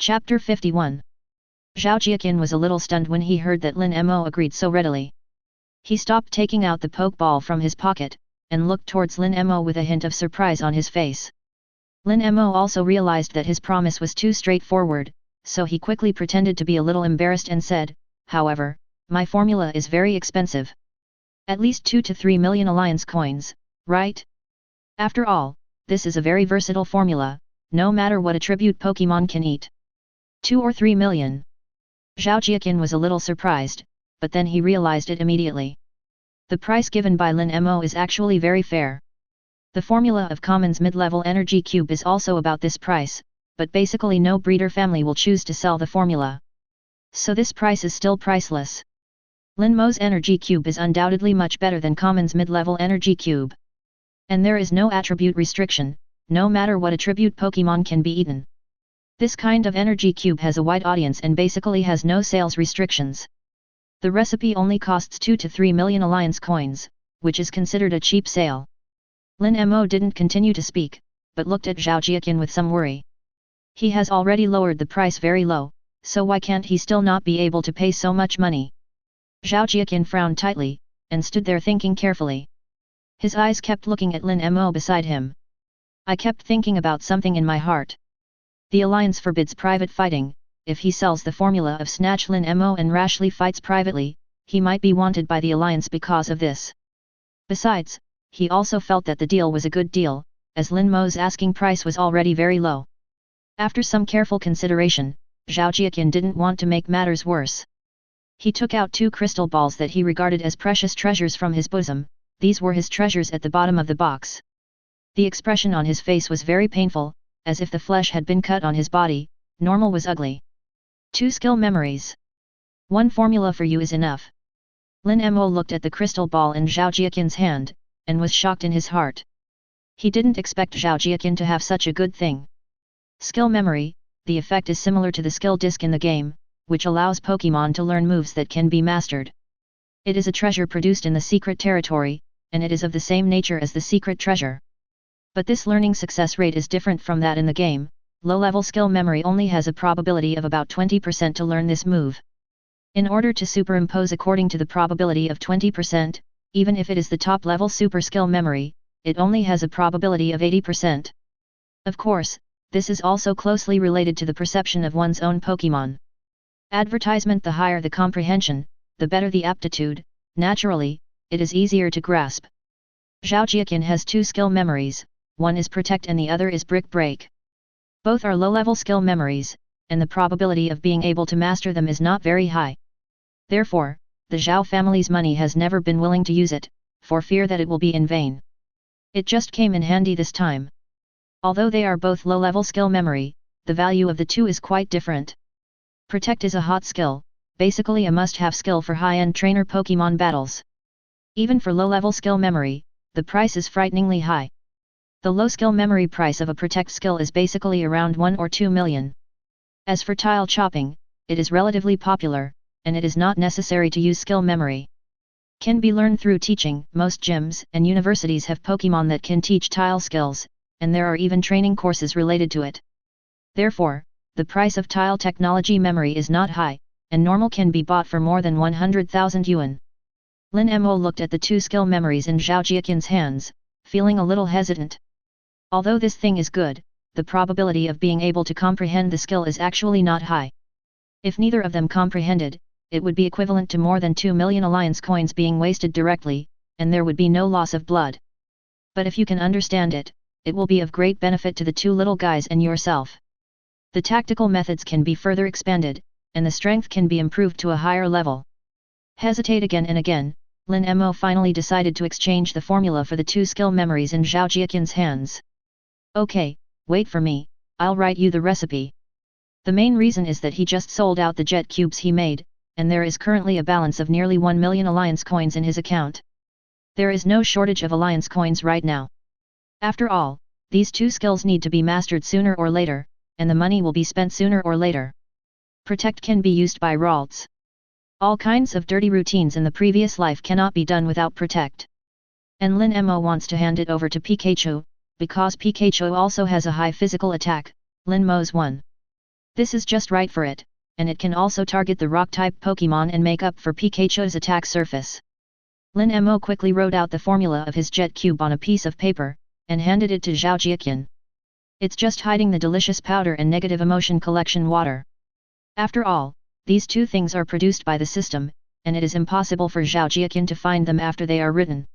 Chapter 51. Zhao Jiaqian was a little stunned when he heard that Lin Mo agreed so readily. He stopped taking out the pokeball from his pocket, and looked towards Lin Mo with a hint of surprise on his face. Lin Mo also realized that his promise was too straightforward, so he quickly pretended to be a little embarrassed and said, "However, my formula is very expensive. At least 2 to 3 million alliance coins, right? After all, this is a very versatile formula, no matter what attribute Pokémon can eat. 2 or 3 million. Zhao Jiaqian was a little surprised, but then he realized it immediately. The price given by Lin Mo is actually very fair. The formula of Common's mid-level energy cube is also about this price, but basically no breeder family will choose to sell the formula. So this price is still priceless. Lin Mo's energy cube is undoubtedly much better than Common's mid-level energy cube. And there is no attribute restriction, no matter what attribute Pokémon can be eaten. This kind of energy cube has a wide audience and basically has no sales restrictions. The recipe only costs 2 to 3 million alliance coins, which is considered a cheap sale. Lin Mo didn't continue to speak, but looked at Zhao Jiaqian with some worry. He has already lowered the price very low, so why can't he still not be able to pay so much money? Zhao Jiaqian frowned tightly, and stood there thinking carefully. His eyes kept looking at Lin Mo beside him. I kept thinking about something in my heart. The alliance forbids private fighting. If he sells the formula of Snatch Lin Mo and rashly fights privately, he might be wanted by the alliance because of this. Besides, he also felt that the deal was a good deal, as Lin Mo's asking price was already very low. After some careful consideration, Zhao Jiaqian didn't want to make matters worse. He took out 2 crystal balls that he regarded as precious treasures from his bosom. These were his treasures at the bottom of the box. The expression on his face was very painful, as if the flesh had been cut on his body. Normal was ugly. 2 skill memories. 1 formula for you is enough. Lin Mo looked at the crystal ball in Zhao Jiaqian's hand, and was shocked in his heart. He didn't expect Zhao Jiaqian to have such a good thing. Skill memory, the effect is similar to the skill disc in the game, which allows Pokémon to learn moves that can be mastered. It is a treasure produced in the secret territory, and it is of the same nature as the secret treasure. But this learning success rate is different from that in the game. Low-level skill memory only has a probability of about 20% to learn this move. In order to superimpose according to the probability of 20%, even if it is the top-level super skill memory, it only has a probability of 80%. Of course, this is also closely related to the perception of one's own Pokémon. Advertisement: the higher the comprehension, the better the aptitude. Naturally, it is easier to grasp. Zhao Jiaqian has 2 skill memories, one is Protect and the other is Brick Break. Both are low-level skill memories, and the probability of being able to master them is not very high. Therefore, the Zhao family's money has never been willing to use it, for fear that it will be in vain. It just came in handy this time. Although they are both low-level skill memory, the value of the 2 is quite different. Protect is a hot skill, basically a must-have skill for high-end trainer Pokémon battles. Even for low-level skill memory, the price is frighteningly high. The low skill memory price of a Protect skill is basically around 1 or 2 million. As for tile chopping, it is relatively popular, and it is not necessary to use skill memory. Can be learned through teaching. Most gyms and universities have Pokémon that can teach tile skills, and there are even training courses related to it. Therefore, the price of tile technology memory is not high, and normal can be bought for more than 100,000 yuan. Lin Mo looked at the 2 skill memories in Zhao Jiaqian's hands, feeling a little hesitant. Although this thing is good, the probability of being able to comprehend the skill is actually not high. If neither of them comprehended, it would be equivalent to more than 2 million alliance coins being wasted directly, and there would be no loss of blood. But if you can understand it, it will be of great benefit to the 2 little guys and yourself. The tactical methods can be further expanded, and the strength can be improved to a higher level. Hesitate again and again, Lin Mo finally decided to exchange the formula for the 2 skill memories in Zhao Jiaqian's hands. Okay, wait for me, I'll write you the recipe. The main reason is that he just sold out the jet cubes he made, and there is currently a balance of nearly 1 million alliance coins in his account. There is no shortage of alliance coins right now. After all, these 2 skills need to be mastered sooner or later, and the money will be spent sooner or later. Protect can be used by Ralts. All kinds of dirty routines in the previous life cannot be done without Protect. And Lin Mo wants to hand it over to Pikachu, because Pikachu also has a high physical attack. Lin Mo's 1. This is just right for it, and it can also target the rock-type Pokémon and make up for Pikachu's attack surface. Lin Mo quickly wrote out the formula of his jet cube on a piece of paper, and handed it to Zhao Jiaqian. It's just hiding the delicious powder and negative emotion collection water. After all, these two things are produced by the system, and it is impossible for Zhao Jiaqian to find them after they are written.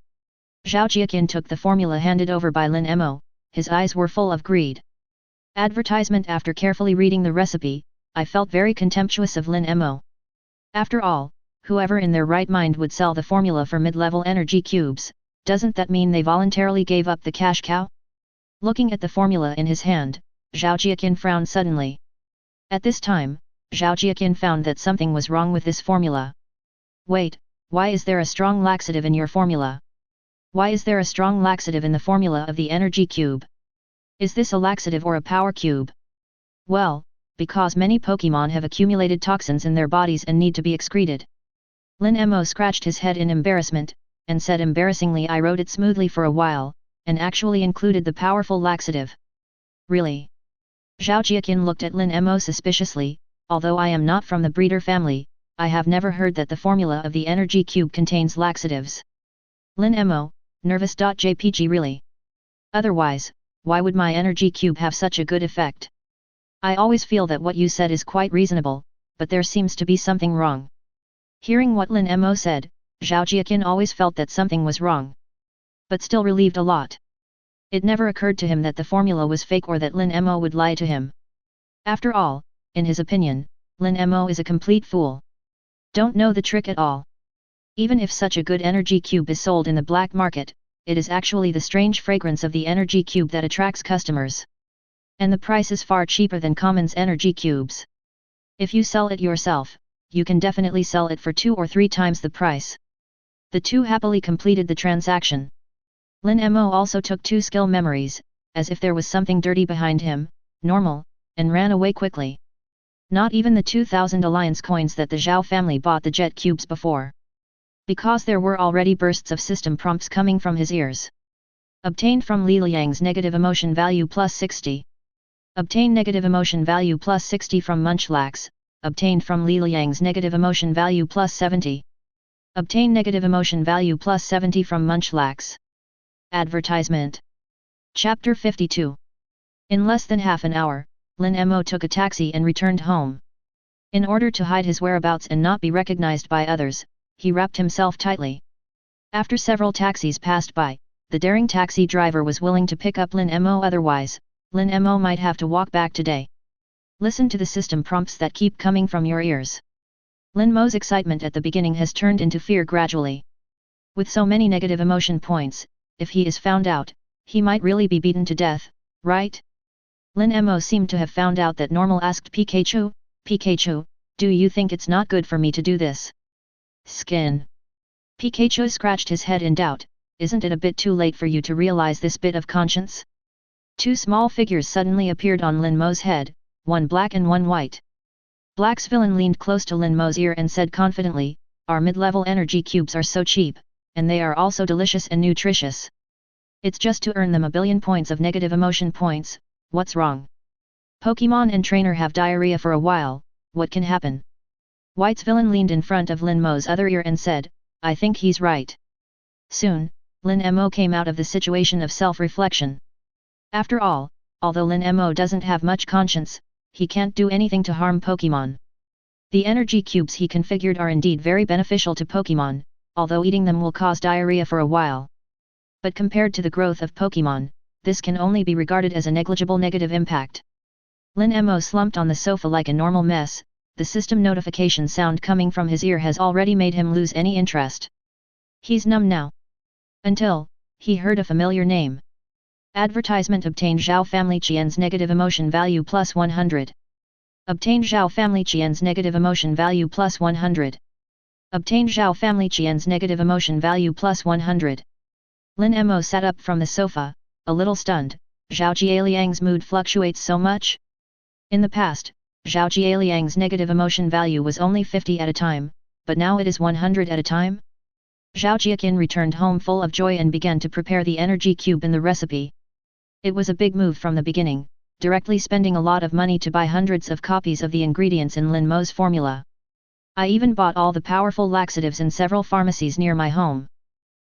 Zhao Jiaqian took the formula handed over by Lin Mo, his eyes were full of greed. Advertisement. After carefully reading the recipe, I felt very contemptuous of Lin Mo. After all, whoever in their right mind would sell the formula for mid-level energy cubes, doesn't that mean they voluntarily gave up the cash cow? Looking at the formula in his hand, Zhao Jiaqian frowned suddenly. At this time, Zhao Jiaqian found that something was wrong with this formula. Wait, why is there a strong laxative in your formula? Why is there a strong laxative in the formula of the energy cube? Is this a laxative or a power cube? Well, because many Pokémon have accumulated toxins in their bodies and need to be excreted. Lin Mo scratched his head in embarrassment, and said embarrassingly, I wrote it smoothly for a while, and actually included the powerful laxative. Really? Zhao Jiaqian looked at Lin Mo suspiciously. Although I am not from the breeder family, I have never heard that the formula of the energy cube contains laxatives. Lin Mo, nervous. JPG really? Otherwise, why would my energy cube have such a good effect? I always feel that what you said is quite reasonable, but there seems to be something wrong. Hearing what Lin Mo said, Zhao Jiaqian always felt that something was wrong. But still relieved a lot. It never occurred to him that the formula was fake or that Lin Mo would lie to him. After all, in his opinion, Lin Mo is a complete fool. Don't know the trick at all. Even if such a good energy cube is sold in the black market, it is actually the strange fragrance of the energy cube that attracts customers. And the price is far cheaper than common's energy cubes. If you sell it yourself, you can definitely sell it for 2 or 3 times the price. The two happily completed the transaction. Lin Mo also took 2 skill memories, as if there was something dirty behind him, normal, and ran away quickly. Not even the 2,000 alliance coins that the Zhao family bought the jet cubes before. Because there were already bursts of system prompts coming from his ears. Obtained from Li Liang's negative emotion value plus 60. Obtain negative emotion value plus 60 from Munchlax. Obtained from Li Liang's negative emotion value plus 70. Obtain negative emotion value plus 70 from Munchlax. Advertisement. Chapter 52. In less than half an hour, Lin Mo took a taxi and returned home. In order to hide his whereabouts and not be recognized by others, he wrapped himself tightly. After several taxis passed by, the daring taxi driver was willing to pick up Lin Mo, otherwise, Lin Mo might have to walk back today. Listen to the system prompts that keep coming from your ears. Lin Mo's excitement at the beginning has turned into fear gradually. With so many negative emotion points, if he is found out, he might really be beaten to death, right? Lin Mo seemed to have found out that normal asked Pikachu, Pikachu, do you think it's not good for me to do this? Skin. Pikachu scratched his head in doubt, isn't it a bit too late for you to realize this bit of conscience? 2 small figures suddenly appeared on Lin Mo's head, one black and one white. Black's villain leaned close to Lin Mo's ear and said confidently, our mid-level energy cubes are so cheap, and they are also delicious and nutritious. It's just to earn them a billion points of negative emotion points. What's wrong? Pokémon and trainer have diarrhea for a while, what can happen? White's villain leaned in front of Lin Mo's other ear and said, I think he's right. Soon, Lin Mo came out of the situation of self-reflection. After all, although Lin Mo doesn't have much conscience, he can't do anything to harm Pokémon. The energy cubes he configured are indeed very beneficial to Pokémon, although eating them will cause diarrhea for a while. But compared to the growth of Pokémon, this can only be regarded as a negligible negative impact. Lin Mo slumped on the sofa like a normal mess. The system notification sound coming from his ear has already made him lose any interest. He's numb now. Until he heard a familiar name. Advertisement. Obtained Zhao Family Qian's negative emotion value plus 100. Obtained Zhao Family Qian's negative emotion value plus 100. Obtained Zhao Family Qian's negative emotion value plus 100. Lin Mo sat up from the sofa, a little stunned. Zhao Jialiang's mood fluctuates so much? In the past, Zhao Jialiang's negative emotion value was only 50 at a time, but now it is 100 at a time? Zhao Jiaqian returned home full of joy and began to prepare the energy cube in the recipe. It was a big move from the beginning, directly spending a lot of money to buy hundreds of copies of the ingredients in Lin Mo's formula. I even bought all the powerful laxatives in several pharmacies near my home.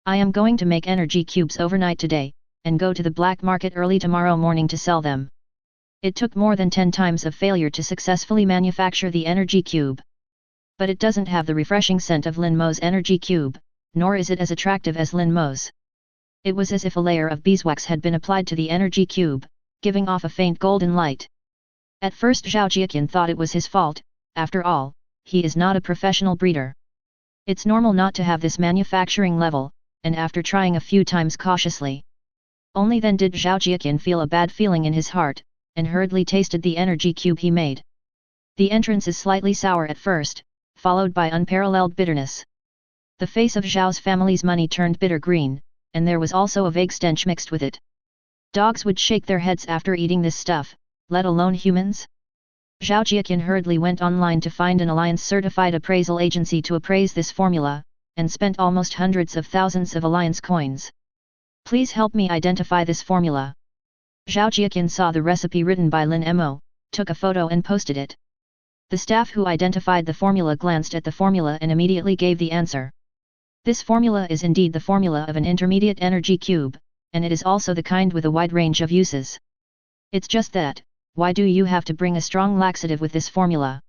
I am going to make energy cubes overnight today, and go to the black market early tomorrow morning to sell them. It took more than 10 times of failure to successfully manufacture the energy cube. But it doesn't have the refreshing scent of Lin Mo's energy cube, nor is it as attractive as Lin Mo's. It was as if a layer of beeswax had been applied to the energy cube, giving off a faint golden light. At first Zhao Jiaqian thought it was his fault. After all, he is not a professional breeder. It's normal not to have this manufacturing level, and after trying a few times cautiously, only then did Zhao Jiaqian feel a bad feeling in his heart, and hurriedly tasted the energy cube he made. The entrance is slightly sour at first, followed by unparalleled bitterness. The face of Zhao's family's money turned bitter green, and there was also a vague stench mixed with it. Dogs would shake their heads after eating this stuff, let alone humans? Zhao Jiaqian hurriedly went online to find an alliance-certified appraisal agency to appraise this formula, and spent almost hundreds of thousands of alliance coins. Please help me identify this formula. Zhao Jiaqian saw the recipe written by Lin Mo, took a photo and posted it. The staff who identified the formula glanced at the formula and immediately gave the answer. This formula is indeed the formula of an intermediate energy cube, and it is also the kind with a wide range of uses. It's just that, why do you have to bring a strong laxative with this formula?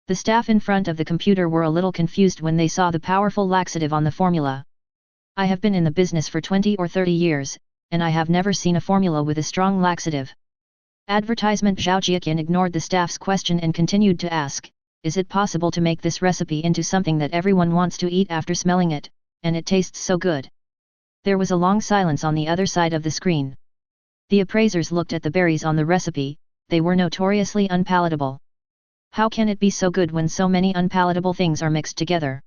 The staff in front of the computer were a little confused when they saw the powerful laxative on the formula. I have been in the business for 20 or 30 years, and I have never seen a formula with a strong laxative. Advertisement. Zhao Jiaqian ignored the staff's question and continued to ask, is it possible to make this recipe into something that everyone wants to eat after smelling it, and it tastes so good? There was a long silence on the other side of the screen. The appraisers looked at the berries on the recipe. They were notoriously unpalatable. How can it be so good when so many unpalatable things are mixed together?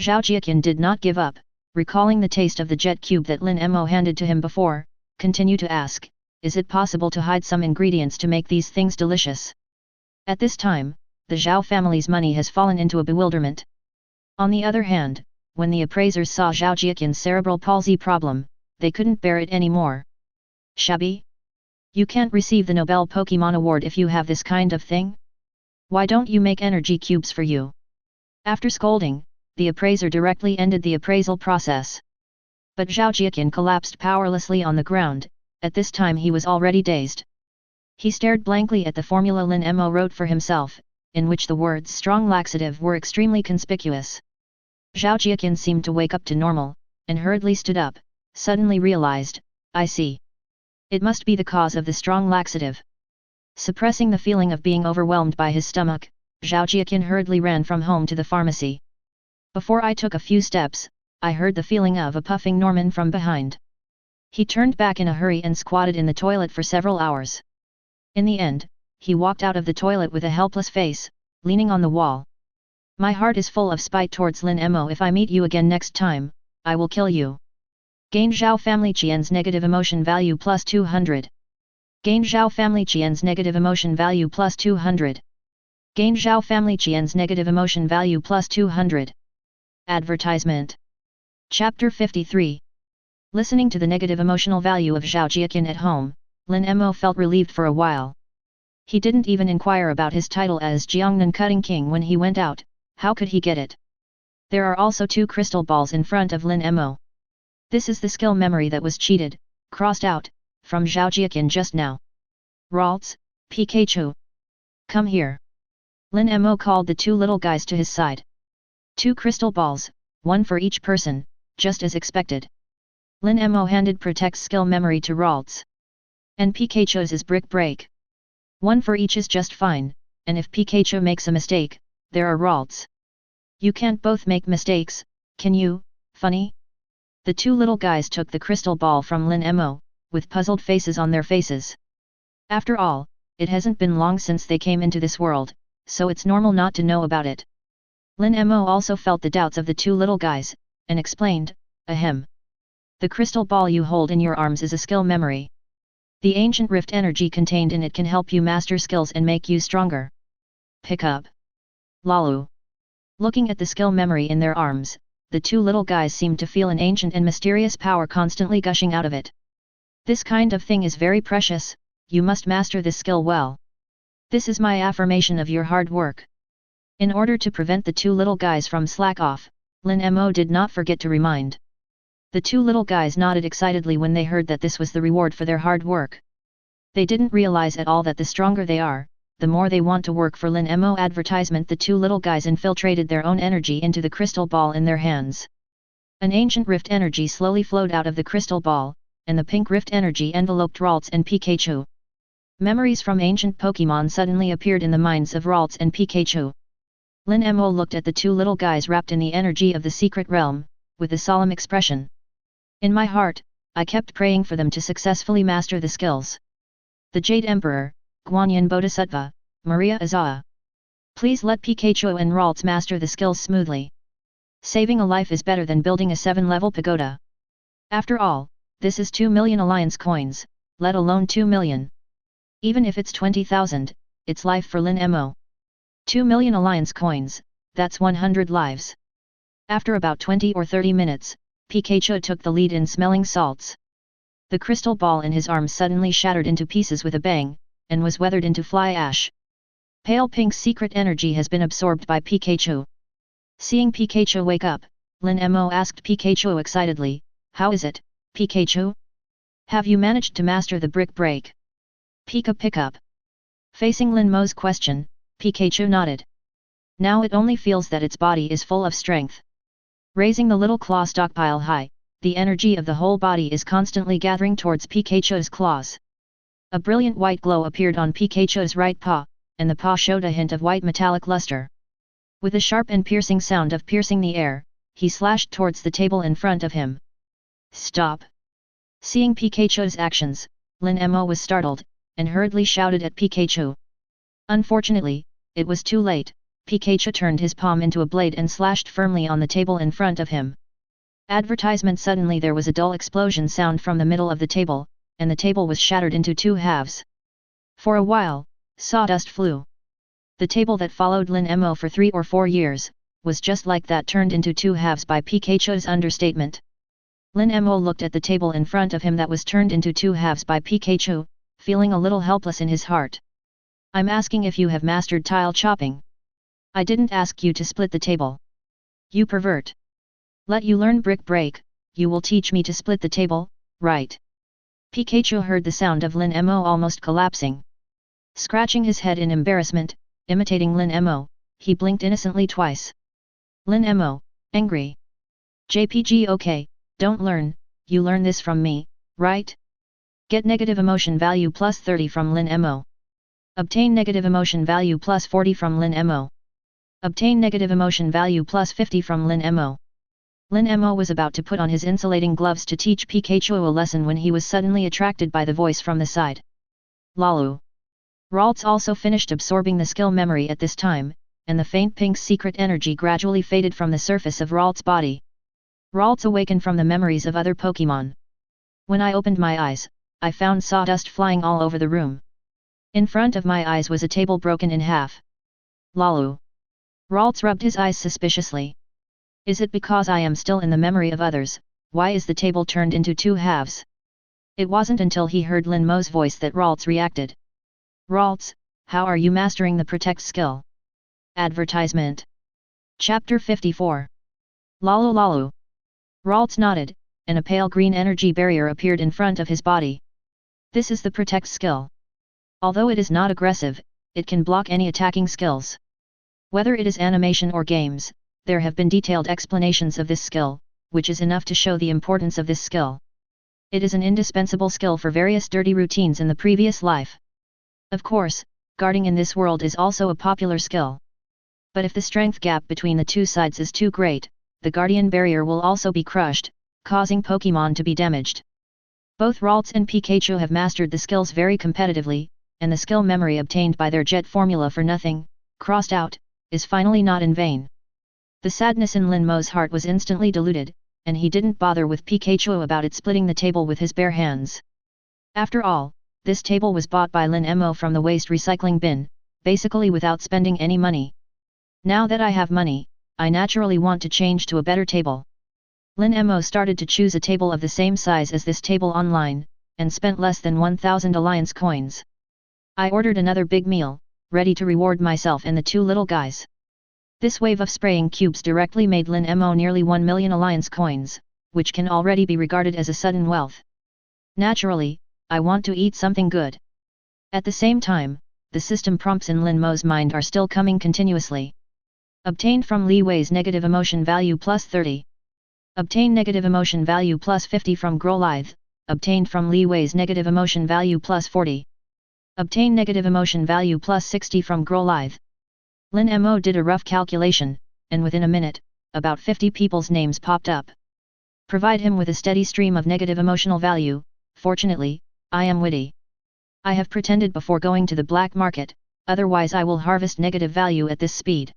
Zhao Jiaqian did not give up, recalling the taste of the jet cube that Lin Mo handed to him before, continued to ask, is it possible to hide some ingredients to make these things delicious? At this time, the Zhao family's money has fallen into a bewilderment. On the other hand, when the appraisers saw Zhao Jiaqian's cerebral palsy problem, they couldn't bear it anymore. Shabby? You can't receive the Nobel Pokémon Award if you have this kind of thing? Why don't you make energy cubes for you? After scolding, the appraiser directly ended the appraisal process. But Zhao Jiaqian collapsed powerlessly on the ground. At this time he was already dazed. He stared blankly at the formula Lin Mo wrote for himself, in which the words strong laxative were extremely conspicuous. Zhao Jiaqian seemed to wake up to normal, and hurriedly stood up, suddenly realized, I see. It must be the cause of the strong laxative. Suppressing the feeling of being overwhelmed by his stomach, Zhao Jiaqian hurriedly ran from home to the pharmacy. Before I took a few steps, I heard the feeling of a puffing Norman from behind. He turned back in a hurry and squatted in the toilet for several hours. In the end, he walked out of the toilet with a helpless face, leaning on the wall. My heart is full of spite towards Lin Mo. If I meet you again next time, I will kill you. Gain Zhao Family Qian's negative emotion value plus 200. Gain Zhao Family Qian's negative emotion value plus 200. Gain Zhao Family Qian's negative emotion value plus 200. Advertisement. Chapter 53. Listening to the negative emotional value of Zhao Jiaqian at home, Lin Mo felt relieved for a while. He didn't even inquire about his title as Jiangnan Cutting King when he went out. How could he get it? There are also 2 crystal balls in front of Lin Mo. This is the skill memory that was cheated, crossed out, from Zhao Jiaqian just now. Ralts, Pikachu. Come here. Lin Mo called the 2 little guys to his side. 2 crystal balls, 1 for each person, just as expected. Lin Mo handed Protect's skill memory to Ralts. And Pikachu's is Brick Break. 1 for each is just fine, and if Pikachu makes a mistake, there are Ralts. You can't both make mistakes, can you, funny? The 2 little guys took the crystal ball from Lin Mo, with puzzled faces on their faces. After all, it hasn't been long since they came into this world, so it's normal not to know about it. Lin Mo also felt the doubts of the 2 little guys, and explained, ahem. The crystal ball you hold in your arms is a skill memory. The ancient rift energy contained in it can help you master skills and make you stronger. Pick up. Lalu. Looking at the skill memory in their arms, the 2 little guys seemed to feel an ancient and mysterious power constantly gushing out of it. This kind of thing is very precious, you must master this skill well. This is my affirmation of your hard work. In order to prevent the two little guys from slack off, Lin Mo did not forget to remind. The two little guys nodded excitedly when they heard that this was the reward for their hard work. They didn't realize at all that the stronger they are, the more they want to work for Lin Mo advertisement. The two little guys infiltrated their own energy into the crystal ball in their hands. An ancient rift energy slowly flowed out of the crystal ball, and the pink rift energy enveloped Ralts and Pikachu. Memories from ancient Pokémon suddenly appeared in the minds of Ralts and Pikachu. Lin Mo looked at the two little guys wrapped in the energy of the secret realm, with a solemn expression. In my heart, I kept praying for them to successfully master the skills. The Jade Emperor, Guanyin Bodhisattva, Maria Azawa. Please let Pikachu and Ralts master the skills smoothly. Saving a life is better than building a 7-level pagoda. After all, this is 2 million alliance coins, let alone 2 million. Even if it's 20,000, it's life for Lin Mo. 2 million alliance coins, that's 100 lives. After about 20 or 30 minutes, Pikachu took the lead in smelling salts. The crystal ball in his arms suddenly shattered into pieces with a bang, and was weathered into fly ash. Pale pink secret energy has been absorbed by Pikachu. Seeing Pikachu wake up, Lin Mo asked Pikachu excitedly, "How is it, Pikachu? Have you managed to master the brick break?" Pika pick up. Facing Lin Mo's question, Pikachu nodded. Now it only feels that its body is full of strength. Raising the little claw stockpile high, the energy of the whole body is constantly gathering towards Pikachu's claws. A brilliant white glow appeared on Pikachu's right paw, and the paw showed a hint of white metallic luster. With a sharp and piercing sound of piercing the air, he slashed towards the table in front of him. Stop! Seeing Pikachu's actions, Lin Mo was startled, and hurriedly shouted at Pikachu. Unfortunately, it was too late. Pikachu turned his palm into a blade and slashed firmly on the table in front of him. Advertisement. Suddenly there was a dull explosion sound from the middle of the table, and the table was shattered into 2 halves. For a while, sawdust flew. The table that followed Lin Mo for 3 or 4 years, was just like that, turned into 2 halves by Pikachu's understatement. Lin Mo looked at the table in front of him that was turned into 2 halves by Pikachu, feeling a little helpless in his heart. I'm asking if you have mastered tile chopping. I didn't ask you to split the table. You pervert. Let you learn brick break, you will teach me to split the table, right? Pikachu heard the sound of Lin Mo almost collapsing. Scratching his head in embarrassment, imitating Lin Mo, he blinked innocently twice. Lin Mo, angry. JPG okay, don't learn, you learn this from me, right? Get negative emotion value plus 30 from Lin Mo. Obtain negative emotion value plus 40 from Lin Mo. Obtain negative emotion value plus 50 from Lin Mo. Lin Mo was about to put on his insulating gloves to teach Pikachu a lesson when he was suddenly attracted by the voice from the side. Lalu. Ralts also finished absorbing the skill memory at this time, and the faint pink secret energy gradually faded from the surface of Ralts' body. Ralts awakened from the memories of other Pokémon. When I opened my eyes, I found sawdust flying all over the room. In front of my eyes was a table broken in half. Lalu. Ralts rubbed his eyes suspiciously. Is it because I am still in the memory of others? Why is the table turned into 2 halves? It wasn't until he heard Lin Mo's voice that Ralts reacted. Ralts, how are you mastering the protect skill? Advertisement. Chapter 54. Lalu Lalu. Ralts nodded, and a pale green energy barrier appeared in front of his body. This is the protect skill. Although it is not aggressive, it can block any attacking skills. Whether it is animation or games, there have been detailed explanations of this skill, which is enough to show the importance of this skill. It is an indispensable skill for various dirty routines in the previous life. Of course, guarding in this world is also a popular skill. But if the strength gap between the two sides is too great, the guardian barrier will also be crushed, causing Pokémon to be damaged. Both Ralts and Pikachu have mastered the skills very competitively, and the skill memory obtained by their jet formula for nothing, crossed out, is finally not in vain. The sadness in Lin Mo's heart was instantly diluted, and he didn't bother with Pikachu about it splitting the table with his bare hands. After all, this table was bought by Lin Mo from the waste recycling bin, basically without spending any money. Now that I have money, I naturally want to change to a better table. Lin Mo started to choose a table of the same size as this table online, and spent less than 1,000 alliance coins. I ordered another big meal, ready to reward myself and the two little guys. This wave of spraying cubes directly made Lin Mo nearly 1 million alliance coins, which can already be regarded as a sudden wealth. Naturally, I want to eat something good. At the same time, the system prompts in Lin Mo's mind are still coming continuously. Obtained from Li Wei's negative emotion value plus 30. Obtain negative emotion value plus 50 from Grolithe, obtained from Li Wei's negative emotion value plus 40. Obtain negative emotion value plus 60 from Grolithe. Lin Mo did a rough calculation, and within a minute, about 50 people's names popped up. Provide him with a steady stream of negative emotional value. Fortunately, I am witty. I have pretended before going to the black market, otherwise I will harvest negative value at this speed.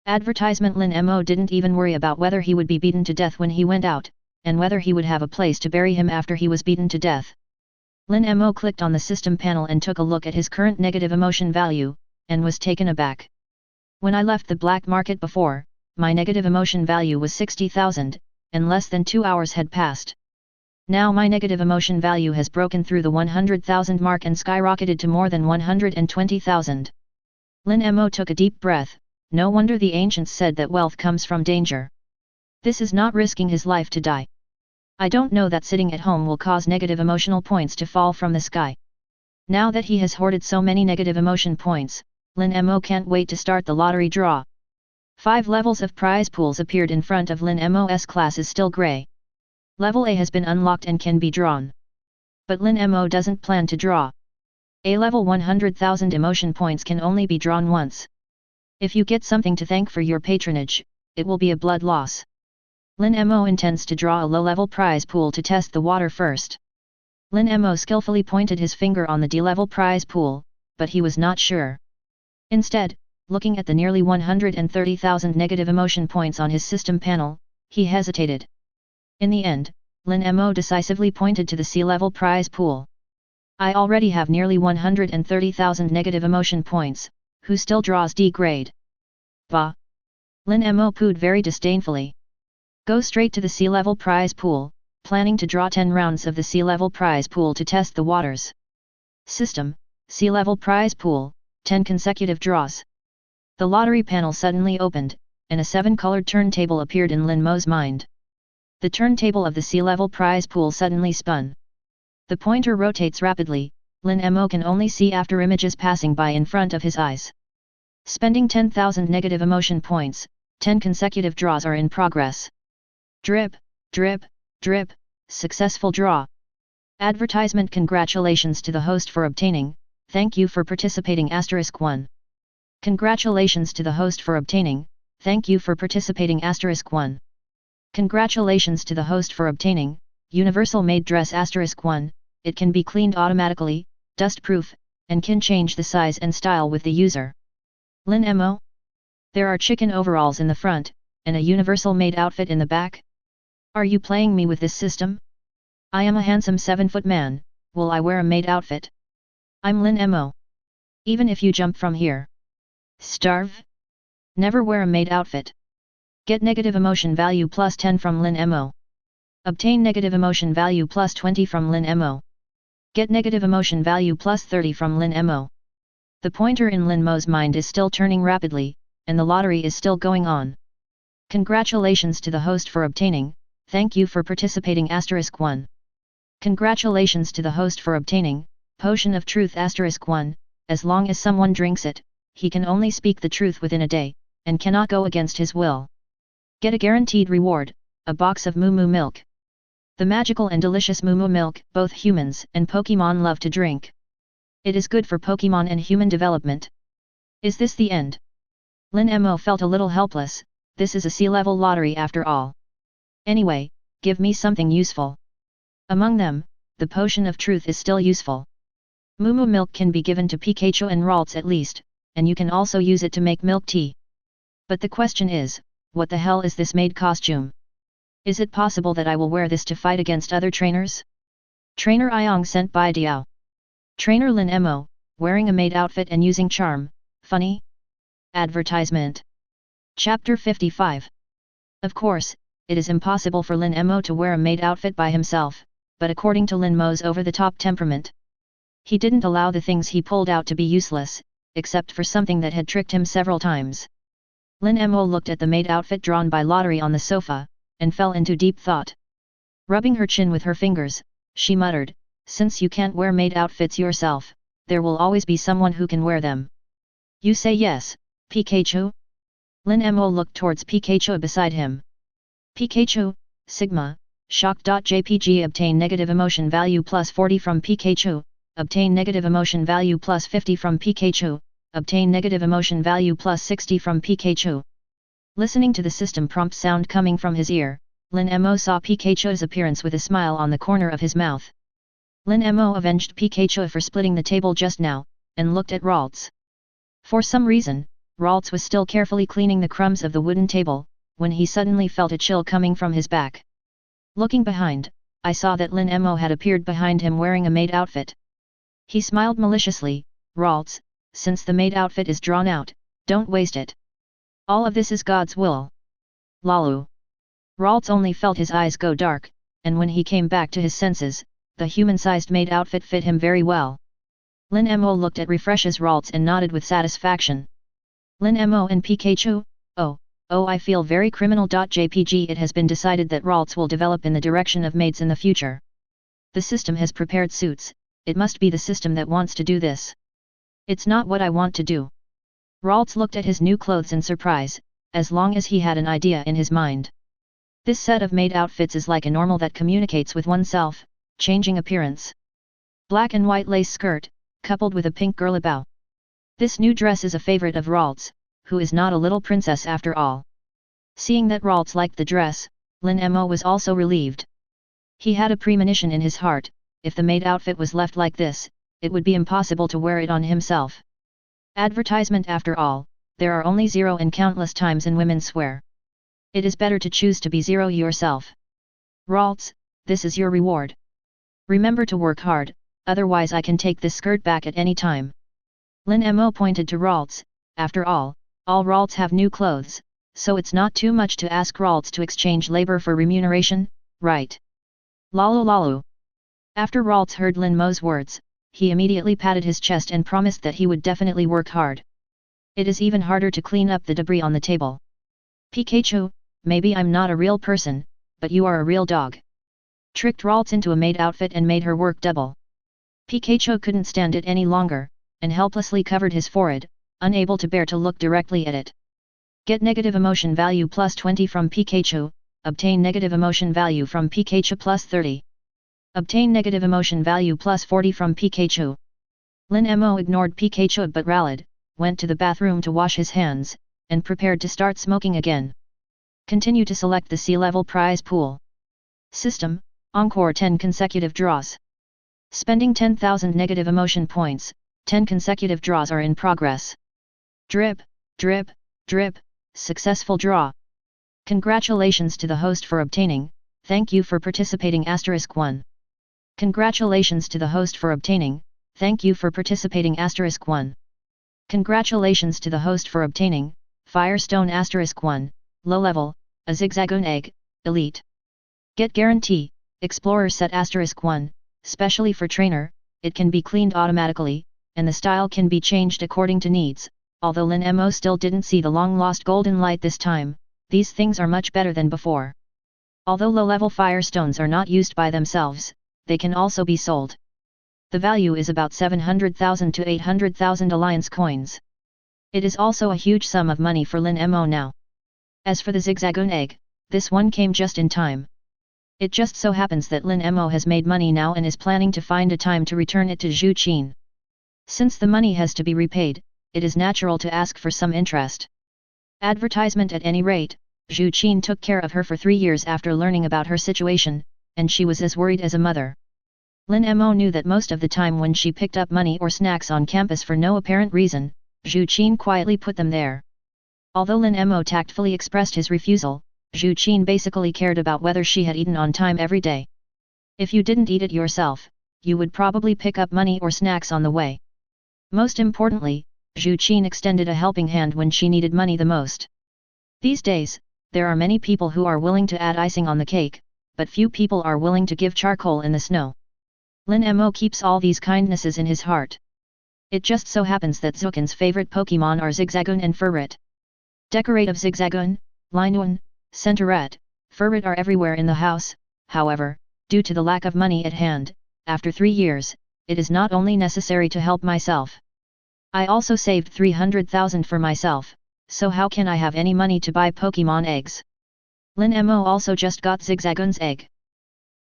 Advertisement. Lin Mo didn't even worry about whether he would be beaten to death when he went out, and whether he would have a place to bury him after he was beaten to death. Lin Mo clicked on the system panel and took a look at his current negative emotion value, and was taken aback. When I left the black market before, my negative emotion value was 60,000, and less than 2 hours had passed. Now my negative emotion value has broken through the 100,000 mark and skyrocketed to more than 120,000. Lin Mo took a deep breath. No wonder the ancients said that wealth comes from danger. This is not risking his life to die. I don't know that sitting at home will cause negative emotional points to fall from the sky. Now that he has hoarded so many negative emotion points, Lin Mo can't wait to start the lottery draw. 5 levels of prize pools appeared in front of Lin Mo's class is still grey. Level A has been unlocked and can be drawn. But Lin Mo doesn't plan to draw. A level 100,000 emotion points can only be drawn once. If you get something to thank for your patronage, it will be a blood loss. Lin Mo intends to draw a low-level prize pool to test the water first. Lin Mo skillfully pointed his finger on the D-level prize pool, but he was not sure. Instead, looking at the nearly 130,000 negative emotion points on his system panel, he hesitated. In the end, Lin Mo decisively pointed to the C-level prize pool. I already have nearly 130,000 negative emotion points. Who still draws D grade? Bah! Lin Mo pooed very disdainfully. Go straight to the C-level prize pool, planning to draw 10 rounds of the C-level prize pool to test the waters. System, C-level prize pool, 10 consecutive draws. The lottery panel suddenly opened, and a 7-colored turntable appeared in Lin Mo's mind. The turntable of the C-level prize pool suddenly spun. The pointer rotates rapidly. Lin Mo can only see after images passing by in front of his eyes. Spending 10,000 negative emotion points, 10 consecutive draws are in progress. Drip, drip, drip, successful draw. Advertisement. Congratulations to the host for obtaining, thank you for participating *1. Congratulations to the host for obtaining, thank you for participating *1. Congratulations to the host for obtaining, universal made dress *1, it can be cleaned automatically, dust-proof, and can change the size and style with the user. Lin Mo? There are chicken overalls in the front, and a universal made outfit in the back? Are you playing me with this system? I am a handsome 7-foot man, will I wear a maid outfit? I'm Lin Mo. Even if you jump from here. Starve? Never wear a maid outfit. Get negative emotion value plus 10 from Lin Mo. Obtain negative emotion value plus 20 from Lin Mo. Get negative emotion value plus 30 from Lin Mo. The pointer in Lin Mo's mind is still turning rapidly, and the lottery is still going on. Congratulations to the host for obtaining, thank you for participating *1. Congratulations to the host for obtaining, potion of truth *1, as long as someone drinks it, he can only speak the truth within a day, and cannot go against his will. Get a guaranteed reward, a box of Moo Moo milk. The magical and delicious Moo Moo milk, both humans and Pokémon love to drink. It is good for Pokémon and human development. Is this the end? Lin Mo felt a little helpless, this is a C-level lottery after all. Anyway, give me something useful. Among them, the potion of truth is still useful. Moo Moo milk can be given to Pikachu and Ralts at least, and you can also use it to make milk tea. But the question is, what the hell is this maid costume? Is it possible that I will wear this to fight against other trainers? Trainer Iong sent by Diao. Trainer Lin Mo, wearing a maid outfit and using charm, funny? Advertisement. Chapter 55. Of course, it is impossible for Lin Mo to wear a maid outfit by himself, but according to Lin Mo's over-the-top temperament, he didn't allow the things he pulled out to be useless, except for something that had tricked him several times. Lin Mo looked at the maid outfit drawn by lottery on the sofa, and fell into deep thought. Rubbing her chin with her fingers, she muttered, "Since you can't wear maid outfits yourself, there will always be someone who can wear them." "You say yes, Pikachu?" Lin Mo looked towards Pikachu beside him. "Pikachu, Sigma, shock.jpg obtain negative emotion value plus 40 from Pikachu, obtain negative emotion value plus 50 from Pikachu, obtain negative emotion value plus 60 from Pikachu." Listening to the system prompt sound coming from his ear, Lin Mo saw Pikachu's appearance with a smile on the corner of his mouth. Lin Mo avenged Pikachu for splitting the table just now, and looked at Ralts. For some reason, Ralts was still carefully cleaning the crumbs of the wooden table, when he suddenly felt a chill coming from his back. Looking behind, I saw that Lin Mo had appeared behind him wearing a maid outfit. He smiled maliciously, "Ralts, since the maid outfit is drawn out, don't waste it. All of this is God's will." Lalu. Ralts only felt his eyes go dark, and when he came back to his senses, the human-sized maid outfit fit him very well. Lin Mo looked at refreshes Ralts and nodded with satisfaction. Lin Mo and Pikachu, oh, I feel very criminal.jpg. It has been decided that Ralts will develop in the direction of maids in the future. The system has prepared suits, it must be the system that wants to do this. It's not what I want to do. Ralts looked at his new clothes in surprise, as long as he had an idea in his mind. This set of maid outfits is like a normal that communicates with oneself, changing appearance. Black and white lace skirt, coupled with a pink girlabao. This new dress is a favorite of Ralts, who is not a little princess after all. Seeing that Ralts liked the dress, Lin Mo was also relieved. He had a premonition in his heart, if the maid outfit was left like this, it would be impossible to wear it on himself. Advertisement after all, there are only zero and countless times in women's wear. It is better to choose to be zero yourself. Ralts, this is your reward. Remember to work hard, otherwise I can take this skirt back at any time. Lin Mo pointed to Ralts. After all Ralts have new clothes, so it's not too much to ask Ralts to exchange labor for remuneration, right? Lalu. After Ralts heard Lin Mo's words, he immediately patted his chest and promised that he would definitely work hard. It is even harder to clean up the debris on the table. Pikachu, maybe I'm not a real person, but you are a real dog. Tricked Ralts into a maid outfit and made her work double. Pikachu couldn't stand it any longer, and helplessly covered his forehead, unable to bear to look directly at it. Get negative emotion value plus 20 from Pikachu, obtain negative emotion value from Pikachu plus 30. Obtain negative emotion value plus 40 from Pikachu. Lin Mo ignored Pikachu but rallied, went to the bathroom to wash his hands, and prepared to start smoking again. Continue to select the C-level prize pool. System, Encore 10 consecutive draws. Spending 10,000 negative emotion points, 10 consecutive draws are in progress. Drip, drip, drip, successful draw. Congratulations to the host for obtaining, thank you for participating *1. Congratulations to the host for obtaining, thank you for participating *1. Congratulations to the host for obtaining, Firestone *1, low level, a zigzagoon egg, elite. Get guarantee, Explorer set *1, specially for trainer, it can be cleaned automatically, and the style can be changed according to needs. Although Lin Mo still didn't see the long-lost golden light this time, these things are much better than before. Although low-level firestones are not used by themselves, they can also be sold. The value is about 700,000 to 800,000 alliance coins. It is also a huge sum of money for Lin Mo now. As for the zigzagoon egg, this one came just in time. It just so happens that Lin Mo has made money now and is planning to find a time to return it to Zhu Qin. Since the money has to be repaid, it is natural to ask for some interest. Advertisement at any rate, Zhu Qin took care of her for 3 years after learning about her situation, and she was as worried as a mother. Lin Mo knew that most of the time when she picked up money or snacks on campus for no apparent reason, Zhu Qin quietly put them there. Although Lin Mo tactfully expressed his refusal, Zhu Qin basically cared about whether she had eaten on time every day. If you didn't eat it yourself, you would probably pick up money or snacks on the way. Most importantly, Zhu Qin extended a helping hand when she needed money the most. These days, there are many people who are willing to add icing on the cake, but few people are willing to give charcoal in the snow. Lin Mo keeps all these kindnesses in his heart. It just so happens that Zukin's favorite Pokémon are Zigzagoon and Furret. Decorative Zigzagoon, Lineuan, Centauret, Furret are everywhere in the house. However, due to the lack of money at hand, after 3 years, it is not only necessary to help myself. I also saved 300,000 for myself, so how can I have any money to buy Pokémon eggs? Lin Mo also just got Zigzagoon's egg.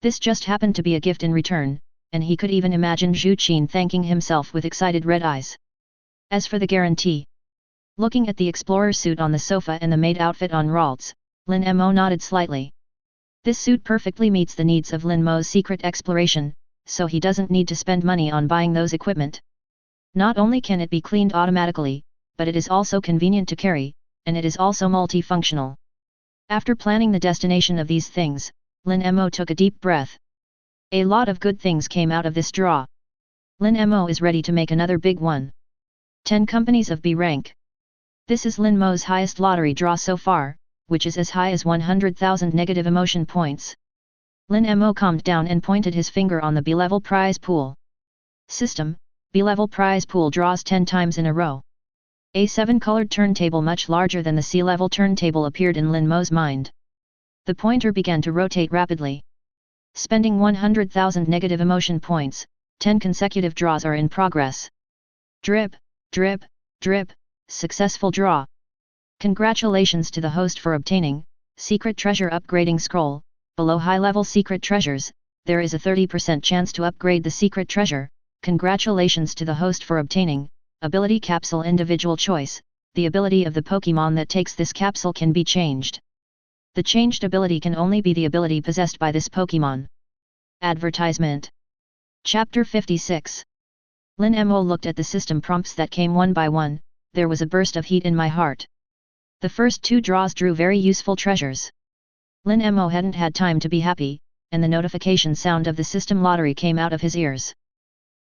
This just happened to be a gift in return, and he could even imagine Zhu Qin thanking himself with excited red eyes. As for the guarantee, looking at the explorer suit on the sofa and the maid outfit on Ralts, Lin Mo nodded slightly. This suit perfectly meets the needs of Lin Mo's secret exploration, so he doesn't need to spend money on buying those equipment. Not only can it be cleaned automatically, but it is also convenient to carry, and it is also multifunctional. After planning the destination of these things, Lin Mo took a deep breath. A lot of good things came out of this draw. Lin Mo is ready to make another big one. 10 companies of B rank. This is Lin Mo's highest lottery draw so far, which is as high as 100,000 negative emotion points. Lin Mo calmed down and pointed his finger on the B-level prize pool. System, B-level prize pool draws 10 times in a row. A 7-colored turntable much larger than the C-level turntable appeared in Lin Mo's mind. The pointer began to rotate rapidly. Spending 100,000 negative emotion points, 10 consecutive draws are in progress. Drip, drip, drip, successful draw. Congratulations to the host for obtaining secret treasure upgrading scroll. Below high-level secret treasures, there is a 30% chance to upgrade the secret treasure. Congratulations to the host for obtaining ability capsule individual choice. The ability of the Pokémon that takes this capsule can be changed. The changed ability can only be the ability possessed by this Pokémon. Advertisement. Chapter 56. Lin Mo looked at the system prompts that came one by one. There was a burst of heat in my heart. The first 2 draws drew very useful treasures. Lin Mo hadn't had time to be happy, and the notification sound of the system lottery came out of his ears.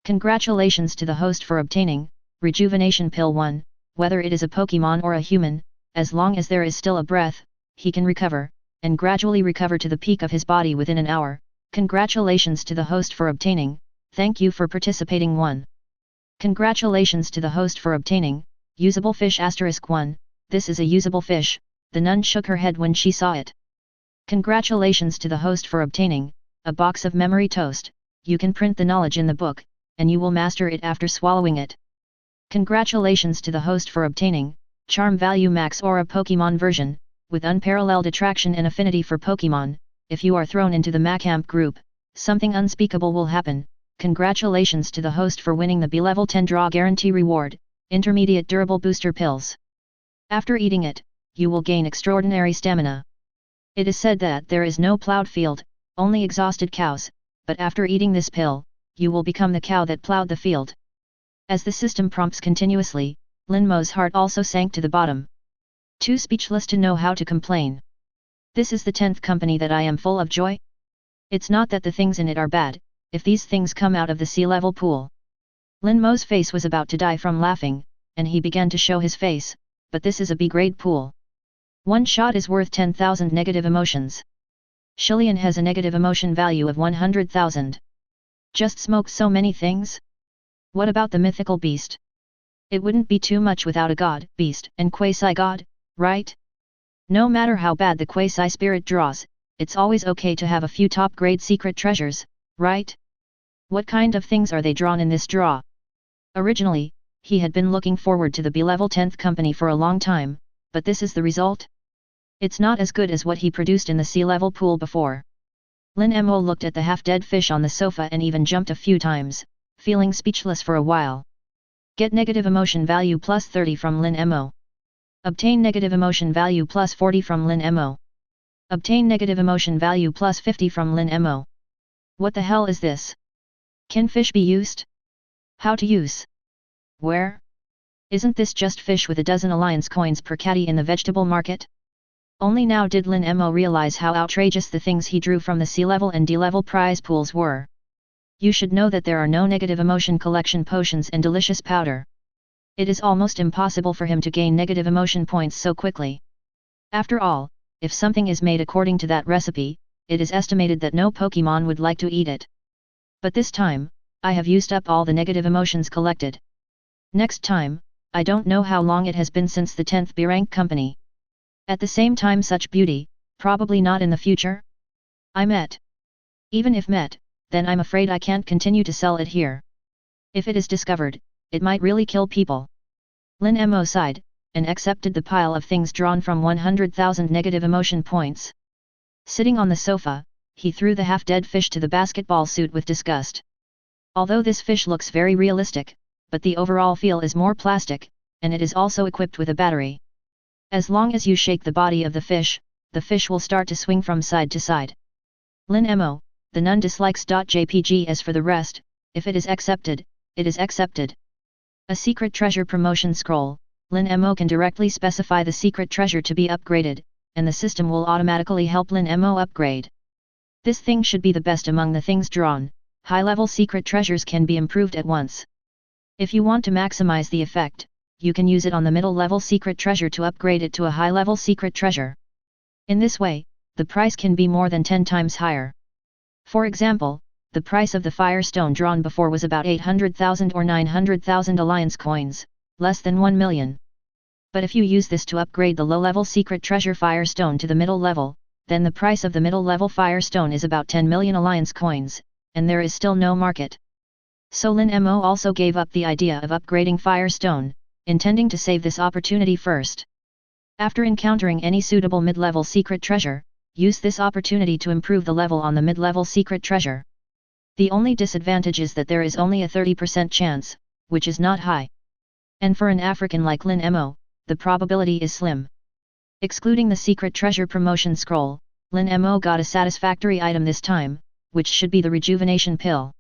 Congratulations to the host for obtaining Rejuvenation Pill 1, whether it is a Pokémon or a human, as long as there is still a breath, he can recover, and gradually recover to the peak of his body within an hour. Congratulations to the host for obtaining, thank you for participating 1. Congratulations to the host for obtaining, Usable Fish *1, this is a usable fish, the nun shook her head when she saw it. Congratulations to the host for obtaining a box of memory toast, you can print the knowledge in the book, and you will master it after swallowing it. Congratulations to the host for obtaining Charm Value Max or a Pokémon version, with unparalleled attraction and affinity for Pokémon. If you are thrown into the Macamp group, something unspeakable will happen. Congratulations to the host for winning the B-level 10 draw guarantee reward, Intermediate Durable Booster Pills. After eating it, you will gain extraordinary stamina. It is said that there is no plowed field, only exhausted cows, but after eating this pill, you will become the cow that plowed the field. As the system prompts continuously, Lin Mo's heart also sank to the bottom. Too speechless to know how to complain. This is the 10th company that I am full of joy? It's not that the things in it are bad, if these things come out of the sea-level pool. Lin Mo's face was about to die from laughing, and he began to show his face, but this is a B-grade pool. One shot is worth 10,000 negative emotions. Shillian has a negative emotion value of 100,000. Just smoke so many things? What about the mythical beast? It wouldn't be too much without a god, beast, and quasi-god, right? No matter how bad the quasi-spirit draws, it's always okay to have a few top-grade secret treasures, right? What kind of things are they drawn in this draw? Originally, he had been looking forward to the B-level 10th company for a long time, but this is the result? It's not as good as what he produced in the sea-level pool before. Lin Mo looked at the half-dead fish on the sofa and even jumped a few times, feeling speechless for a while. Get negative emotion value plus 30 from Lin Mo. Obtain negative emotion value plus 40 from Lin Mo. Obtain negative emotion value plus 50 from Lin Mo. What the hell is this? Can fish be used? How to use? Where? Isn't this just fish with a dozen alliance coins per caddy in the vegetable market? Only now did Lin Mo realize how outrageous the things he drew from the C-level and D-level prize pools were. You should know that there are no negative emotion collection potions and delicious powder. It is almost impossible for him to gain negative emotion points so quickly. After all, if something is made according to that recipe, it is estimated that no Pokémon would like to eat it. But this time, I have used up all the negative emotions collected. Next time, I don't know how long it has been since the 10th B rank company. At the same time such beauty, probably not in the future? I met. Even if met, then I'm afraid I can't continue to sell it here. If it is discovered, it might really kill people. Lin Mo sighed, and accepted the pile of things drawn from 100,000 negative emotion points. Sitting on the sofa, he threw the half-dead fish to the basketball suit with disgust. Although this fish looks very realistic, but the overall feel is more plastic, and it is also equipped with a battery. As long as you shake the body of the fish will start to swing from side to side. Lin Mo, the nun dislikes.jpg. As for the rest, if it is accepted, it is accepted. A secret treasure promotion scroll. Lin Mo can directly specify the secret treasure to be upgraded, and the system will automatically help Lin Mo upgrade. This thing should be the best among the things drawn. High-level secret treasures can be improved at once. If you want to maximize the effect, you can use it on the middle-level secret treasure to upgrade it to a high-level secret treasure. In this way, the price can be more than 10 times higher. For example, the price of the Firestone drawn before was about 800,000 or 900,000 alliance coins, less than 1 million. But if you use this to upgrade the low-level secret treasure Firestone to the middle level, then the price of the middle-level Firestone is about 10 million alliance coins, and there is still no market. So Lin Mo also gave up the idea of upgrading Firestone, intending to save this opportunity first. After encountering any suitable mid-level secret treasure, use this opportunity to improve the level on the mid-level secret treasure. The only disadvantage is that there is only a 30% chance, which is not high. And for an African like Lin Mo, the probability is slim. Excluding the secret treasure promotion scroll, Lin Mo got a satisfactory item this time, which should be the rejuvenation pill.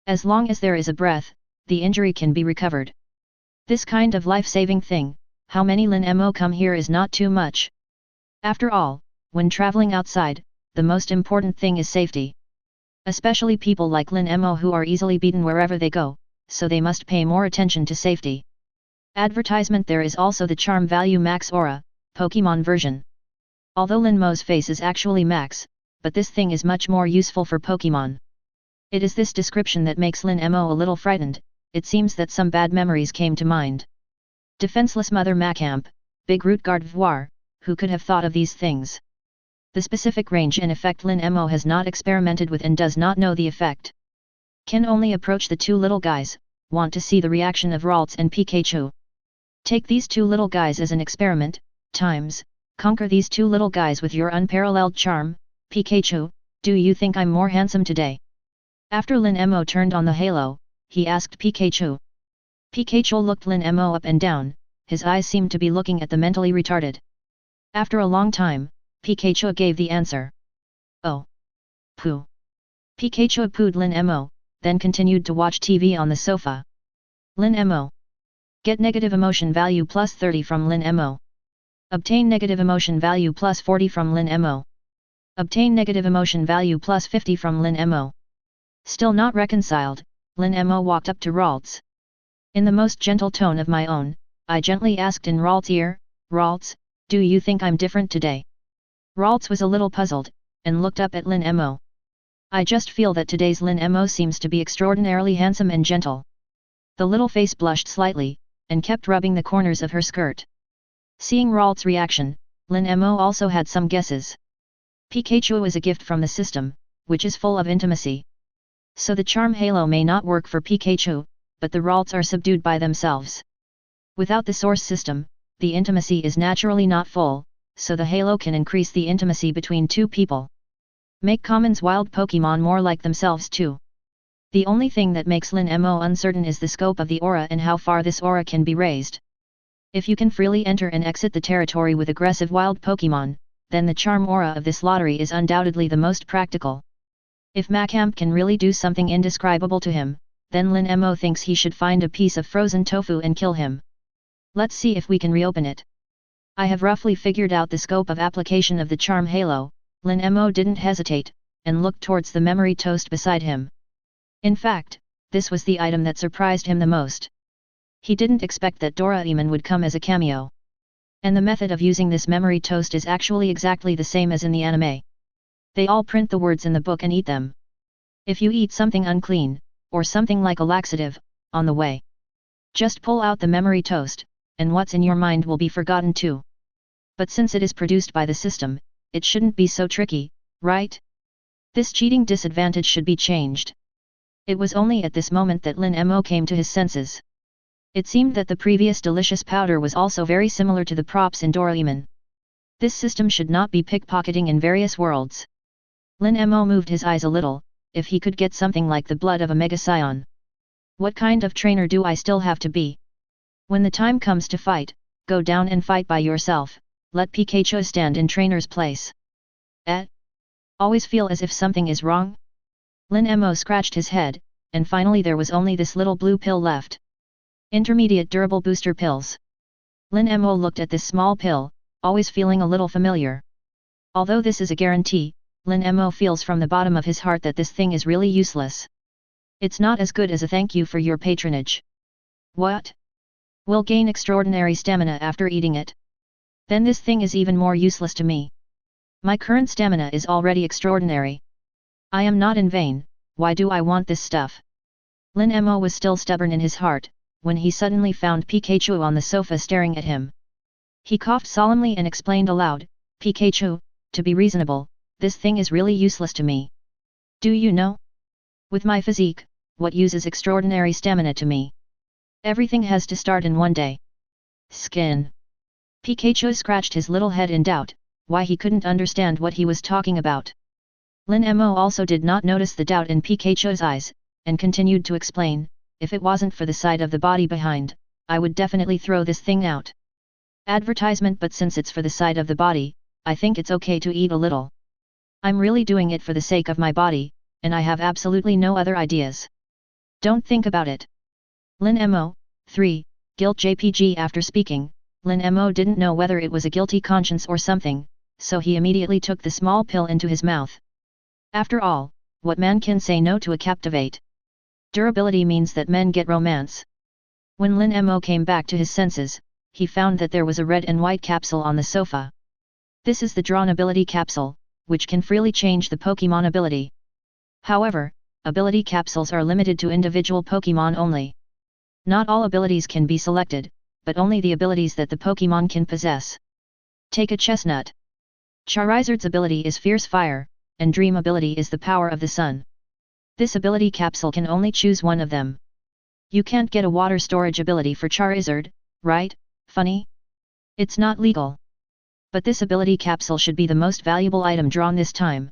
As long as there is a breath, the injury can be recovered. This kind of life-saving thing, how many Lin Mo come here is not too much. After all, when traveling outside, the most important thing is safety. Especially people like Lin Mo who are easily beaten wherever they go, so they must pay more attention to safety. Advertisement. There is also the Charm Value Max Aura, Pokémon version. Although Lin Mo's face is actually max, but this thing is much more useful for Pokémon. It is this description that makes Lin Mo a little frightened. It seems that some bad memories came to mind. Defenseless Mother Macamp, Big Root Gardevoir, who could have thought of these things? The specific range and effect Lin Mo has not experimented with and does not know the effect. Can only approach the two little guys, want to see the reaction of Ralts and Pikachu. Take these two little guys as an experiment, times, conquer these two little guys with your unparalleled charm, Pikachu, do you think I'm more handsome today? After Lin Mo turned on the halo, he asked Pikachu. Pikachu looked Lin Mo up and down, his eyes seemed to be looking at the mentally retarded. After a long time, Pikachu gave the answer. Oh. Pooh. Pikachu pooed Lin Mo, then continued to watch TV on the sofa. Lin Mo. Get negative emotion value plus 30 from Lin Mo. Obtain negative emotion value plus 40 from Lin Mo. Obtain negative emotion value plus 50 from Lin Mo. Still not reconciled, Lin Mo walked up to Ralts. In the most gentle tone of my own, I gently asked in Ralts' ear, Ralts, do you think I'm different today? Ralts was a little puzzled, and looked up at Lin Mo. I just feel that today's Lin Mo seems to be extraordinarily handsome and gentle. The little face blushed slightly, and kept rubbing the corners of her skirt. Seeing Ralts' reaction, Lin Mo also had some guesses. Pikachu is a gift from the system, which is full of intimacy. So the charm halo may not work for Pikachu, but the Ralts are subdued by themselves. Without the source system, the intimacy is naturally not full, so the halo can increase the intimacy between two people. Make commons wild Pokémon more like themselves too. The only thing that makes Lin Mo uncertain is the scope of the aura and how far this aura can be raised. If you can freely enter and exit the territory with aggressive wild Pokémon, then the charm aura of this lottery is undoubtedly the most practical. If Macamp can really do something indescribable to him, then Lin Mo thinks he should find a piece of frozen tofu and kill him. Let's see if we can reopen it. I have roughly figured out the scope of application of the charm halo. Lin Mo didn't hesitate, and looked towards the memory toast beside him. In fact, this was the item that surprised him the most. He didn't expect that Doraemon would come as a cameo. And the method of using this memory toast is actually exactly the same as in the anime. They all print the words in the book and eat them. If you eat something unclean, or something like a laxative, on the way, just pull out the memory toast, and what's in your mind will be forgotten too. But since it is produced by the system, it shouldn't be so tricky, right? This cheating disadvantage should be changed. It was only at this moment that Lin Mo came to his senses. It seemed that the previous delicious powder was also very similar to the props in Doraemon. This system should not be pickpocketing in various worlds. Lin Mo moved his eyes a little. If he could get something like the blood of a Mega Scion. What kind of trainer do I still have to be? When the time comes to fight, go down and fight by yourself, let Pikachu stand in trainer's place. Always feel as if something is wrong? Lin Mo scratched his head, and finally there was only this little blue pill left. Intermediate durable booster pills. Lin Mo looked at this small pill, always feeling a little familiar. Although this is a guarantee, Lin Mo feels from the bottom of his heart that this thing is really useless. It's not as good as a thank you for your patronage. What? Will gain extraordinary stamina after eating it. Then this thing is even more useless to me. My current stamina is already extraordinary. I am not in vain, why do I want this stuff? Lin Mo was still stubborn in his heart, when he suddenly found Pikachu on the sofa staring at him. He coughed solemnly and explained aloud, Pikachu, to be reasonable, this thing is really useless to me. Do you know? With my physique, what uses extraordinary stamina to me? Everything has to start in one day. Skin. Pikachu scratched his little head in doubt, why he couldn't understand what he was talking about. Lin Mo also did not notice the doubt in Pikachu's eyes, and continued to explain, if it wasn't for the side of the body behind, I would definitely throw this thing out. Advertisement, but since it's for the side of the body, I think it's okay to eat a little. I'm really doing it for the sake of my body, and I have absolutely no other ideas. Don't think about it. Lin Mo, 3, Guilt JPG. After speaking, Lin Mo didn't know whether it was a guilty conscience or something, so he immediately took the small pill into his mouth. After all, what man can say no to a captivate? Durability means that men get romance. When Lin Mo came back to his senses, he found that there was a red and white capsule on the sofa. This is the drawn ability capsule, which can freely change the Pokémon ability. However, ability capsules are limited to individual Pokémon only. Not all abilities can be selected, but only the abilities that the Pokémon can possess. Take a chestnut. Charizard's ability is Fierce Fire, and Dream ability is the Power of the Sun. This ability capsule can only choose one of them. You can't get a water storage ability for Charizard, right? Funny? It's not legal. But this ability capsule should be the most valuable item drawn this time.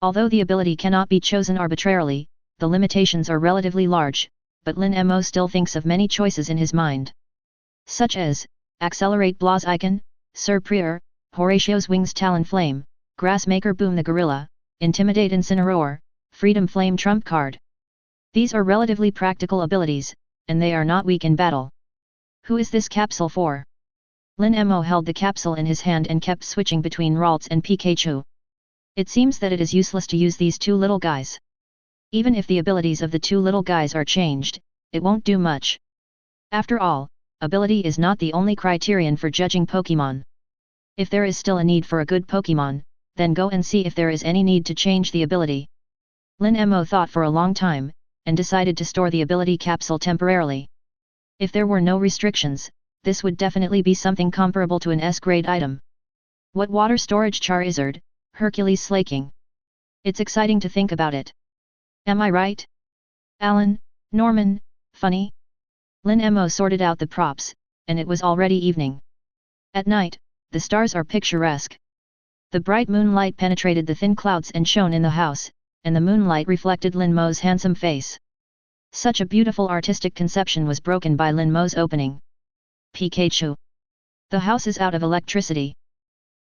Although the ability cannot be chosen arbitrarily, the limitations are relatively large, but Lin Mo still thinks of many choices in his mind. Such as, Accelerate Blaziken, Surpreer, Horatio's Wings Talonflame, Grassmaker Boom the Gorilla, Intimidate Incineroar, Freedom Flame Trump Card. These are relatively practical abilities, and they are not weak in battle. Who is this capsule for? Lin Mo held the capsule in his hand and kept switching between Ralts and Pikachu. It seems that it is useless to use these two little guys. Even if the abilities of the two little guys are changed, it won't do much. After all, ability is not the only criterion for judging Pokémon. If there is still a need for a good Pokémon, then go and see if there is any need to change the ability. Lin Mo thought for a long time, and decided to store the ability capsule temporarily. If there were no restrictions, this would definitely be something comparable to an S-grade item. What water storage Charizard, Hercules Slaking. It's exciting to think about it. Am I right? Alan, Norman, funny? Lin Mo sorted out the props, and it was already evening. At night, the stars are picturesque. The bright moonlight penetrated the thin clouds and shone in the house, and the moonlight reflected Lin Mo's handsome face. Such a beautiful artistic conception was broken by Lin Mo's opening. Pikachu. The house is out of electricity.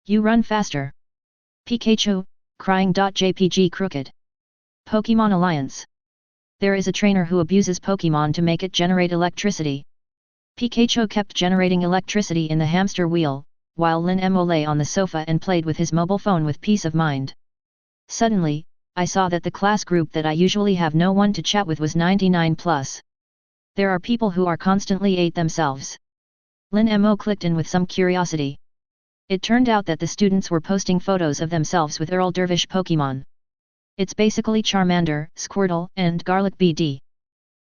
You run faster. Pikachu, crying. JPG crooked. Pokémon Alliance. There is a trainer who abuses Pokémon to make it generate electricity. Pikachu kept generating electricity in the hamster wheel, while Lin Mo lay on the sofa and played with his mobile phone with peace of mind. Suddenly, I saw that the class group that I usually have no one to chat with was 99+. There are people who are constantly 8 themselves. Lin Mo clicked in with some curiosity. It turned out that the students were posting photos of themselves with Earl Dervish Pokémon. It's basically Charmander, Squirtle, and Garlic BD.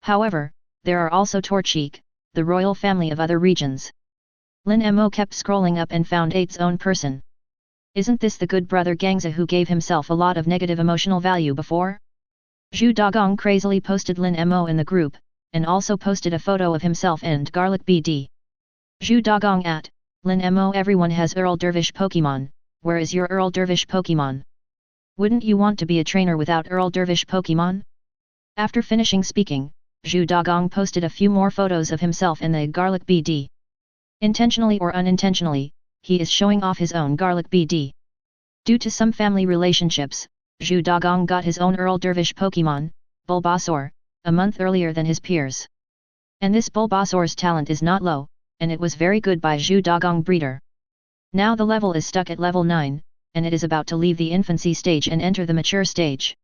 However, there are also Torchic, the royal family of other regions. Lin Mo kept scrolling up and found 8's own person. Isn't this the good brother Gangza who gave himself a lot of negative emotional value before? Zhu Dagong crazily posted Lin Mo in the group, and also posted a photo of himself and Garlic BD. Zhu Dagong at Lin Mo, everyone has Earl Dervish Pokémon, where is your Earl Dervish Pokémon? Wouldn't you want to be a trainer without Earl Dervish Pokémon? After finishing speaking, Zhu Dagong posted a few more photos of himself and the Garlic BD. Intentionally or unintentionally, he is showing off his own Garlic BD. Due to some family relationships, Zhu Dagong got his own Earl Dervish Pokémon, Bulbasaur, a month earlier than his peers. And this Bulbasaur's talent is not low, and it was very good by Zhu Dagong breeder. Now the level is stuck at level 9, and it is about to leave the infancy stage and enter the mature stage.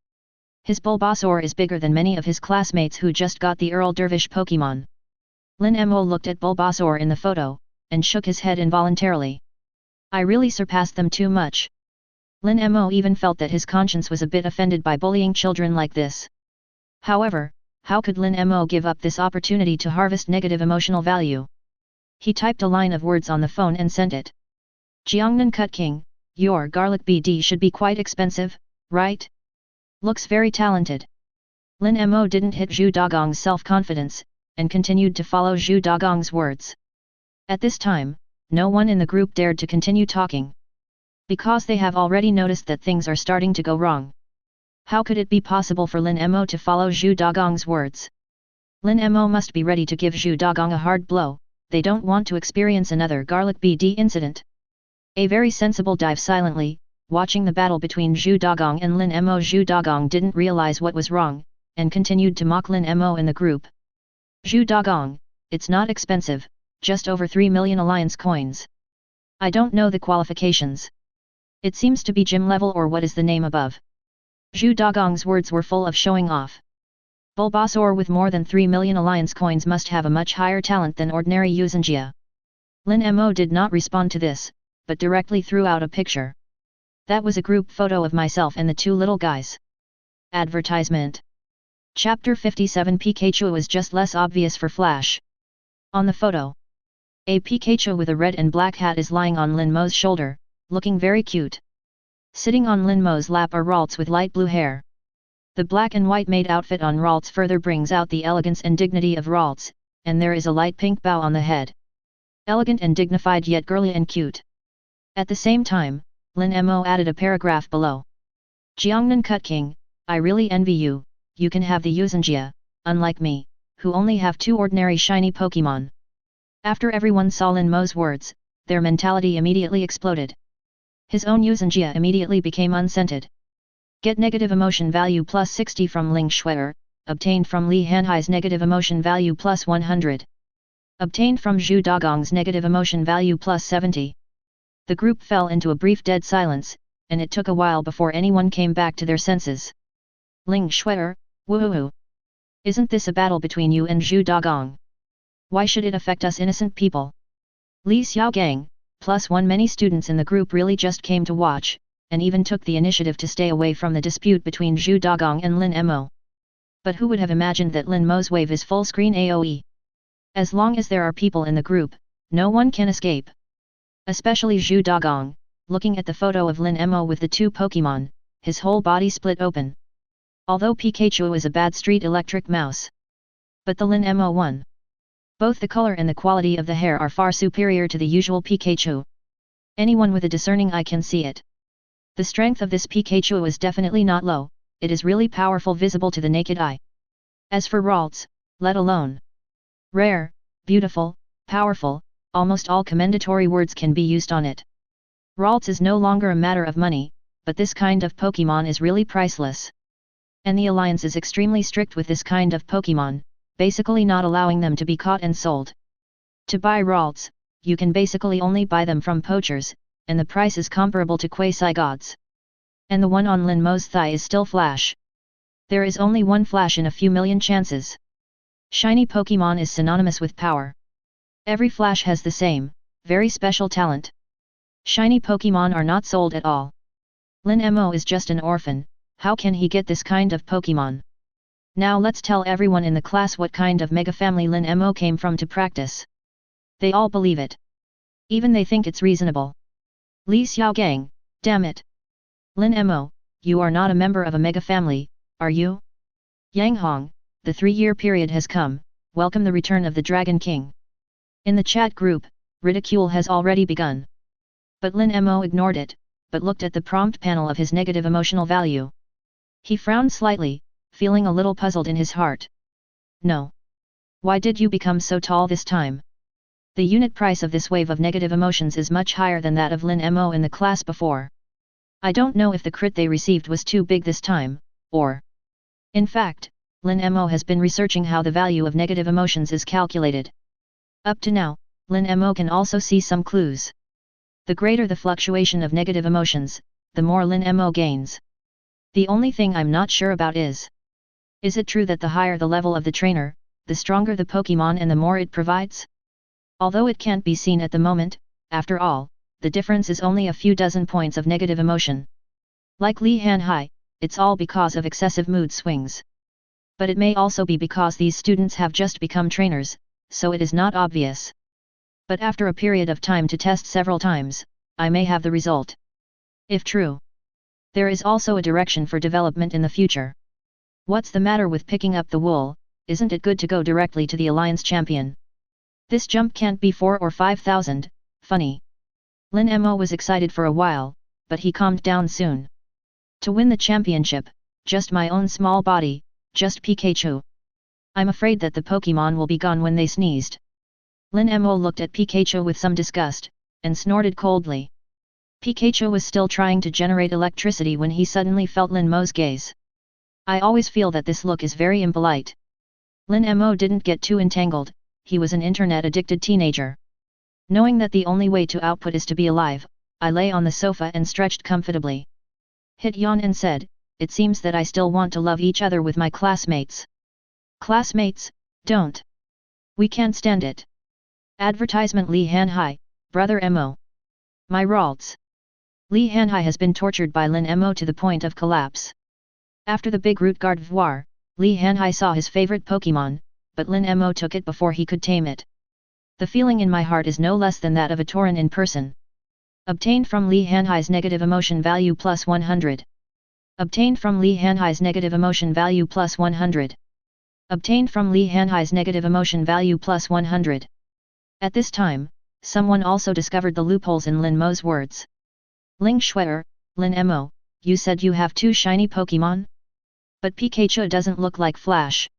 His Bulbasaur is bigger than many of his classmates who just got the Earl Dervish Pokémon. Lin Mo looked at Bulbasaur in the photo, and shook his head involuntarily. I really surpassed them too much. Lin Mo even felt that his conscience was a bit offended by bullying children like this. However, how could Lin Mo give up this opportunity to harvest negative emotional value? He typed a line of words on the phone and sent it. Jiangnan Cut King, your Garlic BD should be quite expensive, right? Looks very talented. Lin Mo didn't hit Zhu Dagong's self-confidence, and continued to follow Zhu Dagong's words. At this time, no one in the group dared to continue talking. Because they have already noticed that things are starting to go wrong. How could it be possible for Lin Mo to follow Zhu Dagong's words? Lin Mo must be ready to give Zhu Dagong a hard blow, they don't want to experience another Garlic BD incident. A very sensible dive silently, watching the battle between Zhu Dagong and Lin Mo. Zhu Dagong didn't realize what was wrong, and continued to mock Lin Mo in the group. Zhu Dagong, it's not expensive, just over 3 million alliance coins. I don't know the qualifications. It seems to be gym level or what is the name above. Zhu Dagong's words were full of showing off. Bulbasaur with more than 3 million alliance coins must have a much higher talent than ordinary Yuuzhanjia. Lin Mo did not respond to this, but directly threw out a picture. That was a group photo of myself and the two little guys. Advertisement. Chapter 57. Pikachu is just less obvious for Flash. On the photo, a Pikachu with a red and black hat is lying on Lin Mo's shoulder, looking very cute. Sitting on Lin Mo's lap are Ralts with light blue hair. The black and white maid outfit on Ralts further brings out the elegance and dignity of Ralts, and there is a light pink bow on the head. Elegant and dignified yet girly and cute. At the same time, Lin Mo added a paragraph below. Jiangnan Cut King, I really envy you, you can have the Yuuzhanjia, unlike me, who only have 2 ordinary shiny Pokémon. After everyone saw Lin Mo's words, their mentality immediately exploded. His own Yuuzhanjia immediately became unscented. Get negative emotion value plus 60 from Ling Shuer, obtained from Li Hanhai's negative emotion value plus 100. Obtained from Zhu Dagong's negative emotion value plus 70. The group fell into a brief dead silence, and it took a while before anyone came back to their senses. Ling Shuer, woohoo! Isn't this a battle between you and Zhu Dagong? Why should it affect us innocent people? Li Xiaogang, +1 many students in the group really just came to watch, and even took the initiative to stay away from the dispute between Zhu Dagong and Lin Mo. But who would have imagined that Lin Mo's wave is full screen AoE? As long as there are people in the group, no one can escape. Especially Zhu Dagong, looking at the photo of Lin Mo with the 2 Pokémon, his whole body split open. Although Pikachu is a bad street electric mouse. But the Lin Mo one. Both the color and the quality of the hair are far superior to the usual Pikachu. Anyone with a discerning eye can see it. The strength of this Pikachu is definitely not low, it is really powerful, visible to the naked eye. As for Ralts, let alone rare, beautiful, powerful, almost all commendatory words can be used on it. Ralts is no longer a matter of money, but this kind of Pokémon is really priceless. And the Alliance is extremely strict with this kind of Pokémon, basically not allowing them to be caught and sold. To buy Ralts, you can basically only buy them from poachers, and the price is comparable to quasi-gods. And the one on Lin Mo's thigh is still Flash. There is only one Flash in a few million chances. Shiny Pokémon is synonymous with power. Every Flash has the same, very special talent. Shiny Pokémon are not sold at all. Lin Mo is just an orphan, how can he get this kind of Pokémon? Now let's tell everyone in the class what kind of mega family Lin Mo came from to practice. They all believe it. Even they think it's reasonable. Li Xiaogang, damn it. Lin Mo, you are not a member of a mega family, are you? Yang Hong, the 3-year period has come, welcome the return of the Dragon King. In the chat group, ridicule has already begun. But Lin Mo ignored it, but looked at the prompt panel of his negative emotional value. He frowned slightly, feeling a little puzzled in his heart. No. Why did you become so tall this time? The unit price of this wave of negative emotions is much higher than that of Lin Mo in the class before. I don't know if the crit they received was too big this time, or... In fact, Lin Mo has been researching how the value of negative emotions is calculated. Up to now, Lin Mo can also see some clues. The greater the fluctuation of negative emotions, the more Lin Mo gains. The only thing I'm not sure about is it true that the higher the level of the trainer, the stronger the Pokémon and the more it provides? Although it can't be seen at the moment, after all, the difference is only a few dozen points of negative emotion. Like Li Hanhai, it's all because of excessive mood swings. But it may also be because these students have just become trainers, so it is not obvious. But after a period of time to test several times, I may have the result. If true, there is also a direction for development in the future. What's the matter with picking up the wool? Isn't it good to go directly to the Alliance Champion? This jump can't be 4 or 5,000, funny. Lin Mo was excited for a while, but he calmed down soon. To win the championship, just my own small body, just Pikachu. I'm afraid that the Pokémon will be gone when they sneezed. Lin Mo looked at Pikachu with some disgust, and snorted coldly. Pikachu was still trying to generate electricity when he suddenly felt Lin Mo's gaze. I always feel that this look is very impolite. Lin Mo didn't get too entangled, he was an internet-addicted teenager. Knowing that the only way to output is to be alive, I lay on the sofa and stretched comfortably. Hit yawn and said, it seems that I still want to love each other with my classmates. Classmates, don't. We can't stand it. Advertisement Li Hanhai, Brother Mo. My Ralts. Li Hanhai has been tortured by Lin Mo to the point of collapse. After the big root Gardevoir, Li Hanhai saw his favorite Pokémon, but Lin Mo took it before he could tame it. The feeling in my heart is no less than that of a Tauren in person. Obtained from Li Hanhai's negative emotion value plus 100. Obtained from Li Hanhai's negative emotion value plus 100. Obtained from Li Hanhai's negative emotion value plus 100. At this time, someone also discovered the loopholes in Lin Mo's words. Ling Shue'er, Lin Mo, you said you have 2 shiny Pokémon? But Pikachu doesn't look like Flash.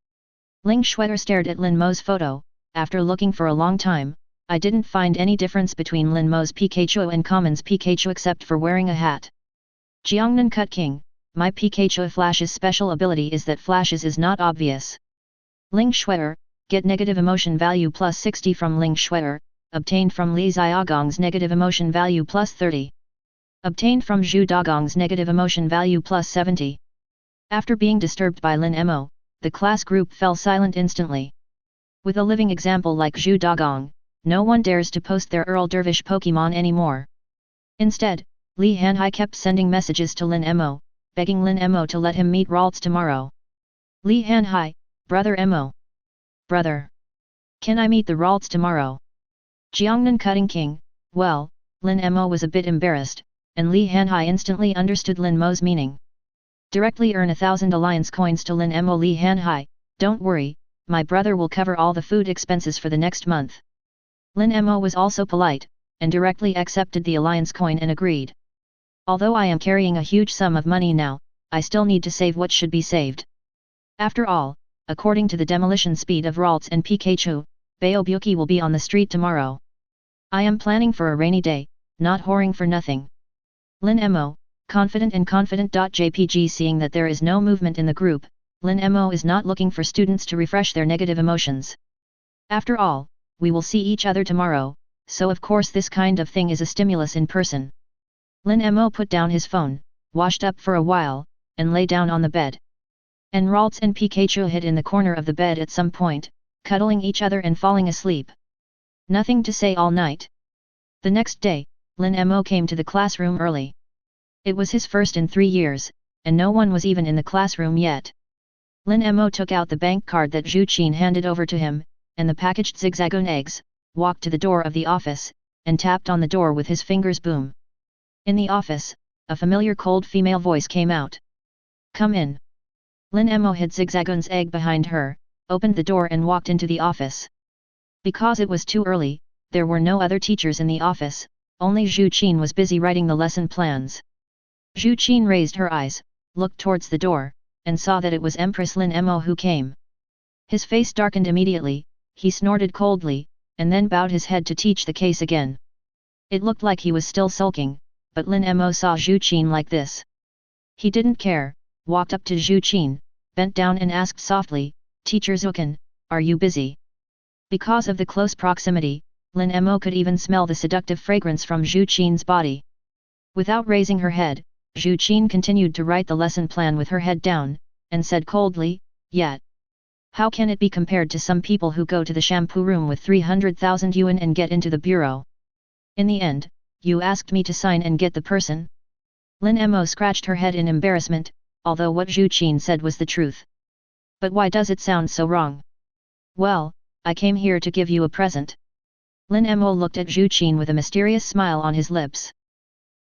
Ling Shue'er stared at Lin Mo's photo. After looking for a long time, I didn't find any difference between Lin Mo's Pikachu and Common's Pikachu except for wearing a hat. Jiangnan Cut King, my Pikachu Flash's special ability is that Flash's is not obvious. Ling Shue'er, get negative emotion value plus 60 from Ling Shue'er, obtained from Li Xiaogong's negative emotion value plus 30. Obtained from Zhu Dagong's negative emotion value plus 70. After being disturbed by Lin Mo, the class group fell silent instantly. With a living example like Zhu Dagong, no one dares to post their Earl Dervish Pokémon anymore. Instead, Li Hanhai kept sending messages to Lin Mo, begging Lin Mo to let him meet Ralts tomorrow. Li Hanhai, Brother Mo. Brother. Can I meet the Ralts tomorrow? Jiangnan Cutting King, well, Lin Mo was a bit embarrassed, and Li Hanhai instantly understood Lin Mo's meaning. Directly earn 1,000 alliance coins to Lin Mo. Li Hanhai, don't worry, my brother will cover all the food expenses for the next month. Lin Mo was also polite, and directly accepted the alliance coin and agreed. Although I am carrying a huge sum of money now, I still need to save what should be saved. After all, according to the demolition speed of Ralts and Pikachu, Baobuki will be on the street tomorrow. I am planning for a rainy day, not whoring for nothing. Lin Mo, confident and confident.jpg. Seeing that there is no movement in the group, Lin Mo is not looking for students to refresh their negative emotions. After all, we will see each other tomorrow, so of course this kind of thing is a stimulus in person. Lin Mo put down his phone, washed up for a while, and lay down on the bed. And Ralts and Pikachu hid in the corner of the bed at some point, cuddling each other and falling asleep. Nothing to say all night. The next day, Lin Mo came to the classroom early. It was his first in 3 years, and no one was even in the classroom yet. Lin Mo took out the bank card that Zhu Qin handed over to him, and the packaged zigzagoon eggs, walked to the door of the office, and tapped on the door with his fingers. Boom. In the office, a familiar cold female voice came out. Come in. Lin Mo hid zigzagoon's egg behind her, opened the door and walked into the office. Because it was too early, there were no other teachers in the office, only Zhu Qin was busy writing the lesson plans. Zhu Qin raised her eyes, looked towards the door, and saw that it was Empress Lin Mo who came. His face darkened immediately, he snorted coldly, and then bowed his head to teach the case again. It looked like he was still sulking, but Lin Mo saw Zhu Qin like this. He didn't care, walked up to Zhu Qin, bent down and asked softly, Teacher Zukan, are you busy? Because of the close proximity, Lin Mo could even smell the seductive fragrance from Zhu Qin's body. Without raising her head, Zhu Qin continued to write the lesson plan with her head down, and said coldly, Yet. How can it be compared to some people who go to the shampoo room with 300,000 yuan and get into the bureau? In the end, you asked me to sign and get the person? Lin Mo scratched her head in embarrassment, although what Zhu Qin said was the truth. But why does it sound so wrong? Well, I came here to give you a present. Lin Mo looked at Zhu Qin with a mysterious smile on his lips.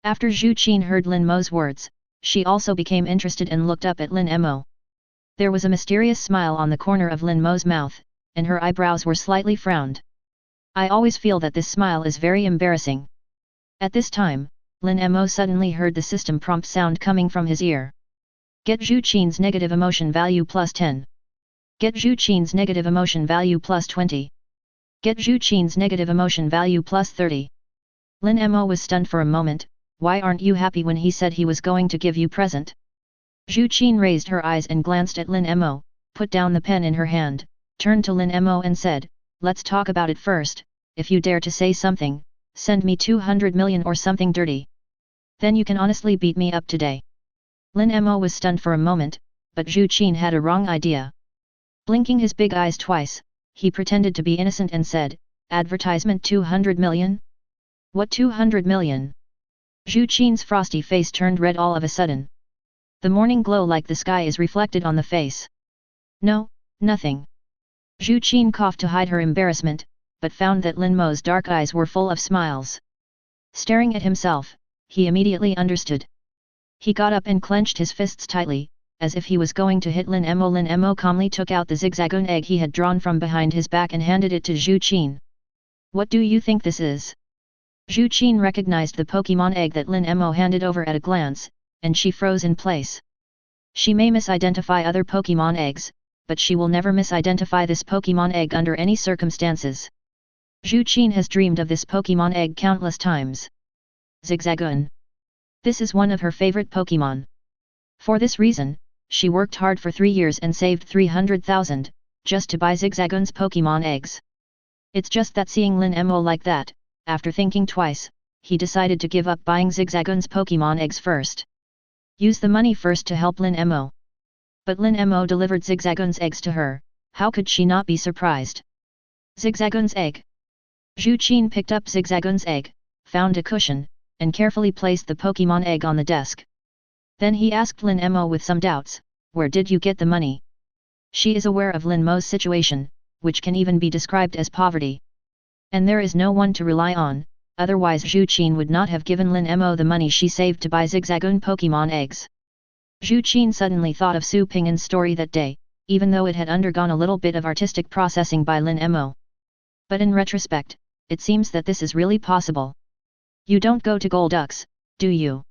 After Zhu Qin heard Lin Mo's words, she also became interested and looked up at Lin Mo. There was a mysterious smile on the corner of Lin Mo's mouth, and her eyebrows were slightly frowned. I always feel that this smile is very embarrassing. At this time, Lin Mo suddenly heard the system prompt sound coming from his ear. Get Zhu Qin's negative emotion value plus 10. Get Zhu Qin's negative emotion value plus 20. Get Zhu Qin's negative emotion value plus 30. Lin Mo was stunned for a moment. Why aren't you happy when he said he was going to give you present? Zhu Qin raised her eyes and glanced at Lin Mo, put down the pen in her hand, turned to Lin Mo and said, Let's talk about it first. If you dare to say something, send me 200 million or something dirty. Then you can honestly beat me up today. Lin Mo was stunned for a moment, but Zhu Qin had a wrong idea. Blinking his big eyes twice, he pretended to be innocent and said, Advertisement 200 million? What 200 million? Zhu Qin's frosty face turned red all of a sudden. The morning glow like the sky is reflected on the face. No, nothing. Zhu Qin coughed to hide her embarrassment, but found that Lin Mo's dark eyes were full of smiles. Staring at himself, he immediately understood. He got up and clenched his fists tightly, as if he was going to hit Lin Mo. Lin Mo calmly took out the zigzagoon egg he had drawn from behind his back and handed it to Zhu Qin. What do you think this is? Zhu Qin recognized the Pokémon egg that Lin Mo handed over at a glance, and she froze in place. She may misidentify other Pokémon eggs, but she will never misidentify this Pokémon egg under any circumstances. Zhu Qin has dreamed of this Pokémon egg countless times. Zigzagoon. This is one of her favorite Pokémon. For this reason, she worked hard for 3 years and saved 300,000, just to buy Zigzagoon's Pokémon eggs. It's just that seeing Lin Mo like that, after thinking twice, he decided to give up buying Zigzagoon's Pokémon eggs first. Use the money first to help Lin Mo. But Lin Mo delivered Zigzagoon's eggs to her, how could she not be surprised? Zigzagoon's egg. Zhu Qin picked up Zigzagoon's egg, found a cushion, and carefully placed the Pokémon egg on the desk. Then he asked Lin Mo with some doubts, where did you get the money? She is aware of Lin Mo's situation, which can even be described as poverty. And there is no one to rely on, otherwise Zhu Qin would not have given Lin Mo the money she saved to buy Zigzagoon Pokémon eggs. Zhu Qin suddenly thought of Su Ping'an's story that day, even though it had undergone a little bit of artistic processing by Lin Mo. But in retrospect, it seems that this is really possible. You don't go to Golduck's, do you?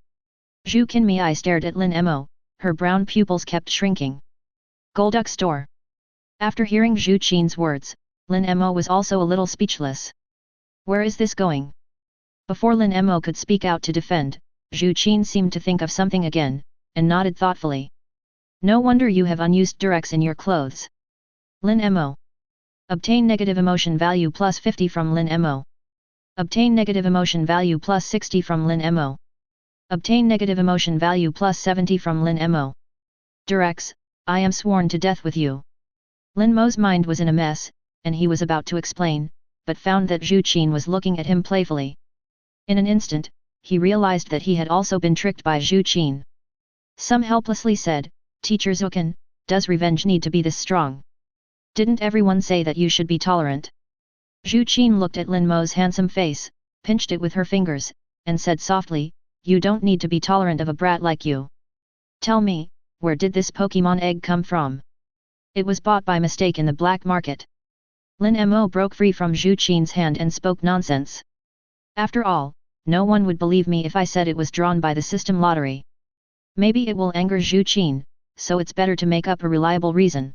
Zhu Qinmei stared at Lin Mo, her brown pupils kept shrinking. Golduck store. After hearing Zhu Qin's words, Lin Mo was also a little speechless. Where is this going? Before Lin Mo could speak out to defend, Zhu Qin seemed to think of something again, and nodded thoughtfully. No wonder you have unused Durex in your clothes. Lin Mo. Obtain negative emotion value plus 50 from Lin Mo. Obtain negative emotion value plus 60 from Lin Mo. Obtain negative emotion value plus 70 from Lin Mo. Durex, I am sworn to death with you. Lin Mo's mind was in a mess, and he was about to explain, but found that Zhu Qin was looking at him playfully. In an instant, he realized that he had also been tricked by Zhu Qin. Some helplessly said, "Teacher Zukan, does revenge need to be this strong? Didn't everyone say that you should be tolerant?" Zhu Qin looked at Lin Mo's handsome face, pinched it with her fingers, and said softly, "You don't need to be tolerant of a brat like you. Tell me, where did this Pokémon egg come from?" "It was bought by mistake in the black market." Lin Mo broke free from Zhu Qin's hand and spoke nonsense. "After all, no one would believe me if I said it was drawn by the system lottery. Maybe it will anger Zhu Qin, so it's better to make up a reliable reason."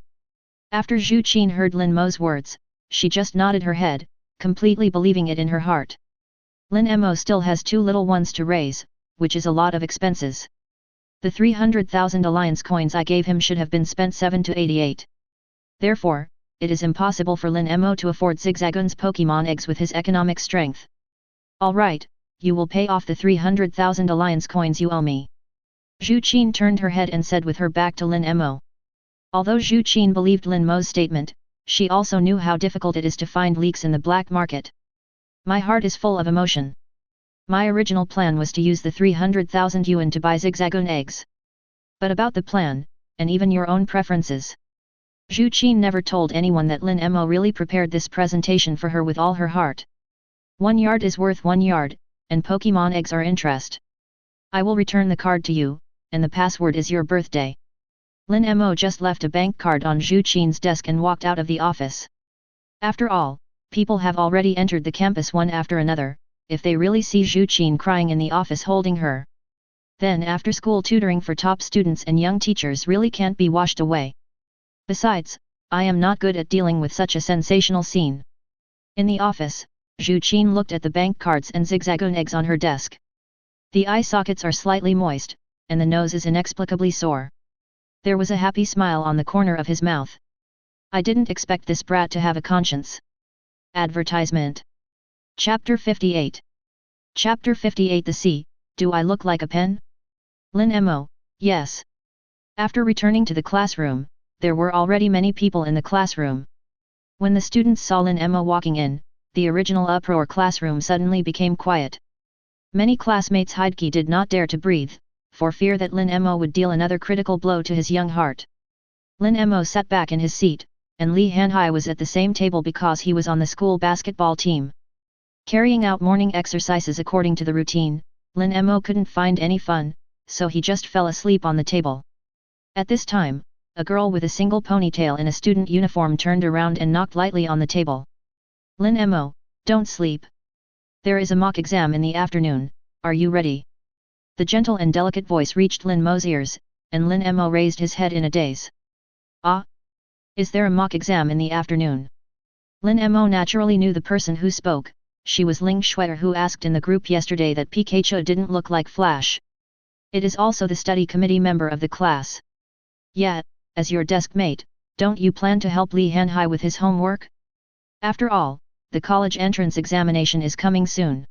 After Zhu Qin heard Lin Mo's words, she just nodded her head, completely believing it in her heart. Lin Mo still has 2 little ones to raise, which is a lot of expenses. The 300,000 alliance coins I gave him should have been spent 7 to 88. Therefore, it is impossible for Lin Mo to afford Zigzagoon's Pokémon eggs with his economic strength. "Alright, you will pay off the 300,000 alliance coins you owe me." Zhu Qin turned her head and said with her back to Lin Mo. Although Zhu Qin believed Lin Mo's statement, she also knew how difficult it is to find leaks in the black market. "My heart is full of emotion. My original plan was to use the 300,000 yuan to buy Zigzagoon eggs. But about the plan, and even your own preferences." Zhu Qin never told anyone that Lin Mo really prepared this presentation for her with all her heart. 1 yard is worth 1 yard, and Pokémon eggs are interest. I will return the card to you, and the password is your birthday. Lin Mo just left a bank card on Zhu Qin's desk and walked out of the office. After all, people have already entered the campus one after another. If they really see Zhu Qin crying in the office holding her, then after-school tutoring for top students and young teachers really can't be washed away. Besides, I am not good at dealing with such a sensational scene. In the office, Zhu Qin looked at the bank cards and Zigzagoon eggs on her desk. The eye sockets are slightly moist, and the nose is inexplicably sore. There was a happy smile on the corner of his mouth. "I didn't expect this brat to have a conscience." Advertisement. Chapter 58. Chapter 58. The C, do I look like a pen? Lin Mo, yes. After returning to the classroom, there were already many people in the classroom. When the students saw Lin Mo walking in, the original uproar classroom suddenly became quiet. Many classmates Heidke did not dare to breathe, for fear that Lin Mo would deal another critical blow to his young heart. Lin Mo sat back in his seat, and Li Hanhai was at the same table because he was on the school basketball team. Carrying out morning exercises according to the routine, Lin Mo couldn't find any fun, so he just fell asleep on the table. At this time, a girl with a single ponytail in a student uniform turned around and knocked lightly on the table. "Lin Mo, don't sleep. There is a mock exam in the afternoon, are you ready?" The gentle and delicate voice reached Lin Mo's ears, and Lin Mo raised his head in a daze. "Ah? Is there a mock exam in the afternoon?" Lin Mo naturally knew the person who spoke. She was Ling Shuer, who asked in the group yesterday that Pikachu didn't look like Flash. It is also the study committee member of the class. "Yeah, as your desk mate, don't you plan to help Li Hanhai with his homework? After all, the college entrance examination is coming soon."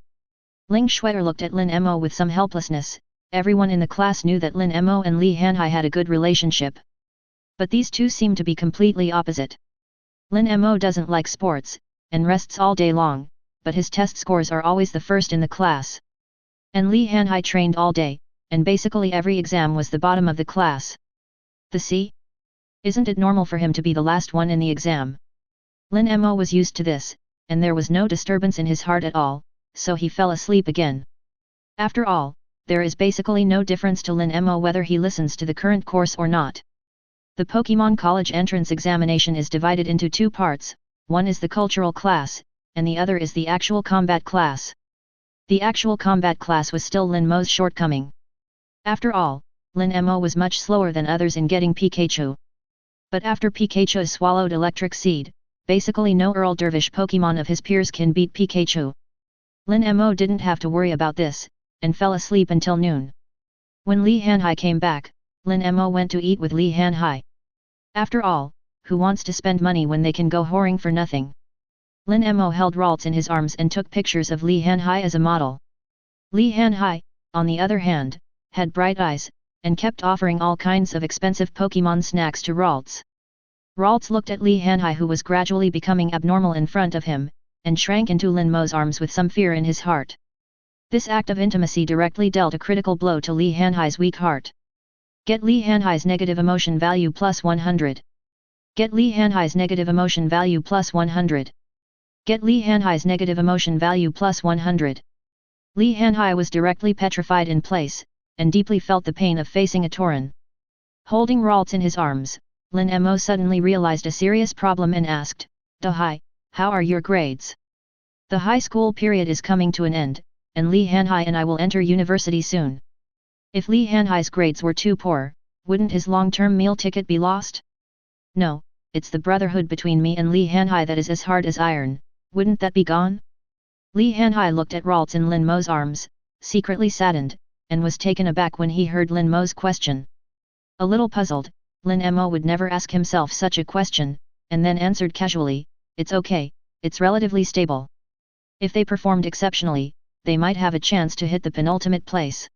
Ling Shuer looked at Lin Mo with some helplessness. Everyone in the class knew that Lin Mo and Li Hanhai had a good relationship. But these two seemed to be completely opposite. Lin Mo doesn't like sports, and rests all day long, but his test scores are always the first in the class. And Li Hanhai trained all day, and basically every exam was the bottom of the class. The C? Isn't it normal for him to be the last one in the exam? Lin Mo was used to this, and there was no disturbance in his heart at all, so he fell asleep again. After all, there is basically no difference to Lin Mo whether he listens to the current course or not. The Pokémon College entrance examination is divided into 2 parts, one is the cultural class, and the other is the actual combat class. The actual combat class was still Lin Mo's shortcoming. After all, Lin Mo was much slower than others in getting Pikachu. But after Pikachu swallowed Electric Seed, basically no Earl Dervish Pokémon of his peers can beat Pikachu. Lin Mo didn't have to worry about this, and fell asleep until noon. When Li Hanhai came back, Lin Mo went to eat with Li Hanhai. After all, who wants to spend money when they can go whoring for nothing? Lin Mo held Ralts in his arms and took pictures of Li Hanhai as a model. Li Hanhai, on the other hand, had bright eyes, and kept offering all kinds of expensive Pokémon snacks to Ralts. Ralts looked at Li Hanhai, who was gradually becoming abnormal in front of him, and shrank into Lin Mo's arms with some fear in his heart. This act of intimacy directly dealt a critical blow to Li Hanhai's weak heart. Get Li Hanhai's negative emotion value plus 100. Get Li Hanhai's negative emotion value plus 100. Get Li Hanhai's negative emotion value plus 100. Li Hanhai was directly petrified in place, and deeply felt the pain of facing a Tauren. Holding Ralts in his arms, Lin Mo suddenly realized a serious problem and asked, "Dahai, how are your grades? The high school period is coming to an end, and Li Hanhai and I will enter university soon. If Li Hanhai's grades were too poor, wouldn't his long-term meal ticket be lost? No, it's the brotherhood between me and Li Hanhai that is as hard as iron, wouldn't that be gone?" Li Hanhai looked at Ralts in Lin Mo's arms, secretly saddened, and was taken aback when he heard Lin Mo's question. A little puzzled, Lin Mo would never ask himself such a question, and then answered casually, "It's okay, it's relatively stable. If they performed exceptionally, they might have a chance to hit the penultimate place."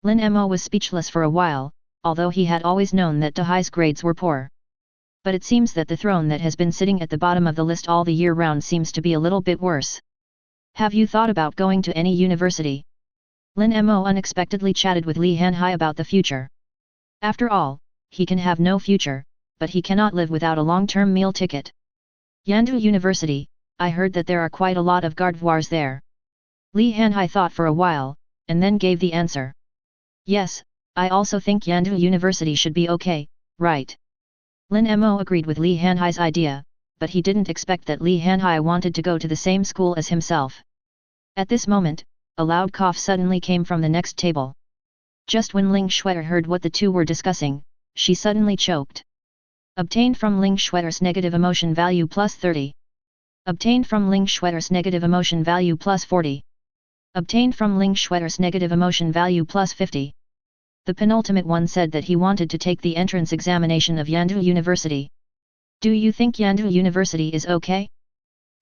Lin Mo was speechless for a while, although he had always known that Dahai's grades were poor. But it seems that the throne that has been sitting at the bottom of the list all the year round seems to be a little bit worse. "Have you thought about going to any university?" Lin Mo unexpectedly chatted with Li Hanhai about the future. After all, he can have no future, but he cannot live without a long-term meal ticket. "Yandu University, I heard that there are quite a lot of Gardevoirs there." Li Hanhai thought for a while, and then gave the answer. "Yes, I also think Yandu University should be okay, right?" Lin Mo agreed with Li Hanhai's idea, but he didn't expect that Li Hanhai wanted to go to the same school as himself. At this moment, a loud cough suddenly came from the next table. Just when Ling Shuer heard what the two were discussing, she suddenly choked. Obtained from Ling Shuer's negative emotion value plus 30. Obtained from Ling Shuer's negative emotion value plus 40. Obtained from Ling Shuer's negative emotion value plus 50. The penultimate one said that he wanted to take the entrance examination of Yandu University. "Do you think Yandu University is okay?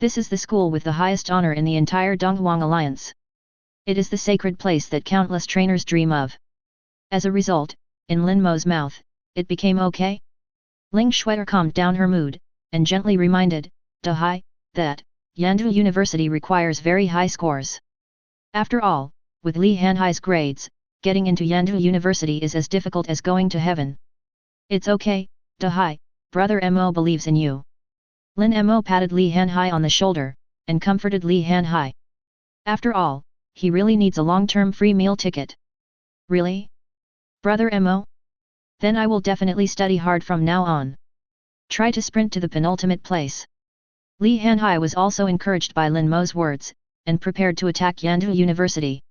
This is the school with the highest honor in the entire Donghuang Alliance. It is the sacred place that countless trainers dream of." As a result, in Lin Mo's mouth, it became okay. Ling Shuer calmed down her mood, and gently reminded, "Dahai, that Yandu University requires very high scores. After all, with Li Hanhai's grades, getting into Yandu University is as difficult as going to heaven." "It's okay, Dahai, brother Mo believes in you." Lin Mo patted Li Hanhai on the shoulder, and comforted Li Hanhai. "After all, he really needs a long-term free meal ticket." "Really? Brother Mo? Then I will definitely study hard from now on. Try to sprint to the penultimate place." Li Hanhai was also encouraged by Lin Mo's words, and prepared to attack Yandu University.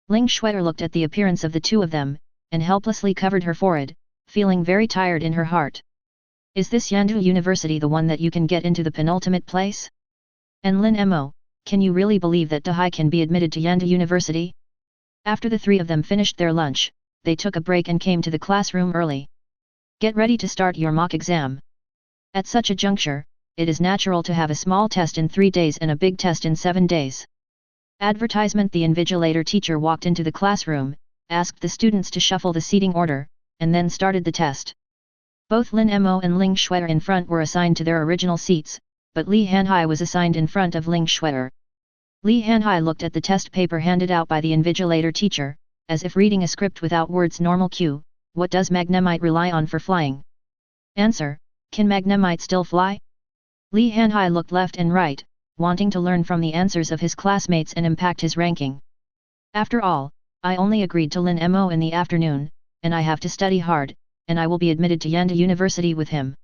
Ling Shuer looked at the appearance of the two of them, and helplessly covered her forehead, feeling very tired in her heart. "Is this Yandu University the one that you can get into the penultimate place? And Lin Mo, can you really believe that Dahai can be admitted to Yandu University?" After the three of them finished their lunch, they took a break and came to the classroom early. "Get ready to start your mock exam. At such a juncture, it is natural to have a small test in 3 days and a big test in 7 days. Advertisement." The invigilator teacher walked into the classroom, asked the students to shuffle the seating order, and then started the test. Both Lin Mo and Ling Shuer in front were assigned to their original seats, but Li Hanhai was assigned in front of Ling Shuer. Li Hanhai looked at the test paper handed out by the invigilator teacher, as if reading a script without words. Normal Q, what does Magnemite rely on for flying? Answer, can Magnemite still fly? Li Hanhai looked left and right, wanting to learn from the answers of his classmates and impact his ranking. After all, I only agreed to Lin Mo in the afternoon, and I have to study hard, and I will be admitted to Yandu University with him.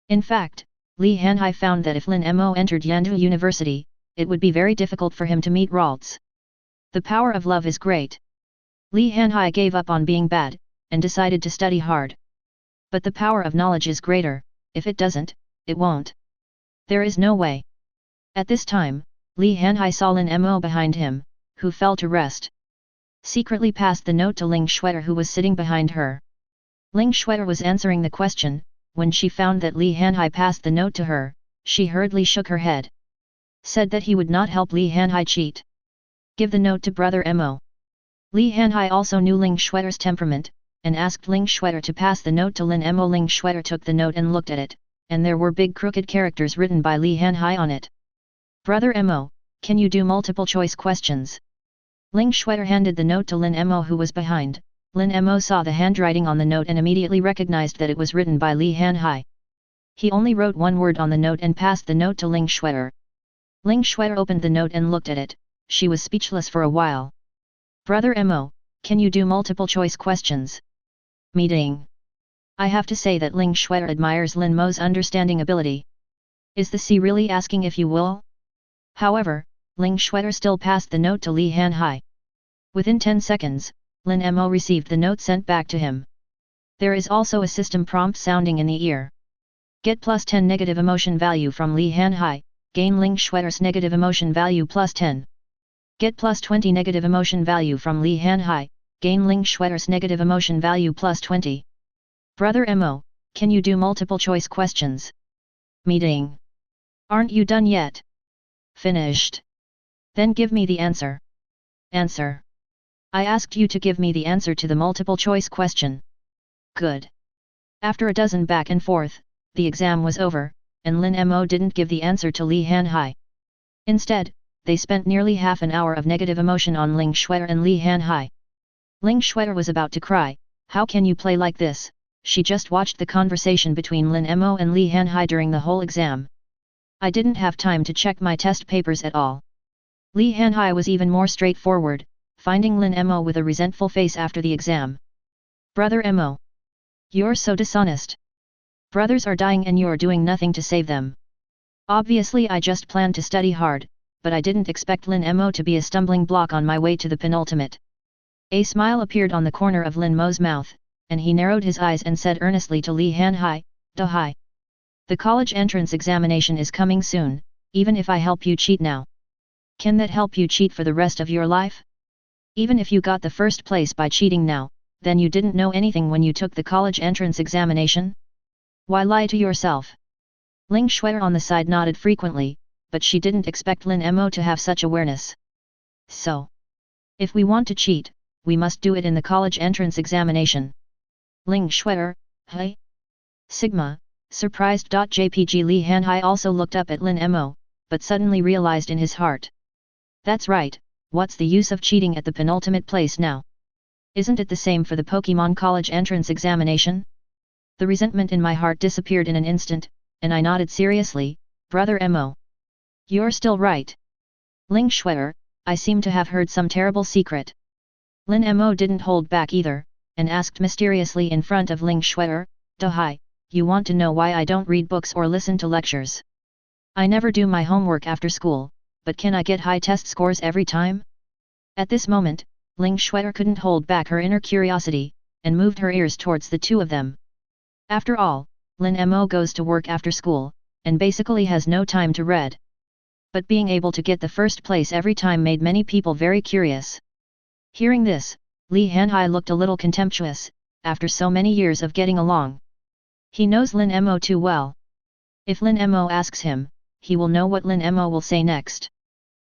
In fact, Li Hanhai found that if Lin Mo entered Yandu University, it would be very difficult for him to meet Ralts. The power of love is great. Li Hanhai gave up on being bad, and decided to study hard. But the power of knowledge is greater, if it doesn't, it won't. There is no way. At this time, Li Hanhai saw Lin Mo behind him, who fell to rest. Secretly passed the note to Ling Shuer, who was sitting behind her. Ling Shuer was answering the question. When she found that Li Hanhai passed the note to her, she hurriedly shook her head. Said that he would not help Li Hanhai cheat. Give the note to brother Mo. Li Hanhai also knew Ling Shuer's temperament, and asked Ling Shuer to pass the note to Lin Mo. Ling Shuer took the note and looked at it, and there were big crooked characters written by Li Hanhai on it. Brother Mo, can you do multiple choice questions? Ling Shuer handed the note to Lin Mo, who was behind. Lin Mo saw the handwriting on the note and immediately recognized that it was written by Li Hanhai. He only wrote one word on the note and passed the note to Ling Shuer. Ling Shuer opened the note and looked at it. She was speechless for a while. Brother Mo, can you do multiple choice questions? Meeting. I have to say that Ling Shuer admires Lin Mo's understanding ability. Is the C really asking if you will? However, Ling Shuer still passed the note to Li Hanhai. Within 10 seconds, Lin Mo received the note sent back to him. There is also a system prompt sounding in the ear. Get plus 10 negative emotion value from Li Hanhai, gain Ling Shuer's negative emotion value plus 10. Get plus 20 negative emotion value from Li Hanhai, gain Ling Shuer's negative emotion value plus 20. Brother Mo, can you do multiple choice questions? Meeting. Aren't you done yet? Finished. Then give me the answer. Answer. I asked you to give me the answer to the multiple choice question. Good. After a dozen back and forth, the exam was over, and Lin Mo didn't give the answer to Li Hanhai. Instead, they spent nearly half an hour of negative emotion on Ling Shuer and Li Hanhai. Ling Shuer was about to cry. How can you play like this? She just watched the conversation between Lin Mo and Li Hanhai during the whole exam. I didn't have time to check my test papers at all. Li Hanhai was even more straightforward, finding Lin Mo with a resentful face after the exam. Brother Mo. You're so dishonest. Brothers are dying and you're doing nothing to save them. Obviously I just planned to study hard, but I didn't expect Lin Mo to be a stumbling block on my way to the penultimate. A smile appeared on the corner of Lin Mo's mouth, and he narrowed his eyes and said earnestly to Li Hanhai, "Dahai. The college entrance examination is coming soon, even if I help you cheat now. Can that help you cheat for the rest of your life? Even if you got the first place by cheating now, then you didn't know anything when you took the college entrance examination? Why lie to yourself?" Ling Shuer on the side nodded frequently, but she didn't expect Lin Mo to have such awareness. So, if we want to cheat, we must do it in the college entrance examination. Ling Shuer, hey? Sigma, surprised. Jpg Li Hanhai also looked up at Lin Mo, but suddenly realized in his heart. That's right, what's the use of cheating at the penultimate place now? Isn't it the same for the Pokémon college entrance examination? The resentment in my heart disappeared in an instant, and I nodded seriously, Brother Mo. You're still right. Ling Shuer, I seem to have heard some terrible secret. Lin Mo didn't hold back either, and asked mysteriously in front of Ling Shuer, Dahai, you want to know why I don't read books or listen to lectures? I never do my homework after school, but can I get high test scores every time? At this moment, Ling Shuer couldn't hold back her inner curiosity, and moved her ears towards the two of them. After all, Lin Mo goes to work after school, and basically has no time to read. But being able to get the first place every time made many people very curious. Hearing this, Li Hanhai looked a little contemptuous, after so many years of getting along. He knows Lin Mo too well. If Lin Mo asks him, he will know what Lin Mo will say next.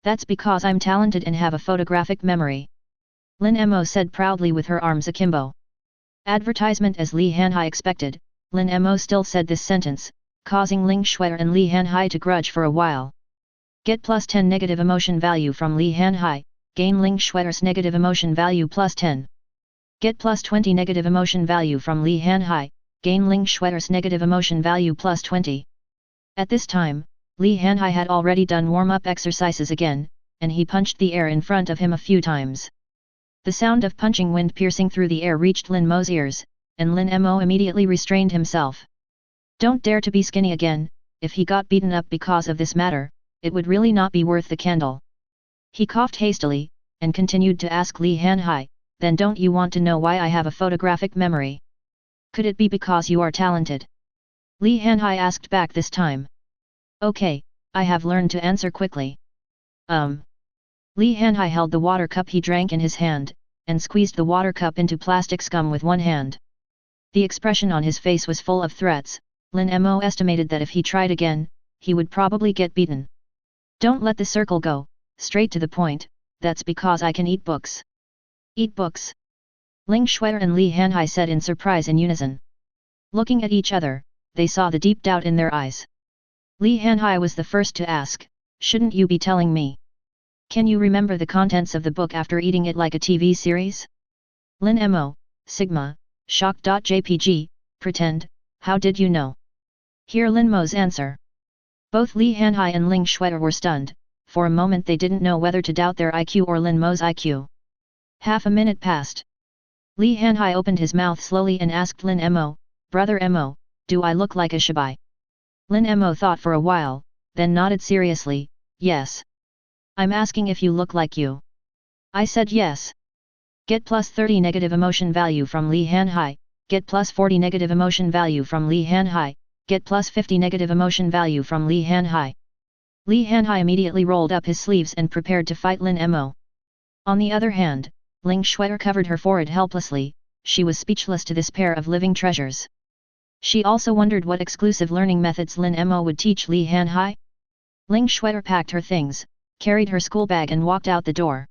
That's because I'm talented and have a photographic memory. Lin Mo said proudly with her arms akimbo. Advertisement. As Li Hanhai expected, Lin Mo still said this sentence, causing Ling Shuer and Li Hanhai to grudge for a while. Get plus 10 negative emotion value from Li Hanhai, gain Ling Shuer's negative emotion value plus 10. Get plus 20 negative emotion value from Li Hanhai, gain Ling Shuer's negative emotion value plus 20. At this time, Li Hanhai had already done warm-up exercises again, and he punched the air in front of him a few times. The sound of punching wind piercing through the air reached Lin Mo's ears, and Lin Mo immediately restrained himself. Don't dare to be skinny again. If he got beaten up because of this matter, it would really not be worth the candle. He coughed hastily, and continued to ask Li Hanhai, then don't you want to know why I have a photographic memory? Could it be because you are talented? Li Hanhai asked back this time. Okay, I have learned to answer quickly. Li Hanhai held the water cup he drank in his hand, and squeezed the water cup into plastic scum with one hand. The expression on his face was full of threats. Lin Mo estimated that if he tried again, he would probably get beaten. Don't let the circle go, straight to the point, that's because I can eat books. Eat books? Ling Shuer and Li Hanhai said in surprise in unison. Looking at each other, they saw the deep doubt in their eyes. Li Hanhai was the first to ask, shouldn't you be telling me? Can you remember the contents of the book after eating it like a TV series? Lin Mo, Sigma, shock.jpg, pretend, how did you know? Hear Lin Mo's answer. Both Li Hanhai and Ling Shuai were stunned. For a moment they didn't know whether to doubt their IQ or Lin Mo's IQ. Half a minute passed. Li Hanhai opened his mouth slowly and asked Lin Mo, Brother Mo, do I look like a shibai? Lin Mo thought for a while, then nodded seriously, yes. I'm asking if you look like you. I said yes. Get plus 30 negative emotion value from Li Hanhai, get plus 40 negative emotion value from Li Hanhai, get plus 50 negative emotion value from Li Hanhai. Li Hanhai immediately rolled up his sleeves and prepared to fight Lin Mo. On the other hand, Ling Shuai covered her forehead helplessly, she was speechless to this pair of living treasures. She also wondered what exclusive learning methods Lin Mo would teach Li Hanhai. Ling Shuai packed her things, carried her school bag and walked out the door.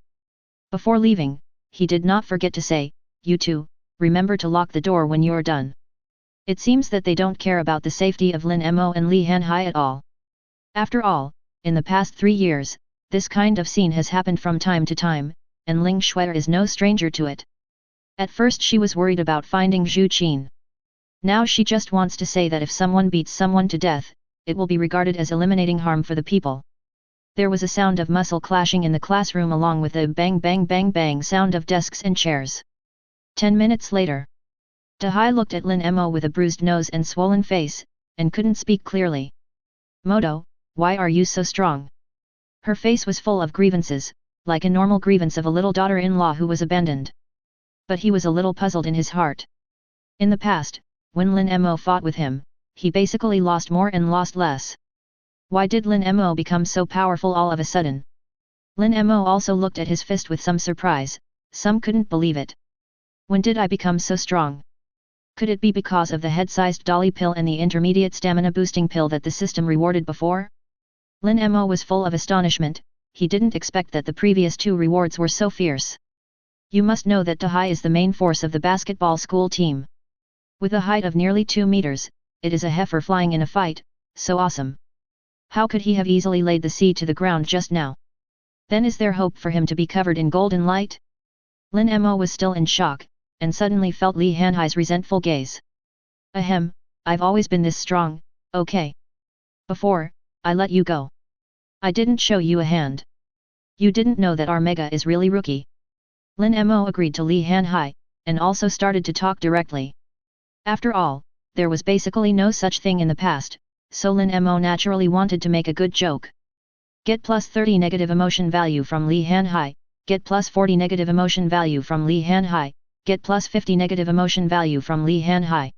Before leaving, he did not forget to say, you two, remember to lock the door when you're done. It seems that they don't care about the safety of Lin Mo and Li Hanhai at all. After all, in the past 3 years, this kind of scene has happened from time to time, and Ling Shuai is no stranger to it. At first she was worried about finding Zhu Qin. Now she just wants to say that if someone beats someone to death, it will be regarded as eliminating harm for the people. There was a sound of muscle clashing in the classroom along with a bang bang bang bang sound of desks and chairs. 10 minutes later. Dahai looked at Lin Mo with a bruised nose and swollen face, and couldn't speak clearly. Modo, why are you so strong? Her face was full of grievances, like a normal grievance of a little daughter-in-law who was abandoned. But he was a little puzzled in his heart. In the past, when Lin Mo fought with him, he basically lost more and lost less. Why did Lin Mo become so powerful all of a sudden? Lin Mo also looked at his fist with some surprise, some couldn't believe it. When did I become so strong? Could it be because of the head-sized dolly pill and the intermediate stamina boosting pill that the system rewarded before? Lin Mo was full of astonishment, he didn't expect that the previous 2 rewards were so fierce. You must know that Dahai is the main force of the basketball school team. With a height of nearly 2 meters, it is a heifer flying in a fight, so awesome. How could he have easily laid the sea to the ground just now? Then is there hope for him to be covered in golden light? Lin Mo was still in shock, and suddenly felt Li Hanhai's resentful gaze. Ahem, I've always been this strong, okay. Before, I let you go. I didn't show you a hand. You didn't know that our mega is really rookie. Lin Mo agreed to Li Hanhai, and also started to talk directly. After all, there was basically no such thing in the past, so Lin Mo naturally wanted to make a good joke. Get plus 30 negative emotion value from Li Hanhai, get plus 40 negative emotion value from Li Hanhai, get plus 50 negative emotion value from Li Hanhai.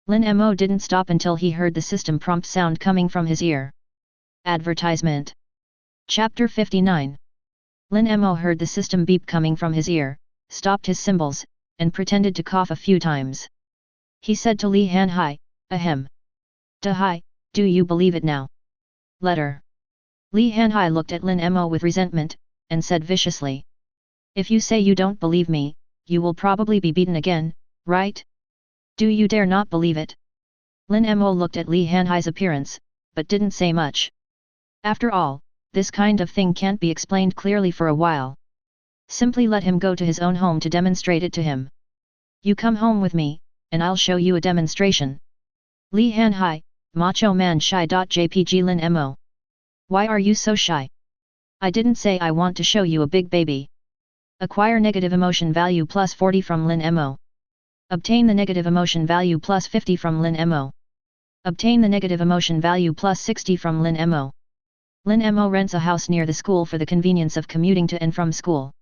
Lin Mo didn't stop until he heard the system prompt sound coming from his ear. Advertisement. Chapter 59. Lin Mo heard the system beep coming from his ear, stopped his symbols, and pretended to cough a few times. He said to Li Hanhai, ahem. Dahai, do you believe it now? Letter. Li Hanhai looked at Lin Mo with resentment, and said viciously. If you say you don't believe me, you will probably be beaten again, right? Do you dare not believe it? Lin Mo looked at Li Hanhai's appearance, but didn't say much. After all, this kind of thing can't be explained clearly for a while. Simply let him go to his own home to demonstrate it to him. You come home with me, and I'll show you a demonstration. Li Hanhai, Macho Man Shy.jpg Lin Mo. Why are you so shy? I didn't say I want to show you a big baby. Acquire negative emotion value plus 40 from Lin Mo. Obtain the negative emotion value plus 50 from Lin Mo. Obtain the negative emotion value plus 60 from Lin Mo. Lin Mo rents a house near the school for the convenience of commuting to and from school.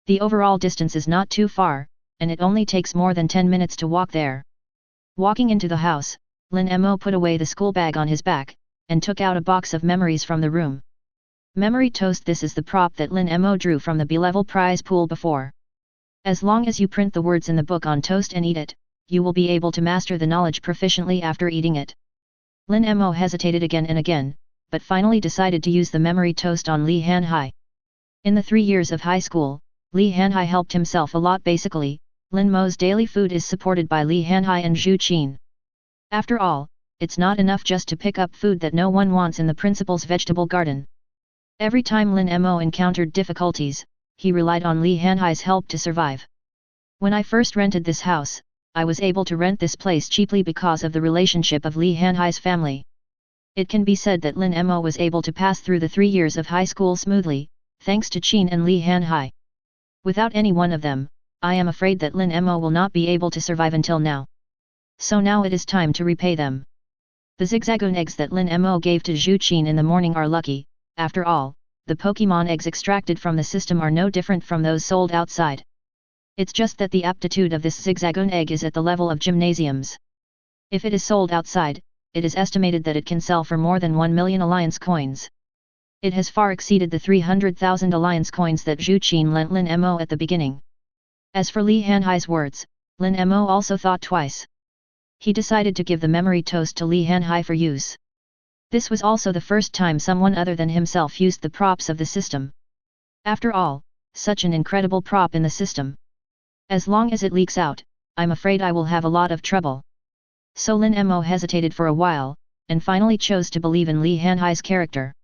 The overall distance is not too far, and it only takes more than 10 minutes to walk there. Walking into the house, Lin Mo put away the school bag on his back, and took out a box of memories from the room. Memory toast. This is the prop that Lin Mo drew from the B-level prize pool before. As long as you print the words in the book on toast and eat it, you will be able to master the knowledge proficiently after eating it. Lin Mo hesitated again and again, but finally decided to use the memory toast on Li Hanhai. In the 3 years of high school, Li Hanhai helped himself a lot. Basically, Lin Mo's daily food is supported by Li Hanhai and Zhu Qin. After all, it's not enough just to pick up food that no one wants in the principal's vegetable garden. Every time Lin Mo encountered difficulties, he relied on Li Hanhai's help to survive. When I first rented this house, I was able to rent this place cheaply because of the relationship of Li Hanhai's family. It can be said that Lin Mo was able to pass through the 3 years of high school smoothly, thanks to Qin and Li Hanhai. Without any one of them, I am afraid that Lin Mo will not be able to survive until now. So now it is time to repay them. The zigzagoon eggs that Lin Mo gave to Zhu Qin in the morning are lucky. After all, the Pokémon eggs extracted from the system are no different from those sold outside. It's just that the aptitude of this zigzagoon egg is at the level of gymnasiums. If it is sold outside, it is estimated that it can sell for more than 1 million alliance coins. It has far exceeded the 300,000 alliance coins that Zhu Qin lent Lin Mo at the beginning. As for Li Hanhai's words, Lin Mo also thought twice. He decided to give the memory toast to Li Hanhai for use. This was also the first time someone other than himself used the props of the system. After all, such an incredible prop in the system. As long as it leaks out, I'm afraid I will have a lot of trouble. So Lin Mo hesitated for a while, and finally chose to believe in Li Hanhai's character.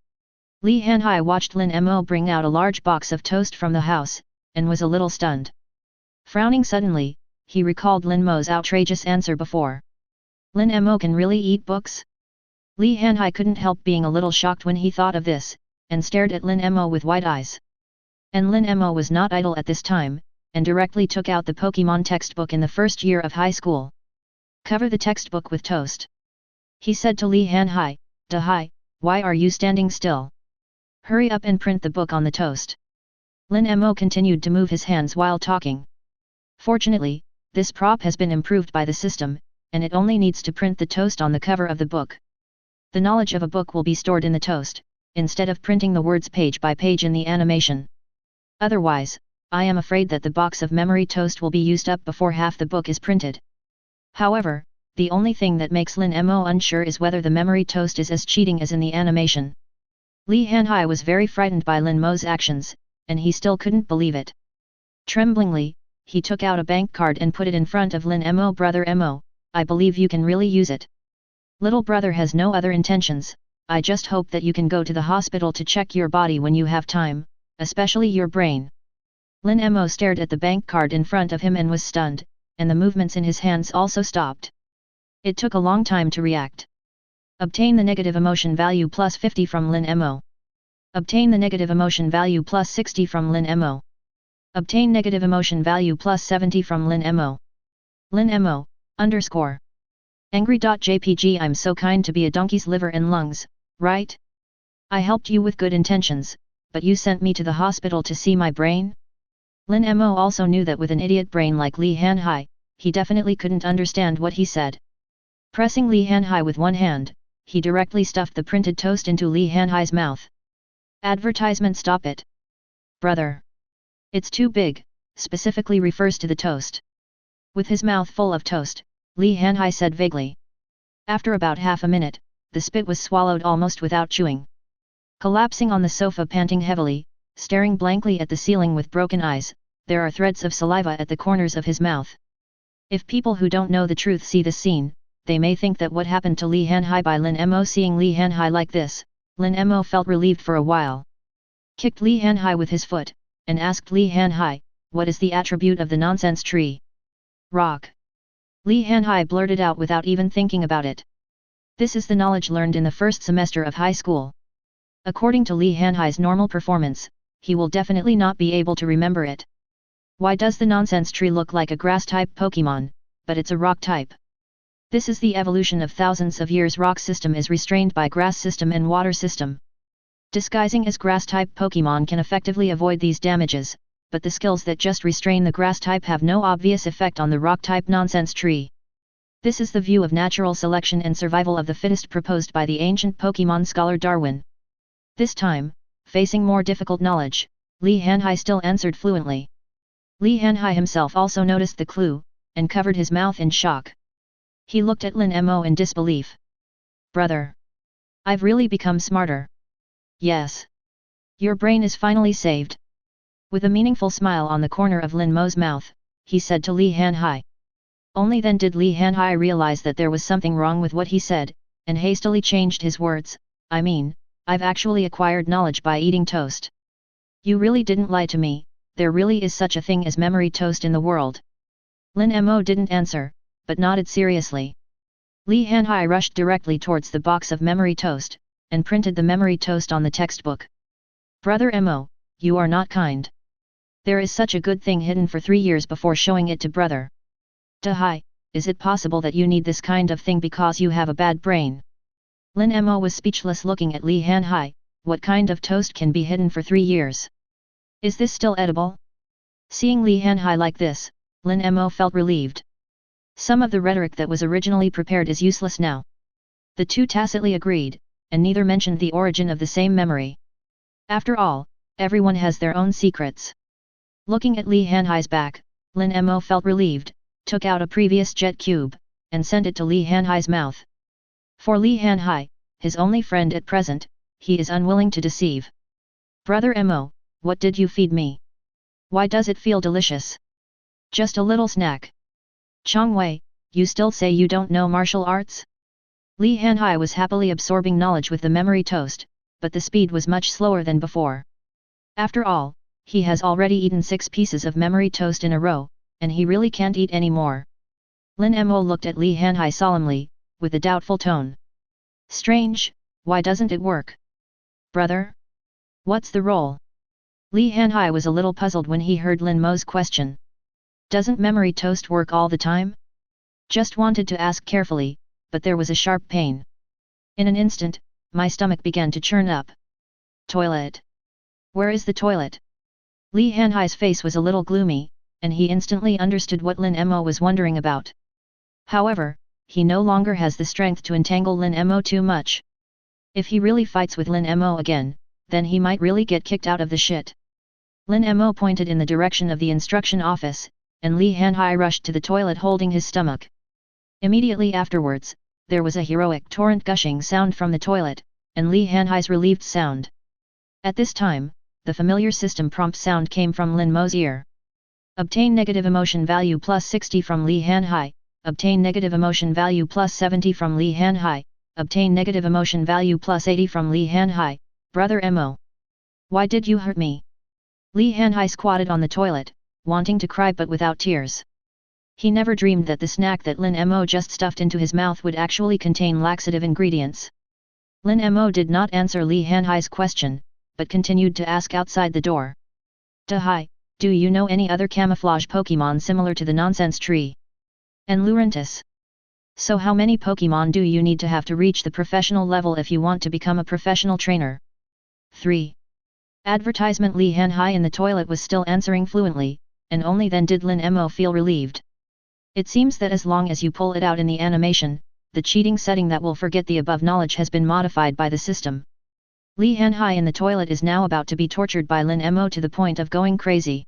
Li Hanhai watched Lin Mo bring out a large box of toast from the house, and was a little stunned. Frowning suddenly, he recalled Lin Mo's outrageous answer before. Lin Mo can really eat books? Li Hanhai couldn't help being a little shocked when he thought of this, and stared at Lin Mo with wide eyes. And Lin Mo was not idle at this time, and directly took out the Pokémon textbook in the first year of high school. Cover the textbook with toast. He said to Li Hanhai, "Dahai, why are you standing still? Hurry up and print the book on the toast." Lin Mo continued to move his hands while talking. Fortunately, this prop has been improved by the system, and it only needs to print the toast on the cover of the book. The knowledge of a book will be stored in the toast, instead of printing the words page by page in the animation. Otherwise, I am afraid that the box of memory toast will be used up before half the book is printed. However, the only thing that makes Lin Mo unsure is whether the memory toast is as cheating as in the animation. Li Hanhai was very frightened by Lin Mo's actions, and he still couldn't believe it. Tremblingly, he took out a bank card and put it in front of Lin Mo. "Brother Mo, I believe you can really use it. Little brother has no other intentions. I just hope that you can go to the hospital to check your body when you have time, especially your brain." Lin Mo stared at the bank card in front of him and was stunned, and the movements in his hands also stopped. It took a long time to react. Obtain the negative emotion value plus 50 from Lin Mo. Obtain the negative emotion value plus 60 from Lin Mo. Obtain negative emotion value plus 70 from Lin Mo. Lin Mo, _ Angry.jpg I'm so kind to be a donkey's liver and lungs, right? I helped you with good intentions, but you sent me to the hospital to see my brain? Lin Mo also knew that with an idiot brain like Li Hanhai, he definitely couldn't understand what he said. Pressing Li Hanhai with one hand, he directly stuffed the printed toast into Li Hanhai's mouth. Advertisement "Stop it. Brother. It's too big," specifically refers to the toast. With his mouth full of toast, Li Hanhai said vaguely. After about half a minute, the spit was swallowed almost without chewing. Collapsing on the sofa panting heavily, staring blankly at the ceiling with broken eyes, there are threads of saliva at the corners of his mouth. If people who don't know the truth see this scene, they may think that what happened to Li Hanhai by Lin Mo. Seeing Li Hanhai like this, Lin Mo felt relieved for a while. Kicked Li Hanhai with his foot, and asked Li Hanhai, "What is the attribute of the nonsense tree?" "Rock." Li Hanhai blurted out without even thinking about it. This is the knowledge learned in the first semester of high school. According to Li Hanhai's normal performance, he will definitely not be able to remember it. Why does the nonsense tree look like a grass-type Pokémon, but it's a rock type? This is the evolution of thousands of years. Rock system is restrained by grass system and water system. Disguising as grass-type Pokémon can effectively avoid these damages, but the skills that just restrain the grass type have no obvious effect on the rock type nonsense tree. This is the view of natural selection and survival of the fittest proposed by the ancient Pokémon scholar Darwin. This time, facing more difficult knowledge, Li Hanhai still answered fluently. Li Hanhai himself also noticed the clue, and covered his mouth in shock. He looked at Lin Mo in disbelief. "Brother. I've really become smarter." "Yes. Your brain is finally saved." With a meaningful smile on the corner of Lin Mo's mouth, he said to Li Hanhai. Only then did Li Hanhai realize that there was something wrong with what he said, and hastily changed his words, "I mean, I've actually acquired knowledge by eating toast. You really didn't lie to me, there really is such a thing as memory toast in the world. Lin Mo didn't answer, but nodded seriously. Li Hanhai rushed directly towards the box of memory toast, and printed the memory toast on the textbook. Brother Mo, you are not kind. There is such a good thing hidden for 3 years before showing it to brother. Dahai, is it possible that you need this kind of thing because you have a bad brain? Lin Mo was speechless looking at Li Hanhai. What kind of toast can be hidden for 3 years? Is this still edible? Seeing Li Hanhai like this, Lin Mo felt relieved. Some of the rhetoric that was originally prepared is useless now. The two tacitly agreed, and neither mentioned the origin of the same memory. After all, everyone has their own secrets. Looking at Li Hanhai's back, Lin Mo felt relieved, took out a previous jet cube, and sent it to Li Hanhai's mouth. For Li Hanhai, his only friend at present, he is unwilling to deceive. Brother Mo, what did you feed me? Why does it feel delicious? Just a little snack. Chongwei, you still say you don't know martial arts? Li Hanhai was happily absorbing knowledge with the memory toast, but the speed was much slower than before. After all, he has already eaten 6 pieces of memory toast in a row, and he really can't eat any more. Lin Mo looked at Li Hanhai solemnly, with a doubtful tone. Strange, why doesn't it work? Brother? What's the role? Li Hanhai was a little puzzled when he heard Lin Mo's question. Doesn't memory toast work all the time? Just wanted to ask carefully, but there was a sharp pain. In an instant, my stomach began to churn up. Toilet. Where is the toilet? Li Hanhai's face was a little gloomy, and he instantly understood what Lin Mo was wondering about. However, he no longer has the strength to entangle Lin Mo too much. If he really fights with Lin Mo again, then he might really get kicked out of the shit. Lin Mo pointed in the direction of the instruction office, and Li Hanhai rushed to the toilet holding his stomach. Immediately afterwards, there was a heroic torrent gushing sound from the toilet, and Li Hanhai's relieved sound. At this time, the familiar system prompt sound came from Lin Mo's ear. Obtain negative emotion value plus 60 from Li Hanhai, obtain negative emotion value plus 70 from Li Hanhai, obtain negative emotion value plus 80 from Li Hanhai, Brother Mo. Why did you hurt me? Li Hanhai squatted on the toilet, wanting to cry but without tears. He never dreamed that the snack that Lin Mo just stuffed into his mouth would actually contain laxative ingredients. Lin Mo did not answer Li Hanhai's question, but continued to ask outside the door. Dahai, do you know any other camouflage Pokémon similar to the nonsense tree? And Lurentis. So how many Pokémon do you need to have to reach the professional level if you want to become a professional trainer? 3. Advertisement. Li Hanhai in the toilet was still answering fluently, and only then did Lin Mo feel relieved. It seems that as long as you pull it out in the animation, the cheating setting that will forget the above knowledge has been modified by the system. Li Hanhai in the toilet is now about to be tortured by Lin Mo to the point of going crazy.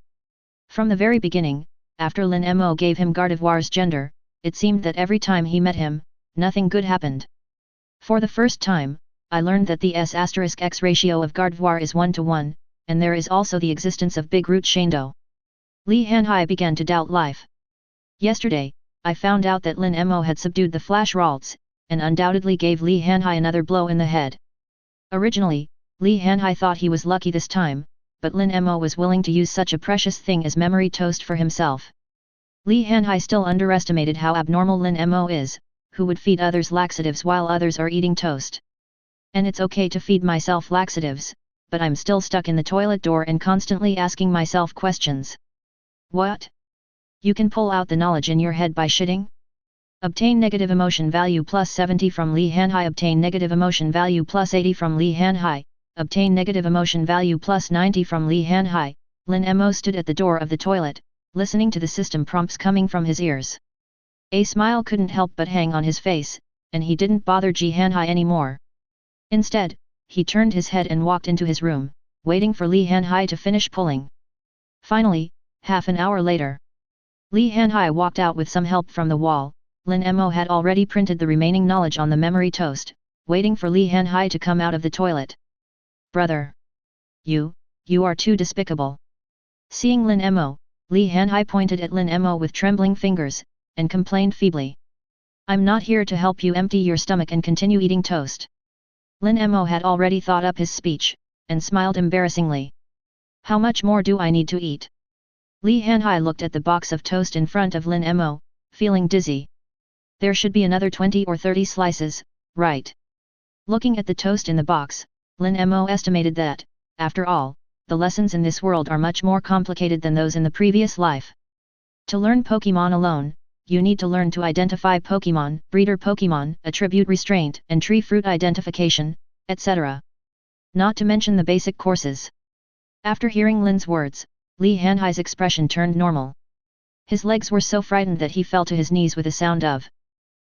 From the very beginning, after Lin Mo gave him Gardevoir's gender, it seemed that every time he met him, nothing good happened. For the first time, I learned that the S*X ratio of Gardevoir is 1:1, and there is also the existence of Big Root Shando. Li Hanhai began to doubt life. Yesterday, I found out that Lin Mo had subdued the Flash Ralts, and undoubtedly gave Li Hanhai another blow in the head. Originally, Li Hanhai thought he was lucky this time, but Lin Mo was willing to use such a precious thing as memory toast for himself. Li Hanhai still underestimated how abnormal Lin Mo is, who would feed others laxatives while others are eating toast. And it's okay to feed myself laxatives, but I'm still stuck in the toilet door and constantly asking myself questions. What? You can pull out the knowledge in your head by shitting? Obtain negative emotion value plus 70 from Li Hanhai. Obtain negative emotion value plus 80 from Li Hanhai. Obtain negative emotion value plus 90 from Li Hanhai. Lin Mo stood at the door of the toilet, listening to the system prompts coming from his ears. A smile couldn't help but hang on his face, and he didn't bother Ji Hanhai anymore. Instead, he turned his head and walked into his room, waiting for Li Hanhai to finish pulling. Finally, half an hour later, Li Hanhai walked out with some help from the wall. Lin Mo had already printed the remaining knowledge on the memory toast, waiting for Li Hanhai to come out of the toilet. Brother! You are too despicable. Seeing Lin Mo, Li Hanhai pointed at Lin Mo with trembling fingers, and complained feebly. I'm not here to help you empty your stomach and continue eating toast. Lin Mo had already thought up his speech, and smiled embarrassingly. How much more do I need to eat? Li Hanhai looked at the box of toast in front of Lin Mo, feeling dizzy. There should be another 20 or 30 slices, right? Looking at the toast in the box, Lin Mo estimated that, after all, the lessons in this world are much more complicated than those in the previous life. To learn Pokémon alone, you need to learn to identify Pokémon, breeder Pokémon, attribute restraint and tree fruit identification, etc. Not to mention the basic courses. After hearing Lin's words, Li Hanhai's expression turned normal. His legs were so frightened that he fell to his knees with a sound of,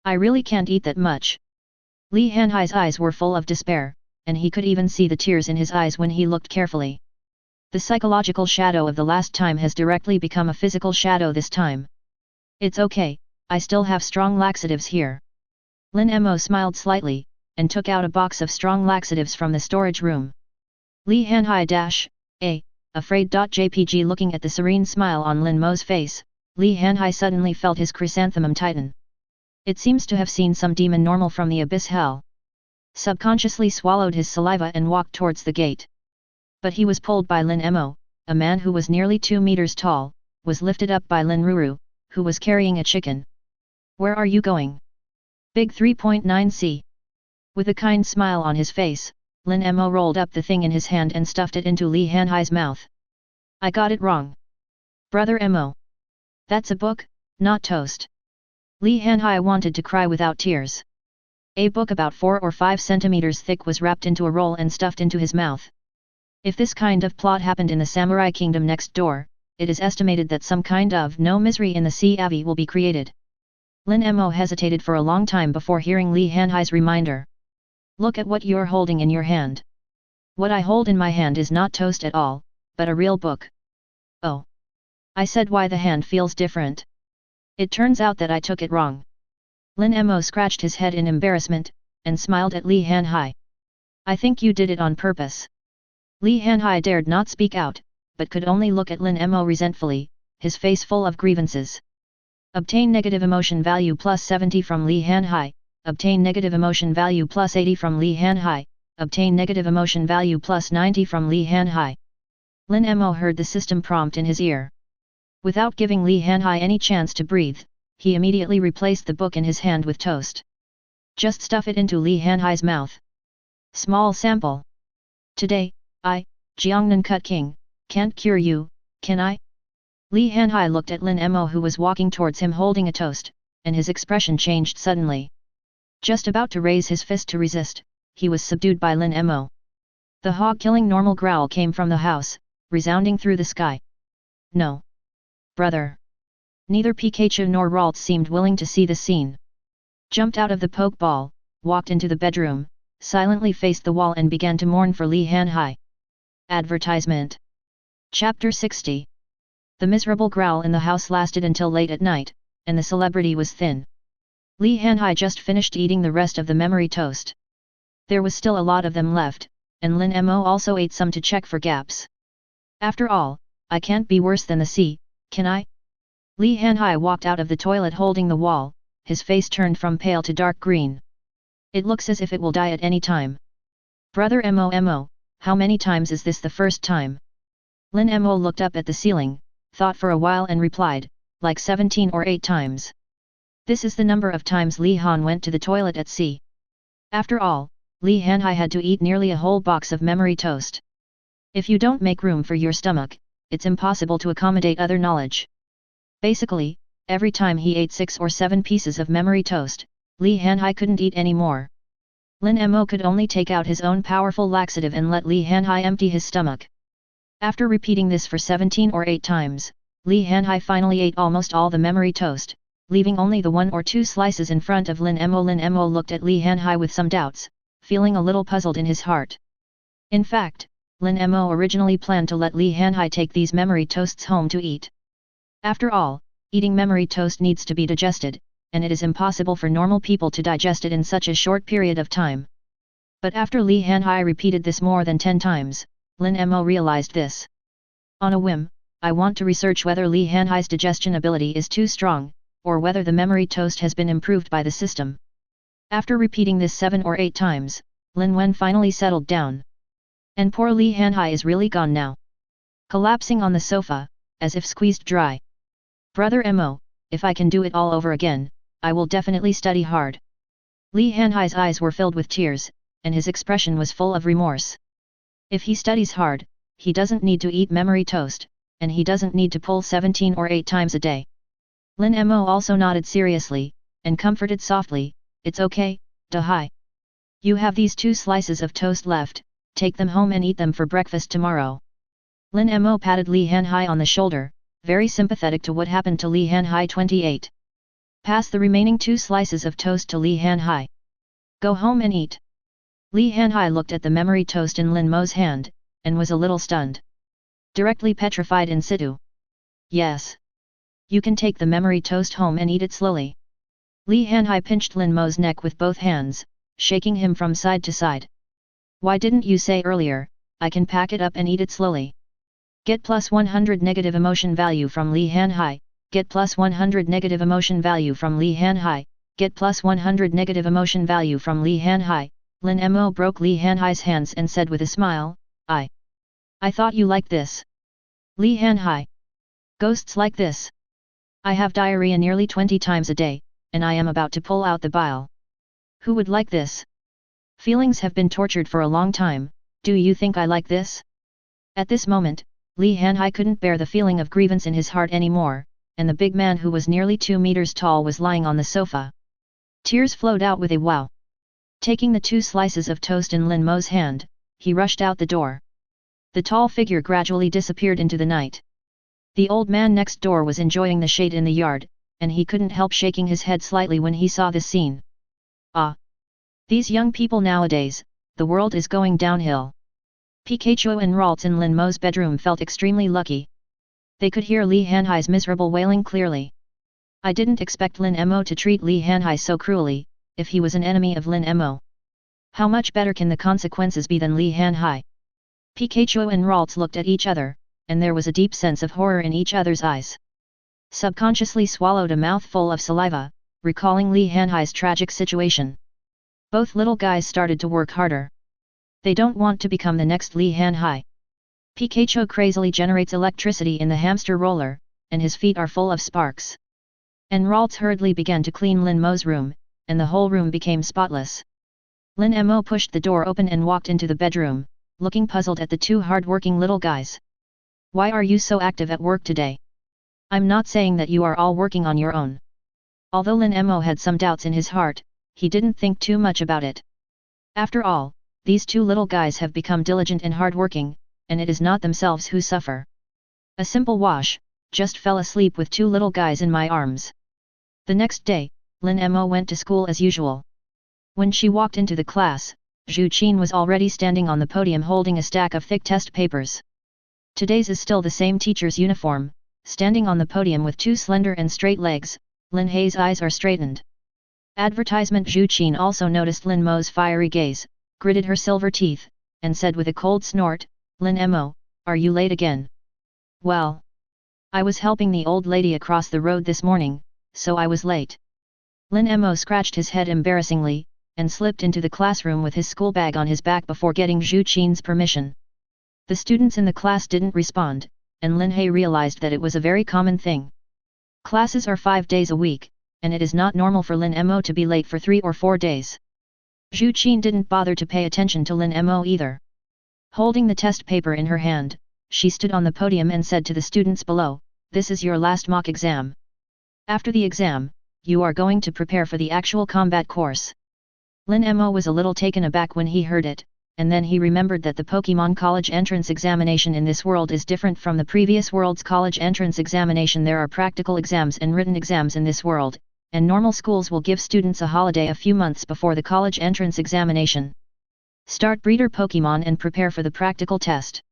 "I really can't eat that much." Li Hanhai's eyes were full of despair, and he could even see the tears in his eyes when he looked carefully. The psychological shadow of the last time has directly become a physical shadow this time. It's okay, I still have strong laxatives here. Lin Mo smiled slightly, and took out a box of strong laxatives from the storage room. Li Hanhai afraid.jpg. Looking at the serene smile on Lin Mo's face, Li Hanhai suddenly felt his chrysanthemum tighten. It seems to have seen some demon normal from the abyss hell. Subconsciously swallowed his saliva and walked towards the gate. But he was pulled by Lin Mo, a man who was nearly 2 meters tall, was lifted up by Lin Ruru, who was carrying a chicken. Where are you going? Big 3.9c. With a kind smile on his face, Lin Mo rolled up the thing in his hand and stuffed it into Li Hanhai's mouth. I got it wrong. Brother Mo. That's a book, not toast. Li Hanhai wanted to cry without tears. A book about 4 or 5 centimeters thick was wrapped into a roll and stuffed into his mouth. If this kind of plot happened in the samurai kingdom next door, it is estimated that some kind of no misery in the sea abbey will be created. Lin Mo hesitated for a long time before hearing Li Hanhai's reminder. Look at what you're holding in your hand. What I hold in my hand is not toast at all, but a real book. Oh. I said why the hand feels different. It turns out that I took it wrong. Lin Mo scratched his head in embarrassment, and smiled at Li Hanhai. I think you did it on purpose. Li Hanhai dared not speak out, but could only look at Lin Mo resentfully, his face full of grievances. Obtain negative emotion value plus 70 from Li Hanhai, obtain negative emotion value plus 80 from Li Hanhai, obtain negative emotion value plus 90 from Li Hanhai. Lin Mo heard the system prompt in his ear. Without giving Li Hanhai any chance to breathe, he immediately replaced the book in his hand with toast. Just stuff it into Li Hanhai's mouth. Small sample. Today, I, Jiangnan Cut King, can't cure you, can I? Li Hanhai looked at Lin Mo who was walking towards him holding a toast, and his expression changed suddenly. Just about to raise his fist to resist, he was subdued by Lin Mo. The hog-killing normal growl came from the house, resounding through the sky. No. Brother. Neither Pikachu nor Ralt seemed willing to see the scene. Jumped out of the pokeball, walked into the bedroom, silently faced the wall and began to mourn for Li Hanhai. Advertisement. Chapter 60. The miserable growl in the house lasted until late at night, and the celebrity was thin. Li Hanhai just finished eating the rest of the memory toast. There was still a lot of them left, and Lin Mo also ate some to check for gaps. After all, I can't be worse than the sea, can I? Li Hanhai walked out of the toilet holding the wall, his face turned from pale to dark green. It looks as if it will die at any time. Brother Mo, how many times is this the first time? Lin Mo looked up at the ceiling, thought for a while and replied, like 17 or 8 times. This is the number of times Li Han went to the toilet at sea. After all, Li Hanhai had to eat nearly a whole box of memory toast. If you don't make room for your stomach, it's impossible to accommodate other knowledge. Basically, every time he ate 6 or 7 pieces of memory toast, Li Hanhai couldn't eat any more. Lin Mo could only take out his own powerful laxative and let Li Hanhai empty his stomach. After repeating this for 17 or 8 times, Li Hanhai finally ate almost all the memory toast, leaving only the 1 or 2 slices in front of Lin Mo. Lin Mo looked at Li Hanhai with some doubts, feeling a little puzzled in his heart. In fact, Lin Mo originally planned to let Li Hanhai take these memory toasts home to eat. After all, eating memory toast needs to be digested, and it is impossible for normal people to digest it in such a short period of time. But after Li Hanhai repeated this more than 10 times, Lin Mo realized this. On a whim, I want to research whether Li Hanhai's digestion ability is too strong, or whether the memory toast has been improved by the system. After repeating this 7 or 8 times, Lin Wen finally settled down. And poor Li Hanhai is really gone now. Collapsing on the sofa, as if squeezed dry. Brother Mo, if I can do it all over again, I will definitely study hard. Li Hanhai's eyes were filled with tears, and his expression was full of remorse. If he studies hard, he doesn't need to eat memory toast, and he doesn't need to pull 17 or 8 times a day. Lin Mo also nodded seriously, and comforted softly, "It's okay, Dahai. You have these 2 slices of toast left, take them home and eat them for breakfast tomorrow." Lin Mo patted Li Hanhai on the shoulder, very sympathetic to what happened to Li Hanhai 28. "Pass the remaining 2 slices of toast to Li Hanhai. Go home and eat." Li Hanhai looked at the memory toast in Lin Mo's hand, and was a little stunned. Directly petrified in situ. "Yes. You can take the memory toast home and eat it slowly." Li Hanhai pinched Lin Mo's neck with both hands, shaking him from side to side. "Why didn't you say earlier, I can pack it up and eat it slowly?" Get plus 100 negative emotion value from Li Hanhai, get plus 100 negative emotion value from Li Hanhai, get plus 100 negative emotion value from Li Hanhai. Lin Mo broke Li Hanhai's hands and said with a smile, I thought you liked this. Li Hanhai. Ghosts like this. I have diarrhea nearly 20 times a day, and I am about to pull out the bile. Who would like this? Feelings have been tortured for a long time, do you think I like this?" At this moment, Li Hanhai couldn't bear the feeling of grievance in his heart anymore, and the big man who was nearly 2 meters tall was lying on the sofa. Tears flowed out with a wow. Taking the 2 slices of toast in Lin Mo's hand, he rushed out the door. The tall figure gradually disappeared into the night. The old man next door was enjoying the shade in the yard, and he couldn't help shaking his head slightly when he saw this scene. Ah! These young people nowadays, the world is going downhill. Pikachu and Ralts in Lin Mo's bedroom felt extremely lucky. They could hear Li Hanhai's miserable wailing clearly. I didn't expect Lin Mo to treat Li Hanhai so cruelly, if he was an enemy of Lin Mo. How much better can the consequences be than Li Hanhai? Pikachu and Ralts looked at each other, and there was a deep sense of horror in each other's eyes. Subconsciously swallowed a mouthful of saliva, recalling Li Hanhai's tragic situation. Both little guys started to work harder. They don't want to become the next Li Hanhai. Pikachu crazily generates electricity in the hamster roller, and his feet are full of sparks. And Ralts hurriedly began to clean Lin Mo's room, and the whole room became spotless. Lin Mo pushed the door open and walked into the bedroom, looking puzzled at the 2 hard-working little guys. "Why are you so active at work today? I'm not saying that you are all working on your own." Although Lin Mo had some doubts in his heart, he didn't think too much about it. After all, these 2 little guys have become diligent and hard-working, and it is not themselves who suffer. A simple wash, just fell asleep with 2 little guys in my arms. The next day, Lin Mo went to school as usual. When she walked into the class, Zhu Qin was already standing on the podium holding a stack of thick test papers. Today's is still the same teacher's uniform, standing on the podium with 2 slender and straight legs. Lin Hei's eyes are straightened. Advertisement. Zhu Qin also noticed Lin Mo's fiery gaze, gritted her silver teeth, and said with a cold snort, "Lin Mo, are you late again?" "Well, I was helping the old lady across the road this morning, so I was late." Lin Mo scratched his head embarrassingly, and slipped into the classroom with his school bag on his back before getting Zhu Qin's permission. The students in the class didn't respond, and Lin Hei realized that it was a very common thing. Classes are 5 days a week, and it is not normal for Lin Mo to be late for 3 or 4 days. Zhu Qin didn't bother to pay attention to Lin Mo either. Holding the test paper in her hand, she stood on the podium and said to the students below, "This is your last mock exam. After the exam, you are going to prepare for the actual combat course." Lin Mo was a little taken aback when he heard it, and then he remembered that the Pokémon college entrance examination in this world is different from the previous world's college entrance examination. There are practical exams and written exams in this world, and normal schools will give students a holiday a few months before the college entrance examination. Start breeder Pokémon and prepare for the practical test.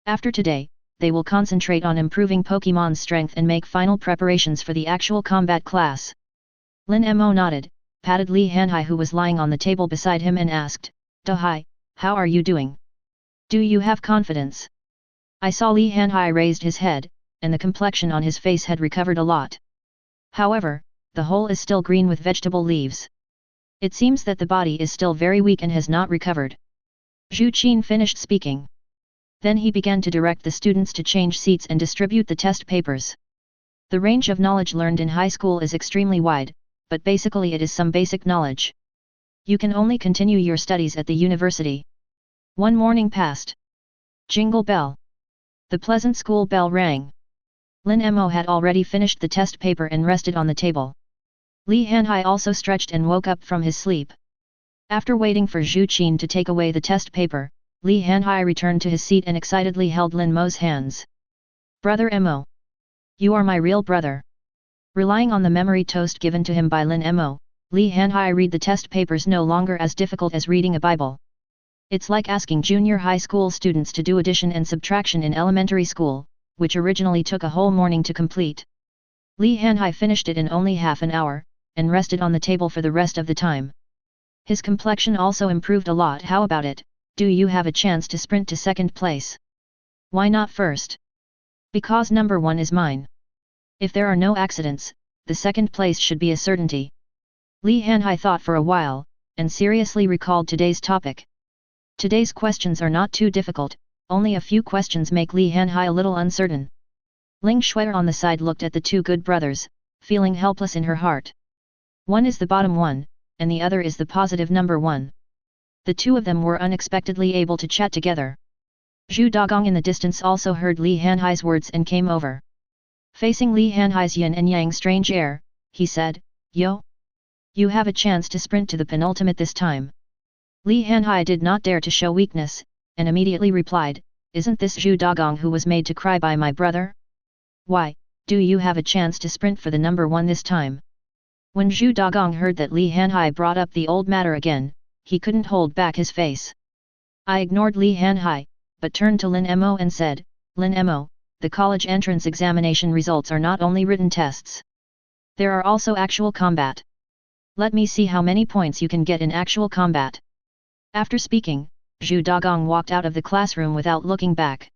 After today, they will concentrate on improving Pokémon's strength and make final preparations for the actual combat class. Lin Mo nodded, patted Li Hanhai who was lying on the table beside him and asked, "Dahai, how are you doing? Do you have confidence?" I saw Li Hanhai raised his head, and the complexion on his face had recovered a lot. However, the whole is still green with vegetable leaves. It seems that the body is still very weak and has not recovered. Zhu Qin finished speaking. Then he began to direct the students to change seats and distribute the test papers. The range of knowledge learned in high school is extremely wide, but basically it is some basic knowledge. You can only continue your studies at the university. One morning passed. Jingle bell. The pleasant school bell rang. Lin Mo had already finished the test paper and rested on the table. Li Hanhai also stretched and woke up from his sleep. After waiting for Zhu Qin to take away the test paper, Li Hanhai returned to his seat and excitedly held Lin Mo's hands. Brother Mo. You are my real brother. Relying on the memory toast given to him by Lin Mo, Li Hanhai read the test papers no longer as difficult as reading a Bible. It's like asking junior high school students to do addition and subtraction in elementary school, which originally took a whole morning to complete. Li Hanhai finished it in only half an hour, and rested on the table for the rest of the time. His complexion also improved a lot. How about it? Do you have a chance to sprint to second place? Why not first? Because number 1 is mine. If there are no accidents, the second place should be a certainty. Li Hanhai thought for a while, and seriously recalled today's topic. Today's questions are not too difficult, only a few questions make Li Hanhai a little uncertain. Ling Shuer on the side looked at the two good brothers, feeling helpless in her heart. One is the bottom one, and the other is the positive number 1. The two of them were unexpectedly able to chat together. Zhu Dagong in the distance also heard Li Hanhai's words and came over. Facing Li Hanhai's yin and yang strange air, he said, Yo! You have a chance to sprint to the penultimate this time. Li Hanhai did not dare to show weakness, and immediately replied, Isn't this Zhu Dagong who was made to cry by my brother? Why, do you have a chance to sprint for the number 1 this time? When Zhu Dagong heard that Li Hanhai brought up the old matter again, he couldn't hold back his face. I ignored Li Hanhai, but turned to Lin Mo and said, Lin Mo, the college entrance examination results are not only written tests. There are also actual combat. Let me see how many points you can get in actual combat. After speaking, Zhu Dagong walked out of the classroom without looking back.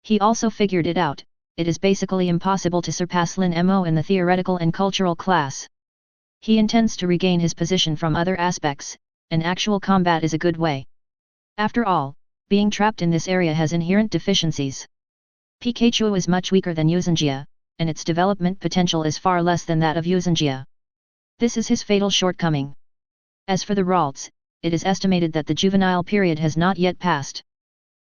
He also figured it out, it is basically impossible to surpass Lin Mo in the theoretical and cultural class. He intends to regain his position from other aspects, and actual combat is a good way. After all, being trapped in this area has inherent deficiencies. Pikachu is much weaker than Uzangia, and its development potential is far less than that of Uzangia. This is his fatal shortcoming. As for the Ralts, it is estimated that the juvenile period has not yet passed.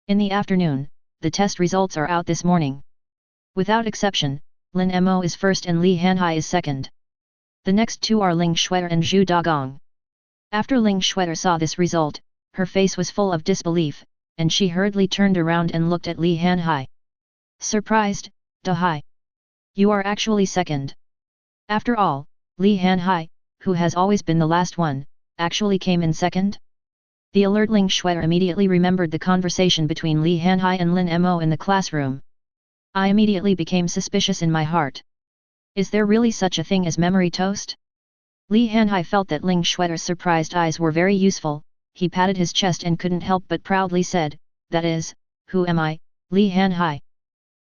In the afternoon, the test results are out this morning. Without exception, Lin Mo is first and Li Hanhai is second. The next two are Ling Shuer and Zhu Dagong. After Ling Shuer saw this result, her face was full of disbelief, and she hurriedly turned around and looked at Li Hanhai. Surprised, Dahai. You are actually second. After all, Li Hanhai, who has always been the last one, actually came in second? The alert Ling Shuer immediately remembered the conversation between Li Hanhai and Lin Mo in the classroom. I immediately became suspicious in my heart. Is there really such a thing as memory toast? Li Hanhai felt that Ling Shuer's surprised eyes were very useful. He patted his chest and couldn't help but proudly said, That is, who am I, Li Hanhai?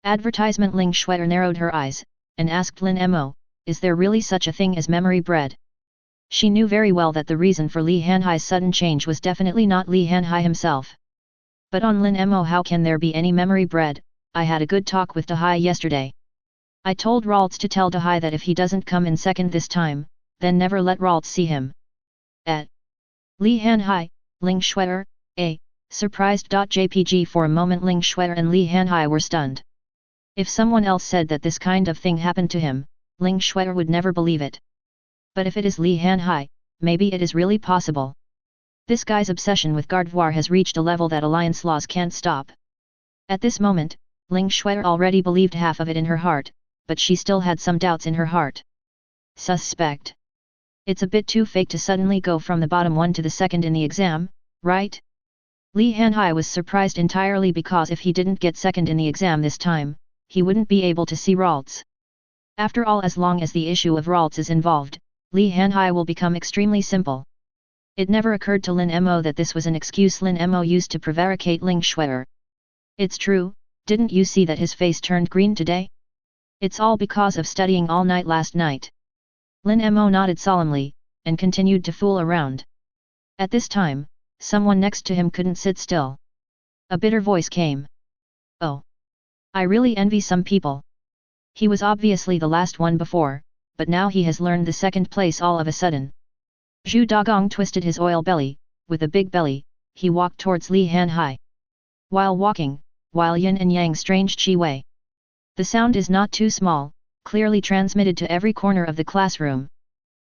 Advertisement. Ling Shuer narrowed her eyes, and asked Lin Mo, Is there really such a thing as memory bread? She knew very well that the reason for Li Hanhai's sudden change was definitely not Li Hanhai himself. But on Lin Mo, how can there be any memory bread? I had a good talk with Dahai yesterday. I told Ralts to tell Dahai that if he doesn't come in second this time, then never let Ralts see him. Li Hanhai, Ling Shuer, surprised. JPG. For a moment Ling Shuer and Li Hanhai were stunned. If someone else said that this kind of thing happened to him, Ling Shuer would never believe it. But if it is Li Hanhai, maybe it is really possible. This guy's obsession with Gardevoir has reached a level that alliance laws can't stop. At this moment, Ling Shuer already believed half of it in her heart, but she still had some doubts in her heart. Suspect. It's a bit too fake to suddenly go from the bottom 1 to the second in the exam, right? Li Hanhai was surprised entirely because if he didn't get second in the exam this time, he wouldn't be able to see Ralts. After all, as long as the issue of Ralts is involved, Li Hanhai will become extremely simple. It never occurred to Lin Mo that this was an excuse Lin Mo used to prevaricate Ling Shuer. It's true, didn't you see that his face turned green today? It's all because of studying all night last night. Lin Mo nodded solemnly, and continued to fool around. At this time, someone next to him couldn't sit still. A bitter voice came. Oh! I really envy some people. He was obviously the last one before, but now he has learned the second place all of a sudden. Zhu Dagong twisted his oil belly, with a big belly, he walked towards Li Hanhai. While walking, while yin and yang strange chi wei. The sound is not too small, clearly transmitted to every corner of the classroom.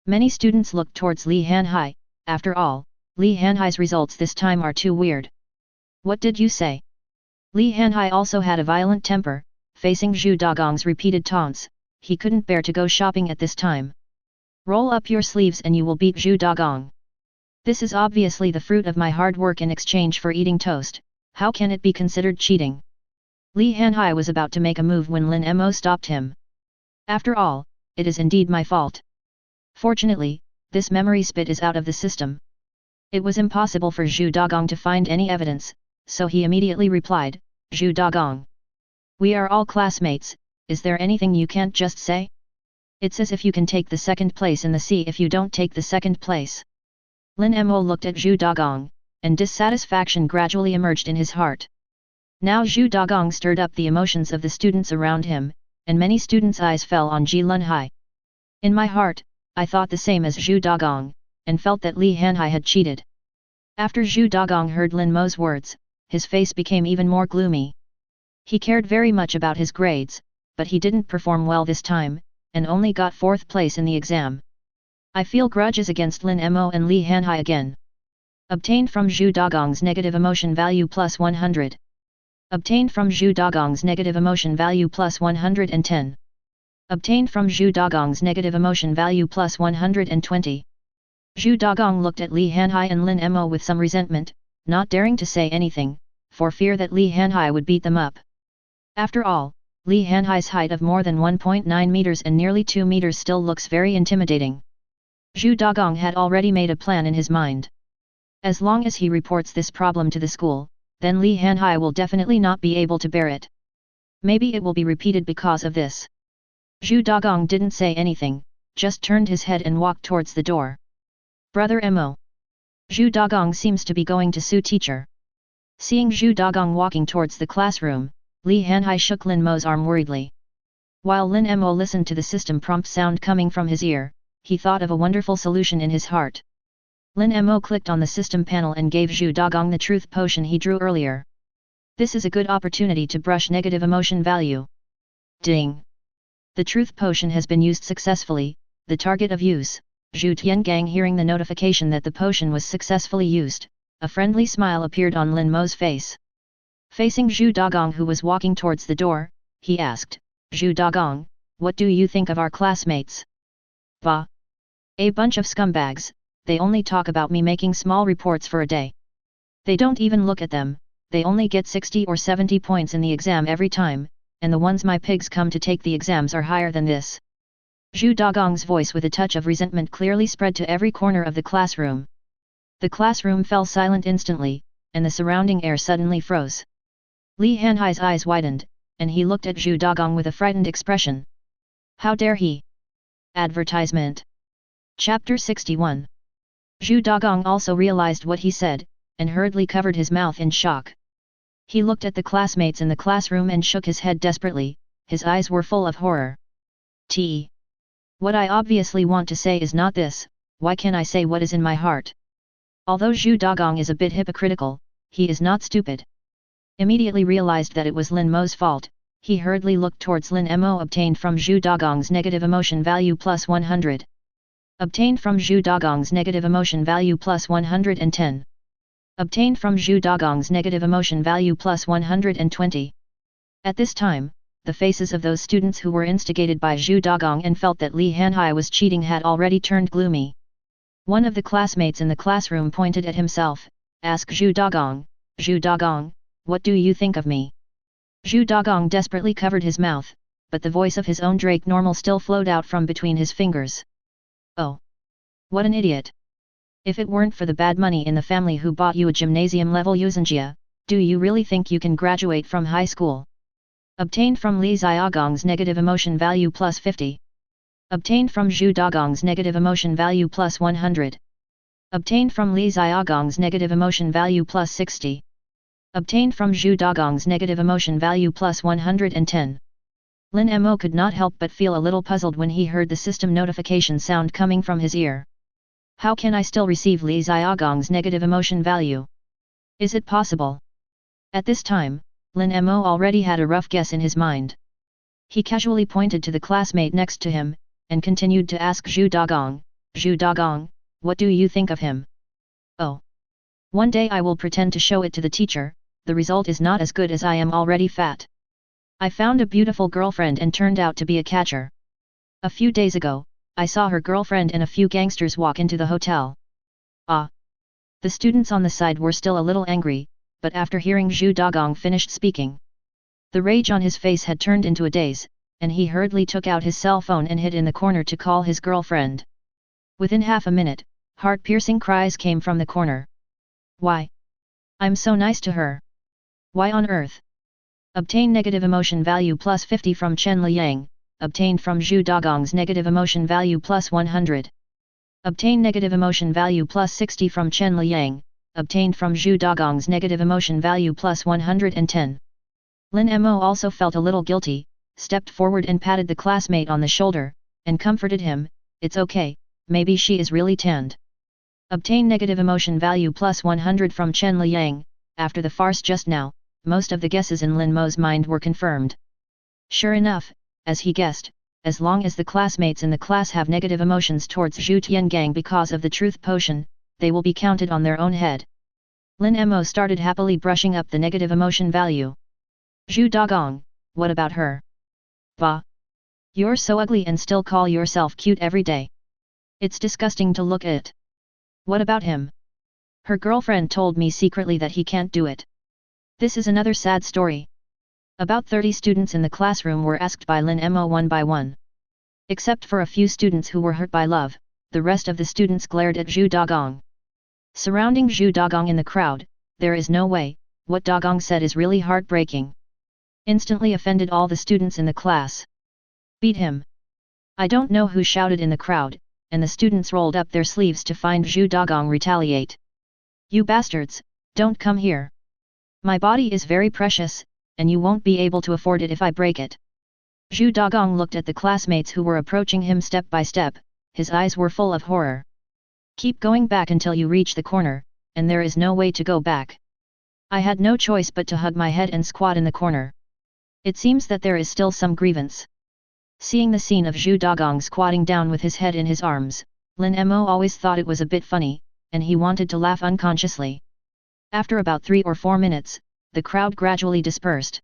Many students looked towards Li Hanhai, after all, Li Hanhai's results this time are too weird. What did you say? Li Hanhai also had a violent temper, facing Zhu Dagong's repeated taunts, he couldn't bear to go shopping at this time. Roll up your sleeves and you will beat Zhu Dagong. This is obviously the fruit of my hard work in exchange for eating toast, how can it be considered cheating? Li Hanhai was about to make a move when Lin Mo stopped him. After all, it is indeed my fault. Fortunately, this memory spit is out of the system. It was impossible for Zhu Dagong to find any evidence, so he immediately replied, Zhu Dagong. We are all classmates, is there anything you can't just say? It's as if you can take the second place in the sea if you don't take the second place. Lin Mo looked at Zhu Dagong, and dissatisfaction gradually emerged in his heart. Now Zhu Dagong stirred up the emotions of the students around him, and many students' eyes fell on Ji Lunhai. In my heart, I thought the same as Zhu Dagong, and felt that Li Hanhai had cheated. After Zhu Dagong heard Lin Mo's words, his face became even more gloomy. He cared very much about his grades, but he didn't perform well this time, and only got 4th place in the exam. I feel grudges against Lin Mo and Li Hanhai again. Obtained from Zhu Dagong's negative emotion value plus 100. Obtained from Zhu Dagong's negative emotion value plus 110. Obtained from Zhu Dagong's negative emotion value plus 120. Zhu Dagong looked at Li Hanhai and Lin Mo with some resentment, not daring to say anything, for fear that Li Hanhai would beat them up. After all, Li Hanhai's height of more than 1.9 meters and nearly 2 meters still looks very intimidating. Zhu Dagong had already made a plan in his mind. As long as he reports this problem to the school, then Li Hanhai will definitely not be able to bear it. Maybe it will be repeated because of this. Zhu Dagong didn't say anything, just turned his head and walked towards the door. Brother Mo. Zhu Dagong seems to be going to sue teacher. Seeing Zhu Dagong walking towards the classroom, Li Hanhai shook Lin Mo's arm worriedly. While Lin Mo listened to the system prompt sound coming from his ear, he thought of a wonderful solution in his heart. Lin Mo clicked on the system panel and gave Zhu Dagong the truth potion he drew earlier. This is a good opportunity to brush negative emotion value. Ding! The truth potion has been used successfully, the target of use. Zhu Tiangang hearing the notification that the potion was successfully used, a friendly smile appeared on Lin Mo's face. Facing Zhu Dagong who was walking towards the door, he asked, Zhu Dagong, what do you think of our classmates? Bah! A bunch of scumbags, they only talk about me making small reports for a day. They don't even look at them, they only get 60 or 70 points in the exam every time, and the ones my pigs come to take the exams are higher than this. Zhu Dagong's voice with a touch of resentment clearly spread to every corner of the classroom. The classroom fell silent instantly, and the surrounding air suddenly froze. Li Hanhai's eyes widened, and he looked at Zhu Dagong with a frightened expression. How dare he? Advertisement. Chapter 61. Zhu Dagong also realized what he said, and hurriedly covered his mouth in shock. He looked at the classmates in the classroom and shook his head desperately, his eyes were full of horror. What I obviously want to say is not this, why can't I say what is in my heart? Although Zhu Dagong is a bit hypocritical, he is not stupid. Immediately realized that it was Lin Mo's fault, he hurriedly looked towards Lin Mo obtained from Zhu Dagong's negative emotion value plus 100. Obtained from Zhu Dagong's negative emotion value plus 110. Obtained from Zhu Dagong's negative emotion value plus 120. At this time, the faces of those students who were instigated by Zhu Dagong and felt that Li Hanhai was cheating had already turned gloomy. One of the classmates in the classroom pointed at himself, asked Zhu Dagong, what do you think of me? Zhu Dagong desperately covered his mouth, but the voice of his own Drake normal still flowed out from between his fingers. Oh! What an idiot! If it weren't for the bad money in the family who bought you a gymnasium-level Yuzenjia, do you really think you can graduate from high school? Obtained from Li Xiaogong's negative emotion value plus 50. Obtained from Zhu Dagong's negative emotion value plus 100. Obtained from Li Xiaogong's negative emotion value plus 60. Obtained from Zhu Dagong's negative emotion value plus 110. Lin Mo could not help but feel a little puzzled when he heard the system notification sound coming from his ear. How can I still receive Li Xiaogong's negative emotion value? Is it possible? At this time, Lin Mo already had a rough guess in his mind. He casually pointed to the classmate next to him, and continued to ask Zhu Dagong, what do you think of him? Oh. One day I will pretend to show it to the teacher, the result is not as good as I am already fat. I found a beautiful girlfriend and turned out to be a catcher. A few days ago, I saw her girlfriend and a few gangsters walk into the hotel. Ah. The students on the side were still a little angry, but after hearing Zhu Dagong finished speaking, the rage on his face had turned into a daze, and he hurriedly took out his cell phone and hid in the corner to call his girlfriend. Within half a minute, heart-piercing cries came from the corner. Why? I'm so nice to her. Why on earth? Obtain negative emotion value plus 50 from Chen Liang, obtained from Zhu Dagong's negative emotion value plus 100. Obtain negative emotion value plus 60 from Chen Liang, obtained from Zhu Dagong's negative emotion value plus 110. Lin Mo also felt a little guilty, stepped forward and patted the classmate on the shoulder, and comforted him, it's okay, maybe she is really tanned. Obtain negative emotion value plus 100 from Chen Liang. After the farce just now, most of the guesses in Lin Mo's mind were confirmed. Sure enough, as he guessed, as long as the classmates in the class have negative emotions towards Zhu Tiangang because of the truth potion, they will be counted on their own head. Lin Mo started happily brushing up the negative emotion value. Zhu Dagong, what about her? Bah! You're so ugly and still call yourself cute every day. It's disgusting to look at. What about him? Her girlfriend told me secretly that he can't do it. This is another sad story. About 30 students in the classroom were asked by Lin Mo one by one. Except for a few students who were hurt by love, the rest of the students glared at Zhu Dagong. Surrounding Zhu Dagong in the crowd, there is no way, what Dagong said is really heartbreaking. Instantly offended all the students in the class. Beat him. I don't know who shouted in the crowd, and the students rolled up their sleeves to find Zhu Dagong retaliate. You bastards, don't come here. My body is very precious, and you won't be able to afford it if I break it. Zhu Dagong looked at the classmates who were approaching him step by step, his eyes were full of horror. Keep going back until you reach the corner, and there is no way to go back. I had no choice but to hug my head and squat in the corner. It seems that there is still some grievance. Seeing the scene of Zhu Dagong squatting down with his head in his arms, Lin Mo always thought it was a bit funny, and he wanted to laugh unconsciously. After about 3 or 4 minutes, the crowd gradually dispersed.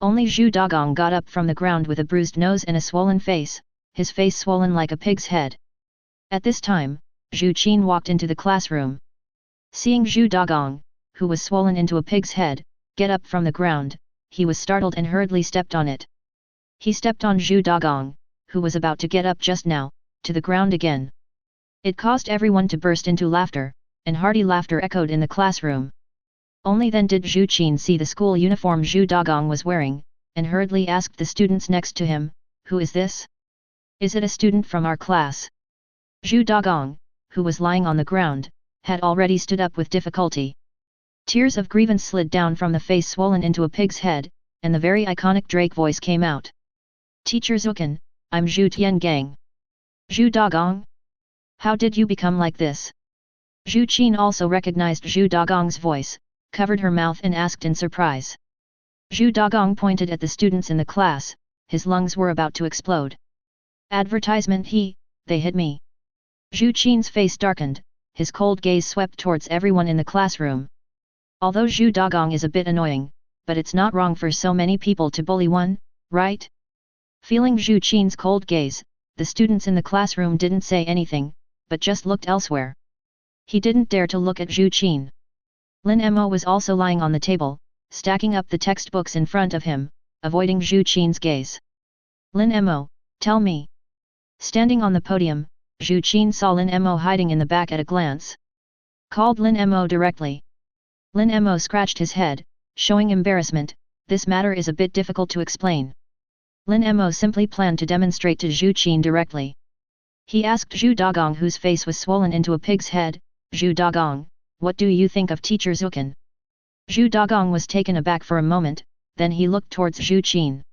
Only Zhu Dagong got up from the ground with a bruised nose and a swollen face, his face swollen like a pig's head. At this time, Zhu Qin walked into the classroom. Seeing Zhu Dagong, who was swollen into a pig's head, get up from the ground, he was startled and hurriedly stepped on it. He stepped on Zhu Dagong, who was about to get up just now, to the ground again. It caused everyone to burst into laughter, and hearty laughter echoed in the classroom. Only then did Zhu Qin see the school uniform Zhu Dagong was wearing, and hurriedly asked the students next to him, who is this? Is it a student from our class? Zhu Dagong, who was lying on the ground, had already stood up with difficulty. Tears of grievance slid down from the face swollen into a pig's head, and the very iconic Drake voice came out. Teacher Zukan, I'm Zhu Tiangang. Zhu Dagong? How did you become like this? Zhu Qin also recognized Zhu Dagong's voice, covered her mouth and asked in surprise. Zhu Dagong pointed at the students in the class, his lungs were about to explode. Advertisement they hit me. Zhu Qin's face darkened, his cold gaze swept towards everyone in the classroom. Although Zhu Dagong is a bit annoying, but it's not wrong for so many people to bully one, right? Feeling Zhu Qin's cold gaze, the students in the classroom didn't say anything, but just looked elsewhere. He didn't dare to look at Zhu Qin. Lin Mo was also lying on the table, stacking up the textbooks in front of him, avoiding Zhu Qin's gaze. Lin Mo, tell me. Standing on the podium, Zhu Qin saw Lin Mo hiding in the back at a glance. Called Lin Mo directly. Lin Mo scratched his head, showing embarrassment, this matter is a bit difficult to explain. Lin Mo simply planned to demonstrate to Zhu Qin directly. He asked Zhu Dagong, whose face was swollen into a pig's head, "Zhu Dagong, what do you think of Teacher Zukin?" Zhu Dagong was taken aback for a moment, then he looked towards Zhu Qin.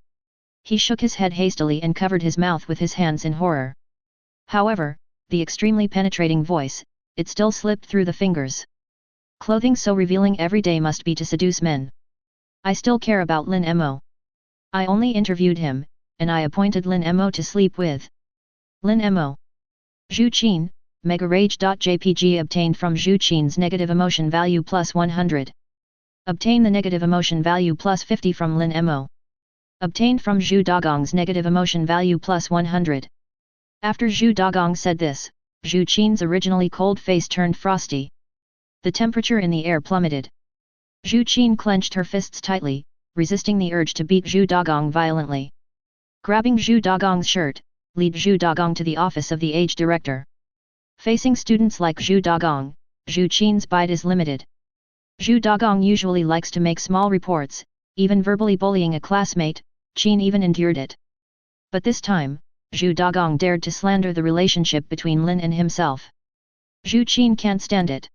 He shook his head hastily and covered his mouth with his hands in horror. However, the extremely penetrating voice, it still slipped through the fingers. Clothing so revealing every day must be to seduce men. I still care about Lin Mo. I only interviewed him, and I appointed Lin Mo to sleep with. Lin Mo. Zhu Qin, Mega Rage.jpg obtained from Zhu Qin's negative emotion value plus 100. Obtain the negative emotion value plus 50 from Lin Mo. Obtained from Zhu Dagong's negative emotion value plus 100. After Zhu Dagong said this, Zhu Qin's originally cold face turned frosty. The temperature in the air plummeted. Zhu Qin clenched her fists tightly, resisting the urge to beat Zhu Dagong violently. Grabbing Zhu Dagong's shirt, lead Zhu Dagong to the office of the age director. Facing students like Zhu Dagong, Zhu Qin's bite is limited. Zhu Dagong usually likes to make small reports, even verbally bullying a classmate. Qin even endured it. But this time, Zhu Dagong dared to slander the relationship between Lin and himself. Zhu Qin can't stand it.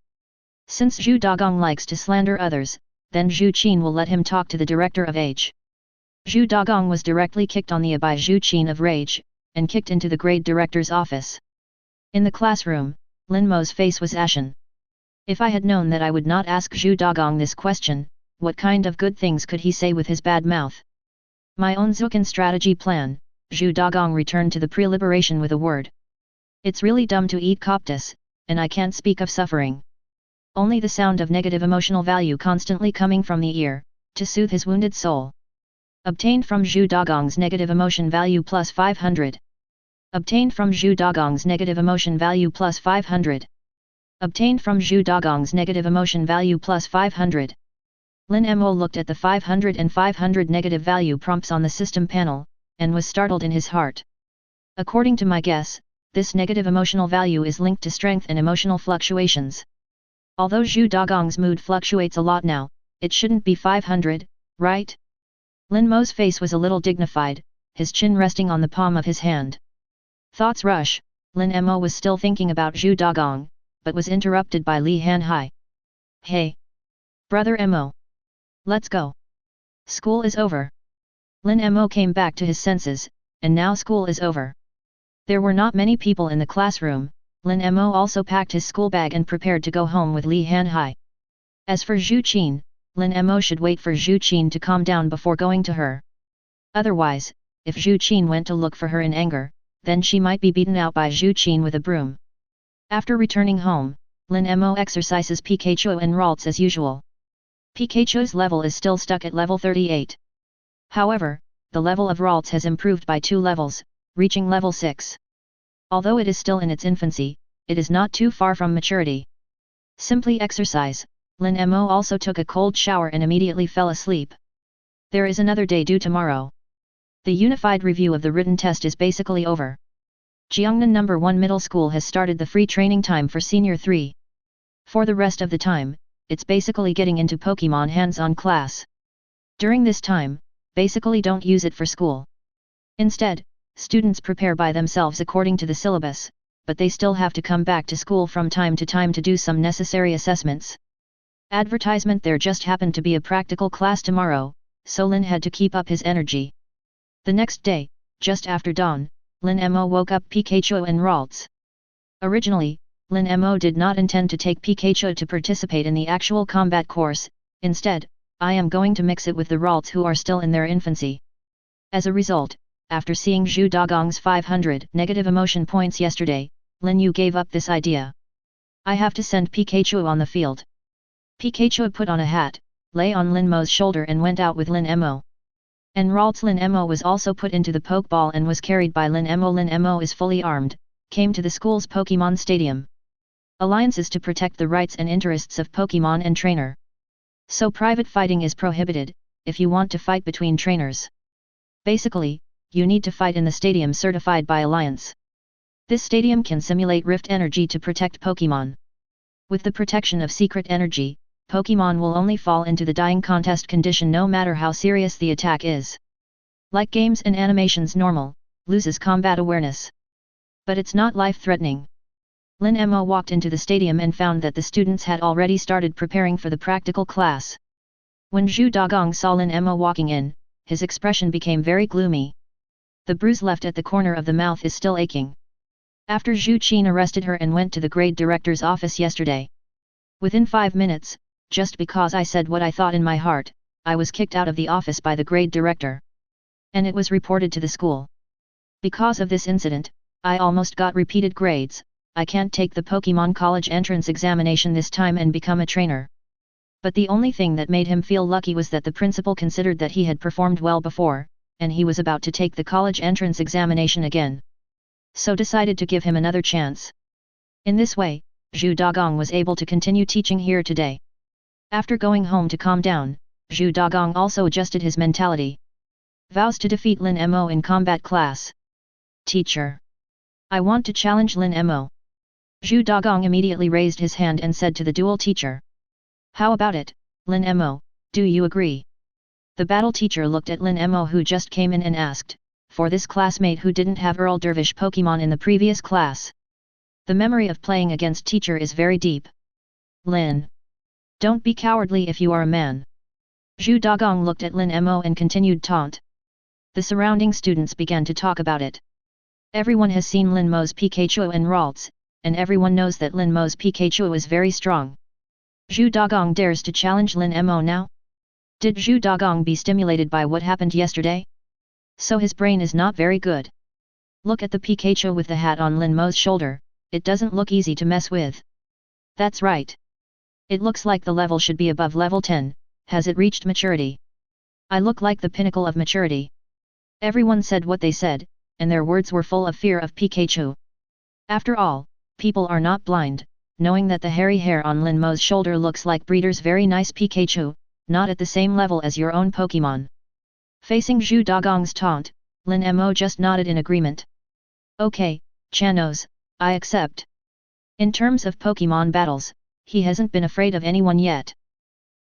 Since Zhu Dagong likes to slander others, then Zhu Qin will let him talk to the director of age. Zhu Dagong was directly kicked on the eye by Zhu Qin of rage, and kicked into the grade director's office. In the classroom, Lin Mo's face was ashen. If I had known that I would not ask Zhu Dagong this question, what kind of good things could he say with his bad mouth? My own Zukin strategy plan, Zhu Dagong returned to the pre-liberation with a word. It's really dumb to eat coptis, and I can't speak of suffering. Only the sound of negative emotional value constantly coming from the ear, to soothe his wounded soul. Obtained from Zhu Dagong's negative emotion value plus 500. Obtained from Zhu Dagong's negative emotion value plus 500. Obtained from Zhu Dagong's negative emotion value plus 500. Lin Mo looked at the 500 and 500 negative value prompts on the system panel, and was startled in his heart. According to my guess, this negative emotional value is linked to strength and emotional fluctuations. Although Zhu Dagong's mood fluctuates a lot now, it shouldn't be 500, right? Lin Mo's face was a little dignified, his chin resting on the palm of his hand. Thoughts rush. Lin Mo was still thinking about Zhu Dagong, but was interrupted by Li Hanhai. Hey! Brother Mo! Let's go! School is over. Lin Mo came back to his senses, and now school is over. There were not many people in the classroom. Lin Mo also packed his school bag and prepared to go home with Li Hanhai. As for Zhu Qin, Lin Mo should wait for Zhu Qin to calm down before going to her. Otherwise, if Zhu Qin went to look for her in anger, then she might be beaten out by Zhu Qin with a broom. After returning home, Lin Mo exercises Pikachu and Ralts as usual. Pikachu's level is still stuck at level 38. However, the level of Ralts has improved by 2 levels, reaching level 6. Although it is still in its infancy, it is not too far from maturity. Simply exercise. Lin Mo also took a cold shower and immediately fell asleep. There is another day due tomorrow. The unified review of the written test is basically over. Jiangnan No. 1 Middle School has started the free training time for Senior 3. For the rest of the time, it's basically getting into Pokémon hands-on class. During this time, basically don't use it for school. Instead, students prepare by themselves according to the syllabus, but they still have to come back to school from time to time to do some necessary assessments. Advertisement: there just happened to be a practical class tomorrow, so Lin had to keep up his energy. The next day, just after dawn, Lin Mo woke up Pikachu and Ralts. Originally, Lin Mo did not intend to take Pikachu to participate in the actual combat course. Instead, I am going to mix it with the Ralts who are still in their infancy. As a result, after seeing Zhu Dagong's 500 negative emotion points yesterday, Lin Yu gave up this idea. I have to send Pikachu on the field. Pikachu put on a hat, lay on Lin Mo's shoulder and went out with Lin Mo. En Ralts Lin Mo was also put into the Pokeball and was carried by Lin Mo. Lin Mo is fully armed, came to the school's Pokemon Stadium. Alliances to protect the rights and interests of Pokemon and trainer. So private fighting is prohibited, if you want to fight between trainers. Basically, you need to fight in the stadium certified by Alliance. This stadium can simulate rift energy to protect Pokemon. With the protection of secret energy, Pokemon will only fall into the dying contest condition no matter how serious the attack is. Like games and animations normal, loses combat awareness. But it's not life-threatening. Lin Mo walked into the stadium and found that the students had already started preparing for the practical class. When Zhu Dagong saw Lin Mo walking in, his expression became very gloomy. The bruise left at the corner of the mouth is still aching. After Zhu Qin arrested her and went to the grade director's office yesterday. Within 5 minutes, just because I said what I thought in my heart, I was kicked out of the office by the grade director. And it was reported to the school. Because of this incident, I almost got repeated grades. I can't take the Pokémon college entrance examination this time and become a trainer. But the only thing that made him feel lucky was that the principal considered that he had performed well before, and he was about to take the college entrance examination again. So decided to give him another chance. In this way, Zhu Dagong was able to continue teaching here today. After going home to calm down, Zhu Dagong also adjusted his mentality. Vows to defeat Lin Mo in combat class. Teacher. I want to challenge Lin Mo. Zhu Dagong immediately raised his hand and said to the dual teacher. How about it, Lin Mo, do you agree? The battle teacher looked at Lin Mo who just came in and asked, for this classmate who didn't have Earl Dervish Pokémon in the previous class. The memory of playing against teacher is very deep. Lin. Don't be cowardly if you are a man. Zhu Dagong looked at Lin Mo and continued taunt. The surrounding students began to talk about it. Everyone has seen Lin Mo's Pikachu and Ralts, and everyone knows that Lin Mo's Pikachu is very strong. Zhu Dagong dares to challenge Lin Mo now? Did Zhu Dagong be stimulated by what happened yesterday? So his brain is not very good. Look at the Pikachu with the hat on Lin Mo's shoulder, it doesn't look easy to mess with. That's right. It looks like the level should be above level 10, has it reached maturity? I look like the pinnacle of maturity. Everyone said what they said, and their words were full of fear of Pikachu. After all, people are not blind, knowing that the hairy hair on Lin Mo's shoulder looks like breeder's very nice Pikachu, not at the same level as your own Pokémon. Facing Zhu Dagong's taunt, Lin Mo just nodded in agreement. Okay, Chanos, I accept. In terms of Pokémon battles, he hasn't been afraid of anyone yet.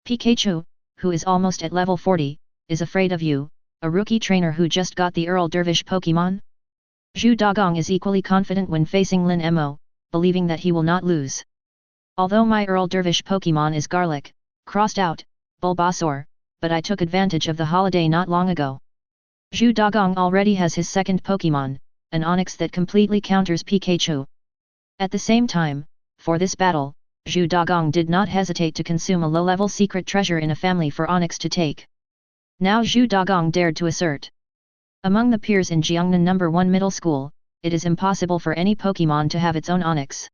Pikachu, who is almost at level 40, is afraid of you, a rookie trainer who just got the Earl Dervish Pokémon? Zhu Dagong is equally confident when facing Lin Mo, believing that he will not lose. Although my Earl Dervish Pokémon is Garlic, crossed out, Bulbasaur, but I took advantage of the holiday not long ago. Zhu Dagong already has his second Pokémon, an Onix that completely counters Pikachu. At the same time, for this battle, Zhu Dagong did not hesitate to consume a low-level secret treasure in a family for Onix to take. Now Zhu Dagong dared to assert. Among the peers in Jiangnan No. 1 Middle School, it is impossible for any Pokémon to have its own Onix.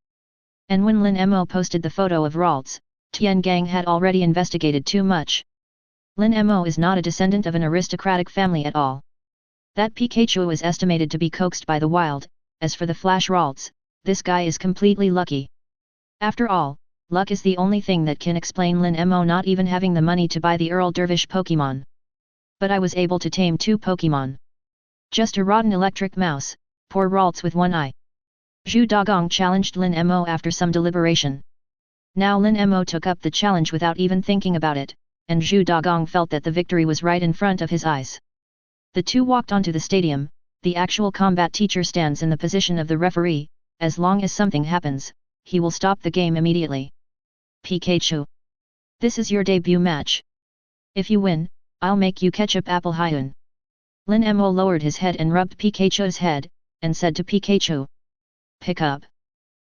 And when Lin Mo posted the photo of Ralts, Tian Gang had already investigated too much. Lin Mo is not a descendant of an aristocratic family at all. That Pikachu is estimated to be coaxed by the wild. As for the Flash Ralts, this guy is completely lucky. After all, luck is the only thing that can explain Lin Mo not even having the money to buy the Earl Dervish Pokémon. But I was able to tame 2 Pokémon. Just a rotten electric mouse, poor Ralts with one eye. Zhu Dagong challenged Lin Mo after some deliberation. Now Lin Mo took up the challenge without even thinking about it, and Zhu Dagong felt that the victory was right in front of his eyes. The two walked onto the stadium. The actual combat teacher stands in the position of the referee. As long as something happens, he will stop the game immediately. Pikachu. This is your debut match. If you win, I'll make you ketchup apple hyun. Lin Mo lowered his head and rubbed Pikachu's head, and said to Pikachu. Pick up.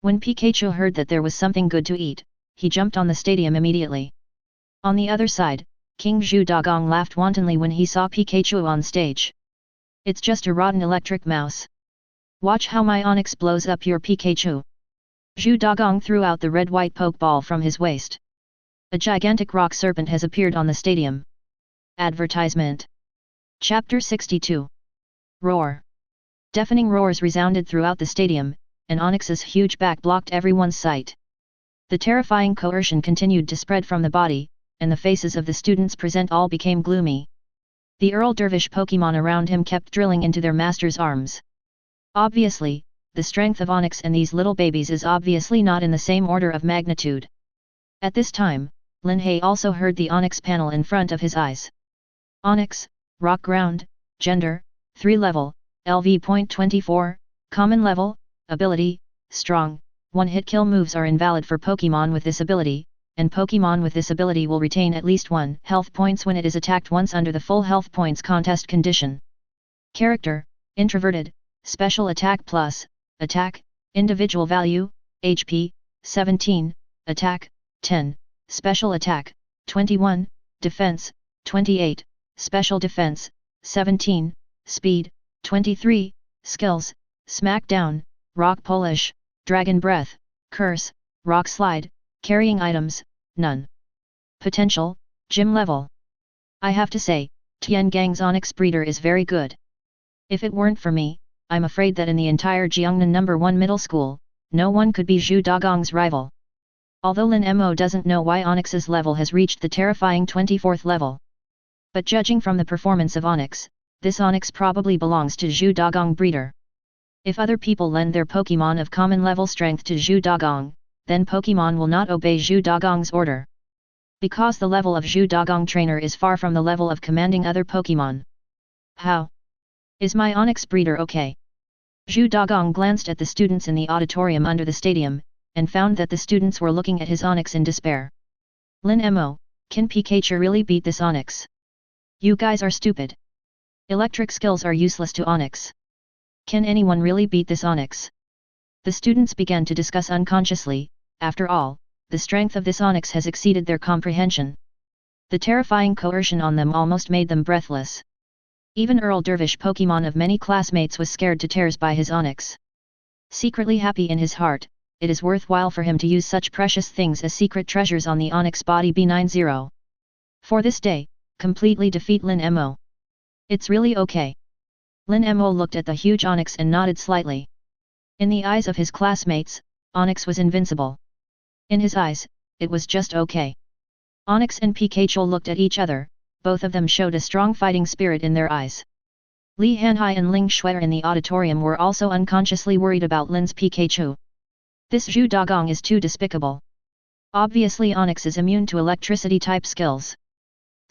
When Pikachu heard that there was something good to eat, he jumped on the stadium immediately. On the other side, King Zhu Dagong laughed wantonly when he saw Pikachu on stage. It's just a rotten electric mouse. Watch how my Onix blows up your Pikachu. Zhu Dagong threw out the red-white Pokeball from his waist. A gigantic rock serpent has appeared on the stadium. Advertisement. Chapter 62. Roar. Deafening roars resounded throughout the stadium, and Onix's huge back blocked everyone's sight. The terrifying coercion continued to spread from the body, and the faces of the students present all became gloomy. The Earl Dervish Pokémon around him kept drilling into their master's arms. Obviously, the strength of Onix and these little babies is obviously not in the same order of magnitude. At this time, Lin He also heard the Onix panel in front of his eyes. Onix, Rock Ground, Gender, 3 level, LV.24, Common level, Ability, Strong. One-hit kill moves are invalid for Pokémon with this ability, and Pokémon with this ability will retain at least 1 health points when it is attacked once under the full health points contest condition. Character, Introverted, Special Attack Plus, Attack, Individual Value, HP, 17, Attack, 10, Special Attack, 21, Defense, 28, Special Defense, 17, Speed, 23, Skills, Smackdown, Rock Polish, Dragon Breath, Curse, Rock Slide, Carrying Items, none. Potential, Gym Level. I have to say, Tiangang's Onyx Breeder is very good. If it weren't for me, I'm afraid that in the entire Jiangnan No. 1 middle school, no one could be Zhu Dagong's rival. Although Lin Mo doesn't know why Onyx's level has reached the terrifying 24th level. But judging from the performance of Onyx, this Onyx probably belongs to Zhu Dagong Breeder. If other people lend their Pokémon of common level strength to Zhu Dagong, then Pokémon will not obey Zhu Dagong's order. Because the level of Zhu Dagong trainer is far from the level of commanding other Pokémon. How? Is my Onyx Breeder okay? Zhu Dagong glanced at the students in the auditorium under the stadium, and found that the students were looking at his Onyx in despair. Lin Mo, can Pikachu really beat this Onyx? You guys are stupid. Electric skills are useless to Onyx. Can anyone really beat this Onyx? The students began to discuss unconsciously. After all, the strength of this Onyx has exceeded their comprehension. The terrifying coercion on them almost made them breathless. Even Earl Dervish Pokémon of many classmates was scared to tears by his Onyx. Secretly happy in his heart, it is worthwhile for him to use such precious things as secret treasures on the Onyx body B90. For this day, completely defeat Lin Mo. It's really okay. Lin Mo looked at the huge Onyx and nodded slightly. In the eyes of his classmates, Onyx was invincible. In his eyes, it was just okay. Onyx and Pikachu looked at each other, both of them showed a strong fighting spirit in their eyes. Li Hanhai and Ling Shuer in the auditorium were also unconsciously worried about Lin's Pikachu. This Zhu Dagong is too despicable. Obviously Onyx is immune to electricity-type skills.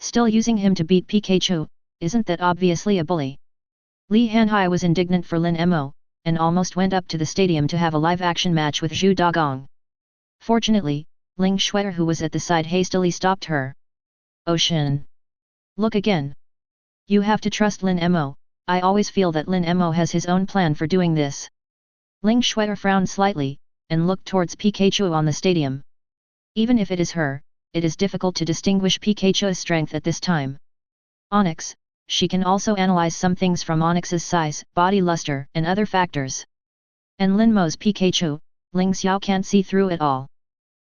Still using him to beat Pikachu, isn't that obviously a bully? Li Hanhai was indignant for Lin Mo, and almost went up to the stadium to have a live-action match with Zhu Dagong. Fortunately, Ling Shuer who was at the side hastily stopped her. Ocean. Look again. You have to trust Lin Mo, I always feel that Lin Mo has his own plan for doing this. Ling Shuer frowned slightly, and looked towards Pikachu on the stadium. Even if it is her, it is difficult to distinguish Pikachu's strength at this time. Onyx, she can also analyze some things from Onyx's size, body luster, and other factors. And Lin Mo's Pikachu, Ling Xiao can't see through it all.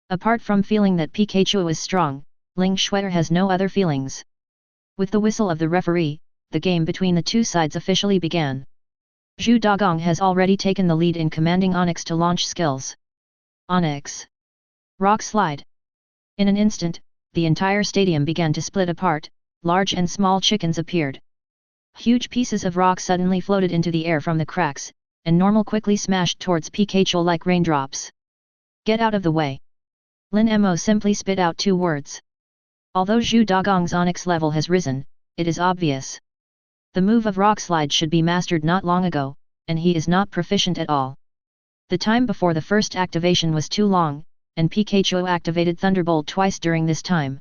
Apart from feeling that Pikachu is strong, Ling Shuer has no other feelings. With the whistle of the referee, the game between the two sides officially began. Zhu Dagong has already taken the lead in commanding Onyx to launch skills. Onyx. Rock Slide. In an instant, the entire stadium began to split apart, large and small chickens appeared. Huge pieces of rock suddenly floated into the air from the cracks, and normal quickly smashed towards Pikachu like raindrops. Get out of the way. Lin Mo simply spit out 2 words. Although Zhu Dagong's Onyx level has risen, it is obvious. The move of Rock Slide should be mastered not long ago, and he is not proficient at all. The time before the first activation was too long, and Pikachu activated Thunderbolt twice during this time.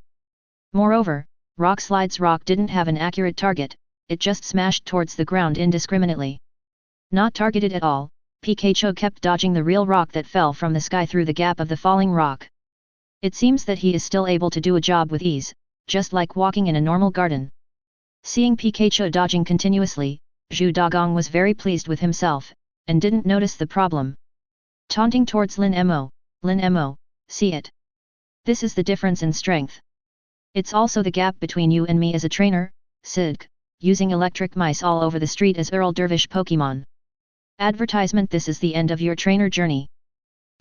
Moreover, Rock Slide's rock didn't have an accurate target, it just smashed towards the ground indiscriminately. Not targeted at all, Pikachu kept dodging the real rock that fell from the sky through the gap of the falling rock. It seems that he is still able to do a job with ease, just like walking in a normal garden. Seeing Pikachu dodging continuously, Zhu Dagong was very pleased with himself, and didn't notice the problem. Taunting towards Lin Mo, see it. This is the difference in strength. It's also the gap between you and me as a trainer, Sidg, using electric mice all over the street as Earl Dervish Pokémon. Advertisement. This is the end of your trainer journey.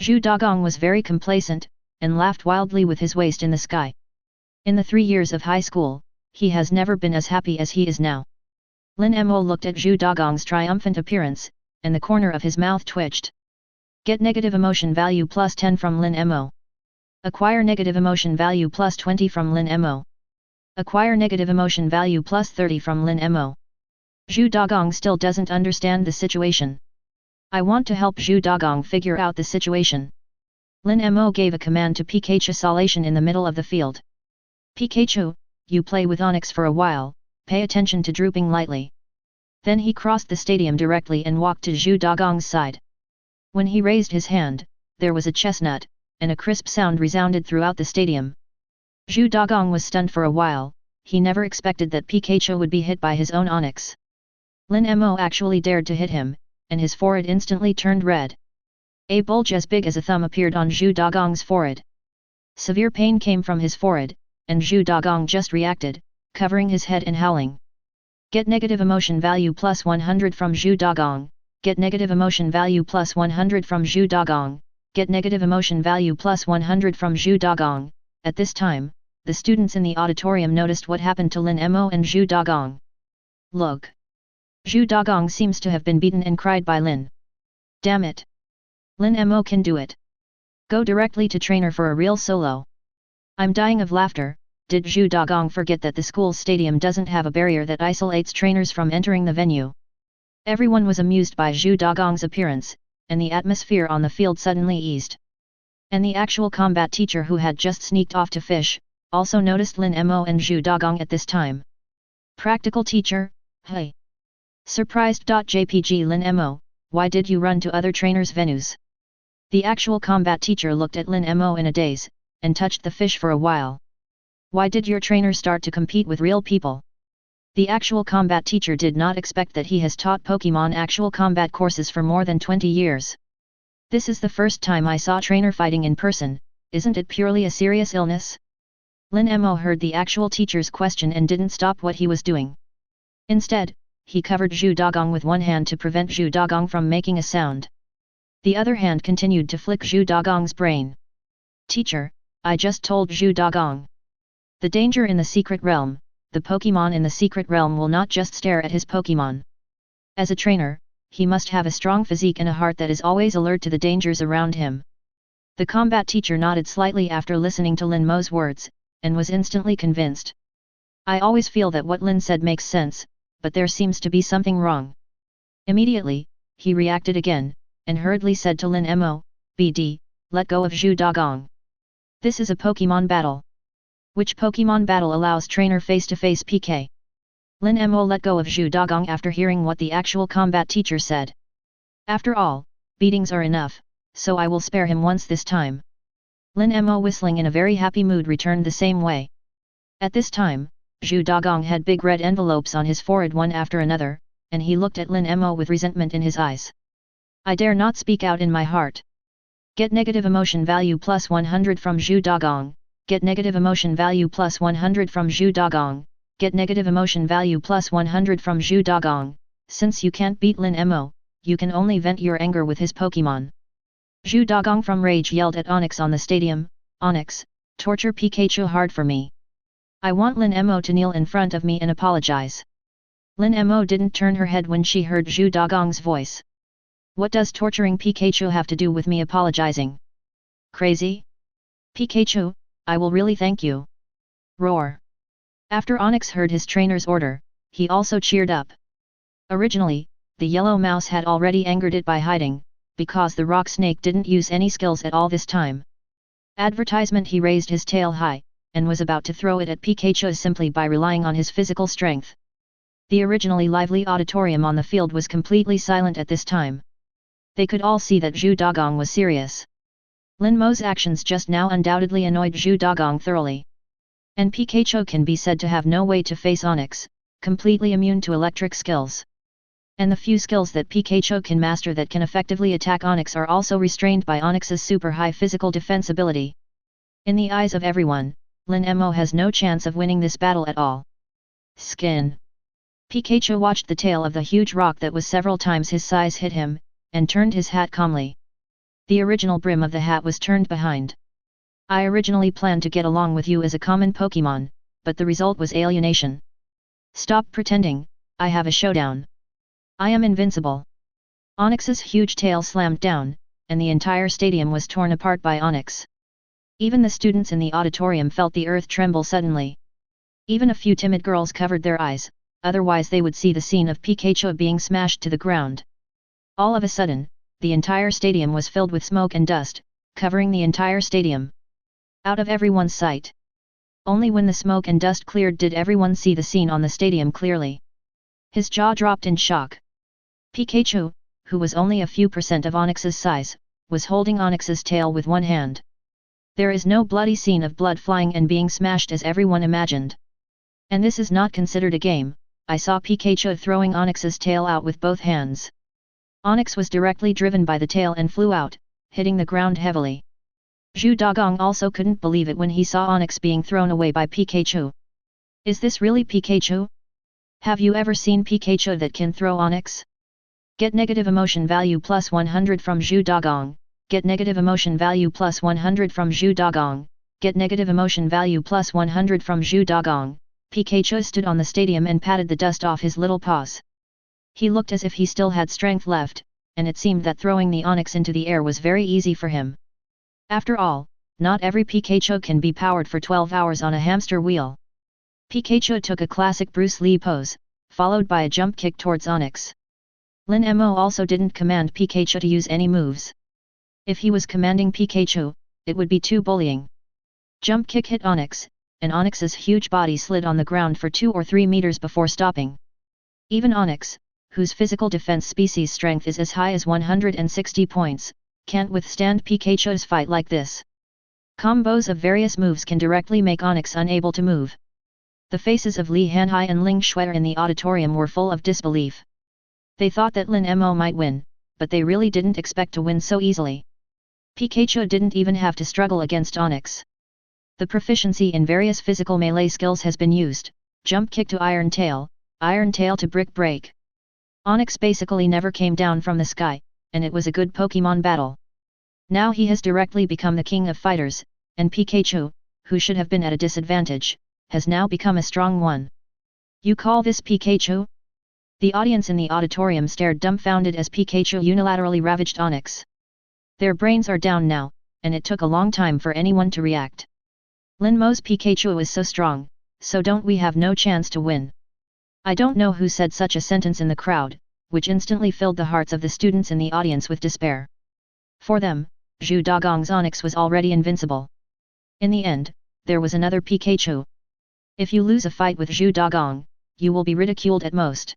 Zhu Dagong was very complacent, and laughed wildly with his waist in the sky. In the 3 years of high school, he has never been as happy as he is now. Lin Mo looked at Zhu Dagong's triumphant appearance, and the corner of his mouth twitched. Get negative emotion value plus 10 from Lin Mo. Acquire negative emotion value plus 20 from Lin Mo. Acquire negative emotion value plus 30 from Lin Mo. Zhu Dagong still doesn't understand the situation. I want to help Zhu Dagong figure out the situation. Lin Mo gave a command to Pikachu Salation in the middle of the field. Pikachu, you play with Onyx for a while, pay attention to drooping lightly. Then he crossed the stadium directly and walked to Zhu Dagong's side. When he raised his hand, there was a chestnut, and a crisp sound resounded throughout the stadium. Zhu Dagong was stunned for a while, he never expected that Pikachu would be hit by his own Onyx. Lin Mo actually dared to hit him, and his forehead instantly turned red. A bulge as big as a thumb appeared on Zhu Dagong's forehead. Severe pain came from his forehead, and Zhu Dagong just reacted, covering his head and howling. Get negative emotion value plus 100 from Zhu Dagong, get negative emotion value plus 100 from Zhu Dagong, get negative emotion value plus 100 from Zhu Dagong. At this time, the students in the auditorium noticed what happened to Lin Mo and Zhu Dagong. Look! Zhu Dagong seems to have been beaten and cried by Lin. Damn it! Lin Mo can do it. Go directly to trainer for a real solo. I'm dying of laughter. Did Zhu Dagong forget that the school stadium doesn't have a barrier that isolates trainers from entering the venue? Everyone was amused by Zhu Dagong's appearance, and the atmosphere on the field suddenly eased. And the actual combat teacher who had just sneaked off to fish, also noticed Lin Mo and Zhu Dagong at this time. Practical teacher, hey! Surprised. JPG Lin Mo, why did you run to other trainers' venues? The actual combat teacher looked at Lin Mo in a daze, and touched the fish for a while. Why did your trainer start to compete with real people? The actual combat teacher did not expect that he has taught Pokémon actual combat courses for more than 20 years. This is the first time I saw trainer fighting in person, isn't it purely a serious illness? Lin Mo heard the actual teacher's question and didn't stop what he was doing. Instead, he covered Zhu Dagong with one hand to prevent Zhu Dagong from making a sound. The other hand continued to flick Zhu Dagong's brain. Teacher, I just told Zhu Dagong. The danger in the secret realm, the Pokémon in the secret realm will not just stare at his Pokémon. As a trainer, he must have a strong physique and a heart that is always alert to the dangers around him. The combat teacher nodded slightly after listening to Lin Mo's words, and was instantly convinced. I always feel that what Lin said makes sense, but there seems to be something wrong. Immediately, he reacted again, and hurriedly said to Lin Mo, BD, let go of Zhu Dagong. This is a Pokémon battle. Which Pokémon battle allows trainer face-to-face PK? Lin Mo let go of Zhu Dagong after hearing what the actual combat teacher said. After all, beatings are enough, so I will spare him once this time. Lin Mo, whistling in a very happy mood, returned the same way. At this time, Zhu Dagong had big red envelopes on his forehead one after another, and he looked at Lin Mo with resentment in his eyes. I dare not speak out in my heart. Get negative emotion value plus 100 from Zhu Dagong, get negative emotion value plus 100 from Zhu Dagong, get negative emotion value plus 100 from Zhu Dagong. Since you can't beat Lin Mo, you can only vent your anger with his Pokémon. Zhu Dagong from rage yelled at Onyx on the stadium, Onyx, torture Pikachu hard for me. I want Lin Mo to kneel in front of me and apologize. Lin Mo didn't turn her head when she heard Zhu Dagong's voice. What does torturing Pikachu have to do with me apologizing? Crazy? Pikachu, I will really thank you. Roar. After Onyx heard his trainer's order, he also cheered up. Originally, the yellow mouse had already angered it by hiding, because the rock snake didn't use any skills at all this time. Advertisement. He raised his tail high, and was about to throw it at Pikachu simply by relying on his physical strength. The originally lively auditorium on the field was completely silent at this time. They could all see that Zhu Dagong was serious. Lin Mo's actions just now undoubtedly annoyed Zhu Dagong thoroughly. And Pikachu can be said to have no way to face Onyx, completely immune to electric skills. And the few skills that Pikachu can master that can effectively attack Onyx are also restrained by Onyx's super high physical defense ability. In the eyes of everyone, Lin Mo has no chance of winning this battle at all. Skin. Pikachu watched the tail of the huge rock that was several times his size hit him, and turned his hat calmly. The original brim of the hat was turned behind. I originally planned to get along with you as a common Pokémon, but the result was alienation. Stop pretending, I have a showdown. I am invincible. Onyx's huge tail slammed down, and the entire stadium was torn apart by Onyx. Even the students in the auditorium felt the earth tremble suddenly. Even a few timid girls covered their eyes, otherwise they would see the scene of Pikachu being smashed to the ground. All of a sudden, the entire stadium was filled with smoke and dust, covering the entire stadium. Out of everyone's sight. Only when the smoke and dust cleared did everyone see the scene on the stadium clearly. His jaw dropped in shock. Pikachu, who was only a few % of Onix's size, was holding Onix's tail with one hand. There is no bloody scene of blood flying and being smashed as everyone imagined. And this is not considered a game. I saw Pikachu throwing Onix's tail out with both hands. Onix was directly driven by the tail and flew out, hitting the ground heavily. Zhu Dagong also couldn't believe it when he saw Onix being thrown away by Pikachu. Is this really Pikachu? Have you ever seen Pikachu that can throw Onix? Get negative emotion value plus 100 from Zhu Dagong. Get negative emotion value plus 100 from Zhu Dagong. Get negative emotion value plus 100 from Zhu Dagong. Pikachu stood on the stadium and patted the dust off his little paws. He looked as if he still had strength left, and it seemed that throwing the Onix into the air was very easy for him. After all, not every Pikachu can be powered for 12 hours on a hamster wheel. Pikachu took a classic Bruce Lee pose, followed by a jump kick towards Onix. Lin Mo also didn't command Pikachu to use any moves. If he was commanding Pikachu, it would be too bullying. Jump kick hit Onix, and Onix's huge body slid on the ground for 2 or 3 meters before stopping. Even Onix, whose physical defense species strength is as high as 160 points, can't withstand Pikachu's fight like this. Combos of various moves can directly make Onix unable to move. The faces of Li Hanhai and Ling Shuer in the auditorium were full of disbelief. They thought that Lin Mo might win, but they really didn't expect to win so easily. Pikachu didn't even have to struggle against Onix. The proficiency in various physical melee skills has been used: jump kick to iron tail to brick break. Onix basically never came down from the sky, and it was a good Pokémon battle. Now he has directly become the king of fighters, and Pikachu, who should have been at a disadvantage, has now become a strong one. You call this Pikachu? The audience in the auditorium stared dumbfounded as Pikachu unilaterally ravaged Onix. Their brains are down now, and it took a long time for anyone to react. Lin Mo's Pikachu is so strong, so don't we have no chance to win? I don't know who said such a sentence in the crowd, which instantly filled the hearts of the students in the audience with despair. For them, Zhu Dagong's Onix was already invincible. In the end, there was another Pikachu. If you lose a fight with Zhu Dagong, you will be ridiculed at most.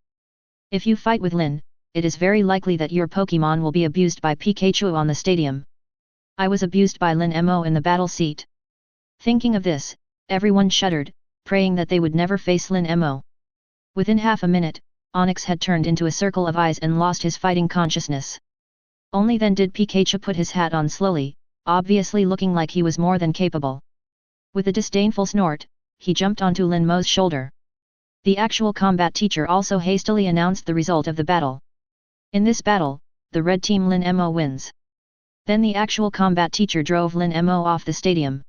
If you fight with Lin, it is very likely that your Pokémon will be abused by Pikachu on the stadium. I was abused by Lin Mo in the battle seat. Thinking of this, everyone shuddered, praying that they would never face Lin Mo. Within half a minute, Onix had turned into a circle of eyes and lost his fighting consciousness. Only then did Pikachu put his hat on slowly, obviously looking like he was more than capable. With a disdainful snort, he jumped onto Lin Mo's shoulder. The actual combat teacher also hastily announced the result of the battle. In this battle, the red team Lin Mo wins. Then the actual combat teacher drove Lin Mo off the stadium.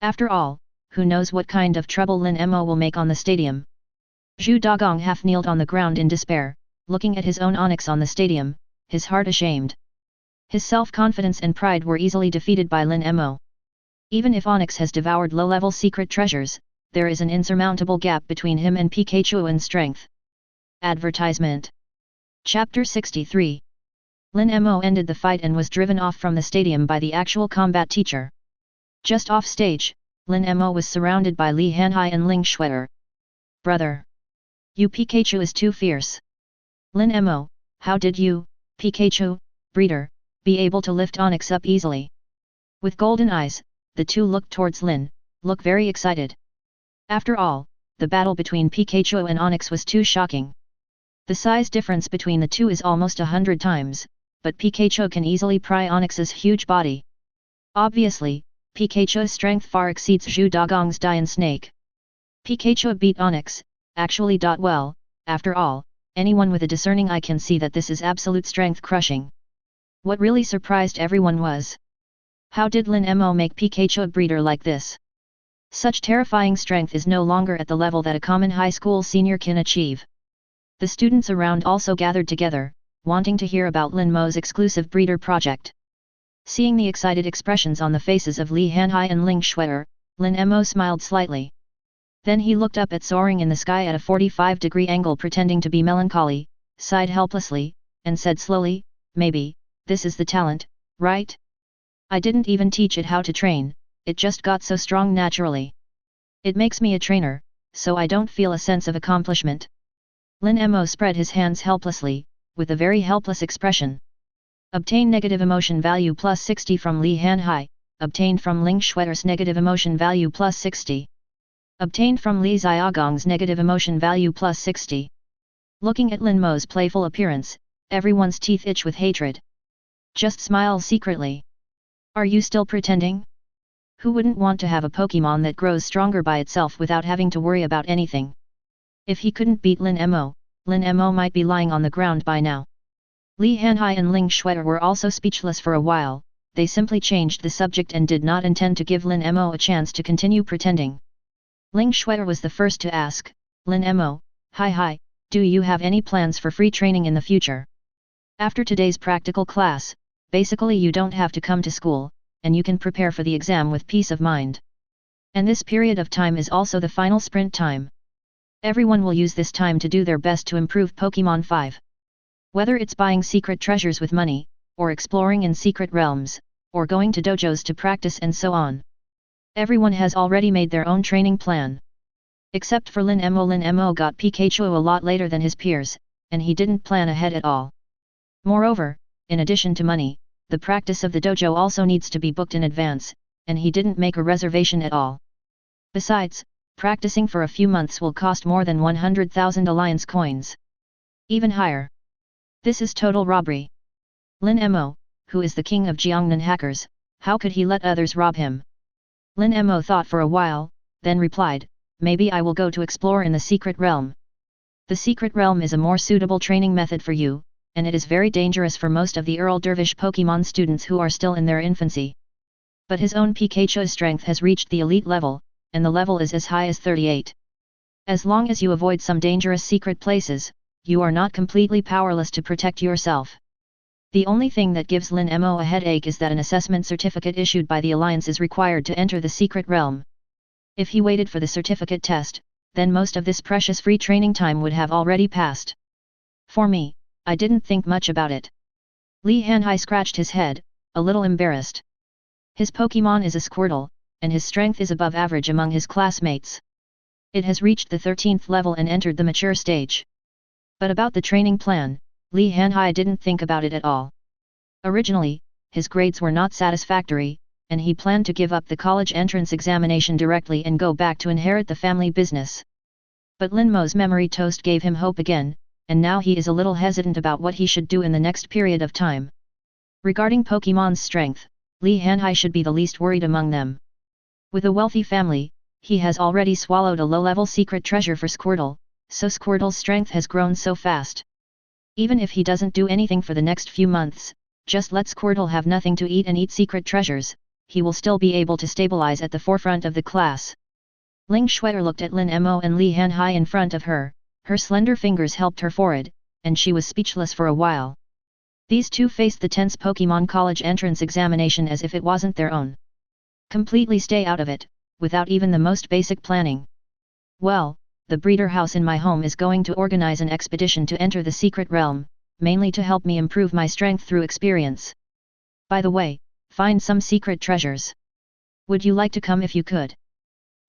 After all, who knows what kind of trouble Lin Mo will make on the stadium. Zhu Dagong half kneeled on the ground in despair, looking at his own Onix on the stadium, his heart ashamed. His self-confidence and pride were easily defeated by Lin Mo. Even if Onix has devoured low-level secret treasures, there is an insurmountable gap between him and Pikachu in strength. Advertisement. Chapter 63. Lin Mo ended the fight and was driven off from the stadium by the actual combat teacher. Just off stage, Lin Mo was surrounded by Li Hanhai and Ling Shuer. Brother! You Pikachu is too fierce. Lin Mo, how did you, Pikachu, breeder, be able to lift Onix up easily? With golden eyes, the two looked towards Lin, look very excited. After all, the battle between Pikachu and Onix was too shocking. The size difference between the two is almost 100 times, but Pikachu can easily pry Onix's huge body. Obviously, Pikachu's strength far exceeds Zhu Dagong's Dian Snake. Pikachu beat Onix, actually. Well, after all, anyone with a discerning eye can see that this is absolute strength crushing. What really surprised everyone was: how did Lin Mo make Pikachu a breeder like this? Such terrifying strength is no longer at the level that a common high school senior can achieve. The students around also gathered together, wanting to hear about Lin Mo's exclusive breeder project. Seeing the excited expressions on the faces of Li Hanhai and Ling Shuer, Lin Mo smiled slightly. Then he looked up at soaring in the sky at a 45-degree angle pretending to be melancholy, sighed helplessly, and said slowly, maybe, this is the talent, right? I didn't even teach it how to train, it just got so strong naturally. It makes me a trainer, so I don't feel a sense of accomplishment. Lin Mo spread his hands helplessly, with a very helpless expression. Obtain negative emotion value plus 60 from Li Hanhai, obtained from Ling Shueter's negative emotion value plus 60. Obtained from Li Xiaogong's negative emotion value plus 60. Looking at Lin Mo's playful appearance, everyone's teeth itch with hatred. Just smile secretly. Are you still pretending? Who wouldn't want to have a Pokémon that grows stronger by itself without having to worry about anything? If he couldn't beat Lin Mo might be lying on the ground by now. Li Hanhai and Ling Shueter were also speechless for a while, they simply changed the subject and did not intend to give Lin Mo a chance to continue pretending. Ling Shueter was the first to ask, Lin Mo, hi, do you have any plans for free training in the future? After today's practical class, basically you don't have to come to school, and you can prepare for the exam with peace of mind. And this period of time is also the final sprint time. Everyone will use this time to do their best to improve Pokémon 5. Whether it's buying secret treasures with money, or exploring in secret realms, or going to dojos to practice and so on. Everyone has already made their own training plan. Except for Lin Mo got Pikachu a lot later than his peers, and he didn't plan ahead at all. Moreover, in addition to money, the practice of the dojo also needs to be booked in advance, and he didn't make a reservation at all. Besides, practicing for a few months will cost more than 100,000 alliance coins. Even higher. This is total robbery. Lin Mo, who is the king of Jiangnan hackers, how could he let others rob him? Lin Mo thought for a while, then replied, maybe I will go to explore in the secret realm. The secret realm is a more suitable training method for you, and it is very dangerous for most of the Earl Dervish Pokémon students who are still in their infancy. But his own Pikachu's strength has reached the elite level, and the level is as high as 38. As long as you avoid some dangerous secret places, you are not completely powerless to protect yourself. The only thing that gives Lin Mo a headache is that an assessment certificate issued by the Alliance is required to enter the secret realm. If he waited for the certificate test, then most of this precious free training time would have already passed. For me, I didn't think much about it. Li Hanhai scratched his head, a little embarrassed. His Pokémon is a Squirtle, and his strength is above average among his classmates. It has reached the 13th level and entered the mature stage. But about the training plan, Li Hanhai didn't think about it at all. Originally, his grades were not satisfactory, and he planned to give up the college entrance examination directly and go back to inherit the family business. But Lin Mo's memory toast gave him hope again, and now he is a little hesitant about what he should do in the next period of time. Regarding Pokémon's strength, Li Hanhai should be the least worried among them. With a wealthy family, he has already swallowed a low-level secret treasure for Squirtle, so Squirtle's strength has grown so fast. Even if he doesn't do anything for the next few months, just let Squirtle have nothing to eat and eat secret treasures, he will still be able to stabilize at the forefront of the class. Ling Shueter looked at Lin Mo and Li Hanhai in front of her, her slender fingers helped her forehead, and she was speechless for a while. These two faced the tense Pokémon college entrance examination as if it wasn't their own. Completely stay out of it, without even the most basic planning. Well, the breeder house in my home is going to organize an expedition to enter the secret realm, mainly to help me improve my strength through experience. By the way, find some secret treasures. Would you like to come if you could?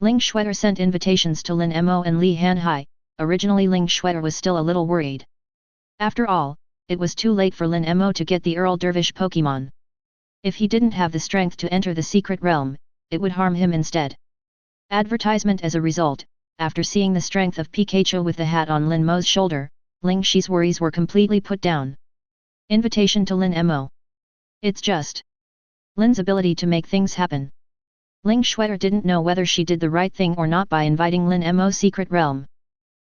Ling Shueter sent invitations to Lin Mo and Li Hanhai. Originally Ling Shueter was still a little worried. After all, it was too late for Lin Mo to get the Earl Dervish Pokémon. If he didn't have the strength to enter the secret realm, it would harm him instead. Advertisement as a result, after seeing the strength of Pikachu with the hat on Lin Mo's shoulder, Ling Shi's worries were completely put down. Invitation to Lin Mo. It's just Lin's ability to make things happen. Ling Shueter didn't know whether she did the right thing or not by inviting Lin Mo's secret realm.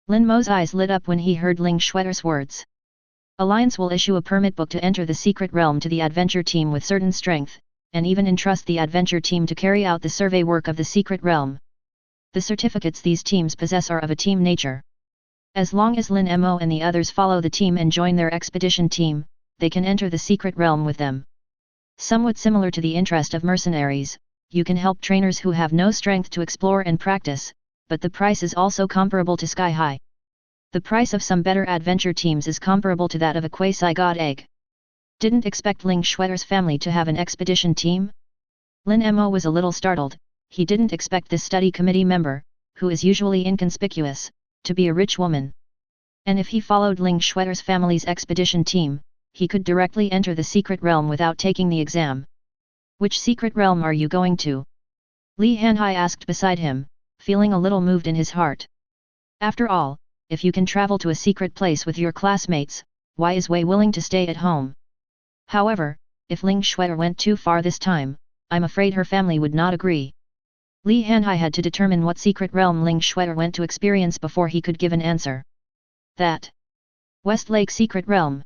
Lin Mo's eyes lit up when he heard Ling Shueter's words. Alliance will issue a permit book to enter the secret realm to the adventure team with certain strength, and even entrust the adventure team to carry out the survey work of the secret realm. The certificates these teams possess are of a team nature. As long as Lin Mo and the others follow the team and join their expedition team, they can enter the secret realm with them. Somewhat similar to the interest of mercenaries, you can help trainers who have no strength to explore and practice, but the price is also comparable to sky high. The price of some better adventure teams is comparable to that of a quasi-god egg. Didn't expect Ling Shue'er's family to have an expedition team? Lin Mo was a little startled. He didn't expect this study committee member, who is usually inconspicuous, to be a rich woman. And if he followed Ling Shue'er's family's expedition team, he could directly enter the secret realm without taking the exam. Which secret realm are you going to? Li Hanhai asked beside him, feeling a little moved in his heart. After all, if you can travel to a secret place with your classmates, why is Wei willing to stay at home? However, if Ling Shue'er went too far this time, I'm afraid her family would not agree. Li Hanhai had to determine what secret realm Ling Shue'er went to experience before he could give an answer. That Westlake Secret Realm.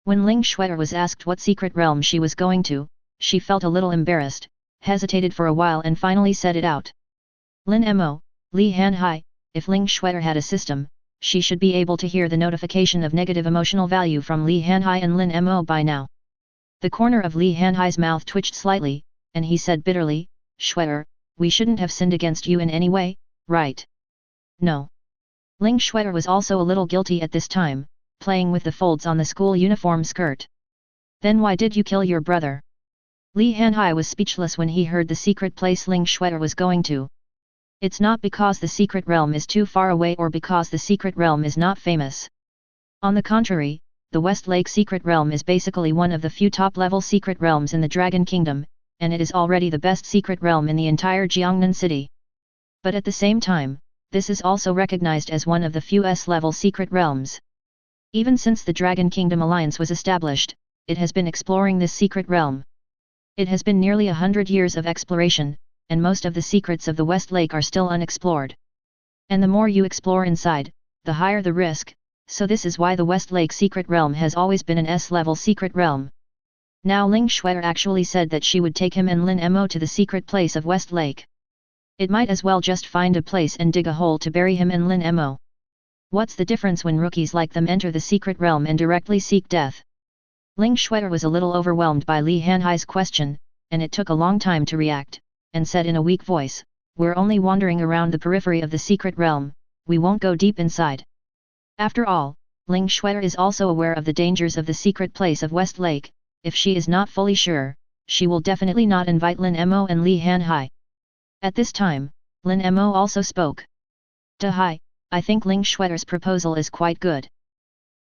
When Ling Shue'er was asked what secret realm she was going to, she felt a little embarrassed, hesitated for a while and finally said it out. Lin Mo, Li Hanhai, if Ling Shue'er had a system, she should be able to hear the notification of negative emotional value from Li Hanhai and Lin Mo by now. The corner of Li Hanhai's mouth twitched slightly, and he said bitterly, Shue'er, we shouldn't have sinned against you in any way, right? No. Ling Shue'er was also a little guilty at this time, playing with the folds on the school uniform skirt. Then why did you kill your brother? Li Hanhai was speechless when he heard the secret place Ling Shue'er was going to. It's not because the secret realm is too far away or because the secret realm is not famous. On the contrary, the Westlake Secret Realm is basically one of the few top-level secret realms in the Dragon Kingdom, and it is already the best secret realm in the entire Jiangnan city. But at the same time, this is also recognized as one of the few S-level secret realms. Even since the Dragon Kingdom Alliance was established, it has been exploring this secret realm. It has been nearly 100 years of exploration, and most of the secrets of the Westlake are still unexplored. And the more you explore inside, the higher the risk, so this is why the Westlake Secret Realm has always been an S-level secret realm. Now Ling Shue'er actually said that she would take him and Lin Mo to the secret place of Westlake. It might as well just find a place and dig a hole to bury him and Lin Mo. What's the difference when rookies like them enter the secret realm and directly seek death? Ling Shue'er was a little overwhelmed by Li Hanhai's question, and it took a long time to react, and said in a weak voice, we're only wandering around the periphery of the secret realm, we won't go deep inside. After all, Ling Shue'er is also aware of the dangers of the secret place of Westlake. If she is not fully sure, she will definitely not invite Lin Mo and Li Hanhai. At this time, Lin Mo also spoke. Dahai, I think Ling Shue'er's proposal is quite good.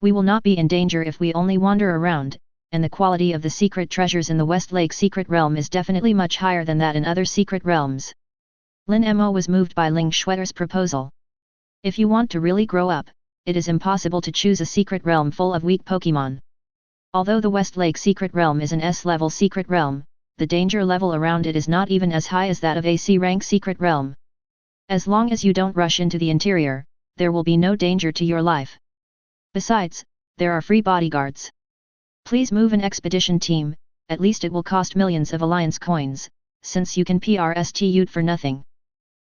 We will not be in danger if we only wander around, and the quality of the secret treasures in the Westlake secret realm is definitely much higher than that in other secret realms. Lin Mo was moved by Ling Shue'er's proposal. If you want to really grow up, it is impossible to choose a secret realm full of weak Pokémon. Although the Westlake Secret Realm is an S-level secret realm, the danger level around it is not even as high as that of a C-rank secret realm. As long as you don't rush into the interior, there will be no danger to your life. Besides, there are free bodyguards. Please move an expedition team, at least it will cost millions of alliance coins, since you can PRSTU'd for nothing.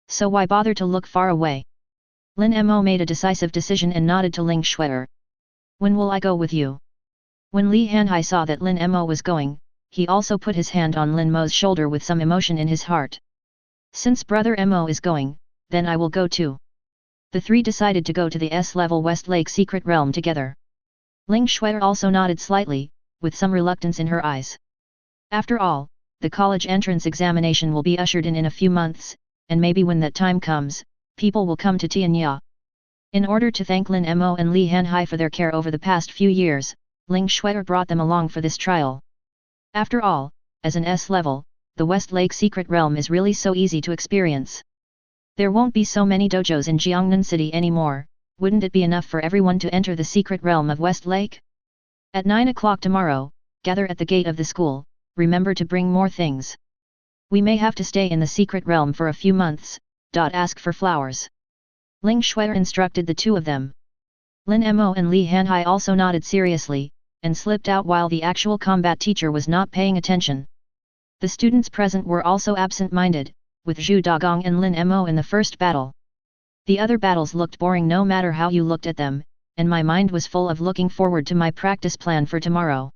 So why bother to look far away? Lin Mo made a decisive decision and nodded to Ling Shue'er. When will I go with you? When Li Hanhai saw that Lin Mo was going, he also put his hand on Lin Mo's shoulder with some emotion in his heart. Since brother Mo is going, then I will go too. The three decided to go to the S-level Westlake Secret Realm together. Ling Shue'er also nodded slightly, with some reluctance in her eyes. After all, the college entrance examination will be ushered in a few months, and maybe when that time comes, people will come to Tianya. In order to thank Lin Mo and Li Hanhai for their care over the past few years, Ling Shue'er brought them along for this trial. After all, as an S-level, the Westlake Secret Realm is really so easy to experience. There won't be so many dojos in Jiangnan City anymore, wouldn't it be enough for everyone to enter the secret realm of Westlake? At 9 o'clock tomorrow, gather at the gate of the school, remember to bring more things. We may have to stay in the secret realm for a few months, ask for flowers. Ling Shue'er instructed the two of them. Lin Mo and Li Hanhai also nodded seriously, and slipped out while the actual combat teacher was not paying attention. The students present were also absent-minded, with Zhu Dagong and Lin Mo in the first battle. The other battles looked boring no matter how you looked at them, and my mind was full of looking forward to my practice plan for tomorrow.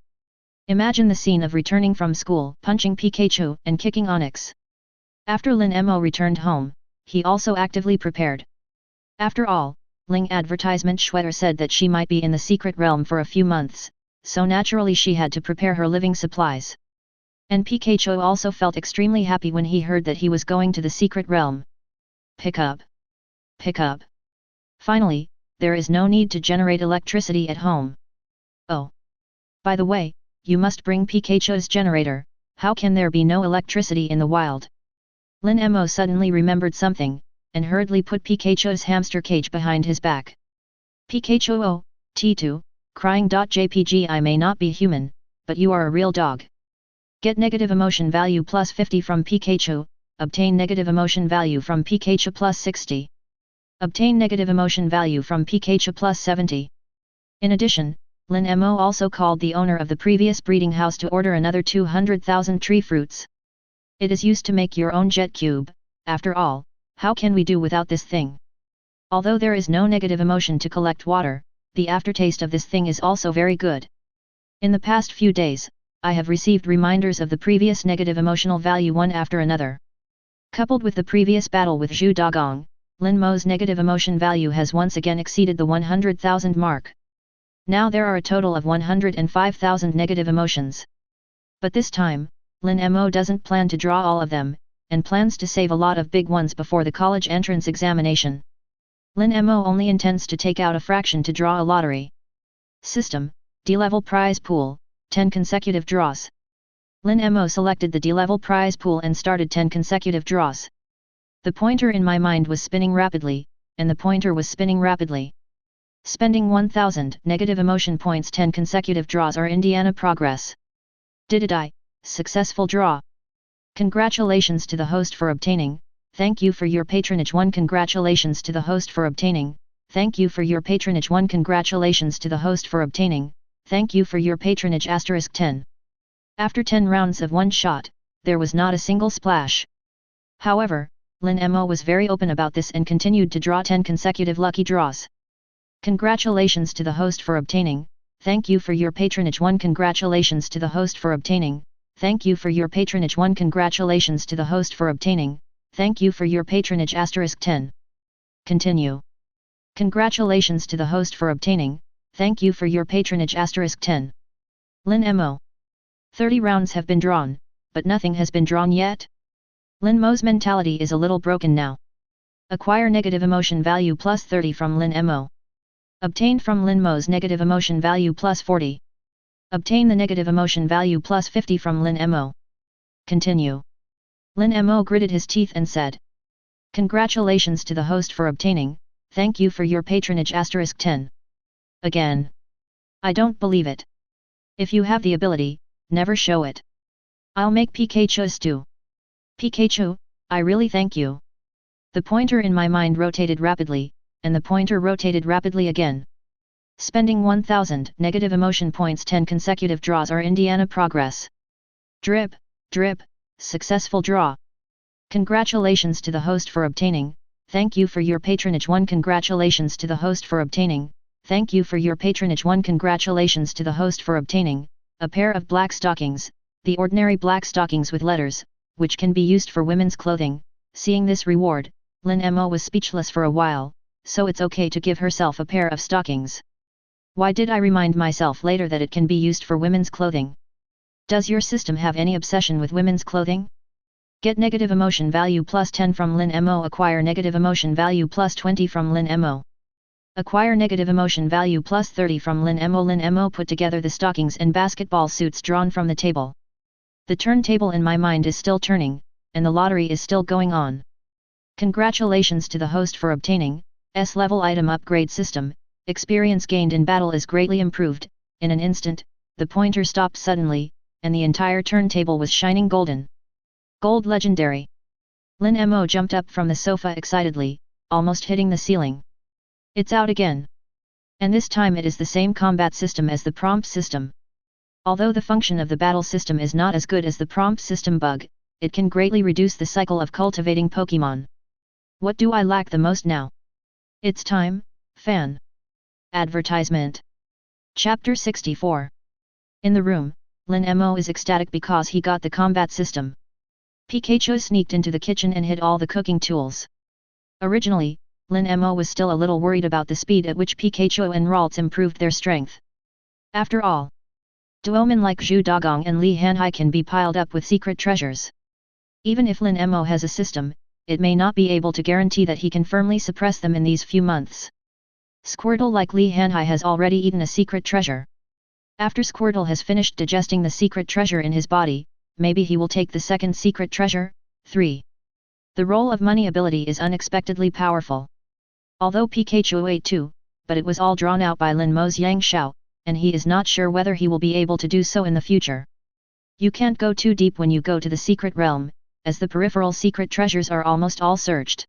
Imagine the scene of returning from school, punching Pikachu and kicking Onyx. After Lin Mo returned home, he also actively prepared. After all, Ling advertisement Schwetter said that she might be in the secret realm for a few months, so naturally she had to prepare her living supplies. And Pikachu also felt extremely happy when he heard that he was going to the secret realm. Pick up. Pick up. Finally, there is no need to generate electricity at home. Oh. By the way, you must bring Pikachu's generator. How can there be no electricity in the wild? Lin Mo suddenly remembered something, and hurriedly put Pikachu's hamster cage behind his back. Pikachu oh, T2, crying. JPG I may not be human, but you are a real dog. Get negative emotion value plus 50 from Pikachu, obtain negative emotion value from Pikachu plus 60. Obtain negative emotion value from Pikachu plus 70. In addition, Lin Mo also called the owner of the previous breeding house to order another 200,000 tree fruits. It is used to make your own jet cube, after all, how can we do without this thing? Although there is no negative emotion to collect water, the aftertaste of this thing is also very good. In the past few days, I have received reminders of the previous negative emotional value one after another. Coupled with the previous battle with Zhu Dagong, Lin Mo's negative emotion value has once again exceeded the 100,000 mark. Now there are a total of 105,000 negative emotions. But this time, Lin Mo doesn't plan to draw all of them, and plans to save a lot of big ones before the college entrance examination. Lin Mo only intends to take out a fraction to draw a lottery. System, D-level prize pool, 10 consecutive draws. Lin Mo selected the D-level prize pool and started 10 consecutive draws. The pointer in my mind was spinning rapidly, and the pointer was spinning rapidly. Spending 1000 negative emotion points. 10 consecutive draws are Indiana progress. Did I? Successful draw. Congratulations to the host for obtaining, thank you for your patronage 1. Congratulations to the host for obtaining, thank you for your patronage 1. Congratulations to the host for obtaining, thank you for your patronage * 10. After 10 rounds of one shot, there was not a single splash. However, Lin Mo was very open about this and continued to draw 10 consecutive lucky draws. Congratulations to the host for obtaining, thank you for your patronage 1. Congratulations to the host for obtaining, thank you for your patronage 1. Congratulations to the host for obtaining, thank you for your patronage * 10. Continue. Congratulations to the host for obtaining, thank you for your patronage * 10. Lin Mo. 30 rounds have been drawn, but nothing has been drawn yet? Lin Mo's mentality is a little broken now. Acquire negative emotion value plus 30 from Lin Mo. Obtained from Lin Mo's negative emotion value plus 40. Obtain the negative emotion value plus 50 from Lin Mo. Continue. Lin Mo gritted his teeth and said. Congratulations to the host for obtaining, thank you for your patronage * 10. Again. I don't believe it. If you have the ability, never show it. I'll make Pikachu stew. Pikachu, I really thank you. The pointer in my mind rotated rapidly, and the pointer rotated rapidly again. Spending 1000 negative emotion points. 10 consecutive draws are Indiana progress. Drip, drip, successful draw. Congratulations to the host for obtaining, thank you for your patronage 1. Congratulations to the host for obtaining, thank you for your patronage 1. Congratulations to the host for obtaining, a pair of black stockings, the ordinary black stockings with letters, which can be used for women's clothing. Seeing this reward, Lin Mo was speechless for a while, so it's okay to give herself a pair of stockings. Why did I remind myself later that it can be used for women's clothing? Does your system have any obsession with women's clothing? Get negative emotion value plus 10 from Lin Mo. Acquire negative emotion value plus 20 from Lin Mo. Acquire negative emotion value plus 30 from Lin Mo. Lin Mo put together the stockings and basketball suits drawn from the table. The turntable in my mind is still turning, and the lottery is still going on. Congratulations to the host for obtaining, S-level item upgrade system, experience gained in battle is greatly improved. In an instant, the pointer stopped suddenly, and the entire turntable was shining golden. Gold legendary. Lin Mo jumped up from the sofa excitedly, almost hitting the ceiling. It's out again. And this time it is the same combat system as the prompt system. Although the function of the battle system is not as good as the prompt system bug, it can greatly reduce the cycle of cultivating Pokémon. What do I lack the most now? It's time, fan. Advertisement. Chapter 64. In the room, Lin Mo is ecstatic because he got the combat system. Pikachu sneaked into the kitchen and hid all the cooking tools. Originally, Lin Mo was still a little worried about the speed at which Pikachu and Ralts improved their strength. After all, duomen like Zhu Dagong and Li Hanhai can be piled up with secret treasures. Even if Lin Mo has a system, it may not be able to guarantee that he can firmly suppress them in these few months. Squirtle like Li Hanhai has already eaten a secret treasure. After Squirtle has finished digesting the secret treasure in his body, maybe he will take the second secret treasure. 3. The roll of money ability is unexpectedly powerful. Although Pikachu ate too, but it was all drawn out by Lin Mo's Yang Xiao, and he is not sure whether he will be able to do so in the future. You can't go too deep when you go to the secret realm, as the peripheral secret treasures are almost all searched.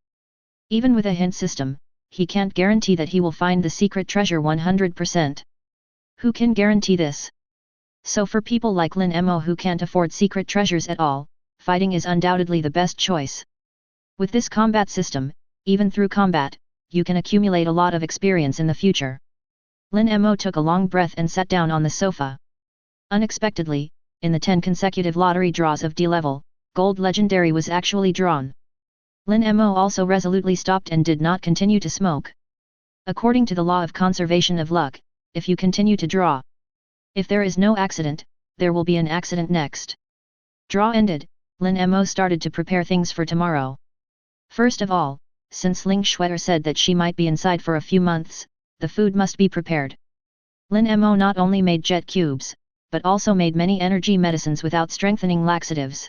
Even with a hint system, he can't guarantee that he will find the secret treasure 100%. Who can guarantee this? So for people like Lin Mo who can't afford secret treasures at all, fighting is undoubtedly the best choice. With this combat system, even through combat, you can accumulate a lot of experience in the future. Lin Mo took a long breath and sat down on the sofa. Unexpectedly, in the 10 consecutive lottery draws of D level, Gold Legendary was actually drawn. Lin Mo also resolutely stopped and did not continue to smoke. According to the law of conservation of luck, if you continue to draw, if there is no accident, there will be an accident next. Draw ended, Lin Mo started to prepare things for tomorrow. First of all, since Ling Schwetter said that she might be inside for a few months, the food must be prepared. Lin Mo not only made jet cubes, but also made many energy medicines without strengthening laxatives.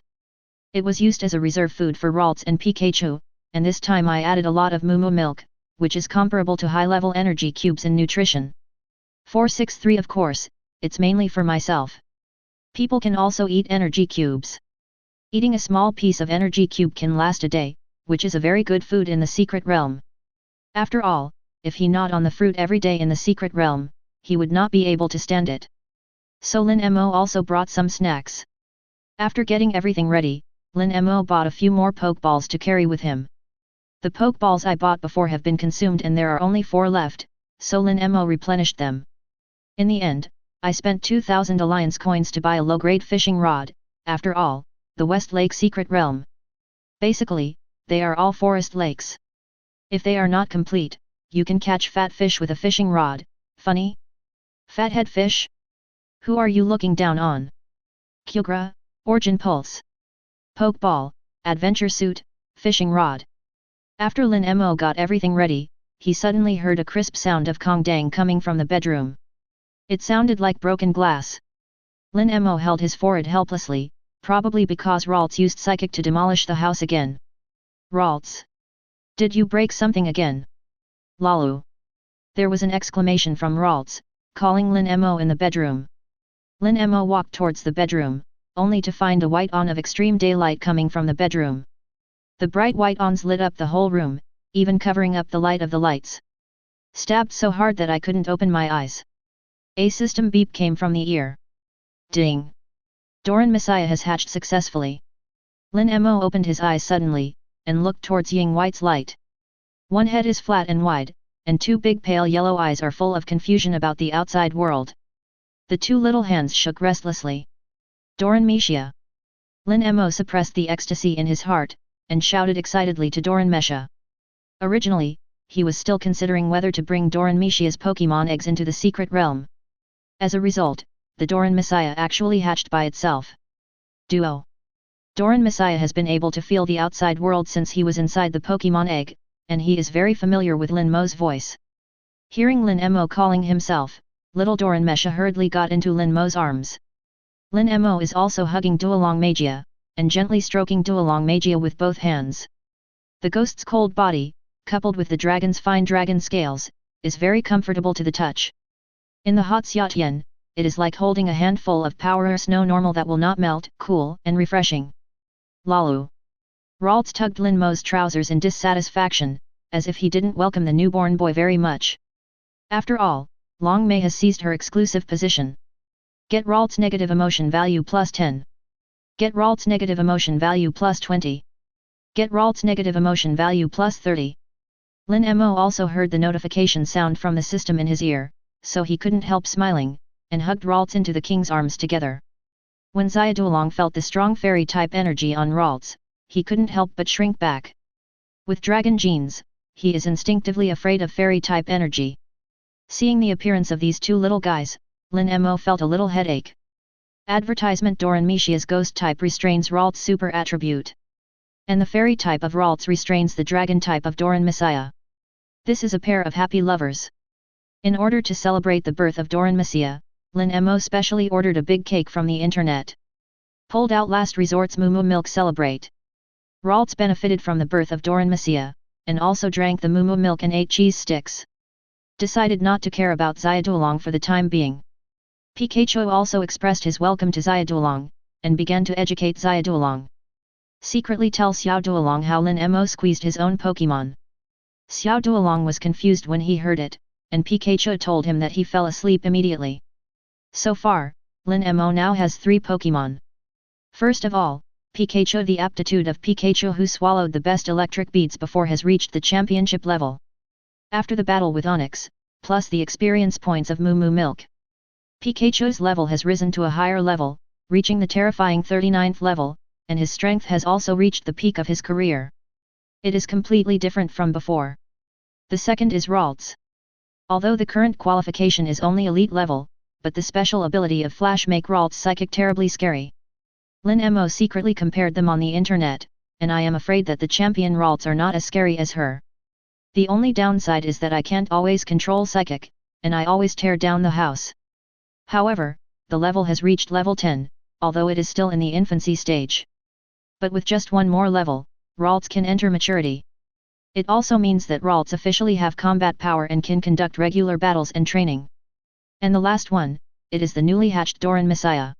It was used as a reserve food for Ralts and Pikachu, and this time I added a lot of Moo milk, which is comparable to high-level energy cubes in nutrition. 463 Of course, it's mainly for myself. People can also eat energy cubes. Eating a small piece of energy cube can last a day, which is a very good food in the secret realm. After all, if he gnawed on the fruit every day in the secret realm, he would not be able to stand it. So Lin Mo also brought some snacks. After getting everything ready, Lin Mo bought a few more Pokeballs to carry with him. The Pokeballs I bought before have been consumed and there are only 4 left, so Lin Mo replenished them. In the end, I spent 2,000 Alliance coins to buy a low-grade fishing rod, after all, the West Lake Secret Realm. Basically, they are all forest lakes. If they are not complete, you can catch fat fish with a fishing rod. Funny? Fathead fish? Who are you looking down on? Kyugra, Origin Pulse. Pokeball, Adventure Suit, Fishing Rod. After Lin Mo got everything ready, he suddenly heard a crisp sound of Kong Dang coming from the bedroom. It sounded like broken glass. Lin Mo held his forehead helplessly, probably because Ralts used Psychic to demolish the house again. Ralts! Did you break something again? Lalu! There was an exclamation from Ralts, calling Lin Mo in the bedroom. Lin Mo walked towards the bedroom, only to find a white on of extreme daylight coming from the bedroom. The bright white ons lit up the whole room, even covering up the light of the lights. Stabbed so hard that I couldn't open my eyes. A system beep came from the ear. Ding! Doran Messiah has hatched successfully. Lin Mo opened his eyes suddenly, and looked towards Ying White's light. One head is flat and wide, and 2 big pale yellow eyes are full of confusion about the outside world. The 2 little hands shook restlessly. Doran Meshia! Lin Mo suppressed the ecstasy in his heart, and shouted excitedly to Doran Mesha. Originally, he was still considering whether to bring Doran Meshia's Pokémon eggs into the secret realm. As a result, the Doran Messiah actually hatched by itself. Duo. Doran Messiah has been able to feel the outside world since he was inside the Pokémon egg, and he is very familiar with Lin Mo's voice. Hearing Lin Mo calling himself, little Doran Mesha hurriedly got into Lin Mo's arms. Lin Mo is also hugging Duolong Magia, and gently stroking Duolong Magia with both hands. The ghost's cold body, coupled with the dragon's fine dragon scales, is very comfortable to the touch. In the hot Xiaotian, it is like holding a handful of power snow normal that will not melt, cool and refreshing. Lalu. Ralts tugged Lin Mo's trousers in dissatisfaction, as if he didn't welcome the newborn boy very much. After all, Long Mei has seized her exclusive position. Get Ralts negative emotion value plus 10. Get Ralts negative emotion value plus 20. Get Ralts negative emotion value plus 30. Lin Mo also heard the notification sound from the system in his ear, so he couldn't help smiling, and hugged Ralts into the king's arms together. When Xia Duolong felt the strong fairy-type energy on Ralts, he couldn't help but shrink back. With dragon genes, he is instinctively afraid of fairy-type energy. Seeing the appearance of these two little guys, Lin Mo felt a little headache. Advertisement Doran Mishia's ghost type restrains Ralt's super attribute. And the fairy type of Ralt's restrains the dragon type of Doran Messiah. This is a pair of happy lovers. In order to celebrate the birth of Doran Messiah, Lin Mo specially ordered a big cake from the internet. Pulled out last resort's Moo milk celebrate. Ralt's benefited from the birth of Doran Messiah, and also drank the Moo milk and ate cheese sticks. Decided not to care about Xiaodulong for the time being. Pikachu also expressed his welcome to Xiaodulong, and began to educate Xiaodulong. Secretly tell Xiaodulong how Lin Mo squeezed his own Pokémon. Xiaodulong was confused when he heard it, and Pikachu told him that he fell asleep immediately. So far, Lin Mo now has 3 Pokémon. First of all, Pikachu. The aptitude of Pikachu who swallowed the best electric beads before has reached the championship level. After the battle with Onyx, plus the experience points of Moo Milk, Pikachu's level has risen to a higher level, reaching the terrifying 39th level, and his strength has also reached the peak of his career. It is completely different from before. The second is Ralt's. Although the current qualification is only elite level, but the special ability of Flash make Ralt's psychic terribly scary. Lin Mo secretly compared them on the internet, and I am afraid that the champion Ralt's are not as scary as her. The only downside is that I can't always control psychic, and I always tear down the house. However, the level has reached level 10, although it is still in the infancy stage. But with just one more level, Ralt's can enter maturity. It also means that Ralt's officially have combat power and can conduct regular battles and training. And the last one, it is the newly hatched Doran Messiah.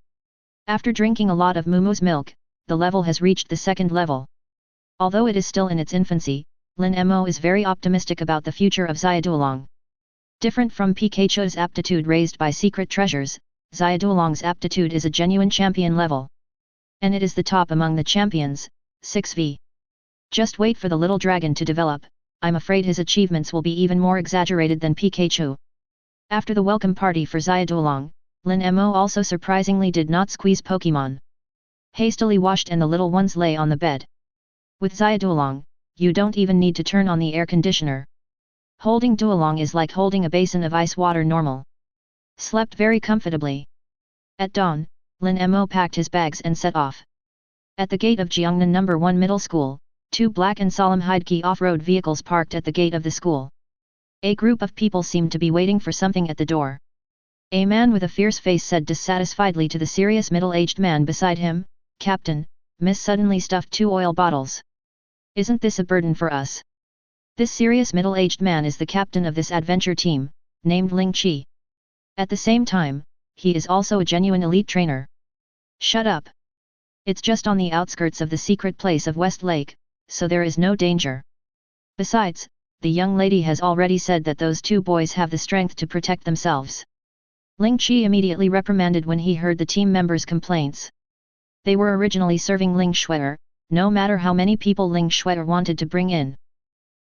After drinking a lot of Moo's milk, the level has reached the second level. Although it is still in its infancy, Lin Mo is very optimistic about the future of Xiaodulong. Different from Pikachu's aptitude raised by secret treasures, Xiaodulong's aptitude is a genuine champion level. And it is the top among the champions, 6v. Just wait for the little dragon to develop, I'm afraid his achievements will be even more exaggerated than Pikachu. After the welcome party for Xiaodulong, Lin Mo also surprisingly did not squeeze Pokémon. Hastily washed and the little ones lay on the bed. With Xiaodulong, you don't even need to turn on the air conditioner. Holding Duolong is like holding a basin of ice water normal. Slept very comfortably. At dawn, Lin Mo packed his bags and set off. At the gate of Jiangnan No. 1 Middle School, 2 black and solemn Heidke off-road vehicles parked at the gate of the school. A group of people seemed to be waiting for something at the door. A man with a fierce face said dissatisfiedly to the serious middle-aged man beside him, "Captain, Miss suddenly stuffed 2 oil bottles. Isn't this a burden for us?" This serious middle-aged man is the captain of this adventure team, named Ling Qi. At the same time, he is also a genuine elite trainer. Shut up. It's just on the outskirts of the secret place of West Lake, so there is no danger. Besides, the young lady has already said that those 2 boys have the strength to protect themselves. Ling Qi immediately reprimanded when he heard the team members' complaints. They were originally serving Ling Shuer, no matter how many people Ling Shuer wanted to bring in.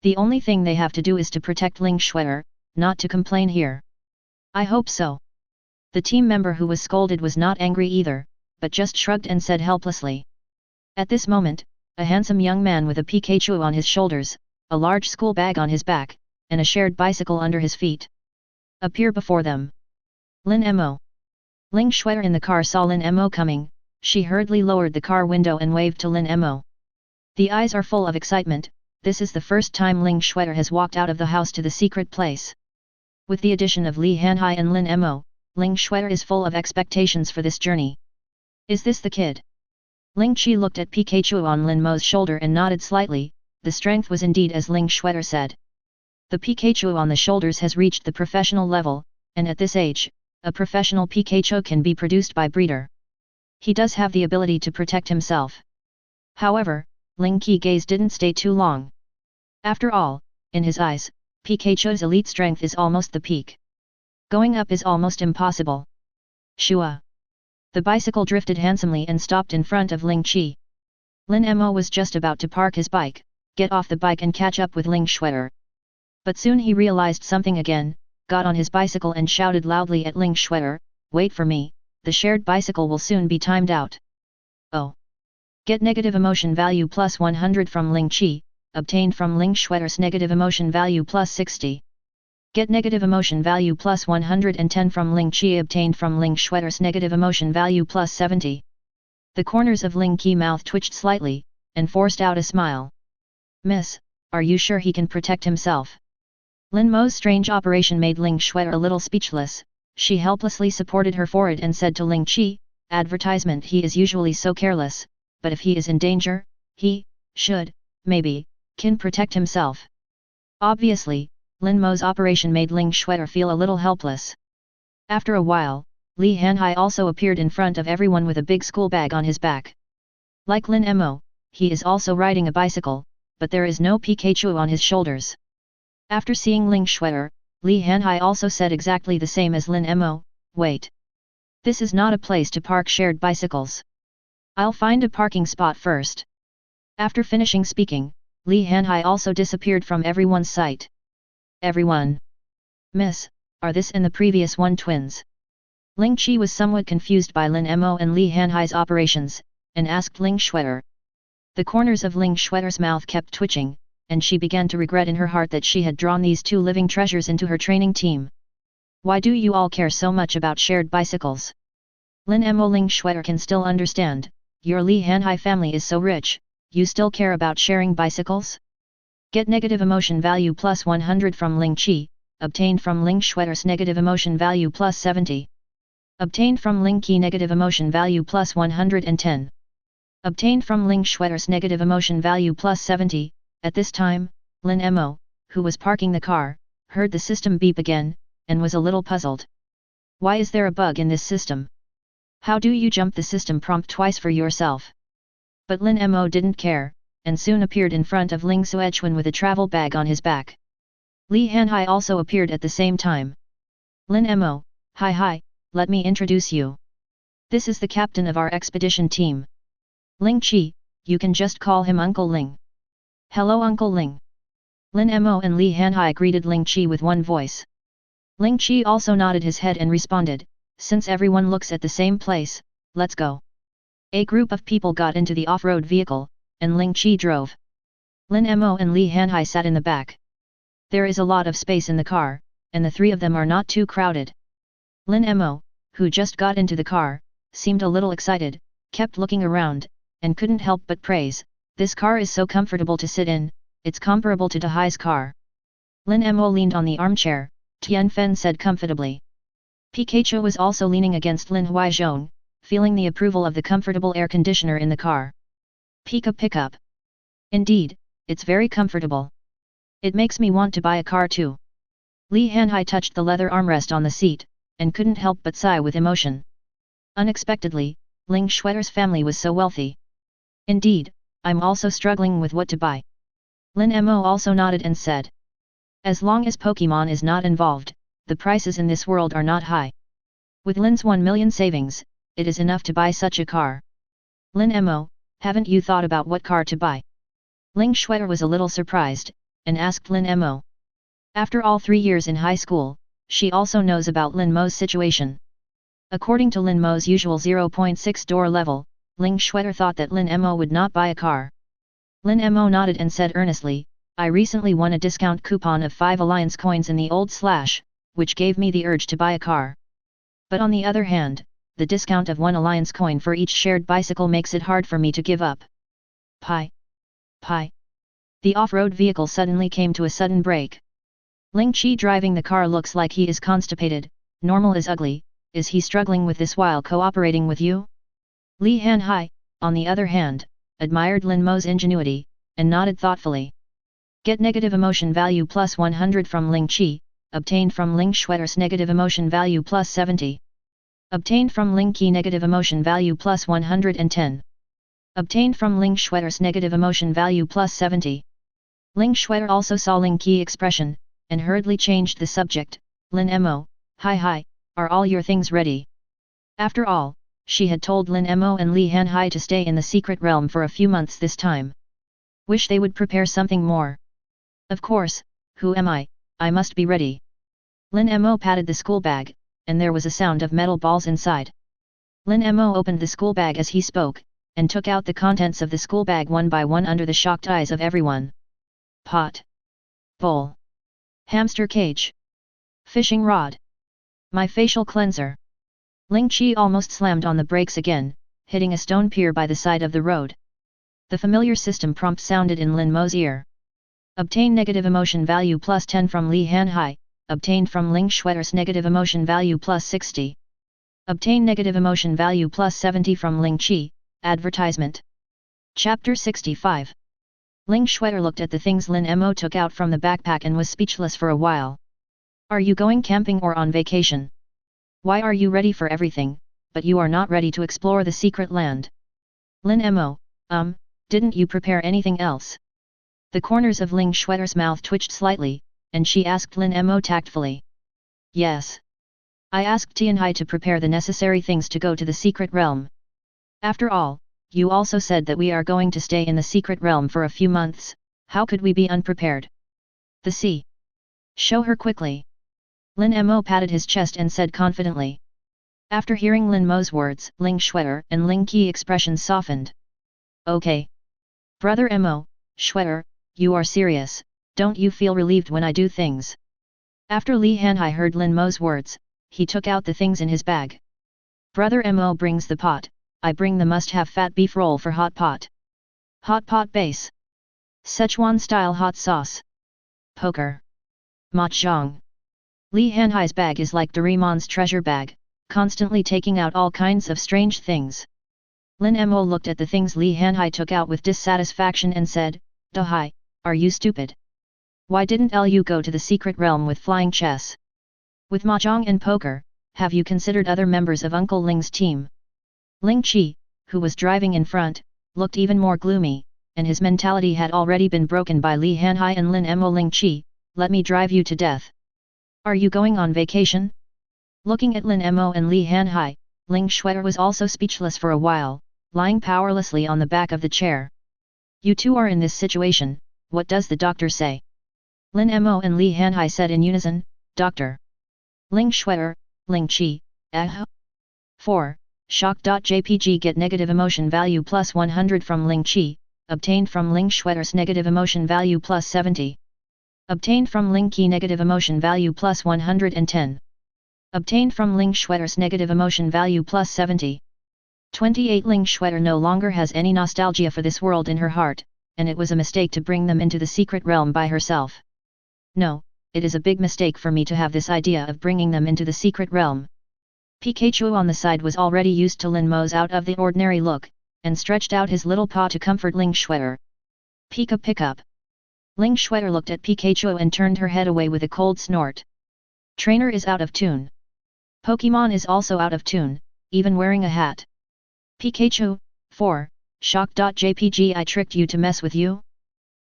The only thing they have to do is to protect Ling Shuer, not to complain here. I hope so. The team member who was scolded was not angry either, but just shrugged and said helplessly. At this moment, a handsome young man with a Pikachu on his shoulders, a large school bag on his back, and a shared bicycle under his feet, appear before them. Lin Mo. Ling Shuer in the car saw Lin Mo coming, she hurriedly lowered the car window and waved to Lin Mo. The eyes are full of excitement. This is the first time Ling Shuer has walked out of the house to the secret place. With the addition of Li Hanhai and Lin Mo, Ling Shuer is full of expectations for this journey. Is this the kid? Ling Qi looked at Pikachu on Lin Mo's shoulder and nodded slightly. The strength was indeed as Ling Shuer said. The Pikachu on the shoulders has reached the professional level, and at this age, a professional Pikachu can be produced by breeder. He does have the ability to protect himself. However, Ling Qi's gaze didn't stay too long. After all, in his eyes, Pikachu's elite strength is almost the peak. Going up is almost impossible. Shua. The bicycle drifted handsomely and stopped in front of Ling Qi. Lin Mo was just about to park his bike, get off the bike and catch up with Ling Shuer. But soon he realized something again, got on his bicycle and shouted loudly at Ling Shuer, "Wait for me, the shared bicycle will soon be timed out." Oh. Get negative emotion value plus 100 from Ling Qi. obtained from Ling Schwetter's negative emotion value plus 60. Get negative emotion value plus 110 from Ling Qi obtained from Ling Schwetter's negative emotion value plus 70. The corners of Ling Qi mouth twitched slightly, and forced out a smile. Miss, are you sure he can protect himself? Lin Mo's strange operation made Ling Schwetter a little speechless. She helplessly supported her forehead and said to Ling Qi, advertisement, he is usually so careless, but if he is in danger, he should, maybe, can protect himself. Obviously, Lin Mo's operation made Ling Schwetter feel a little helpless. After a while, Li Hanhai also appeared in front of everyone with a big school bag on his back. Like Lin Mo, he is also riding a bicycle, but there is no Pikachu on his shoulders. After seeing Ling Schwetter, Li Hanhai also said exactly the same as Lin Mo, wait. This is not a place to park shared bicycles. I'll find a parking spot first. After finishing speaking, Li Hanhai also disappeared from everyone's sight. Everyone. Miss, are this and the previous one twins? Ling Qi was somewhat confused by Lin Mo and Li Hanhai's operations, and asked Ling Schwetter. The corners of Ling Schwetter's mouth kept twitching, and she began to regret in her heart that she had drawn these two living treasures into her training team. Why do you all care so much about shared bicycles? Lin Mo Ling Schwetter can still understand, your Li Hanhai family is so rich, you still care about sharing bicycles? Get negative emotion value plus 100 from Ling Qi, obtained from Ling Schwetter's negative emotion value plus 70. Obtained from Ling Qi negative emotion value plus 110. Obtained from Ling Schwetter's negative emotion value plus 70. At this time, Lin Mo, who was parking the car, heard the system beep again, and was a little puzzled. Why is there a bug in this system? How do you jump the system prompt twice for yourself? But Lin Mo didn't care, and soon appeared in front of Ling Suechuan with a travel bag on his back. Li Hanhai also appeared at the same time. Lin Mo, hi, let me introduce you. This is the captain of our expedition team. Ling Qi, you can just call him Uncle Ling. Hello Uncle Ling. Lin Mo and Li Hanhai greeted Ling Qi with one voice. Ling Qi also nodded his head and responded, since everyone looks at the same place, let's go. A group of people got into the off-road vehicle, and Ling Qi drove. Lin Mo and Li Hanhai sat in the back. There is a lot of space in the car, and the three of them are not too crowded. Lin Mo, who just got into the car, seemed a little excited, kept looking around, and couldn't help but praise, this car is so comfortable to sit in, it's comparable to Dahai's car. Lin Mo leaned on the armchair, Tian Fen said comfortably. Pikachu was also leaning against Lin Huaizhong, feeling the approval of the comfortable air conditioner in the car. Pika pickup. Indeed, it's very comfortable. It makes me want to buy a car too. Li Hanhai touched the leather armrest on the seat, and couldn't help but sigh with emotion. Unexpectedly, Ling Schwetter's family was so wealthy. Indeed, I'm also struggling with what to buy. Lin Mo also nodded and said. As long as Pokémon is not involved, the prices in this world are not high. With Lin's 1 million savings, it is enough to buy such a car. Lin Mo, haven't you thought about what car to buy? Ling Schwetter was a little surprised, and asked Lin Mo. After all 3 years in high school, she also knows about Lin Mo's situation. According to Lin Mo's usual 0.6 door level, Ling Schwetter thought that Lin Mo would not buy a car. Lin Mo nodded and said earnestly, I recently won a discount coupon of 5 alliance coins in the old slash, which gave me the urge to buy a car. But on the other hand, the discount of 1 alliance coin for each shared bicycle makes it hard for me to give up. Pi. The off-road vehicle suddenly came to a sudden brake. Ling Qi driving the car looks like he is constipated, normal is ugly, is he struggling with this while cooperating with you? Li Hanhai, on the other hand, admired Lin Mo's ingenuity, and nodded thoughtfully. Get negative emotion value plus 100 from Ling Qi, obtained from Ling Schwetter's negative emotion value plus 70. Obtained from Ling Qi negative emotion value plus 110. Obtained from Ling Schwetter's negative emotion value plus 70. Ling Schwetter also saw Ling Qi expression, and hurriedly changed the subject. Lin Mo, hi, are all your things ready? After all, she had told Lin Mo and Li Hanhai to stay in the secret realm for a few months this time. Wish they would prepare something more. Of course, who am I must be ready. Lin Mo patted the school bag, and there was a sound of metal balls inside. Lin Mo opened the school bag as he spoke, and took out the contents of the school bag one by one under the shocked eyes of everyone. pot, bowl, hamster cage, fishing rod, my facial cleanser. Ling Qi almost slammed on the brakes again, hitting a stone pier by the side of the road. The familiar system prompt sounded in Lin Mo's ear. Obtain negative emotion value plus 10 from Li Hanhai, obtained from Ling Shue'er's negative emotion value plus 60. Obtain negative emotion value plus 70 from Ling Qi, advertisement. Chapter 65. Ling Shue'er looked at the things Lin Mo took out from the backpack and was speechless for a while. Are you going camping or on vacation? Why are you ready for everything, but you are not ready to explore the secret land? Lin Mo, didn't you prepare anything else? The corners of Ling Shue'er's mouth twitched slightly, and she asked Lin Mo tactfully. Yes. I asked Tianhai to prepare the necessary things to go to the secret realm. After all, you also said that we are going to stay in the secret realm for a few months, how could we be unprepared? The sea. Show her quickly. Lin Mo patted his chest and said confidently. After hearing Lin Mo's words, Ling Shue'er and Ling Qi expressions softened. Okay. Brother Mo, Shue'er, you are serious, don't you feel relieved when I do things? After Li Hanhai heard Lin Mo's words, he took out the things in his bag. Brother Mo brings the pot, I bring the must-have fat beef roll for hot pot. Hot pot base. Szechuan-style hot sauce. Poker. Mahjong. Li Hanhai's bag is like Doraemon's treasure bag, constantly taking out all kinds of strange things. Lin Mo looked at the things Li Hanhai took out with dissatisfaction and said, Dahai, are you stupid? Why didn't Lu go to the secret realm with flying chess? With mahjong and poker, have you considered other members of Uncle Ling's team? Ling Qi, who was driving in front, looked even more gloomy, and his mentality had already been broken by Li Hanhai and Lin Mo. Ling Qi, let me drive you to death. Are you going on vacation? Looking at Lin Mo and Li Hanhai, Ling Shue'er was also speechless for a while, lying powerlessly on the back of the chair. You two are in this situation, what does the doctor say? Lin Mo and Li Hanhai said in unison, Doctor. Ling Shue'er, Ling Qi, 4. Shock.jpg get negative emotion value plus 100 from Ling Qi, obtained from Ling Shue'er's negative emotion value plus 70. Obtained from Ling Qi negative emotion value plus 110. Obtained from Ling Shue'er's negative emotion value plus 70. 28 Ling Shue'er no longer has any nostalgia for this world in her heart, and it was a mistake to bring them into the secret realm by herself. No, it is a big mistake for me to have this idea of bringing them into the secret realm. Pikachu on the side was already used to Lin Mo's out-of-the-ordinary look, and stretched out his little paw to comfort Ling Shue'er. Pika pick up. Ling Shue'er looked at Pikachu and turned her head away with a cold snort. Trainer is out of tune. Pokémon is also out of tune, even wearing a hat. Pikachu, 4. Shock.jpg I tricked you to mess with you?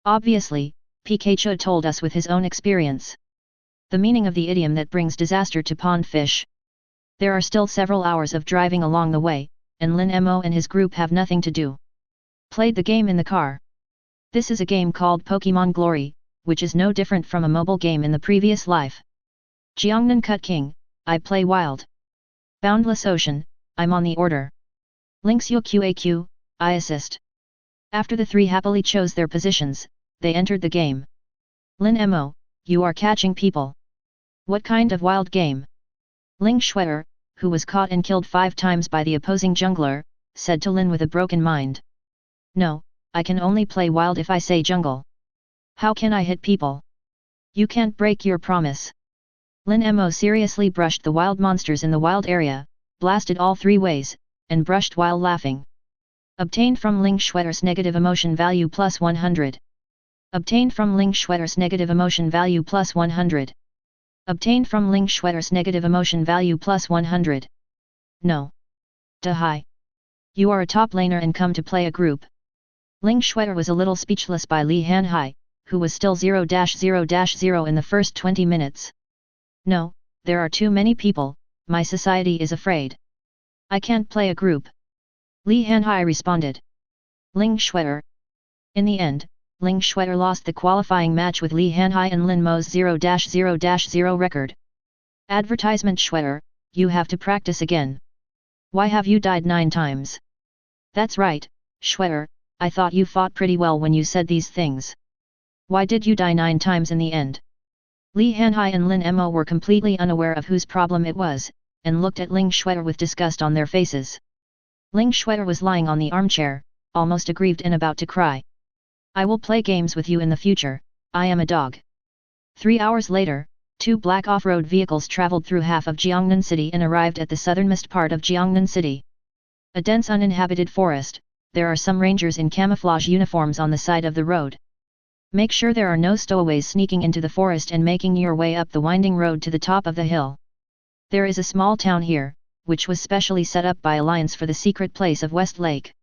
Obviously, Pikachu told us with his own experience. The meaning of the idiom that brings disaster to pond fish. There are still several hours of driving along the way, and Lin Mo and his group have nothing to do. Played the game in the car. This is a game called Pokémon Glory, which is no different from a mobile game in the previous life. Jiangnan Cut King, I play wild. Boundless Ocean, I'm on the order. Links QAQ, I assist. After the three happily chose their positions, they entered the game. Lin Mo, you are catching people. What kind of wild game? Ling Shue'er, who was caught and killed 5 times by the opposing jungler, said to Lin with a broken mind. No, I can only play wild if I say jungle. How can I hit people? You can't break your promise. Lin Mo seriously brushed the wild monsters in the wild area, blasted all 3 ways, and brushed while laughing. Obtained from Ling Shue'er's negative emotion value plus 100. Obtained from Ling Shue'er's negative emotion value plus 100. Obtained from Ling Shue'er's negative emotion value plus 100. No. Dahai. You are a top laner and come to play a group. Ling Shue'er was a little speechless by Li Hanhai, who was still 0-0-0 in the first 20 minutes. No, there are too many people, my society is afraid. I can't play a group. Li Hanhai responded. Ling Shue'er. In the end, Ling Shue'er lost the qualifying match with Li Hanhai and Lin Mo's 0-0-0 record. Advertisement Shue'er, you have to practice again. Why have you died 9 times? That's right, Shue'er, I thought you fought pretty well when you said these things. Why did you die 9 times in the end? Li Hanhai and Lin Mo were completely unaware of whose problem it was, and looked at Ling Shuer with disgust on their faces. Ling Shuer was lying on the armchair, almost aggrieved and about to cry. I will play games with you in the future, I am a dog. 3 hours later, 2 black off-road vehicles traveled through half of Jiangnan City and arrived at the southernmost part of Jiangnan City. A dense uninhabited forest, there are some rangers in camouflage uniforms on the side of the road. Make sure there are no stowaways sneaking into the forest and making your way up the winding road to the top of the hill. There is a small town here, which was specially set up by Alliance for the secret place of West Lake.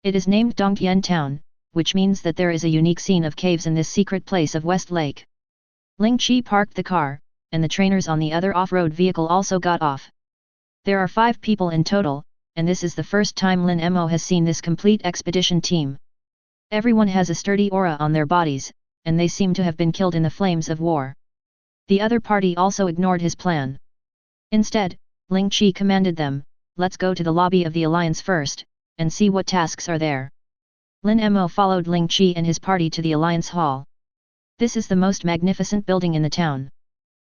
It is named Dongtian Town, which means that there is a unique scene of caves in this secret place of West Lake. Ling Qi parked the car, and the trainers on the other off-road vehicle also got off. There are 5 people in total, and this is the first time Lin Mo has seen this complete expedition team. Everyone has a sturdy aura on their bodies, and they seem to have been killed in the flames of war. The other party also ignored his plan. Instead, Ling Qi commanded them, let's go to the lobby of the Alliance first, and see what tasks are there. Lin Mo followed Ling Qi and his party to the Alliance Hall. This is the most magnificent building in the town.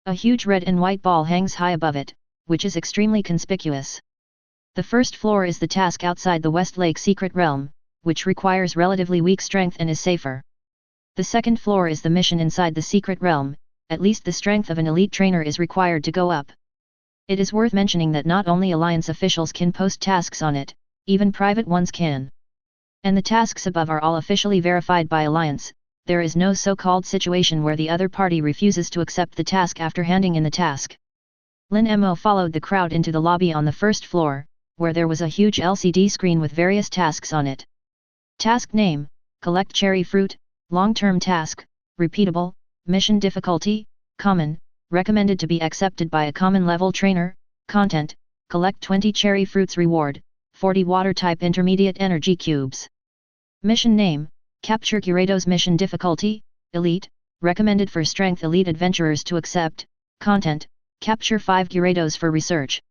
A huge red and white ball hangs high above it, which is extremely conspicuous. The first floor is the task outside the West Lake Secret Realm, which requires relatively weak strength and is safer. The second floor is the mission inside the Secret Realm, at least the strength of an elite trainer is required to go up. It is worth mentioning that not only Alliance officials can post tasks on it, even private ones can. And the tasks above are all officially verified by Alliance. There is no so-called situation where the other party refuses to accept the task after handing in the task. Lin Mo followed the crowd into the lobby on the first floor, where there was a huge LCD screen with various tasks on it. Task name, collect cherry fruit, long-term task, repeatable, mission difficulty, common, recommended to be accepted by a common level trainer, content, collect 20 cherry fruits reward, 40 water-type intermediate energy cubes. Mission name, capture Gyarados mission difficulty, elite, recommended for strength elite adventurers to accept, content, capture 5 Gyarados for research.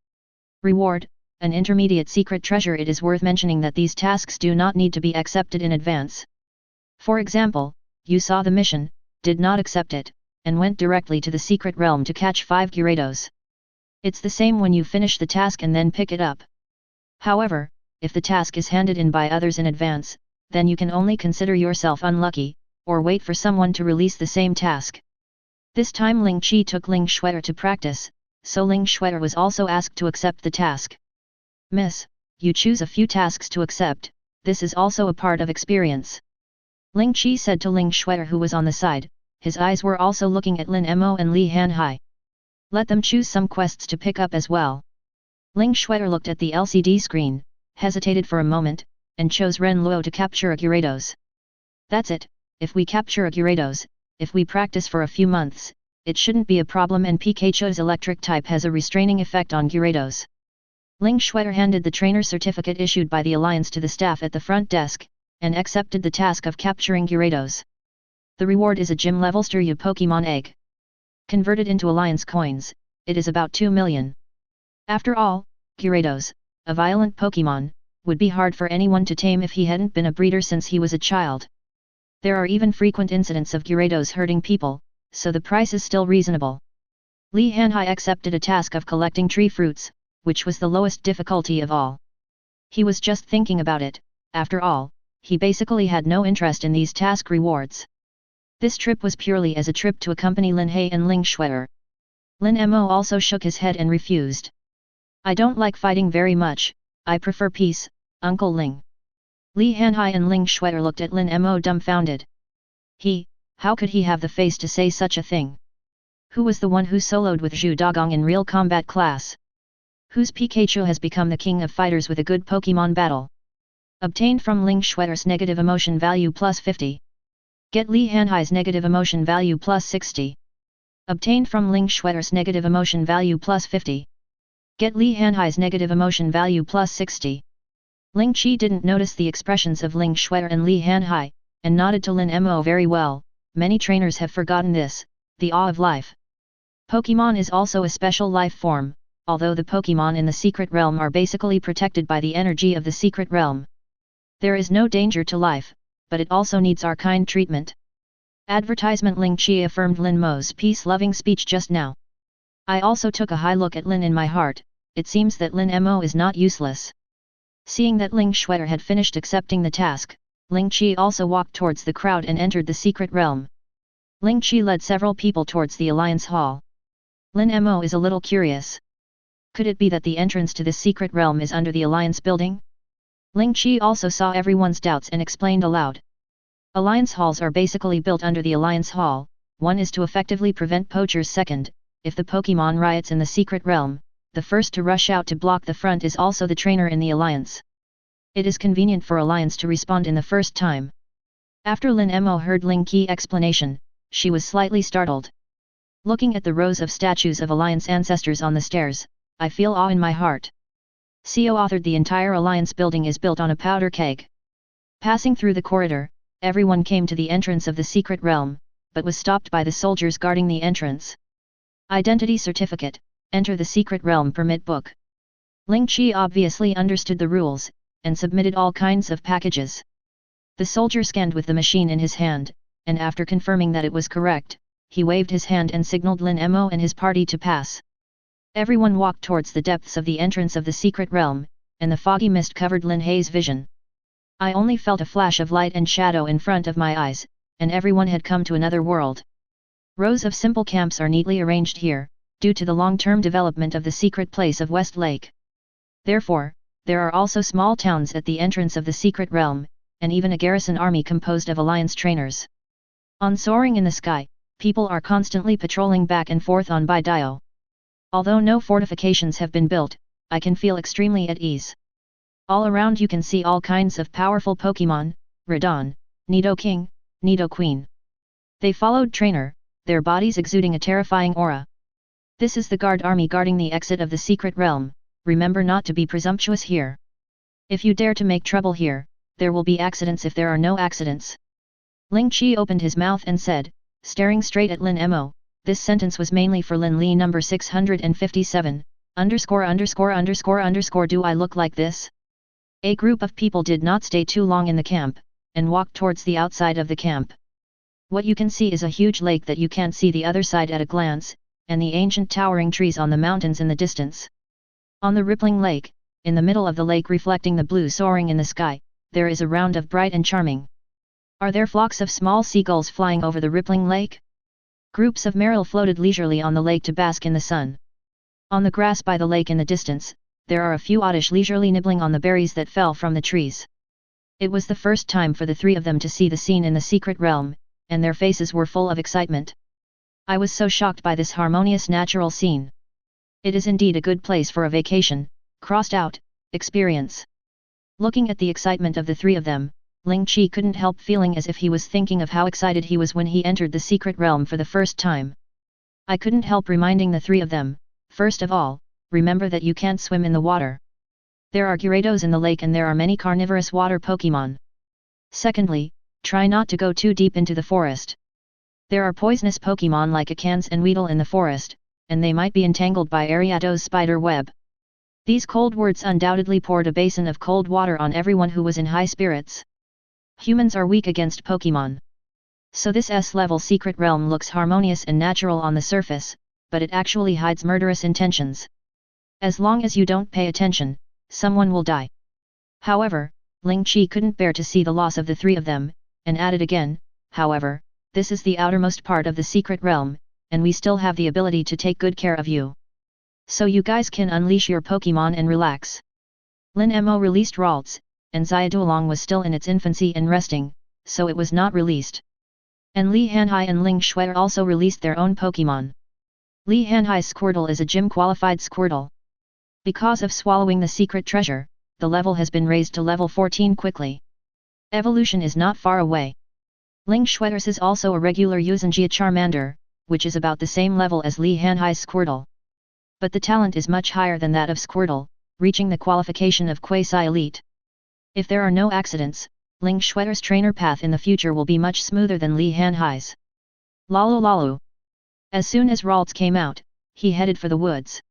Reward, an intermediate secret treasure. It is worth mentioning that these tasks do not need to be accepted in advance. For example, you saw the mission, did not accept it, and went directly to the secret realm to catch 5 Gyarados. It's the same when you finish the task and then pick it up. However, if the task is handed in by others in advance, then you can only consider yourself unlucky, or wait for someone to release the same task. This time Ling Qi took Ling Shuer to practice, so Ling Shuer was also asked to accept the task. Miss, you choose a few tasks to accept, this is also a part of experience. Ling Qi said to Ling Shuer, who was on the side, his eyes were also looking at Lin Mo and Li Hanhai. Let them choose some quests to pick up as well. Ling Shuer looked at the LCD screen, hesitated for a moment, and chose Ren Luo to capture a Gyarados. That's it, if we capture a Gyarados, if we practice for a few months, it shouldn't be a problem, and Pikachu's electric type has a restraining effect on Gyarados. Ling Shuer handed the trainer certificate issued by the Alliance to the staff at the front desk, and accepted the task of capturing Gyarados. The reward is a gym level Staryu Pokémon egg. Converted into Alliance coins, it is about 2 million. After all, Gyarados, a violent Pokémon, would be hard for anyone to tame if he hadn't been a breeder since he was a child. There are even frequent incidents of Gyarados hurting people, so the price is still reasonable. Li Hanhai accepted a task of collecting tree fruits, which was the lowest difficulty of all. He was just thinking about it, after all, he basically had no interest in these task rewards. This trip was purely as a trip to accompany Lin He and Ling Shuer. Lin Mo also shook his head and refused. I don't like fighting very much, I prefer peace, Uncle Ling. Li Hanhai and Ling Shuer looked at Lin Mo dumbfounded. How could he have the face to say such a thing? Who was the one who soloed with Zhu Dagong in real combat class? Whose Pikachu has become the king of fighters with a good Pokémon battle? Obtained from Ling Shuer's negative emotion value plus 50. Get Li Hanhai's negative emotion value plus 60. Obtained from Ling Shuer's negative emotion value plus 50. Get Li Hanhai's negative emotion value plus 60. Ling Qi didn't notice the expressions of Ling Shuer and Li Hanhai, and nodded to Lin Mo very well. Many trainers have forgotten this, the awe of life. Pokémon is also a special life form, although the Pokémon in the secret realm are basically protected by the energy of the secret realm. There is no danger to life, but it also needs our kind treatment. Advertisement Ling Qi affirmed Lin Mo's peace-loving speech just now. I also took a high look at Lin in my heart. It seems that Lin Mo is not useless. Seeing that Ling Shuer had finished accepting the task, Ling Qi also walked towards the crowd and entered the secret realm. Ling Qi led several people towards the Alliance Hall. Lin Mo is a little curious. Could it be that the entrance to this secret realm is under the Alliance building? Ling Qi also saw everyone's doubts and explained aloud. Alliance halls are basically built under the Alliance Hall. One is to effectively prevent poachers. Second, if the Pokémon riots in the secret realm, the first to rush out to block the front is also the trainer in the Alliance. It is convenient for Alliance to respond in the first time. After Lin Mo heard Ling Qi's explanation, she was slightly startled. Looking at the rows of statues of Alliance ancestors on the stairs, I feel awe in my heart. CO authored the entire Alliance building is built on a powder keg. Passing through the corridor, everyone came to the entrance of the secret realm, but was stopped by the soldiers guarding the entrance. Identity certificate, enter the secret realm permit book. Ling Qi obviously understood the rules, and submitted all kinds of packages. The soldier scanned with the machine in his hand, and after confirming that it was correct, he waved his hand and signaled Lin Mo and his party to pass. Everyone walked towards the depths of the entrance of the secret realm, and the foggy mist covered Lin Hei's vision. I only felt a flash of light and shadow in front of my eyes, and everyone had come to another world. Rows of simple camps are neatly arranged here, due to the long-term development of the secret place of West Lake. Therefore, there are also small towns at the entrance of the secret realm, and even a garrison army composed of Alliance trainers. On soaring in the sky, people are constantly patrolling back and forth on Baidio. Although no fortifications have been built, I can feel extremely at ease. All around you can see all kinds of powerful Pokémon, Radon, Nidoking, Nidoqueen. They followed trainer, their bodies exuding a terrifying aura. This is the guard army guarding the exit of the secret realm. Remember not to be presumptuous here. If you dare to make trouble here, there will be accidents if there are no accidents. Ling Qi opened his mouth and said, staring straight at Lin Mo, this sentence was mainly for Lin Li number 657, _______. Do I look like this? A group of people did not stay too long in the camp, and walked towards the outside of the camp. What you can see is a huge lake that you can't see the other side at a glance, and the ancient towering trees on the mountains in the distance. On the rippling lake, in the middle of the lake reflecting the blue soaring in the sky, there is a round of bright and charming. Are there flocks of small seagulls flying over the rippling lake? Groups of merrill floated leisurely on the lake to bask in the sun. On the grass by the lake in the distance, there are a few oddish leisurely nibbling on the berries that fell from the trees. It was the first time for the three of them to see the scene in the secret realm, and their faces were full of excitement. I was so shocked by this harmonious natural scene. It is indeed a good place for a vacation, crossed out, experience. Looking at the excitement of the three of them, Ling Qi couldn't help feeling as if he was thinking of how excited he was when he entered the secret realm for the first time. I couldn't help reminding the three of them, first of all, remember that you can't swim in the water. There are Gyarados in the lake and there are many carnivorous water Pokémon. Secondly, try not to go too deep into the forest. There are poisonous Pokémon like Akans and Weedle in the forest, and they might be entangled by Ariado's spider web. These cold words undoubtedly poured a basin of cold water on everyone who was in high spirits. Humans are weak against Pokémon. So this S-level secret realm looks harmonious and natural on the surface, but it actually hides murderous intentions. As long as you don't pay attention, someone will die. However, Ling Qi couldn't bear to see the loss of the three of them, and added again, however, this is the outermost part of the secret realm, and we still have the ability to take good care of you. So you guys can unleash your Pokémon and relax. Lin Mo released Ralts, and Xiaoduolong was still in its infancy and resting, so it was not released. And Li Hanhai and Ling Shuer also released their own Pokémon. Li Hanhai's Squirtle is a gym-qualified Squirtle. Because of swallowing the secret treasure, the level has been raised to level 14 quickly. Evolution is not far away. Ling Shuer's is also a regular Yuuzhanjia Charmander, which is about the same level as Li Hanhai's Squirtle. But the talent is much higher than that of Squirtle, reaching the qualification of Quasi-Elite. If there are no accidents, Ling Shuer's trainer path in the future will be much smoother than Li Hanhai's. Lalu Lalu. As soon as Ralts came out, he headed for the woods.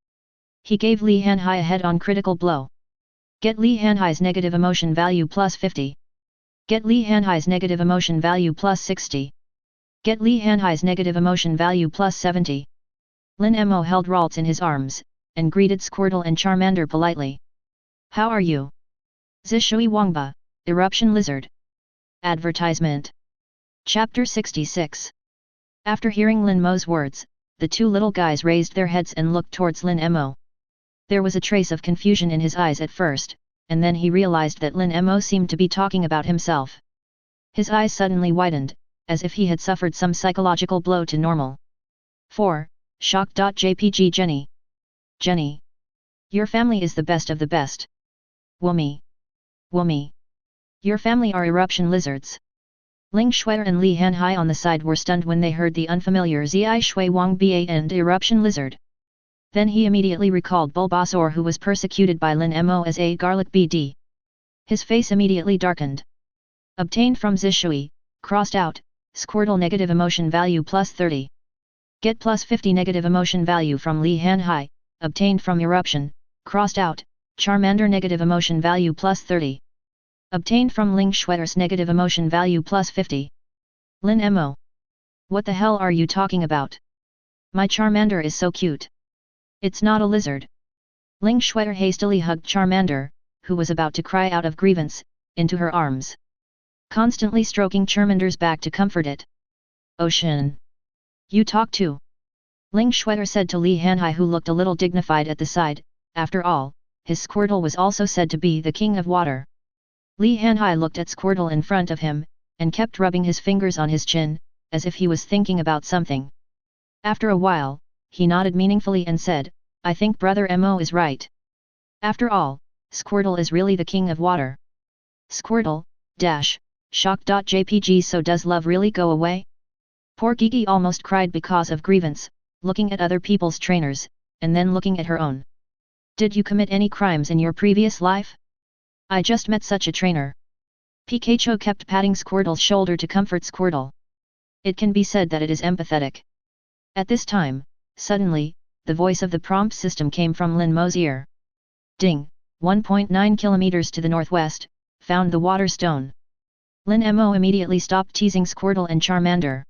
He gave Li Hanhai a head-on critical blow. Get Li Hanhai's negative emotion value plus 50. Get Li Hanhai's negative emotion value plus 60. Get Li Hanhai's negative emotion value plus 70. Lin Mo held Ralts in his arms, and greeted Squirtle and Charmander politely. How are you? Zishui Wangba, Eruption Lizard. Advertisement. Chapter 66. After hearing Lin Mo's words, the two little guys raised their heads and looked towards Lin Mo. There was a trace of confusion in his eyes at first, and then he realized that Lin Mo seemed to be talking about himself. His eyes suddenly widened, as if he had suffered some psychological blow to normal. 4. Shock.jpg Jenny. Jenny. Your family is the best of the best. Wummy. Wummy. Your family are eruption lizards. Ling Shuer and Li Hanhai on the side were stunned when they heard the unfamiliar Zi Shui Wang Ba and eruption lizard. Then he immediately recalled Bulbasaur, who was persecuted by Lin Mo as a garlic BD. His face immediately darkened. Obtained from Zishui, crossed out, Squirtle negative emotion value plus 30. Get plus 50 negative emotion value from Li Hanhai, obtained from eruption, crossed out, Charmander negative emotion value plus 30. Obtained from Ling Shuer's negative emotion value plus 50. Lin Mo. What the hell are you talking about? My Charmander is so cute. It's not a lizard. Ling Shuer hastily hugged Charmander, who was about to cry out of grievance, into her arms. Constantly stroking Charmander's back to comfort it. Ocean. You talk too. Ling Shuer said to Li Hanhai, who looked a little dignified at the side. After all, his Squirtle was also said to be the king of water. Li Hanhai looked at Squirtle in front of him, and kept rubbing his fingers on his chin, as if he was thinking about something. After a while, he nodded meaningfully and said, I think Brother Mo is right. After all, Squirtle is really the king of water. Squirtle, shock.jpg So does love really go away? Poor Gigi almost cried because of grievance, looking at other people's trainers, and then looking at her own. Did you commit any crimes in your previous life? I just met such a trainer. Pikachu kept patting Squirtle's shoulder to comfort Squirtle. It can be said that it is empathetic. At this time, suddenly, the voice of the prompt system came from Lin Mo's ear. Ding, 1.9 kilometers to the northwest, found the water stone. Lin Mo immediately stopped teasing Squirtle and Charmander.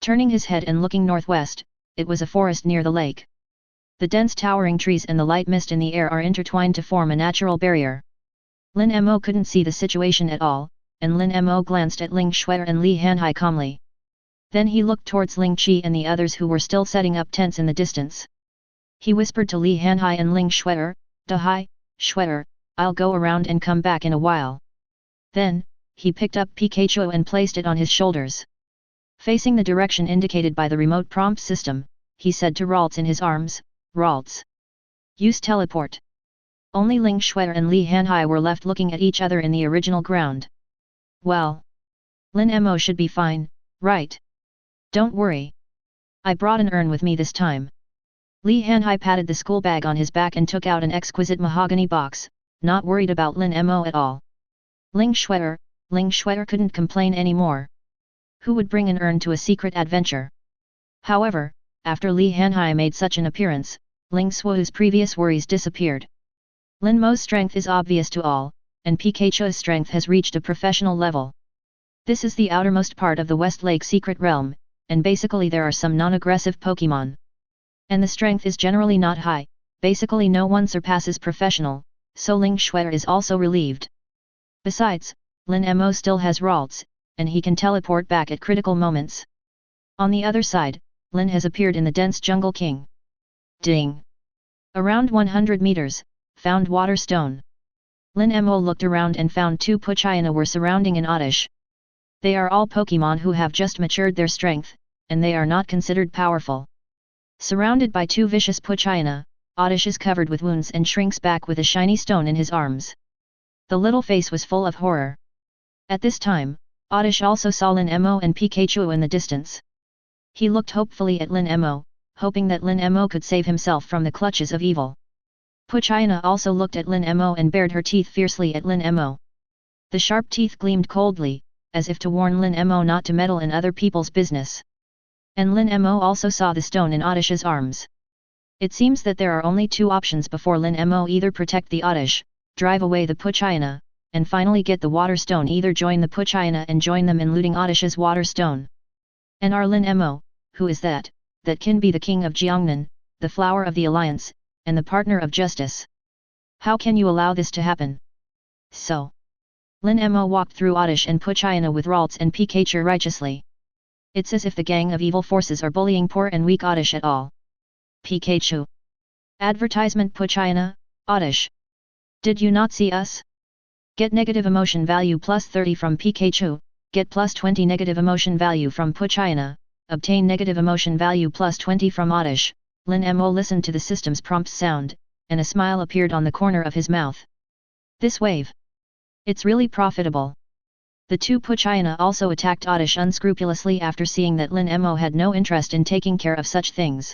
Turning his head and looking northwest, it was a forest near the lake. The dense towering trees and the light mist in the air are intertwined to form a natural barrier. Lin Mo couldn't see the situation at all, and Lin Mo glanced at Ling Shuer and Li Hanhai calmly. Then he looked towards Ling Qi and the others who were still setting up tents in the distance. He whispered to Li Hanhai and Ling Shuer, Dahai, Shuer, I'll go around and come back in a while. Then, he picked up Pikachu and placed it on his shoulders. Facing the direction indicated by the remote prompt system, he said to Ralts in his arms, Ralts. Use teleport. Only Ling Shuer and Li Hanhai were left looking at each other in the original ground. Well. Lin Mo should be fine, right? Don't worry. I brought an urn with me this time. Li Hanhai patted the school bag on his back and took out an exquisite mahogany box, not worried about Lin Mo at all. Ling Shuer couldn't complain anymore. Who would bring an urn to a secret adventure? However, after Li Hanhai made such an appearance, Ling Suo's previous worries disappeared. Lin Mo's strength is obvious to all, and Pikachu's strength has reached a professional level. This is the outermost part of the West Lake Secret Realm, and basically there are some non-aggressive Pokémon. And the strength is generally not high, basically no one surpasses professional, so Ling Shuer is also relieved. Besides, Lin Mo still has Ralts, and he can teleport back at critical moments. On the other side, Lin has appeared in the dense jungle king. Ding! Around 100 meters, found water stone. Lin Mo looked around and found two Poochyena were surrounding an Oddish. They are all Pokémon who have just matured their strength, and they are not considered powerful. Surrounded by two vicious Poochyena, Oddish is covered with wounds and shrinks back with a shiny stone in his arms. The little face was full of horror. At this time, Oddish also saw Lin Mo and Pikachu in the distance. He looked hopefully at Lin Mo, hoping that Lin Mo could save himself from the clutches of evil. Poochyena also looked at Lin Mo and bared her teeth fiercely at Lin Mo. The sharp teeth gleamed coldly, as if to warn Lin Mo not to meddle in other people's business. And Lin Mo also saw the stone in Oddish's arms. It seems that there are only two options before Lin Mo: either protect the Oddish, drive away the Poochyena, and finally get the water stone, either join the Poochyena and join them in looting Oddish's water stone. And our Lin Mo, who is that can be the king of Jiangnan, the flower of the alliance, and the partner of justice? How can you allow this to happen? So. Lin Mo walked through Oddish and Puchina with Ralts and Pikachu righteously. It's as if the gang of evil forces are bullying poor and weak Oddish at all. Pikachu. Advertisement Puchina, Oddish. Did you not see us? Get negative emotion value plus 30 from Pikachu, get plus 20 negative emotion value from Puchina, obtain negative emotion value plus 20 from Oddish. Lin Mo listened to the system's prompt sound, and a smile appeared on the corner of his mouth. This wave. It's really profitable. The two Puchina also attacked Oddish unscrupulously after seeing that Lin Mo had no interest in taking care of such things.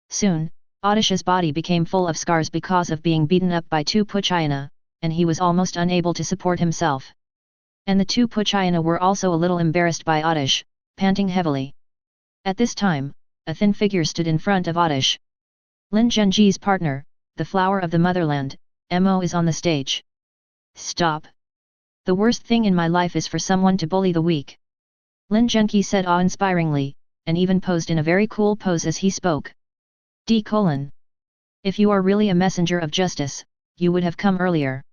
Soon, Oddish's body became full of scars because of being beaten up by two Puchina, and he was almost unable to support himself. And the two Puchina were also a little embarrassed by Oddish, panting heavily. At this time, a thin figure stood in front of Oddish. Lin Zhenji's partner, the flower of the motherland, Mo is on the stage. Stop. The worst thing in my life is for someone to bully the weak. Lin Zhenqi said awe-inspiringly, and even posed in a very cool pose as he spoke. D: If you are really a messenger of justice, you would have come earlier.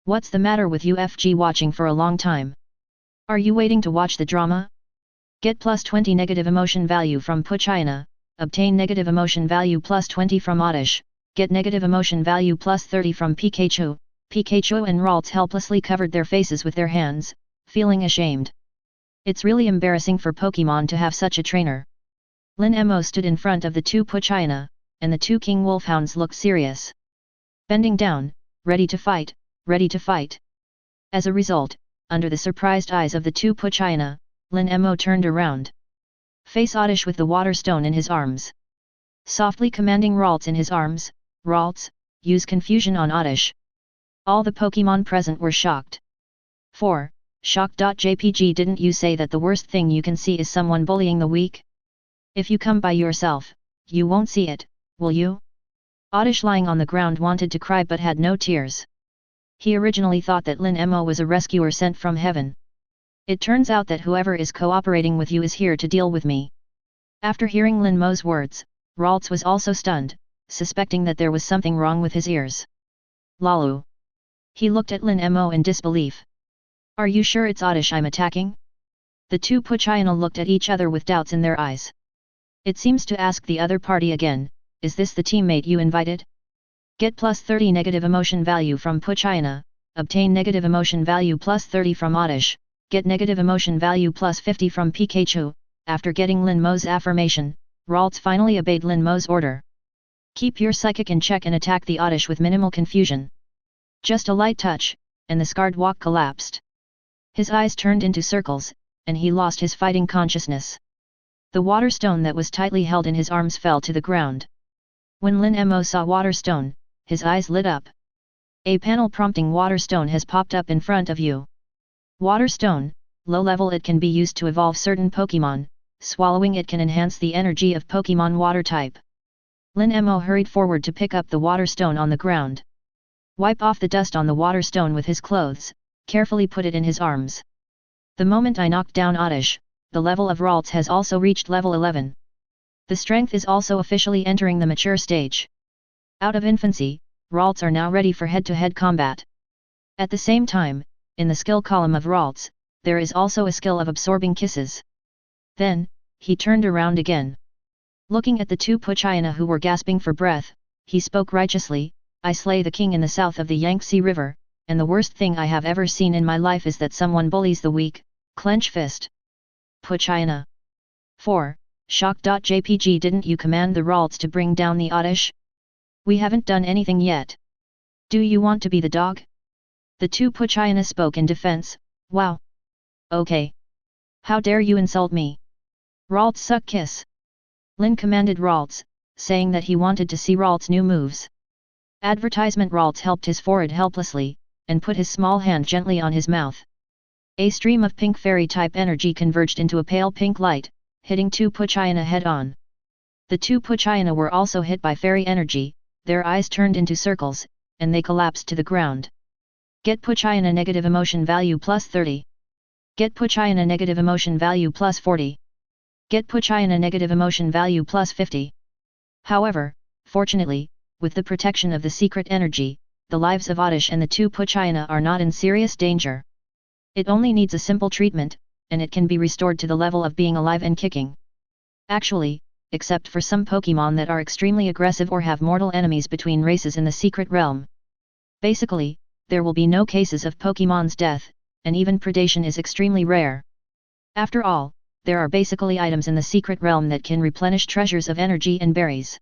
What's the matter with you FG watching for a long time? Are you waiting to watch the drama? Get plus 20 negative emotion value from Puchina, obtain negative emotion value plus 20 from Oddish, get negative emotion value plus 30 from Pikachu. Pikachu and Ralts helplessly covered their faces with their hands, feeling ashamed. It's really embarrassing for Pokémon to have such a trainer. Lin Mo stood in front of the two Puchina, and the two King Wolfhounds looked serious. Bending down, ready to fight, ready to fight. As a result, under the surprised eyes of the two Puchina, Lin Mo turned around. Face Oddish with the water stone in his arms. Softly commanding Ralts in his arms, Ralts, use confusion on Oddish. All the Pokémon present were shocked. 4. Shock.jpg Didn't you say that the worst thing you can see is someone bullying the weak? If you come by yourself, you won't see it, will you? Oddish lying on the ground wanted to cry but had no tears. He originally thought that Lin Mo was a rescuer sent from heaven. It turns out that whoever is cooperating with you is here to deal with me. After hearing Lin Mo's words, Ralts was also stunned, suspecting that there was something wrong with his ears. Lalu. He looked at Lin Mo in disbelief. Are you sure it's Oddish I'm attacking? The two Puchina looked at each other with doubts in their eyes. It seems to ask the other party again, is this the teammate you invited? Get plus 30 negative emotion value from Puchina, obtain negative emotion value plus 30 from Oddish, get negative emotion value plus 50 from Pikachu. After getting Lin Mo's affirmation, Ralts finally obeyed Lin Mo's order. Keep your psychic in check and attack the Oddish with minimal confusion. Just a light touch, and the scarred walk collapsed. His eyes turned into circles, and he lost his fighting consciousness. The water stone that was tightly held in his arms fell to the ground. When Lin Mo saw water stone, his eyes lit up. A panel prompting water stone has popped up in front of you. Water stone, low level. It can be used to evolve certain Pokémon, swallowing it can enhance the energy of Pokémon water type. Lin Mo hurried forward to pick up the water stone on the ground. Wipe off the dust on the water stone with his clothes, carefully put it in his arms. The moment I knocked down Oddish, the level of Ralts has also reached level 11. The strength is also officially entering the mature stage. Out of infancy, Ralts are now ready for head-to-head combat. At the same time, in the skill column of Ralts, there is also a skill of absorbing kisses. Then, he turned around again. Looking at the two Puchina who were gasping for breath, he spoke righteously, I slay the king in the south of the Yangtze River, and the worst thing I have ever seen in my life is that someone bullies the weak, clench fist. Puchina. 4. Shock.jpg Didn't you command the Ralts to bring down the Oddish? We haven't done anything yet. Do you want to be the dog? The two Puchina spoke in defense, wow. Okay. How dare you insult me? Ralts suck kiss. Lin commanded Ralts, saying that he wanted to see Ralts' new moves. Advertisement Ralts helped his forehead helplessly, and put his small hand gently on his mouth. A stream of pink fairy-type energy converged into a pale pink light, hitting two Puchina head-on. The two Puchina were also hit by fairy energy, their eyes turned into circles, and they collapsed to the ground. Get Puchina negative emotion value plus 30. Get Puchina negative emotion value plus 40. Get Pochayana negative emotion value plus 50. However, fortunately, with the protection of the secret energy, the lives of Oddish and the two Pochayana are not in serious danger. It only needs a simple treatment, and it can be restored to the level of being alive and kicking. Actually, except for some Pokémon that are extremely aggressive or have mortal enemies between races in the secret realm. Basically, there will be no cases of Pokémon's death, and even predation is extremely rare. After all, there are basically items in the secret realm that can replenish treasures of energy and berries.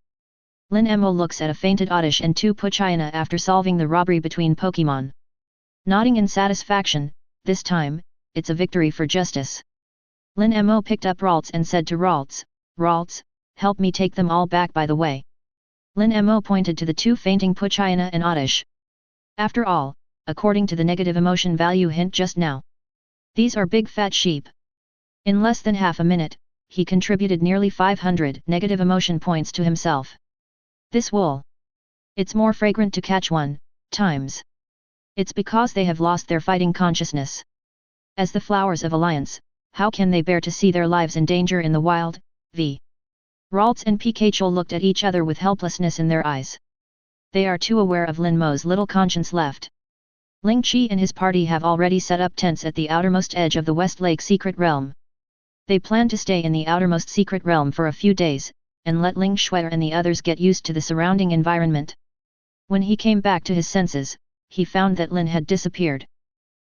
Lin Mo looks at a fainted Oddish and two Pochayana after solving the robbery between Pokémon. Nodding in satisfaction, this time, it's a victory for justice. Lin Mo picked up Ralts and said to Ralts, "Ralts, help me take them all back by the way." Lin Mo pointed to the two fainting Pochayana and Oddish. After all, according to the negative emotion value hint just now, these are big fat sheep. In less than half a minute, he contributed nearly 500 negative emotion points to himself. This wool. It's more fragrant to catch one, times. It's because they have lost their fighting consciousness. As the flowers of alliance, how can they bear to see their lives in danger in the wild? V. Ralts and Pikachu looked at each other with helplessness in their eyes. They are too aware of Lin Mo's little conscience left. Ling Chi and his party have already set up tents at the outermost edge of the West Lake secret realm. They plan to stay in the outermost secret realm for a few days, and let Ling Shuer and the others get used to the surrounding environment. When he came back to his senses, he found that Lin had disappeared.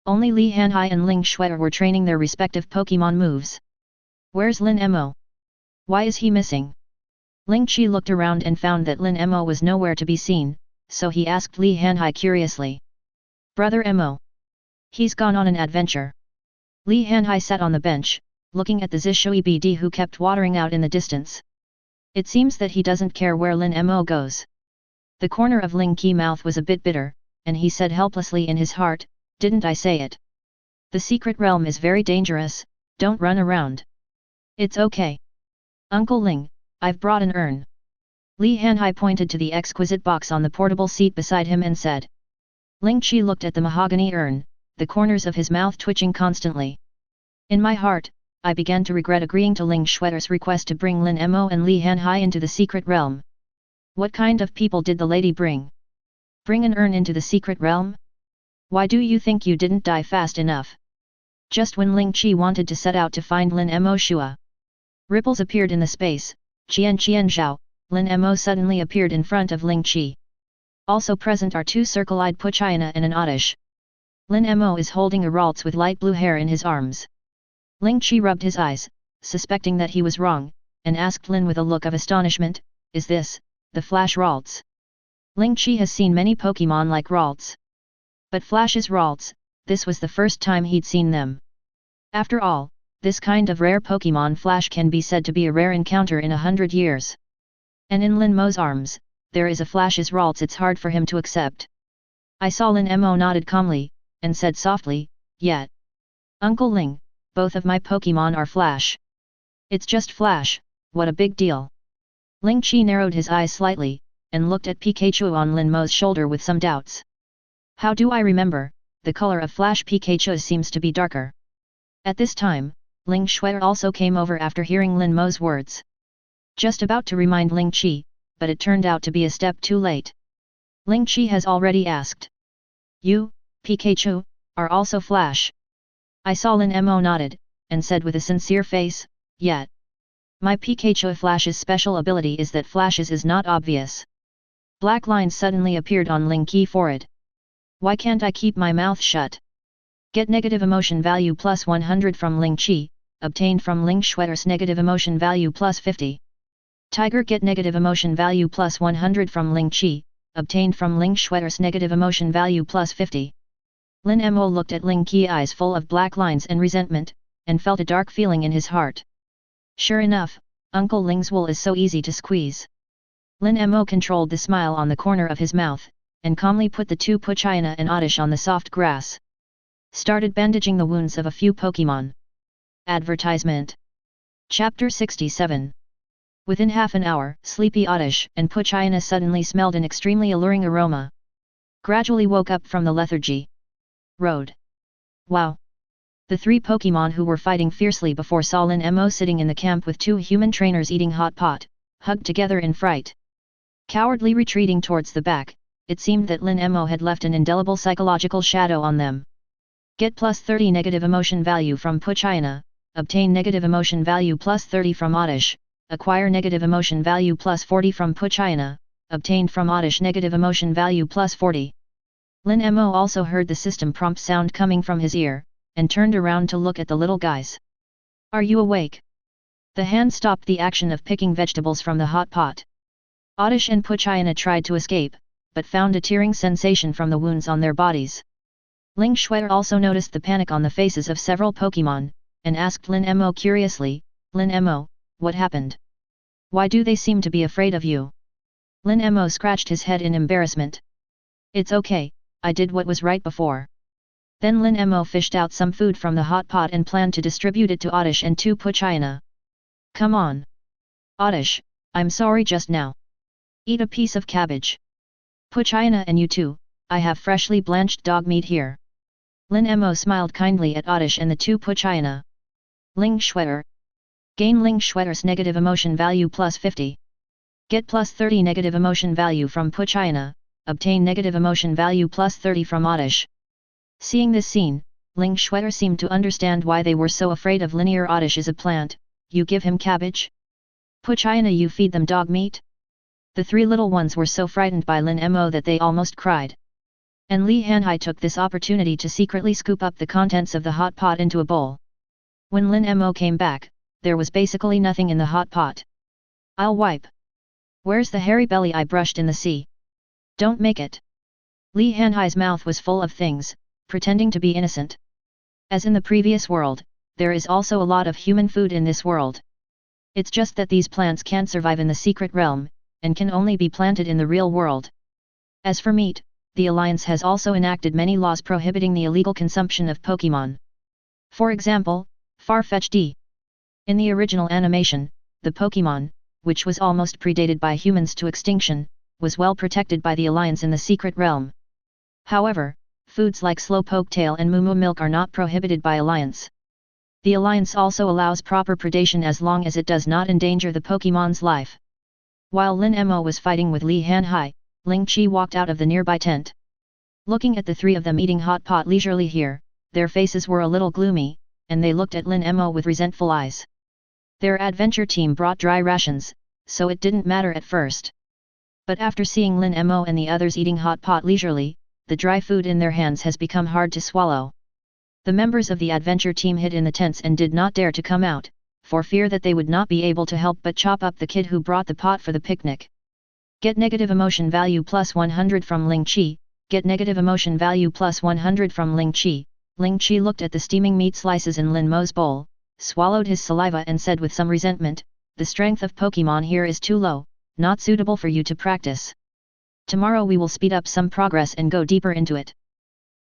Only Li Hanhai and Ling Shuer were training their respective Pokémon moves. Where's Lin Mo? Why is he missing? Ling Chi looked around and found that Lin Mo was nowhere to be seen, so he asked Li Hanhai curiously. Brother Mo. He's gone on an adventure. Li Hanhai sat on the bench, looking at the Zishui BD who kept watering out in the distance. It seems that he doesn't care where Lin Mo goes. The corner of Ling Qi's mouth was a bit bitter, and he said helplessly in his heart, "Didn't I say it? The secret realm is very dangerous, don't run around." "It's okay. Uncle Ling, I've brought an urn." Li Hanhai pointed to the exquisite box on the portable seat beside him and said. Ling Qi looked at the mahogany urn, the corners of his mouth twitching constantly. In my heart, I began to regret agreeing to Ling Shuer's request to bring Lin Mo and Li Hanhai into the secret realm. What kind of people did the lady bring? Bring an urn into the secret realm? Why do you think you didn't die fast enough? Just when Ling Qi wanted to set out to find Lin Mo Shua. Ripples appeared in the space, Qian Zhao, Lin Mo suddenly appeared in front of Ling Qi. Also present are two circle-eyed Pochayana and an Oddish. Lin Mo is holding a Ralts with light blue hair in his arms. Ling Qi rubbed his eyes, suspecting that he was wrong, and asked Lin with a look of astonishment, "Is this, the Flash Ralts?" Ling Qi has seen many Pokémon like Ralts. But Flash's Ralts, this was the first time he'd seen them. After all, this kind of rare Pokémon Flash can be said to be a rare encounter in 100 years. And in Lin Mo's arms, there is a Flash's Ralts it's hard for him to accept. I saw Lin Mo nodded calmly, and said softly, "Yet. Uncle Ling, both of my Pokémon are Flash." "It's just Flash, what a big deal." Ling Qi narrowed his eyes slightly, and looked at Pikachu on Lin Mo's shoulder with some doubts. "How do I remember, the color of Flash Pikachu seems to be darker." At this time, Ling Shuer also came over after hearing Lin Mo's words. Just about to remind Ling Qi, but it turned out to be a step too late. Ling Qi has already asked. "You, Pikachu, are also Flash?" I saw Lin Mo nodded, and said with a sincere face, "Yet. My Pikachu Flash's special ability is that Flash's is not obvious." Black lines suddenly appeared on Ling Qi's forehead. "Why can't I keep my mouth shut?" Get negative emotion value plus 100 from Ling Qi, obtained from Ling Shuer's negative emotion value plus 50. Tiger get negative emotion value plus 100 from Ling Qi, obtained from Ling Shuer's negative emotion value plus 50. Lin Mo looked at Ling Qi's eyes full of black lines and resentment, and felt a dark feeling in his heart. Sure enough, Uncle Ling's wool is so easy to squeeze. Lin Mo controlled the smile on the corner of his mouth, and calmly put the two Pochayana and Oddish on the soft grass. Started bandaging the wounds of a few Pokémon. Advertisement. Chapter 67. Within half an hour, sleepy Oddish and Pochayana suddenly smelled an extremely alluring aroma. Gradually woke up from the lethargy. Road. Wow! The three Pokémon who were fighting fiercely before saw Lin Mo sitting in the camp with two human trainers eating hot pot, hugged together in fright. Cowardly retreating towards the back, it seemed that Lin Mo had left an indelible psychological shadow on them. Get plus 30 negative emotion value from Puchina, obtain negative emotion value plus 30 from Oddish, acquire negative emotion value plus 40 from Puchina, obtained from Oddish negative emotion value plus 40. Lin Mo also heard the system prompt sound coming from his ear, and turned around to look at the little guys. Are you awake? The hand stopped the action of picking vegetables from the hot pot. Oddish and Puchina tried to escape, but found a tearing sensation from the wounds on their bodies. Ling Shui also noticed the panic on the faces of several Pokémon, and asked Lin Mo curiously, Lin Mo, what happened? Why do they seem to be afraid of you? Lin Mo scratched his head in embarrassment. It's okay, I did what was right before. Then Lin Mo fished out some food from the hot pot and planned to distribute it to Oddish and to Puchina. Come on. Oddish, I'm sorry just now. Eat a piece of cabbage. Puchina and you too, I have freshly blanched dog meat here. Lin Mo smiled kindly at Oddish and the two Puchina. Ling Shui. Gain Ling Shui's negative emotion value plus 50. Get plus 30 negative emotion value from Puchina, obtain negative emotion value plus 30 from Oddish. Seeing this scene, Ling Shui seemed to understand why they were so afraid of Linear. Oddish is a plant, you give him cabbage? Puchina, you feed them dog meat? The three little ones were so frightened by Lin Mo that they almost cried. And Li Hanhai took this opportunity to secretly scoop up the contents of the hot pot into a bowl. When Lin Mo came back, there was basically nothing in the hot pot. I'll wipe. Where's the hairy belly I brushed in the sea? Don't make it. Li Hanhai's mouth was full of things, pretending to be innocent. As in the previous world, there is also a lot of human food in this world. It's just that these plants can't survive in the secret realm, and can only be planted in the real world. As for meat, the Alliance has also enacted many laws prohibiting the illegal consumption of Pokémon. For example, far-fetched D. In the original animation, the Pokémon, which was almost predated by humans to extinction, was well protected by the Alliance in the secret realm. However, foods like Slowpoke Tail and Moo Moo Milk are not prohibited by Alliance. The Alliance also allows proper predation as long as it does not endanger the Pokémon's life. While Lin Mo was fighting with Li Hanhai, Ling Qi walked out of the nearby tent. Looking at the three of them eating hot pot leisurely here, their faces were a little gloomy, and they looked at Lin Mo with resentful eyes. Their adventure team brought dry rations, so it didn't matter at first. But after seeing Lin Mo and the others eating hot pot leisurely, the dry food in their hands has become hard to swallow. The members of the adventure team hid in the tents and did not dare to come out, for fear that they would not be able to help but chop up the kid who brought the pot for the picnic. Get negative emotion value plus 100 from Ling Qi, get negative emotion value plus 100 from Ling Qi. Ling Qi looked at the steaming meat slices in Lin Mo's bowl, swallowed his saliva and said with some resentment, the strength of Pokémon here is too low, not suitable for you to practice. Tomorrow we will speed up some progress and go deeper into it.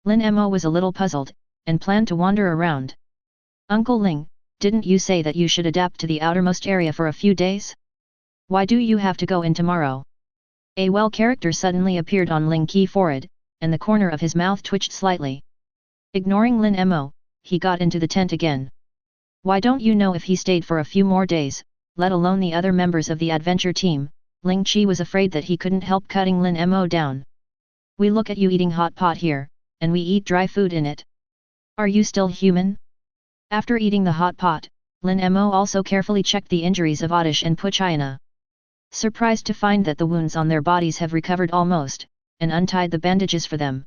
Lin Mo was a little puzzled, and planned to wander around. Uncle Ling, didn't you say that you should adapt to the outermost area for a few days? Why do you have to go in tomorrow? A well character suddenly appeared on Ling Qi's forehead, and the corner of his mouth twitched slightly. Ignoring Lin Mo, he got into the tent again. Why don't you know if he stayed for a few more days, let alone the other members of the adventure team? Ling Qi was afraid that he couldn't help cutting Lin Mo down. We look at you eating hot pot here, and we eat dry food in it. Are you still human? After eating the hot pot, Lin Mo also carefully checked the injuries of Oddish and Puchina. Surprised to find that the wounds on their bodies have recovered almost, and untied the bandages for them.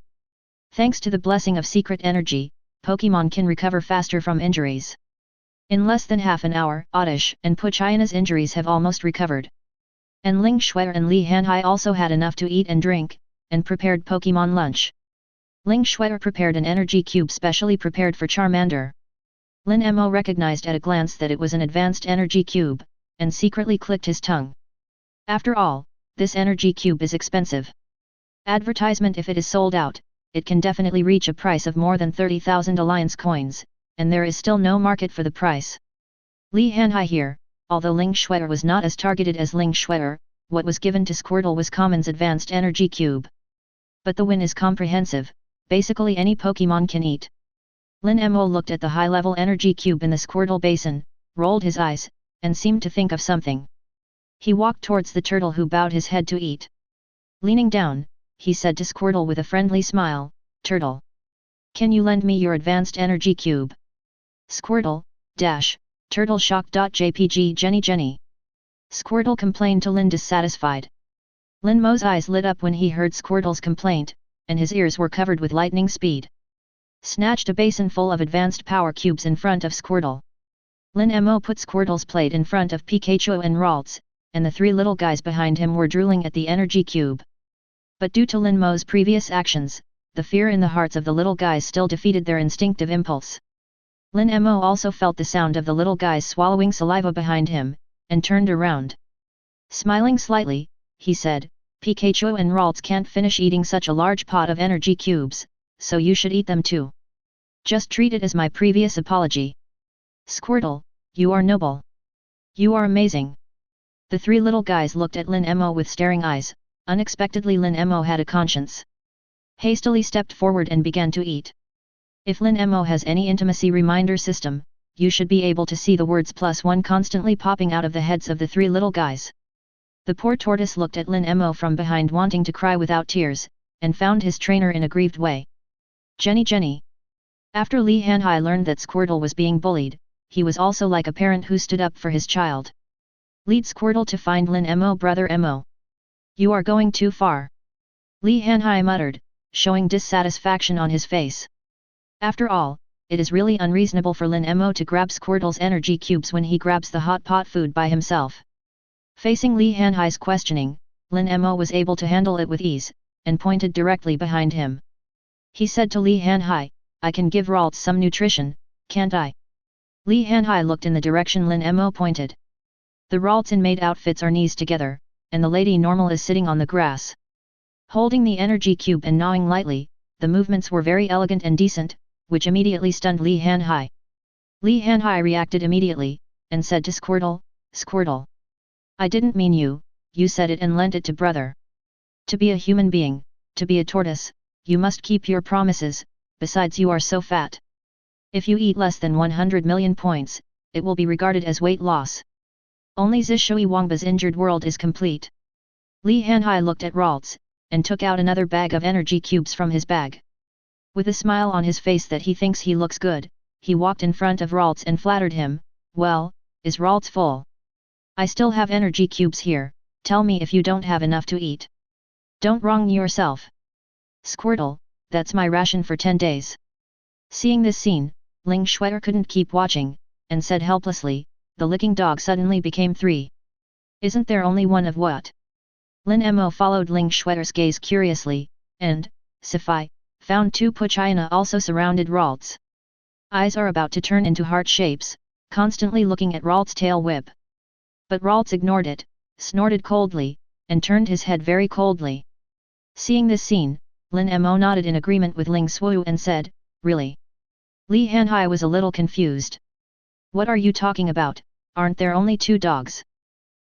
Thanks to the blessing of secret energy, Pokémon can recover faster from injuries. In less than half an hour, Oddish and Puchina's injuries have almost recovered. And Ling Shui and Li Hanhai also had enough to eat and drink, and prepared Pokémon lunch. Ling Shui prepared an energy cube specially prepared for Charmander. Lin Mo recognized at a glance that it was an advanced energy cube, and secretly clicked his tongue. After all, this energy cube is expensive. Advertisement: if it is sold out, it can definitely reach a price of more than 30,000 Alliance coins, and there is still no market for the price. Li Hanhai here, although Ling Shui was not as targeted as Ling Shui, what was given to Squirtle was Common's advanced energy cube. But the win is comprehensive, basically any Pokémon can eat. Lin Mo looked at the high-level energy cube in the Squirtle basin, rolled his eyes, and seemed to think of something. He walked towards the turtle who bowed his head to eat. Leaning down, he said to Squirtle with a friendly smile, "Turtle, can you lend me your advanced energy cube?" Squirtle, turtle shock.jpg Jenny. Squirtle complained to Lin dissatisfied. Lin Mo's eyes lit up when he heard Squirtle's complaint, and his ears were covered with lightning speed. Snatched a basin full of advanced power cubes in front of Squirtle. Lin Mo put Squirtle's plate in front of Pikachu and Ralts, and the three little guys behind him were drooling at the energy cube. But due to Lin Mo's previous actions, the fear in the hearts of the little guys still defeated their instinctive impulse. Lin Mo also felt the sound of the little guys swallowing saliva behind him, and turned around. Smiling slightly, he said, "Pikachu and Ralts can't finish eating such a large pot of energy cubes, so you should eat them too. Just treat it as my previous apology." "Squirtle, you are noble. You are amazing." The three little guys looked at Lin Mo with staring eyes. Unexpectedly Lin Mo had a conscience. Hastily stepped forward and began to eat. If Lin Mo has any intimacy reminder system, you should be able to see the words +1 constantly popping out of the heads of the three little guys. The poor tortoise looked at Lin Mo from behind wanting to cry without tears, and found his trainer in a grieved way. Jenny. After Li Hanhai learned that Squirtle was being bullied, he was also like a parent who stood up for his child. Lead Squirtle to find Lin Mo, brother Mo. You are going too far. Li Hanhai muttered, showing dissatisfaction on his face. After all, it is really unreasonable for Lin Mo to grab Squirtle's energy cubes when he grabs the hot pot food by himself. Facing Li Hanhai's questioning, Lin Mo was able to handle it with ease, and pointed directly behind him. He said to Li Hanhai, "I can give Ralts some nutrition, can't I?" Li Hanhai looked in the direction Lin Mo pointed. The Ralts in maid outfits are knees together, and the lady normal is sitting on the grass. Holding the energy cube and gnawing lightly, the movements were very elegant and decent, which immediately stunned Li Hanhai. Li Hanhai reacted immediately, and said to Squirtle, "Squirtle, I didn't mean you, you said it and lent it to brother. To be a human being, to be a tortoise, you must keep your promises, besides you are so fat. If you eat less than 100 million points, it will be regarded as weight loss. Only Zishui Wangba's injured world is complete." Li Hanhai looked at Ralts, and took out another bag of energy cubes from his bag. With a smile on his face that he thinks he looks good, he walked in front of Ralts and flattered him, "Well, is Ralts full? I still have energy cubes here, tell me if you don't have enough to eat. Don't wrong yourself." "Squirtle, that's my ration for 10 days. Seeing this scene, Ling Shuer couldn't keep watching, and said helplessly, "The licking dog suddenly became 3. Isn't there only one of what?" Lin Mo followed Ling Shuer's gaze curiously, and, Sifai, found 2 Puchina also surrounded Ralts. Eyes are about to turn into heart shapes, constantly looking at Ralts' tail whip. But Ralts ignored it, snorted coldly, and turned his head very coldly. Seeing this scene, Lin Mo nodded in agreement with Ling Swu and said, "Really?" Li Hanhai was a little confused. "What are you talking about, aren't there only 2 dogs?"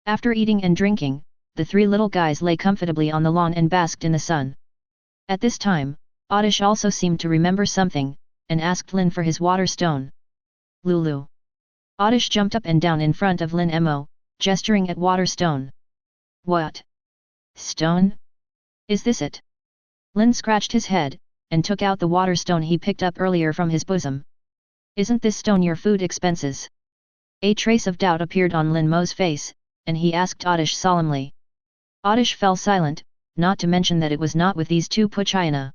After eating and drinking, the 3 little guys lay comfortably on the lawn and basked in the sun. At this time, Oddish also seemed to remember something, and asked Lin for his water stone. "Lulu." Oddish jumped up and down in front of Lin Mo, gesturing at water stone. "What? Stone? Is this it?" Lin scratched his head, and took out the water stone he picked up earlier from his bosom. "Isn't this stone your food expenses?" A trace of doubt appeared on Lin Mo's face, and he asked Oddish solemnly. Oddish fell silent, not to mention that it was not with these 2 Puchina.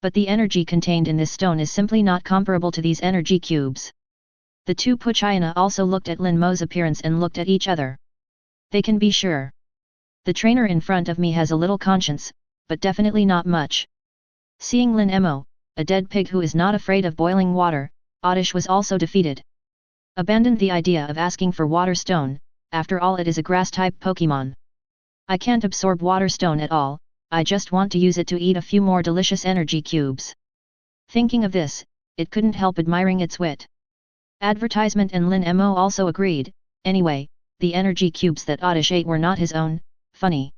But the energy contained in this stone is simply not comparable to these energy cubes. The 2 Puchina also looked at Lin Mo's appearance and looked at each other. They can be sure. The trainer in front of me has a little conscience, but definitely not much. Seeing Lin Mo, a dead pig who is not afraid of boiling water, Oddish was also defeated. Abandoned the idea of asking for water stone, after all it is a grass-type Pokémon. "I can't absorb water stone at all, I just want to use it to eat a few more delicious energy cubes." Thinking of this, it couldn't help admiring its wit. Advertisement and Lin Mo also agreed, anyway, the energy cubes that Oddish ate were not his own, funny.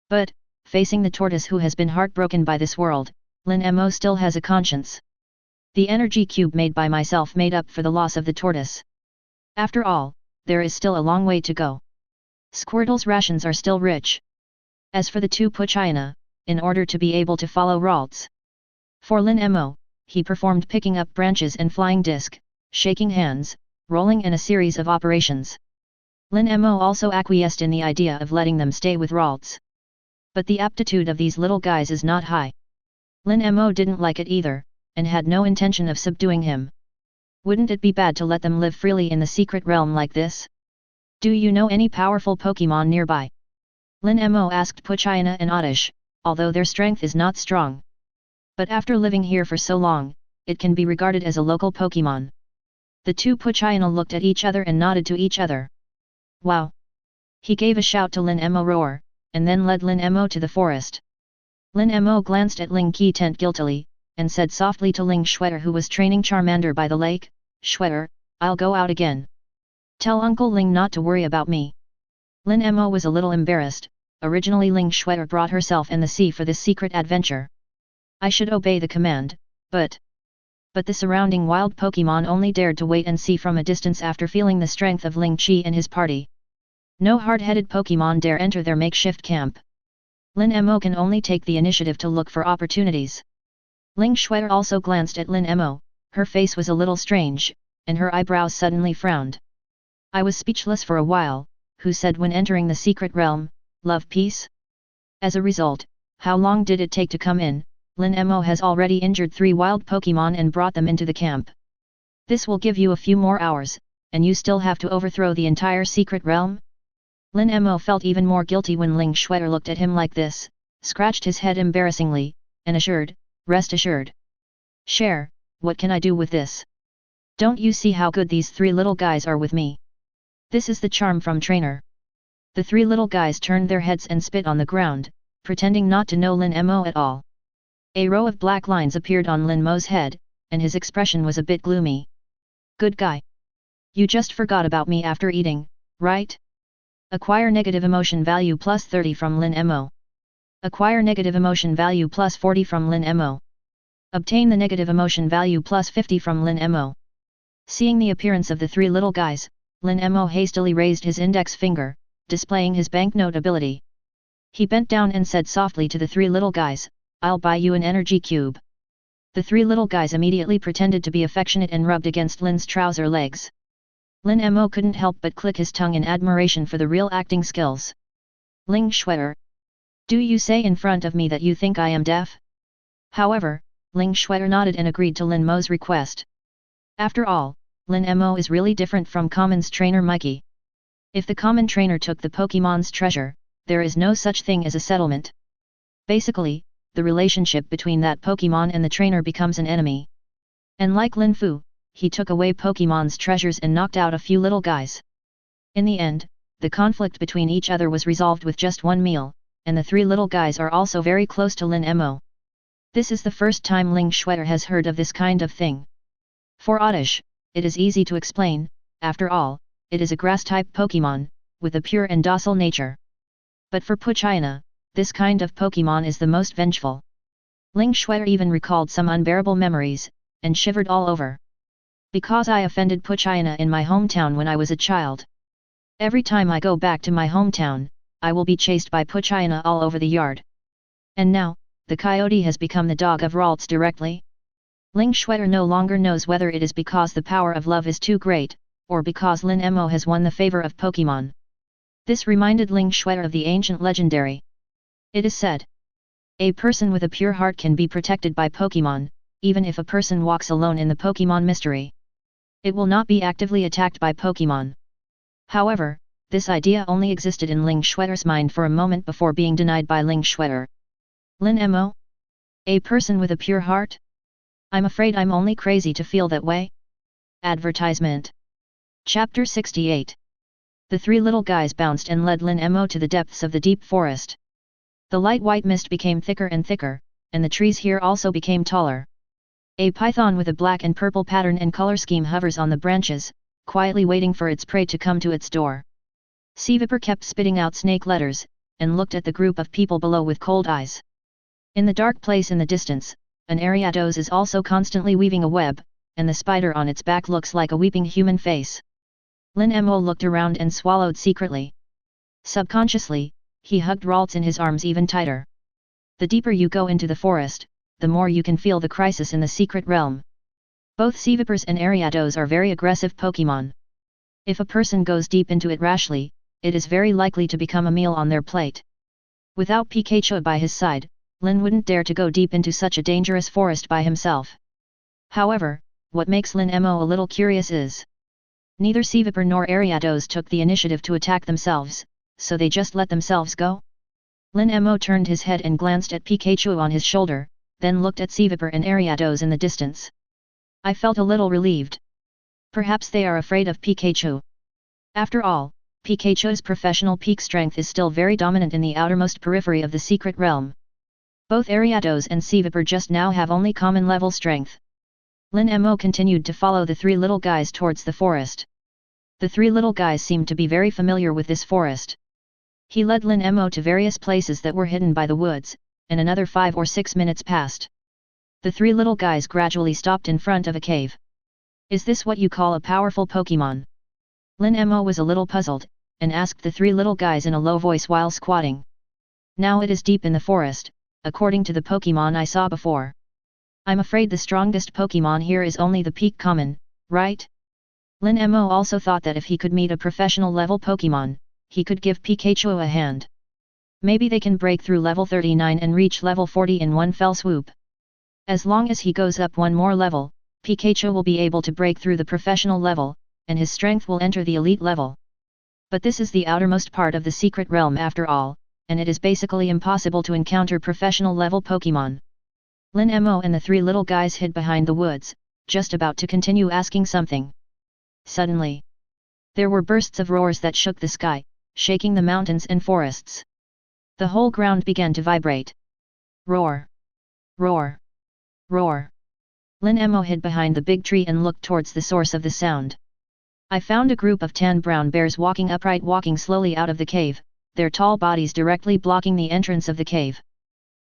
But, facing the tortoise who has been heartbroken by this world, Lin Mo still has a conscience. The energy cube made by myself made up for the loss of the tortoise. After all, there is still a long way to go. Squirtle's rations are still rich. As for the two Pochina, in order to be able to follow Ralts. For Lin Mo, he performed picking up branches and flying disc, shaking hands, rolling and a series of operations. Lin Mo also acquiesced in the idea of letting them stay with Ralts. But the aptitude of these little guys is not high. Lin Mo didn't like it either, and had no intention of subduing him. Wouldn't it be bad to let them live freely in the secret realm like this? Do you know any powerful Pokémon nearby? Lin Mo asked Pochina and Oddish, although their strength is not strong. But after living here for so long, it can be regarded as a local Pokémon. The two Pochina looked at each other and nodded to each other. Wow! He gave a shout to Lin Mo roar, and then led Lin Mo to the forest. Lin Mo glanced at Ling Qi tent guiltily, and said softly to Ling Shue'er who was training Charmander by the lake, Shue'er, I'll go out again. Tell Uncle Ling not to worry about me. Lin Mo was a little embarrassed. Originally Ling Shue'er brought herself and the sea for this secret adventure. I should obey the command, but the surrounding wild Pokémon only dared to wait and see from a distance after feeling the strength of Ling Qi and his party. No hard-headed Pokémon dare enter their makeshift camp. Lin Mo can only take the initiative to look for opportunities. Ling Shue'er also glanced at Lin Mo, her face was a little strange, and her eyebrows suddenly frowned. I was speechless for a while, who said when entering the secret realm, love peace? As a result, how long did it take to come in? Lin Mo has already injured 3 wild Pokémon and brought them into the camp. This will give you a few more hours, and you still have to overthrow the entire secret realm? Lin Mo felt even more guilty when Ling Shue'er looked at him like this, scratched his head embarrassingly, and assured, rest assured. Share, what can I do with this? Don't you see how good these 3 little guys are with me? This is the charm from trainer. The 3 little guys turned their heads and spit on the ground, pretending not to know Lin Mo at all. A row of black lines appeared on Lin Mo's head, and his expression was a bit gloomy. Good guy. You just forgot about me after eating, right? Acquire negative emotion value plus 30 from Lin Mo. Acquire negative emotion value plus 40 from Lin Mo. Obtain the negative emotion value plus 50 from Lin Mo. Seeing the appearance of the 3 little guys, Lin Mo hastily raised his index finger, displaying his banknote ability. He bent down and said softly to the 3 little guys, I'll buy you an energy cube. The 3 little guys immediately pretended to be affectionate and rubbed against Lin's trouser legs. Lin Mo couldn't help but click his tongue in admiration for the real acting skills. Ling Shue'er. Do you say in front of me that you think I am deaf? However, Ling Shue'er nodded and agreed to Lin Mo's request. After all, Lin Mo is really different from Common's trainer Mikey. If the Common trainer took the Pokémon's treasure, there is no such thing as a settlement. Basically, the relationship between that Pokémon and the trainer becomes an enemy. And like Lin Fu, he took away Pokémon's treasures and knocked out a few little guys. In the end, the conflict between each other was resolved with just one meal, and the 3 little guys are also very close to Lin Mo. This is the first time Ling Shue'er has heard of this kind of thing. For Oddish, it is easy to explain, after all, it is a grass-type Pokémon, with a pure and docile nature. But for Pochina, this kind of Pokémon is the most vengeful. Ling Shue'er even recalled some unbearable memories, and shivered all over. Because I offended Pochina in my hometown when I was a child. Every time I go back to my hometown, I will be chased by Pochina all over the yard. And now, the coyote has become the dog of Ralts directly. Ling Shue'er no longer knows whether it is because the power of love is too great, or because Lin Mo has won the favor of Pokémon. This reminded Ling Shue'er of the ancient legendary. It is said, a person with a pure heart can be protected by Pokémon, even if a person walks alone in the Pokémon mystery. It will not be actively attacked by Pokémon. However, this idea only existed in Ling Shue'er's mind for a moment before being denied by Ling Shue'er. Lin Mo? A person with a pure heart? I'm afraid I'm only crazy to feel that way. Advertisement. Chapter 68. The 3 little guys bounced and led Lin Mo to the depths of the deep forest. The light white mist became thicker and thicker, and the trees here also became taller. A python with a black and purple pattern and color scheme hovers on the branches, quietly waiting for its prey to come to its door. Seavipper kept spitting out snake letters, and looked at the group of people below with cold eyes. In the dark place in the distance, an Ariados is also constantly weaving a web, and the spider on its back looks like a weeping human face. Lin Mo looked around and swallowed secretly. Subconsciously, he hugged Ralts in his arms even tighter. The deeper you go into the forest, the more you can feel the crisis in the secret realm. Both Xevipers and Ariados are very aggressive Pokémon. If a person goes deep into it rashly, it is very likely to become a meal on their plate. Without Pikachu by his side, Lin wouldn't dare to go deep into such a dangerous forest by himself. However, what makes Lin Mo a little curious is, neither Xeviper nor Ariados took the initiative to attack themselves, so they just let themselves go. Lin Mo turned his head and glanced at Pikachu on his shoulder, then looked at Xeviper and Ariados in the distance. I felt a little relieved. Perhaps they are afraid of Pikachu. After all, Pikachu's professional peak strength is still very dominant in the outermost periphery of the secret realm. Both Ariados and Xeviper just now have only common level strength. Lin Mo continued to follow the three little guys towards the forest. The three little guys seemed to be very familiar with this forest. He led Lin Mo to various places that were hidden by the woods, and another 5 or 6 minutes passed. The three little guys gradually stopped in front of a cave. Is this what you call a powerful Pokémon? Lin Mo was a little puzzled, and asked the three little guys in a low voice while squatting. Now it is deep in the forest, according to the Pokémon I saw before. I'm afraid the strongest Pokémon here is only the peak common, right? Lin Mo also thought that if he could meet a professional level Pokémon, he could give Pikachu a hand. Maybe they can break through level 39 and reach level 40 in one fell swoop. As long as he goes up one more level, Pikachu will be able to break through the professional level, and his strength will enter the elite level. But this is the outermost part of the secret realm after all, and it is basically impossible to encounter professional level Pokémon. Lin Mo and the three little guys hid behind the woods, just about to continue asking something. Suddenly, there were bursts of roars that shook the sky, shaking the mountains and forests. The whole ground began to vibrate. Roar! Roar! Roar! Lin Mo hid behind the big tree and looked towards the source of the sound. I found a group of tan brown bears walking upright, walking slowly out of the cave, their tall bodies directly blocking the entrance of the cave.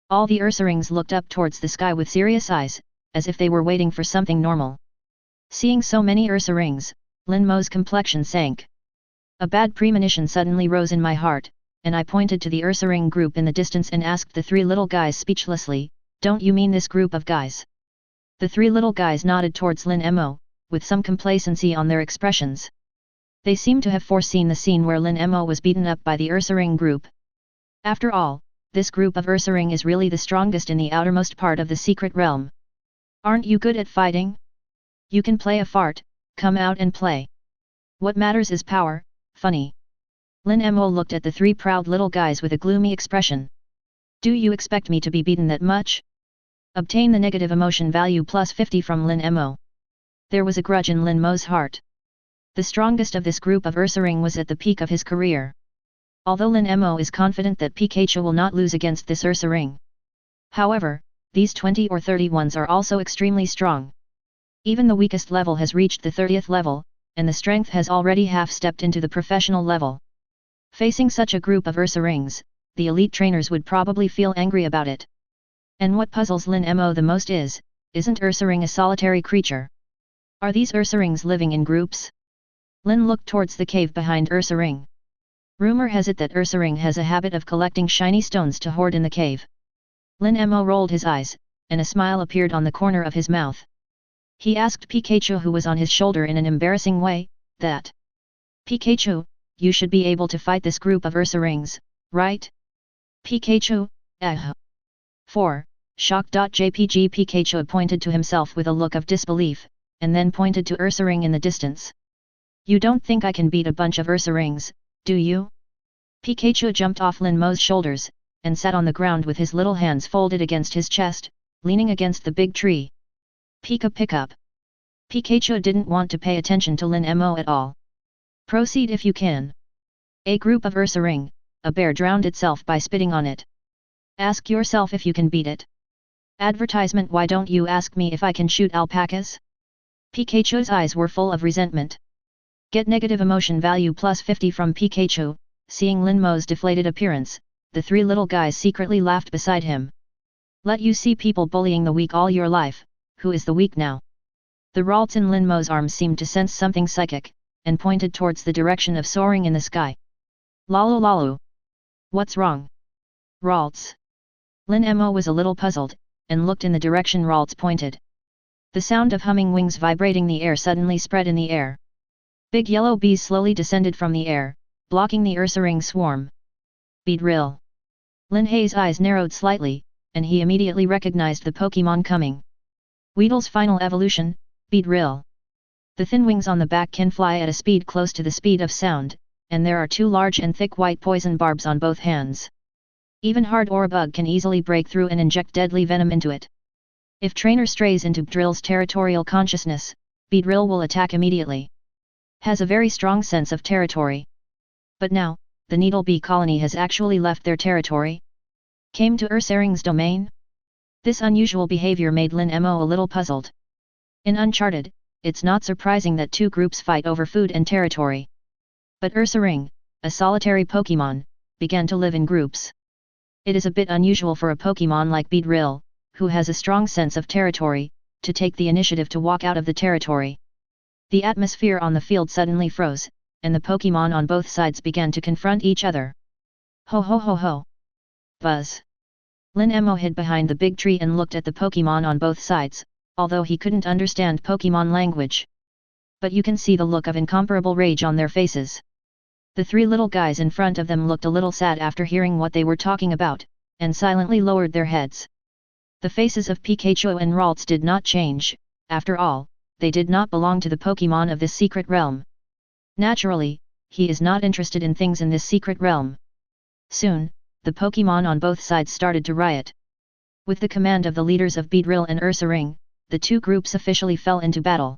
All the Ursarinks looked up towards the sky with serious eyes, as if they were waiting for something normal. Seeing so many Ursarinks, Lin Mo's complexion sank. A bad premonition suddenly rose in my heart, and I pointed to the Ursaring group in the distance and asked the three little guys speechlessly, "Don't you mean this group of guys?" The three little guys nodded towards Lin Mo, with some complacency on their expressions. They seemed to have foreseen the scene where Lin Mo was beaten up by the Ursaring group. After all, this group of Ursaring is really the strongest in the outermost part of the secret realm. Aren't you good at fighting? You can play a fart, come out and play. What matters is power, funny. Lin Mo looked at the three proud little guys with a gloomy expression. Do you expect me to be beaten that much? Obtain the negative emotion value plus 50 from Lin Mo. There was a grudge in Lin Mo's heart. The strongest of this group of Ursaring was at the peak of his career. Although Lin Mo is confident that Pikachu will not lose against this Ursaring. However, these 20 or 30 ones are also extremely strong. Even the weakest level has reached the 30th level, and the strength has already half-stepped into the professional level. Facing such a group of Ursarings, the elite trainers would probably feel angry about it. And what puzzles Lin Mo the most is, isn't Ursaring a solitary creature? Are these Ursarings living in groups? Lin looked towards the cave behind Ursaring. Rumor has it that Ursaring has a habit of collecting shiny stones to hoard in the cave. Lin Mo rolled his eyes, and a smile appeared on the corner of his mouth. He asked Pikachu, who was on his shoulder in an embarrassing way, that Pikachu, you should be able to fight this group of Ursarings, right? Pikachu, 4. Shock.jpg Pikachu pointed to himself with a look of disbelief, and then pointed to Ursaring in the distance. You don't think I can beat a bunch of Ursarings, do you? Pikachu jumped off Lin Mo's shoulders, and sat on the ground with his little hands folded against his chest, leaning against the big tree. Pika pick up. Pikachu didn't want to pay attention to Lin Mo at all. Proceed if you can. A group of Ursaring, a bear drowned itself by spitting on it. Ask yourself if you can beat it. Advertisement. Why don't you ask me if I can shoot alpacas? Pikachu's eyes were full of resentment. Get negative emotion value plus 50 from Pikachu. Seeing Lin Mo's deflated appearance, the three little guys secretly laughed beside him. Let you see people bullying the weak all your life, who is the weak now? The Ralts in Lin Mo's arms seemed to sense something psychic, and pointed towards the direction of soaring in the sky. Lalu lalu. What's wrong? Ralts. Lin Mo was a little puzzled, and looked in the direction Ralts pointed. The sound of humming wings vibrating the air suddenly spread in the air. Big yellow bees slowly descended from the air, blocking the Ursaring swarm. Beedrill. Lin Hei's eyes narrowed slightly, and he immediately recognized the Pokémon coming. Weedle's final evolution, Beedrill. The thin wings on the back can fly at a speed close to the speed of sound, and there are two large and thick white poison barbs on both hands. Even hard ore bug can easily break through and inject deadly venom into it. If trainer strays into Beedrill's territorial consciousness, Beedrill will attack immediately. Has a very strong sense of territory. But now, the needle bee colony has actually left their territory. Came to Ursaring's domain? This unusual behavior made Lin Mo a little puzzled. In Uncharted, it's not surprising that two groups fight over food and territory. But Ursaring, a solitary Pokémon, began to live in groups. It is a bit unusual for a Pokémon like Beedrill, who has a strong sense of territory, to take the initiative to walk out of the territory. The atmosphere on the field suddenly froze, and the Pokémon on both sides began to confront each other. Ho ho ho ho! Buzz! Lin Mo hid behind the big tree and looked at the Pokémon on both sides, although he couldn't understand Pokémon language. But you can see the look of incomparable rage on their faces. The three little guys in front of them looked a little sad after hearing what they were talking about, and silently lowered their heads. The faces of Pikachu and Ralts did not change. After all, they did not belong to the Pokémon of this secret realm. Naturally, he is not interested in things in this secret realm. Soon, the Pokémon on both sides started to riot. With the command of the leaders of Beedrill and Ursaring, the two groups officially fell into battle.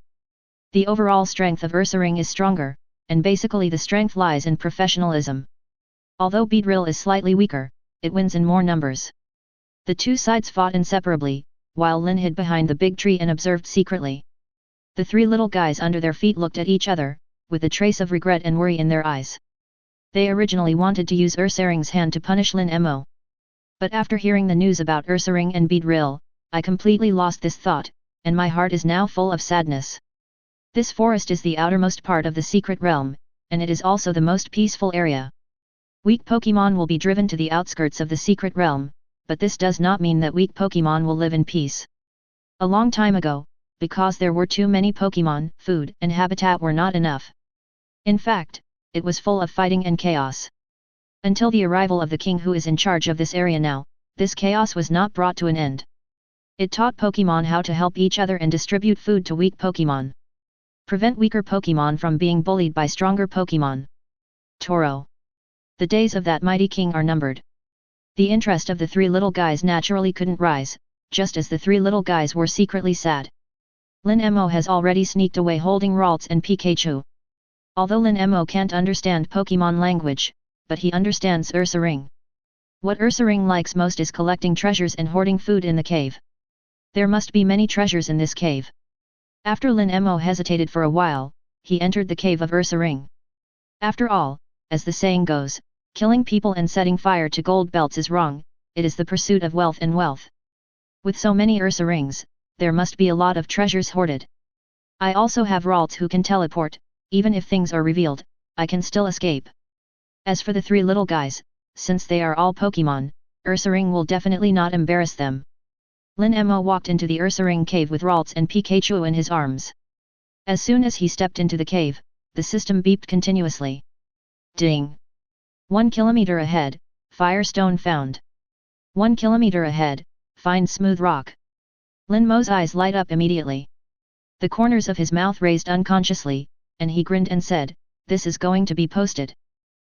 The overall strength of Ursaring is stronger, and basically the strength lies in professionalism. Although Beedrill is slightly weaker, it wins in more numbers. The two sides fought inseparably, while Lin hid behind the big tree and observed secretly. The three little guys under their feet looked at each other, with a trace of regret and worry in their eyes. They originally wanted to use Ursaring's hand to punish Lin Mo. But after hearing the news about Ursaring and Beedrill, I completely lost this thought, and my heart is now full of sadness. This forest is the outermost part of the secret realm, and it is also the most peaceful area. Weak Pokémon will be driven to the outskirts of the secret realm, but this does not mean that weak Pokémon will live in peace. A long time ago, because there were too many Pokémon, food and habitat were not enough. In fact, it was full of fighting and chaos. Until the arrival of the king who is in charge of this area now, this chaos was not brought to an end. It taught Pokémon how to help each other and distribute food to weak Pokémon. Prevent weaker Pokémon from being bullied by stronger Pokémon. Toro. The days of that mighty king are numbered. The interest of the three little guys naturally couldn't rise, just as the three little guys were secretly sad. Lin Mo has already sneaked away holding Ralts and Pikachu. Although Lin Mo can't understand Pokémon language, but he understands Ursaring. What Ursaring likes most is collecting treasures and hoarding food in the cave. There must be many treasures in this cave. After Lin Mo hesitated for a while, he entered the cave of Ursaring. After all, as the saying goes, killing people and setting fire to gold belts is wrong, it is the pursuit of wealth and wealth. With so many Ursarings, there must be a lot of treasures hoarded. I also have Ralts who can teleport, even if things are revealed, I can still escape. As for the three little guys, since they are all Pokémon, Ursaring will definitely not embarrass them. Lin Mo walked into the Ursaring cave with Ralts and Pikachu in his arms. As soon as he stepped into the cave, the system beeped continuously. Ding! 1 kilometer ahead, firestone found. 1 kilometer ahead, find smooth rock. Lin Mo's eyes light up immediately. The corners of his mouth raised unconsciously, and he grinned and said, "This is going to be posted."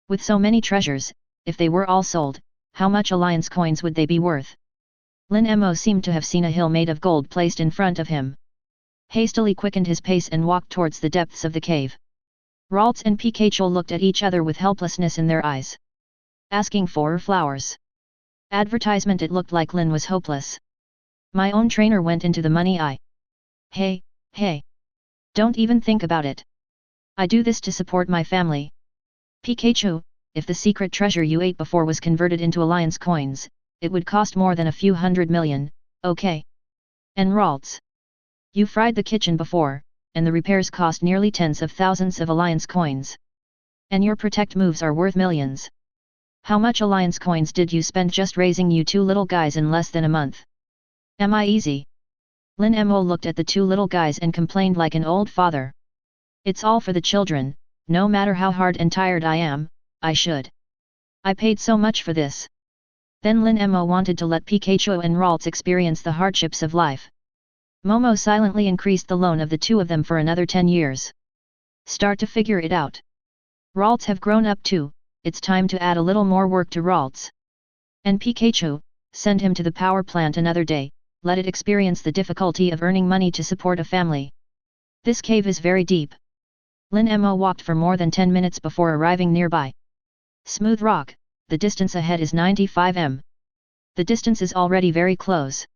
With so many treasures, if they were all sold, how much alliance coins would they be worth? Lin Mo seemed to have seen a hill made of gold placed in front of him. Hastily quickened his pace and walked towards the depths of the cave. Ralts and Pikachu looked at each other with helplessness in their eyes. Asking for flowers. Advertisement. It looked like Lin was hopeless. My own trainer went into the money. Hey. Don't even think about it. I do this to support my family. Pikachu, if the secret treasure you ate before was converted into alliance coins, it would cost more than a few 100 million, okay? Enrolts. You fried the kitchen before, and the repairs cost nearly tens of thousands of alliance coins. And your protect moves are worth millions. How much alliance coins did you spend just raising you two little guys in less than a month? Am I easy? Lin Mo looked at the two little guys and complained like an old father. It's all for the children, no matter how hard and tired I am, I should. I paid so much for this. Then Lin Mo wanted to let Pikachu and Ralts experience the hardships of life. Momo silently increased the loan of the two of them for another 10 years. Start to figure it out. Ralts have grown up too, it's time to add a little more work to Ralts. And Pikachu, send him to the power plant another day, let it experience the difficulty of earning money to support a family. This cave is very deep. Lin Mo walked for more than 10 minutes before arriving nearby. Smooth rock, the distance ahead is 95 m. The distance is already very close.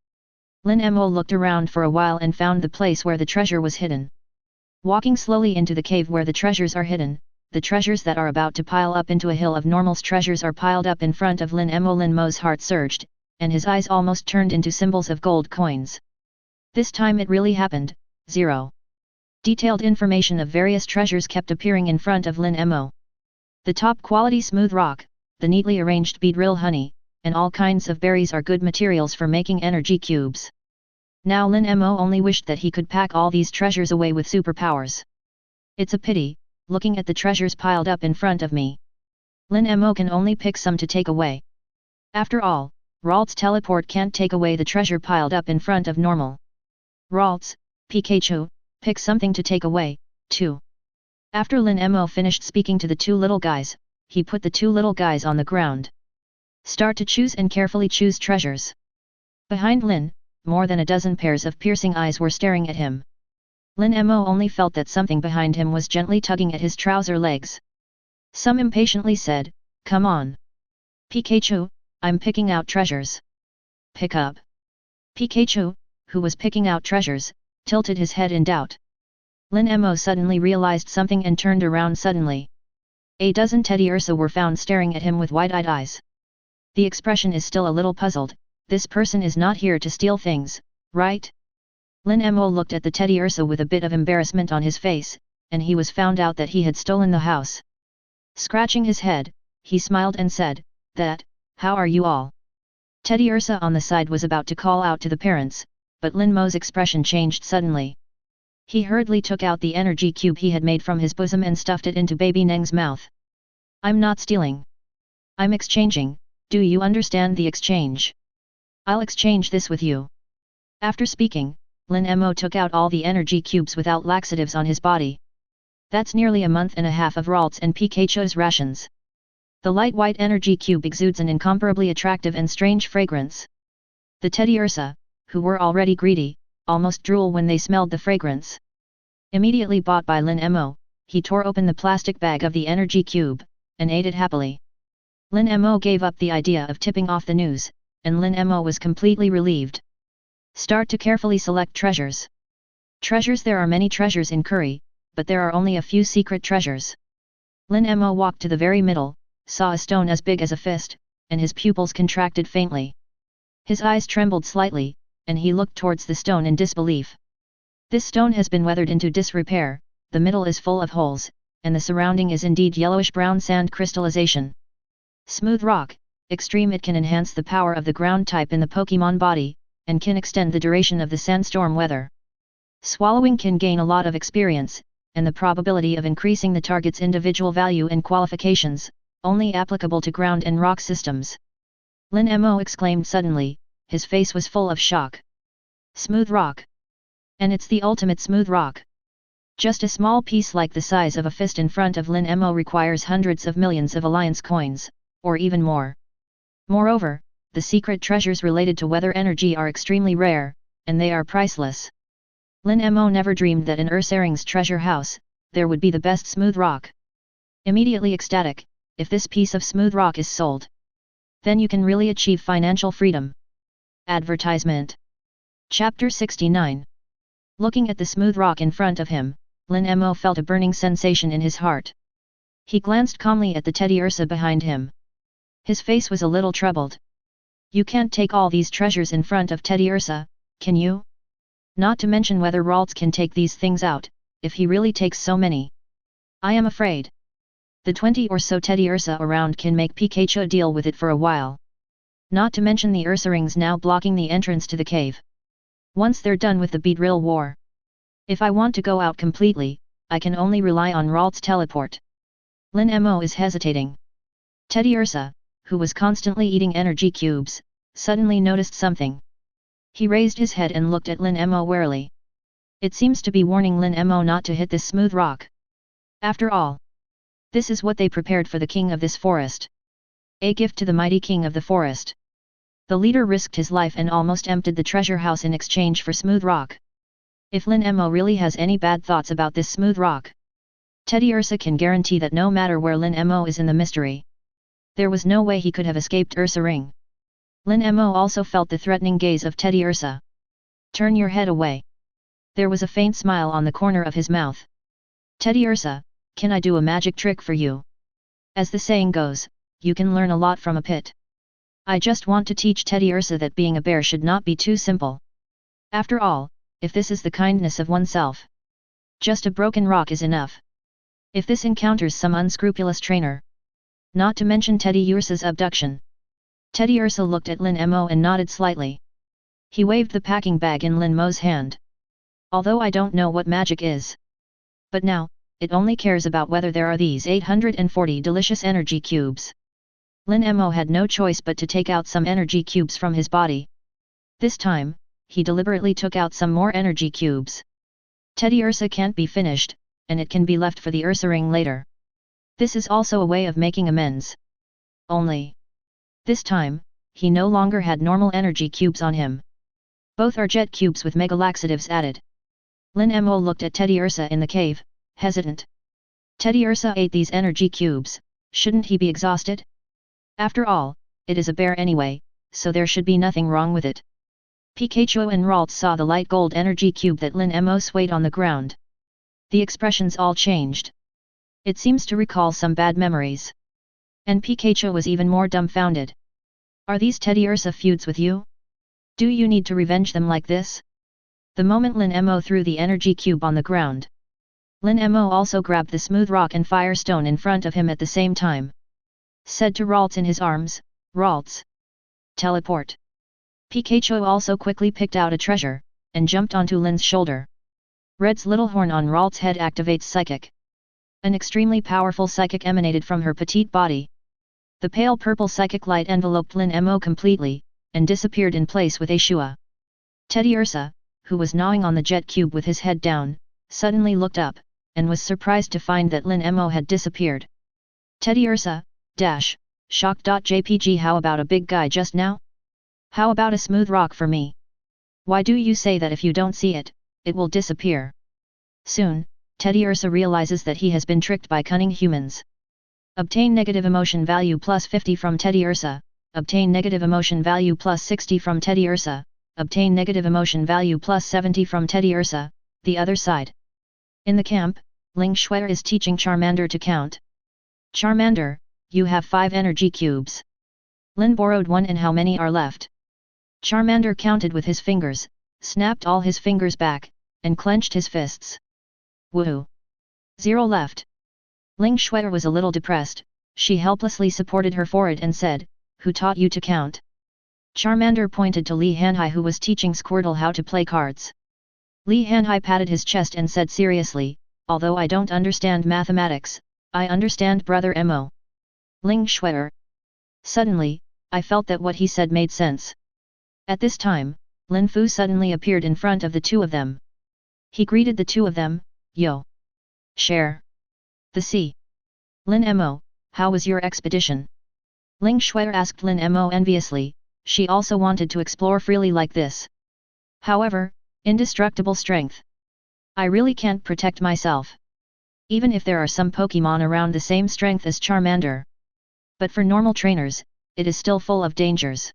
Lin Mo looked around for a while and found the place where the treasure was hidden. Walking slowly into the cave where the treasures are hidden, the treasures that are about to pile up into a hill of normal's treasures are piled up in front of Lin Mo. Lin Mo's heart surged, and his eyes almost turned into symbols of gold coins. This time it really happened, 0. Detailed information of various treasures kept appearing in front of Lin Mo. The top quality smooth rock, the neatly arranged beadrill honey, and all kinds of berries are good materials for making energy cubes. Now Lin Mo only wished that he could pack all these treasures away with superpowers. It's a pity, looking at the treasures piled up in front of me. Lin Mo can only pick some to take away. After all, Ralts teleport can't take away the treasure piled up in front of normal. Ralts, Pikachu, pick something to take away, too. After Lin Mo finished speaking to the two little guys, he put the two little guys on the ground. Start to choose and carefully choose treasures. Behind Lin, more than a dozen pairs of piercing eyes were staring at him. Lin Mo only felt that something behind him was gently tugging at his trouser legs. Some impatiently said, "Come on. Pikachu, I'm picking out treasures." Pick up. Pikachu, who was picking out treasures, tilted his head in doubt. Lin Mo suddenly realized something and turned around suddenly. A dozen teddy ursa were found staring at him with wide-eyed eyes. The expression is still a little puzzled. This person is not here to steal things, right? Lin Mo looked at the teddy ursa with a bit of embarrassment on his face, and he was found out that he had stolen the house. Scratching his head, he smiled and said, "That, how are you all?" Teddy ursa on the side was about to call out to the parents, but Lin Mo's expression changed suddenly. He hurriedly took out the energy cube he had made from his bosom and stuffed it into baby Neng's mouth. "I'm not stealing. I'm exchanging, do you understand the exchange? I'll exchange this with you." After speaking, Lin Mo took out all the energy cubes without laxatives on his body. That's nearly a month and a half of Ralts and Pikachu's rations. The light white energy cube exudes an incomparably attractive and strange fragrance. The teddy ursa, who were already greedy, almost drool when they smelled the fragrance. Immediately bought by Lin Mo, he tore open the plastic bag of the energy cube, and ate it happily. Lin Mo gave up the idea of tipping off the news, and Lin Mo was completely relieved. Start to carefully select treasures. Treasures. There are many treasures in Curry, but there are only a few secret treasures. Lin Mo walked to the very middle, saw a stone as big as a fist, and his pupils contracted faintly. His eyes trembled slightly, and he looked towards the stone in disbelief. This stone has been weathered into disrepair, the middle is full of holes, and the surrounding is indeed yellowish-brown sand crystallization. Smooth rock, extreme. It can enhance the power of the ground type in the Pokémon body, and can extend the duration of the sandstorm weather. Swallowing can gain a lot of experience, and the probability of increasing the target's individual value and qualifications, only applicable to ground and rock systems. Lin Mo exclaimed suddenly, his face was full of shock. Smooth rock. And it's the ultimate smooth rock. Just a small piece like the size of a fist in front of Lin Mo requires hundreds of millions of alliance coins, or even more. Moreover, the secret treasures related to weather energy are extremely rare, and they are priceless. Lin Mo never dreamed that in Ursaring's treasure house, there would be the best smooth rock. Immediately ecstatic, if this piece of smooth rock is sold, then you can really achieve financial freedom. Advertisement. Chapter 69. Looking at the smooth rock in front of him, Lin Mo felt a burning sensation in his heart. He glanced calmly at the teddy ursa behind him. His face was a little troubled. You can't take all these treasures in front of Teddy Ursa, can you? Not to mention whether Ralts can take these things out, if he really takes so many. I am afraid. The 20 or so Teddy Ursa around can make Pikachu deal with it for a while. Not to mention the Ursa rings now blocking the entrance to the cave. Once they're done with the Beedrill war. If I want to go out completely, I can only rely on Ralts' teleport. Lin Mo is hesitating. Teddy Ursa, who was constantly eating energy cubes, suddenly noticed something. He raised his head and looked at Lin Mo warily. It seems to be warning Lin Mo not to hit this smooth rock. After all, this is what they prepared for the king of this forest. A gift to the mighty king of the forest. The leader risked his life and almost emptied the treasure house in exchange for smooth rock. If Lin Mo really has any bad thoughts about this smooth rock, Teddy Ursa can guarantee that no matter where Lin Mo is in the mystery, there was no way he could have escaped Ursa Ring. Lin Mo also felt the threatening gaze of Teddy Ursa. Turn your head away. There was a faint smile on the corner of his mouth. Teddy Ursa, can I do a magic trick for you? As the saying goes, you can learn a lot from a pit. I just want to teach Teddy Ursa that being a bear should not be too simple. After all, if this is the kindness of oneself, just a broken rock is enough. If this encounters some unscrupulous trainer, not to mention Teddy Ursa's abduction. Teddy Ursa looked at Lin Mo and nodded slightly. He waved the packing bag in Lin Mo's hand. Although I don't know what magic is. But now, it only cares about whether there are these 840 delicious energy cubes. Lin Mo had no choice but to take out some energy cubes from his body. This time, he deliberately took out some more energy cubes. Teddy Ursa can't be finished, and it can be left for the Ursa Ring later. This is also a way of making amends. Only, this time, he no longer had normal energy cubes on him. Both are jet cubes with mega laxatives added. Lin Mo looked at Teddy Ursa in the cave, hesitant. Teddy Ursa ate these energy cubes, shouldn't he be exhausted? After all, it is a bear anyway, so there should be nothing wrong with it. Pikachu and Ralts saw the light gold energy cube that Lin Mo swayed on the ground. The expressions all changed. It seems to recall some bad memories. And Pikachu was even more dumbfounded. Are these Teddy Ursa feuds with you? Do you need to revenge them like this? The moment Lin Mo threw the energy cube on the ground, Lin Mo also grabbed the smooth rock and fire stone in front of him at the same time. Said to Ralts in his arms, Ralts, teleport. Pikachu also quickly picked out a treasure, and jumped onto Lin's shoulder. Red's little horn on Ralts' head activates Psychic. An extremely powerful psychic emanated from her petite body. The pale purple psychic light enveloped Lin Mo completely, and disappeared in place with a shua. Teddy Ursa, who was gnawing on the jet cube with his head down, suddenly looked up, and was surprised to find that Lin Mo had disappeared. Teddy Ursa, shocked.jpg. How about a big guy just now? How about a smooth rock for me? Why do you say that if you don't see it, it will disappear? Soon, Teddy Ursa realizes that he has been tricked by cunning humans. Obtain negative emotion value plus 50 from Teddy Ursa, obtain negative emotion value plus 60 from Teddy Ursa, obtain negative emotion value plus 70 from Teddy Ursa, the other side. In the camp, Ling Shuer is teaching Charmander to count. Charmander, you have 5 energy cubes. Lin borrowed 1 and how many are left? Charmander counted with his fingers, snapped all his fingers back, and clenched his fists. Woohoo! 0 left. Ling Shuer was a little depressed, she helplessly supported her forehead and said, who taught you to count? Charmander pointed to Li Hanhai who was teaching Squirtle how to play cards. Li Hanhai patted his chest and said seriously, although I don't understand mathematics, I understand Brother Mo. Ling Shuer. Suddenly, I felt that what he said made sense. At this time, Lin Fu suddenly appeared in front of the two of them. He greeted the two of them, yo. Share. The sea. Lin Mo, how was your expedition? Ling Shuer asked Lin Mo enviously, she also wanted to explore freely like this. However, indestructible strength. I really can't protect myself. Even if there are some Pokémon around the same strength as Charmander. But for normal trainers, it is still full of dangers.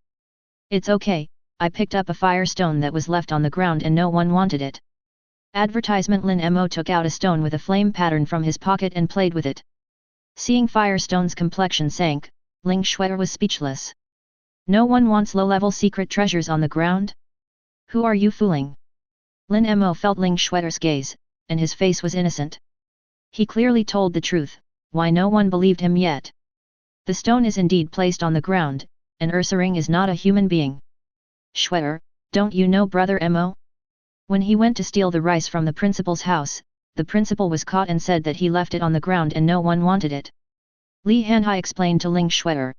It's okay, I picked up a fire stone that was left on the ground and no one wanted it. Advertisement. Lin Mo took out a stone with a flame pattern from his pocket and played with it. Seeing Firestone's complexion sank, Ling Shuer was speechless. No one wants low-level secret treasures on the ground? Who are you fooling? Lin Mo felt Ling Xue'er's gaze, and his face was innocent. He clearly told the truth, why no one believed him yet? The stone is indeed placed on the ground, and Ursaring is not a human being. Xue'er, don't you know Brother Mo? When he went to steal the rice from the principal's house, the principal was caught and said that he left it on the ground and no one wanted it. Li Hanhai explained to Ling Xue'er.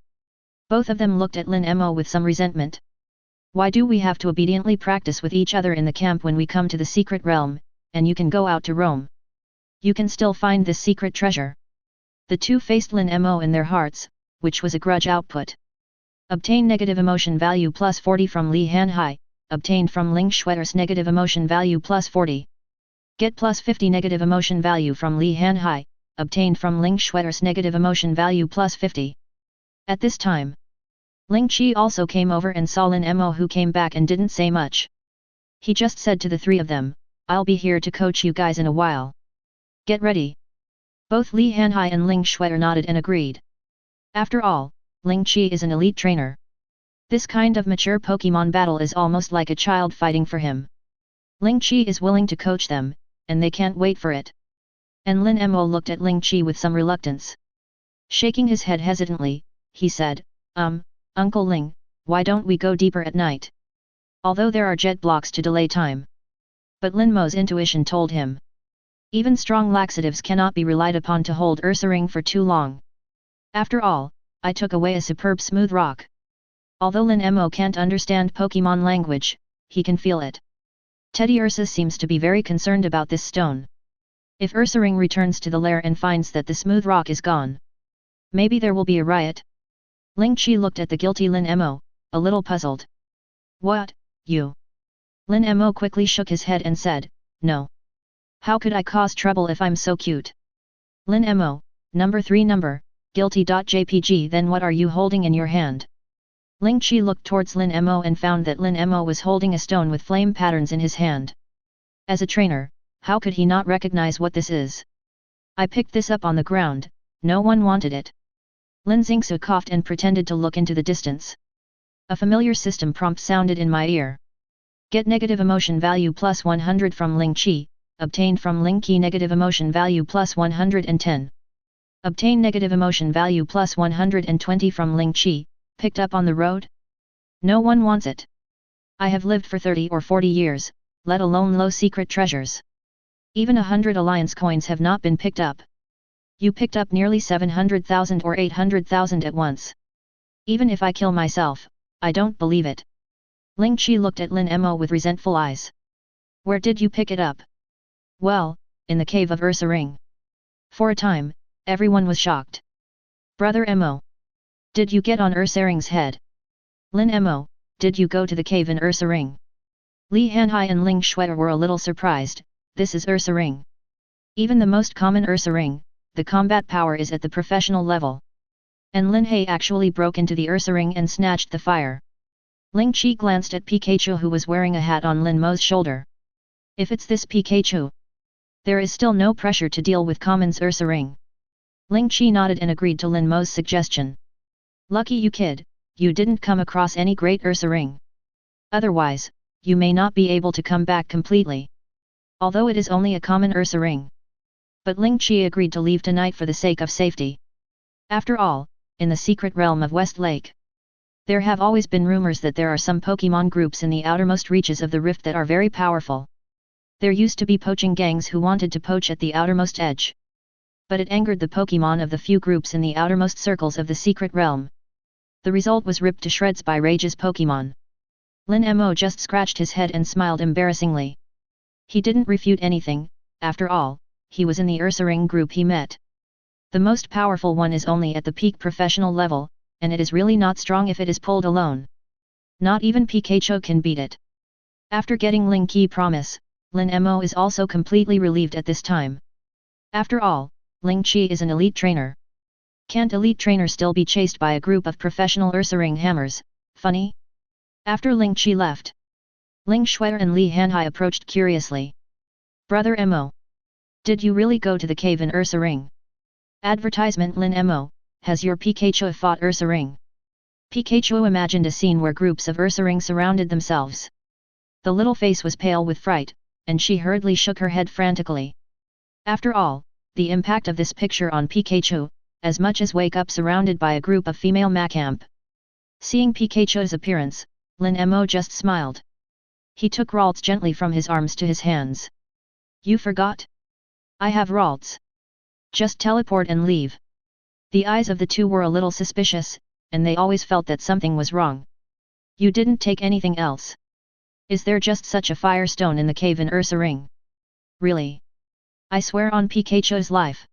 Both of them looked at Lin Mo with some resentment. Why do we have to obediently practice with each other in the camp when we come to the secret realm, and you can go out to roam? You can still find this secret treasure. The two faced Lin Mo in their hearts, which was a grudge output. Obtain negative emotion value plus 40 from Li Hanhai, obtained from Ling Xue'er's negative emotion value plus 40. Get plus 50 negative emotion value from Li Hanhai, obtained from Ling Xue'er's negative emotion value plus 50. At this time, Ling Qi also came over and saw Lin Mo, who came back and didn't say much. He just said to the three of them, I'll be here to coach you guys in a while. Get ready. Both Li Hanhai and Ling Xue'er nodded and agreed. After all, Ling Qi is an elite trainer. This kind of mature Pokémon battle is almost like a child fighting for him. Ling Qi is willing to coach them, and they can't wait for it. And Lin Mo looked at Ling Qi with some reluctance. Shaking his head hesitantly, he said, Uncle Ling, why don't we go deeper at night? Although there are jet blocks to delay time. But Lin Mo's intuition told him. Even strong laxatives cannot be relied upon to hold Ursaring for too long. After all, I took away a superb smooth rock. Although Lin Mo can't understand Pokémon language, he can feel it. Teddy Ursa seems to be very concerned about this stone. If Ursaring returns to the lair and finds that the smooth rock is gone, maybe there will be a riot. Ling Qi looked at the guilty Lin Mo, a little puzzled. What, you? Lin Mo quickly shook his head and said, No. How could I cause trouble if I'm so cute? Lin Mo, number 3 number, guilty.jpg. Then what are you holding in your hand? Ling Qi looked towards Lin Mo and found that Lin Mo was holding a stone with flame patterns in his hand. As a trainer, how could he not recognize what this is? I picked this up on the ground, no one wanted it. Lin Xingsu coughed and pretended to look into the distance. A familiar system prompt sounded in my ear. Get negative emotion value plus 100 from Ling Qi, obtained from Ling Qi negative emotion value plus 110. Obtain negative emotion value plus 120 from Ling Qi, picked up on the road? No one wants it. I have lived for 30 or 40 years, let alone low secret treasures. Even 100 alliance coins have not been picked up. You picked up nearly 700,000 or 800,000 at once. Even if I kill myself, I don't believe it. Ling Qi looked at Lin Mo with resentful eyes. Where did you pick it up? Well, in the cave of Ursaring. For a time, everyone was shocked. Brother Mo. Did you get on Ursaring's head? Lin Mo, did you go to the cave in Ursaring? Li Hanhai and Ling Xue'er were a little surprised. This is Ursaring. Even the most common Ursaring, the combat power is at the professional level. And Lin He actually broke into the Ursaring and snatched the fire. Ling Qi glanced at Pikachu, who was wearing a hat on Lin Mo's shoulder. If it's this Pikachu, there is still no pressure to deal with Common's Ursaring. Ling Qi nodded and agreed to Lin Mo's suggestion. Lucky you, kid, you didn't come across any great Ursaring. Otherwise, you may not be able to come back completely. Although it is only a common Ursaring. But Ling Qi agreed to leave tonight for the sake of safety. After all, in the secret realm of West Lake, there have always been rumors that there are some Pokémon groups in the outermost reaches of the rift that are very powerful. There used to be poaching gangs who wanted to poach at the outermost edge. But it angered the Pokémon of the few groups in the outermost circles of the secret realm. The result was ripped to shreds by Rage's Pokémon. Lin Mo just scratched his head and smiled embarrassingly. He didn't refute anything, after all, he was in the Ursaring group he met. The most powerful one is only at the peak professional level, and it is really not strong if it is pulled alone. Not even Pikachu can beat it. After getting Ling Qi promise, Lin Mo is also completely relieved at this time. After all, Ling Qi is an elite trainer. Can't elite trainer still be chased by a group of professional Ursaring hammers? Funny? After Ling Qi left, Ling Xue'er and Li Hanhai approached curiously. Brother Mo. Did you really go to the cave in Ursaring? Advertisement. Lin Mo, has your Pikachu fought Ursaring? Pikachu imagined a scene where groups of Ursaring surrounded themselves. The little face was pale with fright, and she hurriedly shook her head frantically. After all, the impact of this picture on Pikachu, as much as wake up surrounded by a group of female Macamp. Seeing Pikachu's appearance, Lin Mo just smiled. He took Ralts gently from his arms to his hands. You forgot? I have Ralts. Just teleport and leave. The eyes of the two were a little suspicious, and they always felt that something was wrong. You didn't take anything else. Is there just such a firestone in the cave in Ursaring? Really? I swear on Pikachu's life.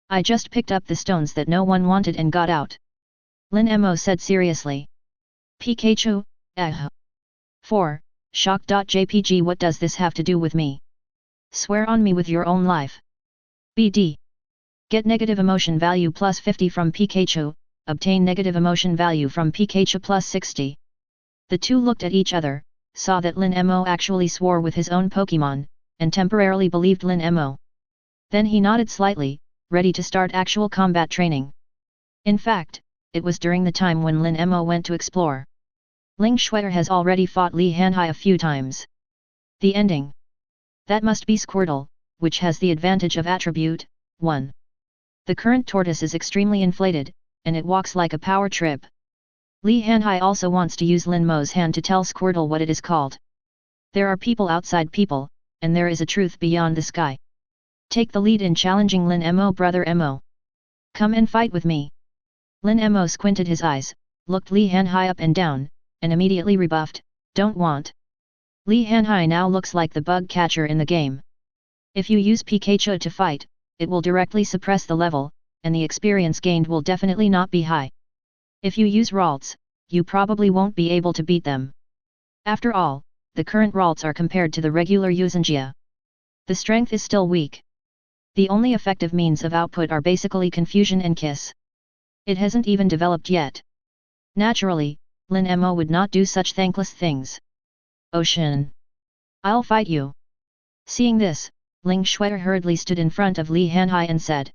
I just picked up the stones that no one wanted and got out. Lin Mo said seriously. Pikachu, 4. Shock.jpg. What does this have to do with me? Swear on me with your own life. BD. Get negative emotion value plus 50 from Pikachu, obtain negative emotion value from Pikachu plus 60. The two looked at each other, saw that Lin Mo actually swore with his own Pokémon, and temporarily believed Lin Mo. Then he nodded slightly, ready to start actual combat training. In fact, it was during the time when Lin Mo went to explore. Ling Shue'er has already fought Li Hanhai a few times. The ending. That must be Squirtle, which has the advantage of attribute 1. The current tortoise is extremely inflated, and it walks like a power trip. Li Hanhai also wants to use Lin Mo's hand to tell Squirtle what it is called. There are people outside people, and there is a truth beyond the sky. Take the lead in challenging Lin Mo. Brother Mo. Come and fight with me. Lin Mo squinted his eyes, looked Li Hanhai up and down, and immediately rebuffed, don't want. Li Hanhai now looks like the bug catcher in the game. If you use Pikachu to fight, it will directly suppress the level, and the experience gained will definitely not be high. If you use Ralts, you probably won't be able to beat them. After all, the current Ralts are compared to the regular Uzangia. The strength is still weak. The only effective means of output are basically confusion and kiss. It hasn't even developed yet. Naturally, Lin Mo would not do such thankless things. Ocean. I'll fight you. Seeing this, Ling Shue'er hurriedly stood in front of Li Hanhai and said.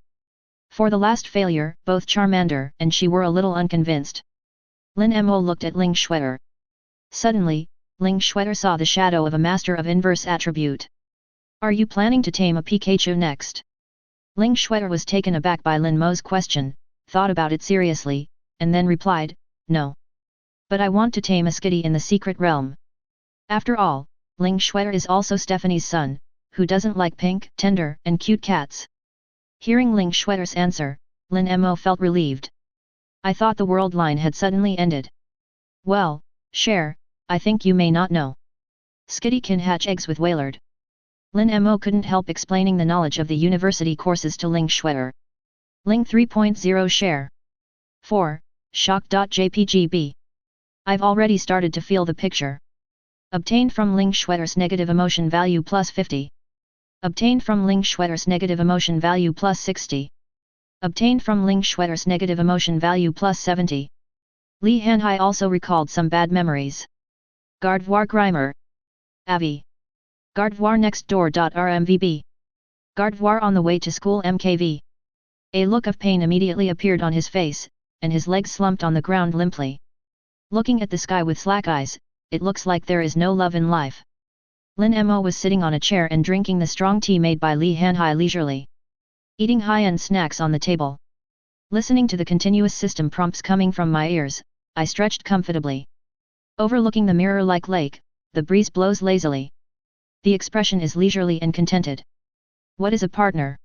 For the last failure, both Charmander and she were a little unconvinced. Lin Mo looked at Ling Shue'er. Suddenly, Ling Shue'er saw the shadow of a master of inverse attribute. Are you planning to tame a Pikachu next? Ling Shue'er was taken aback by Lin Mo's question, thought about it seriously, and then replied, no. But I want to tame a skitty in the secret realm. After all, Ling Shue'er is also Stephanie's son, who doesn't like pink, tender, and cute cats. Hearing Ling Shue'er's answer, Lin Mo felt relieved. I thought the world line had suddenly ended. Well, Cher, I think you may not know. Skitty can hatch eggs with Wailord. Lin Mo couldn't help explaining the knowledge of the university courses to Ling Shue'er. Ling 3.0 Cher. 4. Shock.jpgb. I've already started to feel the picture. Obtained from Ling Shue'er's negative emotion value plus 50. Obtained from Ling Shue'er's negative emotion value plus 60. Obtained from Ling Shue'er's negative emotion value plus 70. Li Hanhai also recalled some bad memories. Gardevoir Grimer. Avi. Gardevoir next door. RMVB. Gardevoir on the way to school MKV. A look of pain immediately appeared on his face, and his legs slumped on the ground limply. Looking at the sky with slack eyes, it looks like there is no love in life. Lin Mo was sitting on a chair and drinking the strong tea made by Li Hanhai leisurely. Eating high-end snacks on the table. Listening to the continuous system prompts coming from my ears, I stretched comfortably. Overlooking the mirror-like lake, the breeze blows lazily. The expression is leisurely and contented. What is a partner?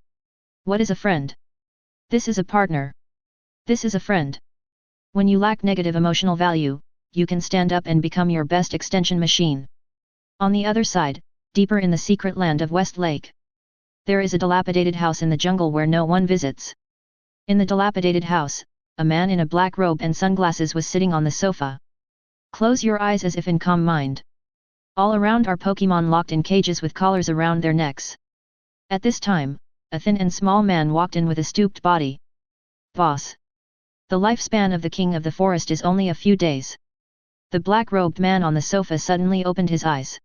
What is a friend? This is a partner. This is a friend. When you lack negative emotional value, you can stand up and become your best extension machine. On the other side, deeper in the secret land of West Lake, there is a dilapidated house in the jungle where no one visits. In the dilapidated house, a man in a black robe and sunglasses was sitting on the sofa. Close your eyes as if in calm mind. All around are Pokémon locked in cages with collars around their necks. At this time, a thin and small man walked in with a stooped body. Boss. The lifespan of the king of the forest is only a few days. The black-robed man on the sofa suddenly opened his eyes.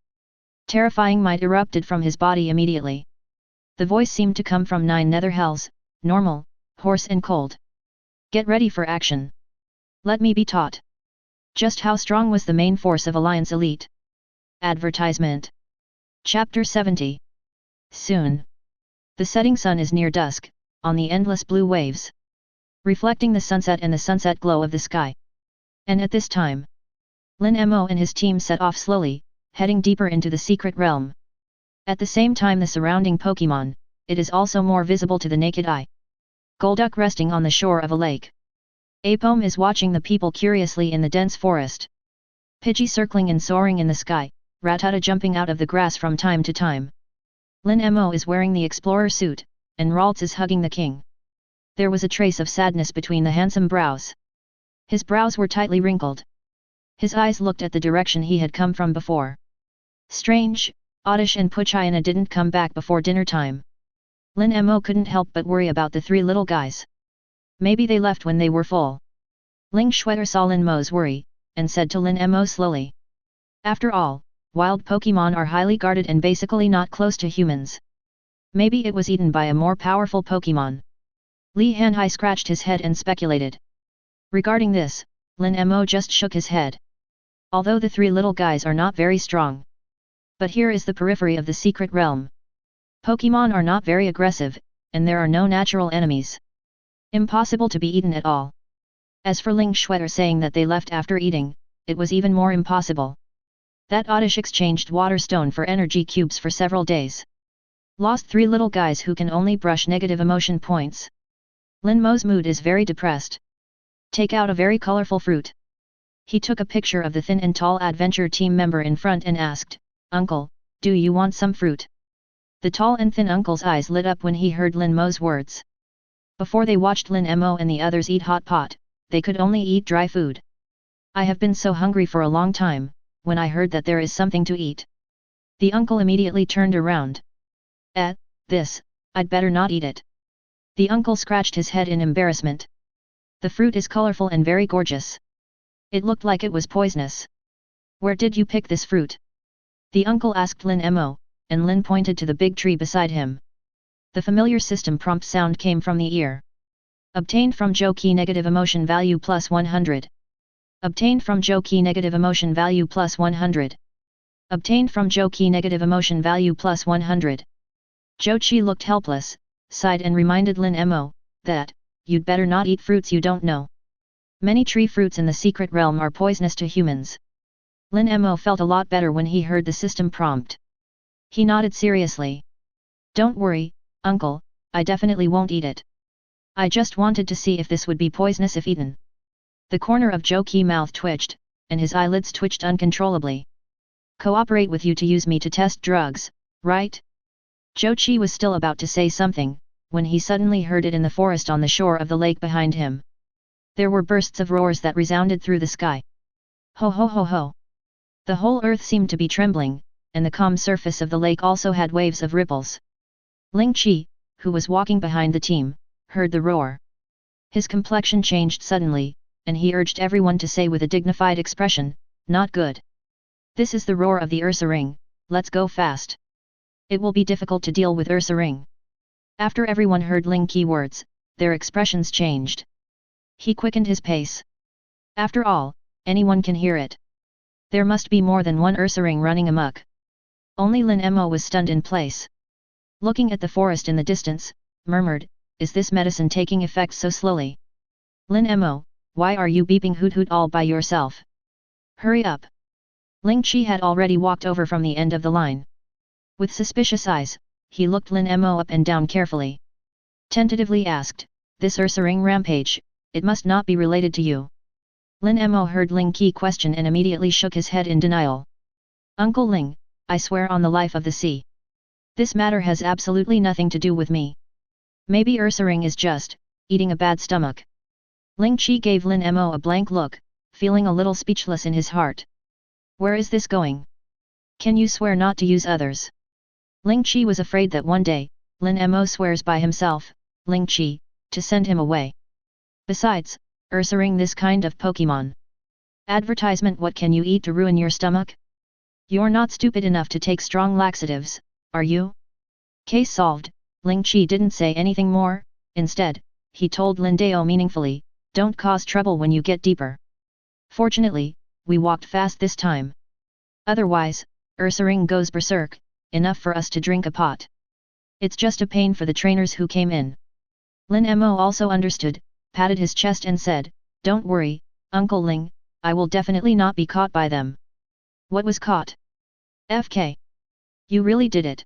Terrifying might erupted from his body immediately. The voice seemed to come from 9 nether hells, normal, hoarse and cold. Get ready for action. Let me be taught. Just how strong was the main force of Alliance Elite? Advertisement. Chapter 70. Soon. The setting sun is near dusk, on the endless blue waves, reflecting the sunset and the sunset glow of the sky. And at this time, Lin Mo and his team set off slowly, heading deeper into the secret realm. At the same time the surrounding Pokémon, it is also more visible to the naked eye. Golduck resting on the shore of a lake. Apom is watching the people curiously in the dense forest. Pidgey circling and soaring in the sky, Rattata jumping out of the grass from time to time. Lin Mo is wearing the explorer suit, and Ralts is hugging the king. There was a trace of sadness between the handsome brows. His brows were tightly wrinkled. His eyes looked at the direction he had come from before. Strange, Oddish and Puchayana didn't come back before dinner time. Lin Mo couldn't help but worry about the three little guys. Maybe they left when they were full. Ling Schwetter saw Lin Mo's worry, and said to Lin Mo slowly. After all, wild Pokémon are highly guarded and basically not close to humans. Maybe it was eaten by a more powerful Pokémon. Li Hanhai scratched his head and speculated. Regarding this, Lin Mo just shook his head. Although the three little guys are not very strong. But here is the periphery of the secret realm. Pokémon are not very aggressive, and there are no natural enemies. Impossible to be eaten at all. As for Ling Schwetter saying that they left after eating, it was even more impossible. That Oddish exchanged water stone for energy cubes for several days. Lost three little guys who can only brush negative emotion points. Lin Mo's mood is very depressed. Take out a very colorful fruit. He took a picture of the thin and tall adventure team member in front and asked, "Uncle, do you want some fruit?" The tall and thin uncle's eyes lit up when he heard Lin Mo's words. Before they watched Lin Mo and the others eat hot pot, they could only eat dry food. I have been so hungry for a long time, when I heard that there is something to eat. The uncle immediately turned around. This, I'd better not eat it. The uncle scratched his head in embarrassment. The fruit is colorful and very gorgeous. It looked like it was poisonous. Where did you pick this fruit? The uncle asked Lin Mo, and Lin pointed to the big tree beside him. The familiar system prompt sound came from the ear. Obtained from Joe Key negative emotion value plus 100. Obtained from Joe Key negative emotion value plus 100. Obtained from Joe Key negative emotion value plus 100. Joe Chi looked helpless, sighed and reminded Lin Mo, that, you'd better not eat fruits you don't know. Many tree fruits in the secret realm are poisonous to humans. Lin Mo felt a lot better when he heard the system prompt. He nodded seriously. Don't worry, uncle, I definitely won't eat it. I just wanted to see if this would be poisonous if eaten. The corner of Joe Key's mouth twitched, and his eyelids twitched uncontrollably. Cooperate with you to use me to test drugs, right? Joe Chi was still about to say something, when he suddenly heard it in the forest on the shore of the lake behind him. There were bursts of roars that resounded through the sky. Ho ho ho ho! The whole earth seemed to be trembling, and the calm surface of the lake also had waves of ripples. Ling Chi, who was walking behind the team, heard the roar. His complexion changed suddenly, and he urged everyone to say with a dignified expression, "Not good. This is the roar of the Ursaring, let's go fast. It will be difficult to deal with Ursaring." After everyone heard Ling Qi words, their expressions changed. He quickened his pace. After all, anyone can hear it. There must be more than one Ursaring running amok. Only Lin Mo was stunned in place. Looking at the forest in the distance, murmured, "Is this medicine taking effect so slowly? Lin Mo, why are you beeping hoot hoot all by yourself? Hurry up!" Ling Chi had already walked over from the end of the line. With suspicious eyes, he looked Lin Mo up and down carefully. Tentatively asked, "This Ursaring rampage, it must not be related to you." Lin Mo heard Ling Qi question and immediately shook his head in denial. "Uncle Ling, I swear on the life of the sea. This matter has absolutely nothing to do with me. Maybe Ursaring is just eating a bad stomach." Ling Qi gave Lin Mo a blank look, feeling a little speechless in his heart. Where is this going? Can you swear not to use others? Ling Qi was afraid that one day, Lin Mo swears by himself, Ling Qi, to send him away. Besides, Ursaring this kind of Pokémon. Advertisement. What can you eat to ruin your stomach? You're not stupid enough to take strong laxatives, are you? Case solved. Ling Qi didn't say anything more, instead, he told Lin Dao meaningfully, "Don't cause trouble when you get deeper." Fortunately, we walked fast this time. Otherwise, Ursaring goes berserk, enough for us to drink a pot. It's just a pain for the trainers who came in. Lin Mo also understood, patted his chest and said, "Don't worry, Uncle Ling, I will definitely not be caught by them." What was caught? FK. You really did it.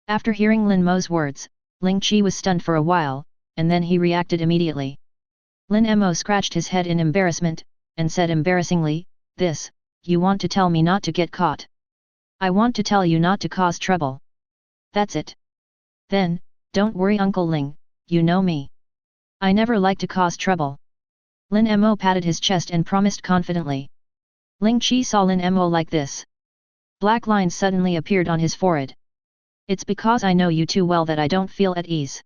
After hearing Lin Mo's words, Ling Chi was stunned for a while, and then he reacted immediately. Lin Mo scratched his head in embarrassment, and said embarrassingly, "This, you want to tell me not to get caught? I want to tell you not to cause trouble. That's it. Then, don't worry Uncle Ling, you know me. I never like to cause trouble." Lin Mo patted his chest and promised confidently. Ling Chi saw Lin Mo like this. Black lines suddenly appeared on his forehead. "It's because I know you too well that I don't feel at ease.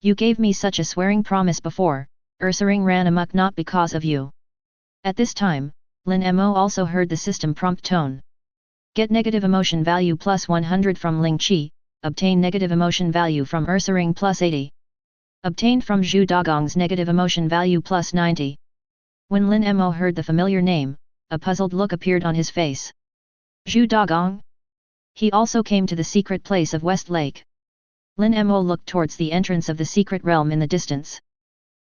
You gave me such a swearing promise before, Ursaring ran amok not because of you." At this time, Lin Mo also heard the system prompt tone. Get negative emotion value plus 100 from Ling Chi, obtain negative emotion value from Ursaring plus 80. Obtained from Zhu Dagong's negative emotion value plus 90. When Lin Mo heard the familiar name, a puzzled look appeared on his face. Zhu Dagong? He also came to the secret place of West Lake. Lin Mo looked towards the entrance of the secret realm in the distance.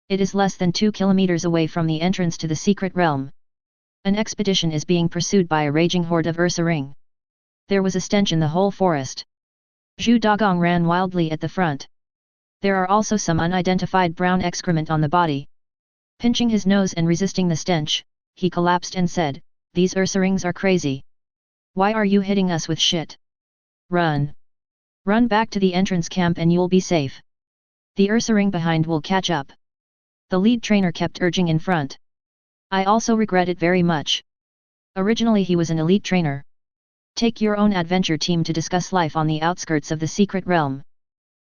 It is less than 2 kilometers away from the entrance to the secret realm. An expedition is being pursued by a raging horde of Ursaring. There was a stench in the whole forest. Zhu Dagong ran wildly at the front. There are also some unidentified brown excrement on the body. Pinching his nose and resisting the stench, he collapsed and said, "These Ursarings are crazy. Why are you hitting us with shit? Run! Run back to the entrance camp and you'll be safe. The Ursaring behind will catch up." The lead trainer kept urging in front. "I also regret it very much. Originally he was an elite trainer. Take your own adventure team to discuss life on the outskirts of the secret realm.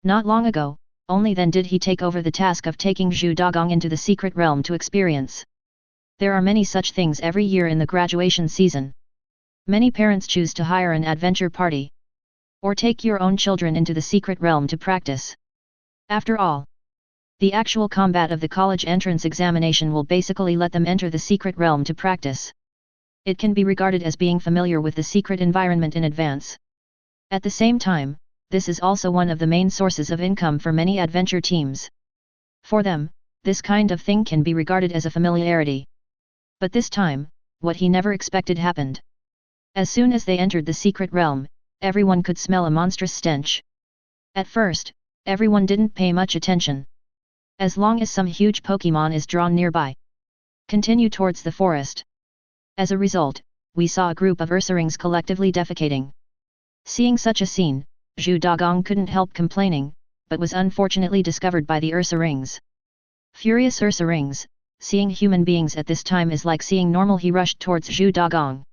Not long ago, only then did he take over the task of taking Zhu Dagong into the secret realm to experience. There are many such things every year in the graduation season. Many parents choose to hire an adventure party. Or take your own children into the secret realm to practice. After all, the actual combat of the college entrance examination will basically let them enter the secret realm to practice. It can be regarded as being familiar with the secret environment in advance. At the same time, this is also one of the main sources of income for many adventure teams. For them, this kind of thing can be regarded as a familiarity. But this time, what he never expected happened. As soon as they entered the secret realm, everyone could smell a monstrous stench. At first, everyone didn't pay much attention. As long as some huge Pokémon is drawn nearby. Continue towards the forest. As a result, we saw a group of Ursarings collectively defecating. Seeing such a scene, Zhu Dagong couldn't help complaining, but was unfortunately discovered by the Ursarings. Furious Ursarings, seeing human beings at this time is like seeing normal. He rushed towards Zhu Dagong.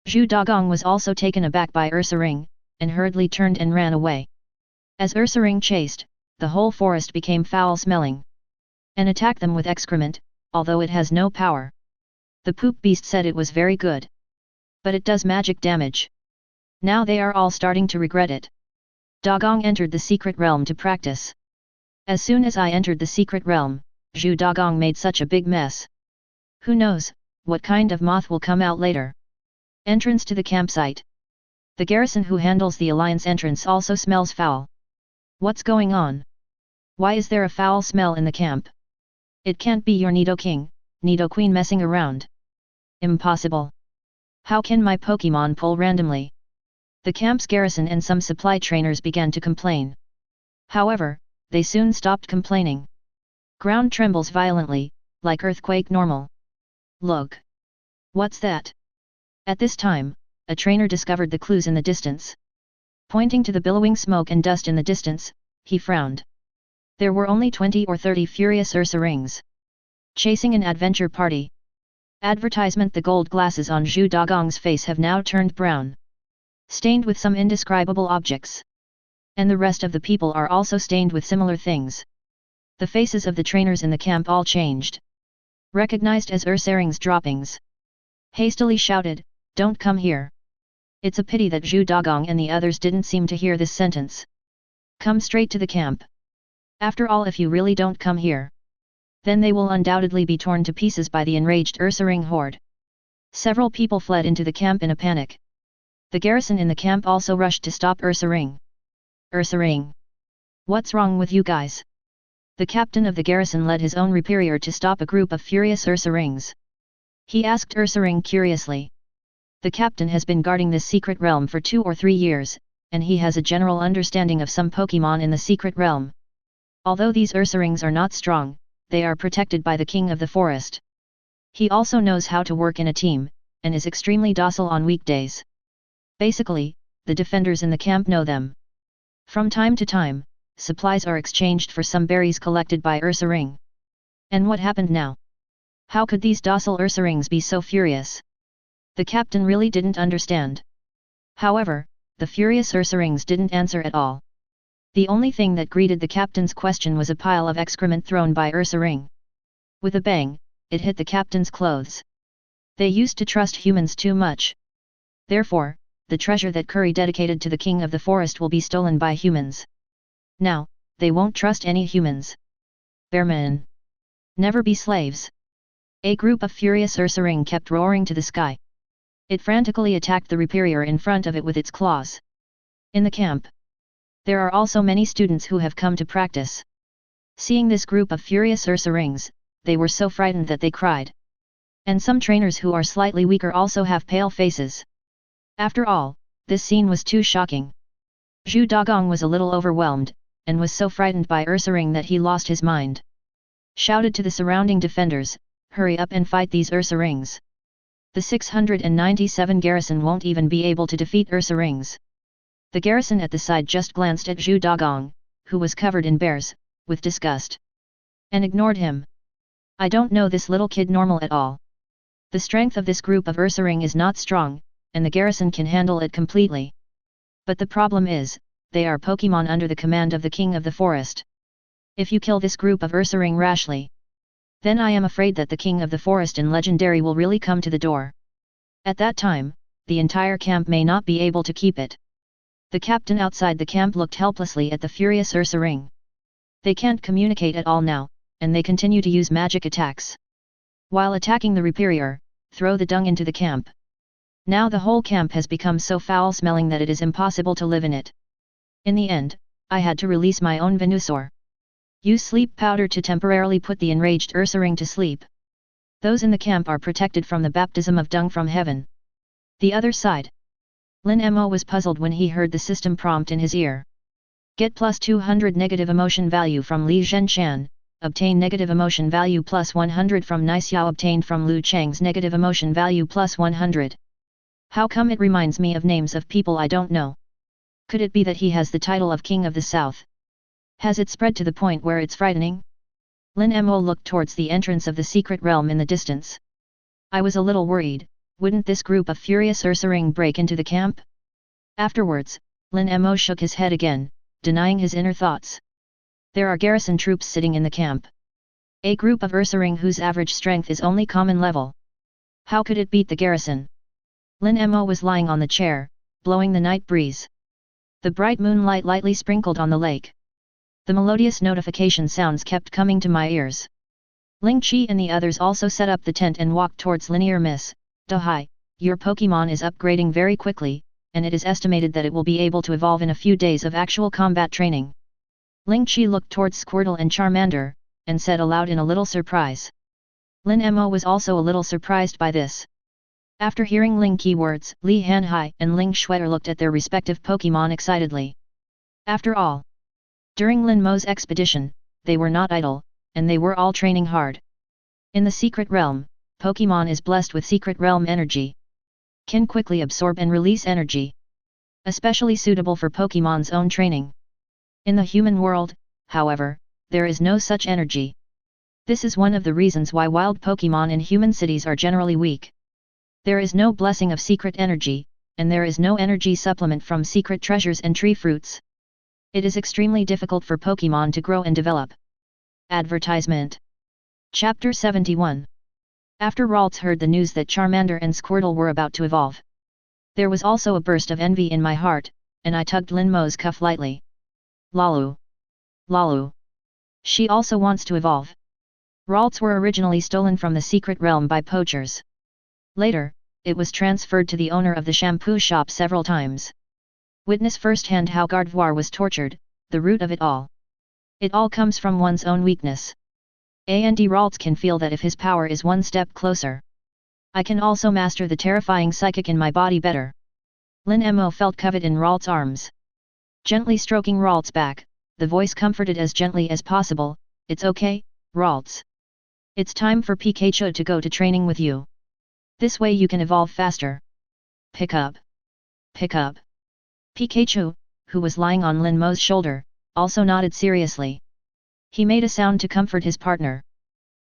Zhu Dagong was also taken aback by Ursaring, and hurriedly turned and ran away. As Ursaring chased, the whole forest became foul-smelling. And attacked them with excrement, although it has no power. The poop beast said it was very good. But it does magic damage. Now they are all starting to regret it. Dagong entered the secret realm to practice. As soon as I entered the secret realm, Zhu Dagong made such a big mess. Who knows, what kind of moth will come out later. Entrance to the campsite. The garrison who handles the alliance entrance also smells foul. What's going on? Why is there a foul smell in the camp? It can't be your Nido King, Nido Queen messing around. Impossible. How can my Pokémon pull randomly? The camp's garrison and some supply trainers began to complain. However, they soon stopped complaining. Ground trembles violently, like earthquake normal. Look. What's that? At this time, a trainer discovered the clues in the distance. Pointing to the billowing smoke and dust in the distance, he frowned. There were only 20 or 30 furious Ursarings. Chasing an adventure party. Advertisement. The gold glasses on Zhu Dagong's face have now turned brown. Stained with some indescribable objects. And the rest of the people are also stained with similar things. The faces of the trainers in the camp all changed. Recognized as Ursaring's droppings. Hastily shouted, "Don't come here." It's a pity that Zhu Dagong and the others didn't seem to hear this sentence. Come straight to the camp. After all, if you really don't come here, then they will undoubtedly be torn to pieces by the enraged Ursaring horde. Several people fled into the camp in a panic. The garrison in the camp also rushed to stop Ursaring. Ursaring! What's wrong with you guys? The captain of the garrison led his own superior to stop a group of furious Ursarings. He asked Ursaring curiously. The captain has been guarding this secret realm for 2 or 3 years, and he has a general understanding of some Pokémon in the secret realm. Although these Ursarings are not strong, they are protected by the king of the forest. He also knows how to work in a team, and is extremely docile on weekdays. Basically, the defenders in the camp know them. From time to time, supplies are exchanged for some berries collected by Ursaring. And what happened now? How could these docile Ursarings be so furious? The captain really didn't understand. However, the furious Ursarings didn't answer at all. The only thing that greeted the captain's question was a pile of excrement thrown by Ursaring. With a bang, it hit the captain's clothes. They used to trust humans too much. Therefore, the treasure that Curry dedicated to the king of the forest will be stolen by humans. Now, they won't trust any humans. Bearmen. Never be slaves. A group of furious Ursaring kept roaring to the sky. It frantically attacked the superior in front of it with its claws. In the camp, there are also many students who have come to practice. Seeing this group of furious Ursarings, they were so frightened that they cried. And some trainers who are slightly weaker also have pale faces. After all, this scene was too shocking. Zhu Dagong was a little overwhelmed, and was so frightened by Ursaring that he lost his mind. Shouted to the surrounding defenders, "Hurry up and fight these Ursarings. The 697 garrison won't even be able to defeat Ursarings." The garrison at the side just glanced at Zhu Dagong, who was covered in bears, with disgust. And ignored him. I don't know this little kid normal at all. The strength of this group of Ursaring is not strong, and the garrison can handle it completely. But the problem is, they are Pokémon under the command of the king of the forest. If you kill this group of Ursaring rashly, then I am afraid that the king of the forest and legendary will really come to the door. At that time, the entire camp may not be able to keep it. The captain outside the camp looked helplessly at the furious Ursaring. They can't communicate at all now, and they continue to use magic attacks. While attacking the superior, throw the dung into the camp. Now the whole camp has become so foul-smelling that it is impossible to live in it. In the end, I had to release my own Venusaur. Use sleep powder to temporarily put the enraged Ursaring to sleep. Those in the camp are protected from the baptism of dung from heaven. The other side. Lin Mo was puzzled when he heard the system prompt in his ear. Get plus 200 negative emotion value from Li Zhenchan, obtain negative emotion value plus 100 from Nixiao obtained from Lu Chang's negative emotion value plus 100. How come it reminds me of names of people I don't know? Could it be that he has the title of King of the South? Has it spread to the point where it's frightening? Lin Mo looked towards the entrance of the secret realm in the distance. I was a little worried, wouldn't this group of furious Ursaring break into the camp? Afterwards, Lin Mo shook his head again, denying his inner thoughts. There are garrison troops sitting in the camp. A group of Ursaring whose average strength is only common level. How could it beat the garrison? Lin Mo was lying on the chair, blowing the night breeze. The bright moonlight lightly sprinkled on the lake. The melodious notification sounds kept coming to my ears. Ling Qi and the others also set up the tent and walked towards Linear Miss. Dahai, your Pokémon is upgrading very quickly, and it is estimated that it will be able to evolve in a few days of actual combat training. Ling Qi looked towards Squirtle and Charmander, and said aloud in a little surprise. Lin Mo was also a little surprised by this. After hearing Ling Qi words, Li Hanhai and Ling Shuer looked at their respective Pokémon excitedly. After all, during Lin Mo's expedition, they were not idle, and they were all training hard. In the secret realm, Pokémon is blessed with secret realm energy. Can quickly absorb and release energy. Especially suitable for Pokémon's own training. In the human world, however, there is no such energy. This is one of the reasons why wild Pokémon in human cities are generally weak. There is no blessing of secret energy, and there is no energy supplement from secret treasures and tree fruits. It is extremely difficult for Pokémon to grow and develop. Advertisement. Chapter 71. After Ralts heard the news that Charmander and Squirtle were about to evolve, there was also a burst of envy in my heart, and I tugged Lin Mo's cuff lightly. Lalu. Lalu. She also wants to evolve. Ralts were originally stolen from the secret realm by poachers. Later, it was transferred to the owner of the shampoo shop several times. Witness firsthand how Gardevoir was tortured, the root of it all. It all comes from one's own weakness. And Ralts can feel that if his power is one step closer. I can also master the terrifying psychic in my body better. Lin Mo felt covet in Ralts' arms. Gently stroking Ralts' back, the voice comforted as gently as possible, "It's okay, Ralts. It's time for Pikachu to go to training with you. This way you can evolve faster. Pick up. Pick up." Pikachu, who was lying on Lin Mo's shoulder, also nodded seriously. He made a sound to comfort his partner.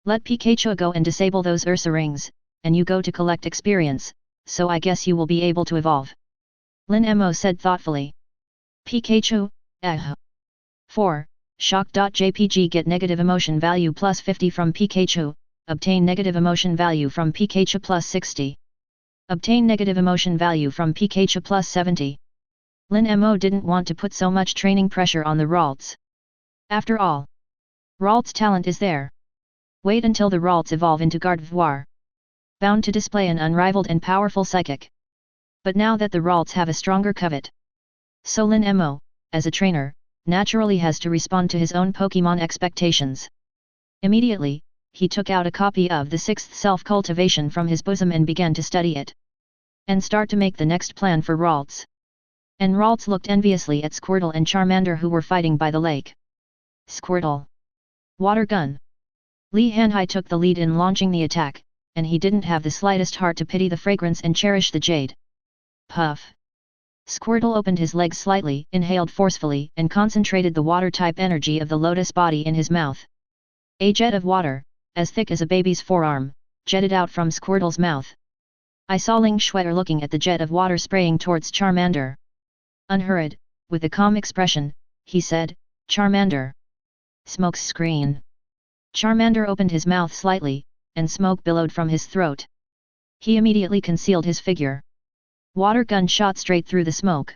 "Let Pikachu go and disable those Ursa rings, and you go to collect experience, so I guess you will be able to evolve." Lin Mo said thoughtfully. Pikachu, 4. Shock.jpg get negative emotion value plus 50 from Pikachu, obtain negative emotion value from Pikachu plus 60. Obtain negative emotion value from Pikachu plus 70. Lin Mo didn't want to put so much training pressure on the Ralts. After all, Ralts' talent is there. Wait until the Ralts evolve into Gardevoir. Bound to display an unrivaled and powerful psychic. But now that the Ralts have a stronger covet, so Lin Mo, as a trainer, naturally has to respond to his own Pokémon expectations. Immediately, he took out a copy of the 6th self-cultivation from his bosom and began to study it. And start to make the next plan for Ralts. And Ralts looked enviously at Squirtle and Charmander who were fighting by the lake. Squirtle. Water gun. Li Hanhai took the lead in launching the attack, and he didn't have the slightest heart to pity the fragrance and cherish the jade. Puff. Squirtle opened his legs slightly, inhaled forcefully, and concentrated the water-type energy of the lotus body in his mouth. A jet of water, as thick as a baby's forearm, jetted out from Squirtle's mouth. I saw Ling Schwetter looking at the jet of water spraying towards Charmander. Unhurried, with a calm expression, he said, "Charmander." Smoke screen. Charmander opened his mouth slightly, and smoke billowed from his throat. He immediately concealed his figure. Water gun shot straight through the smoke.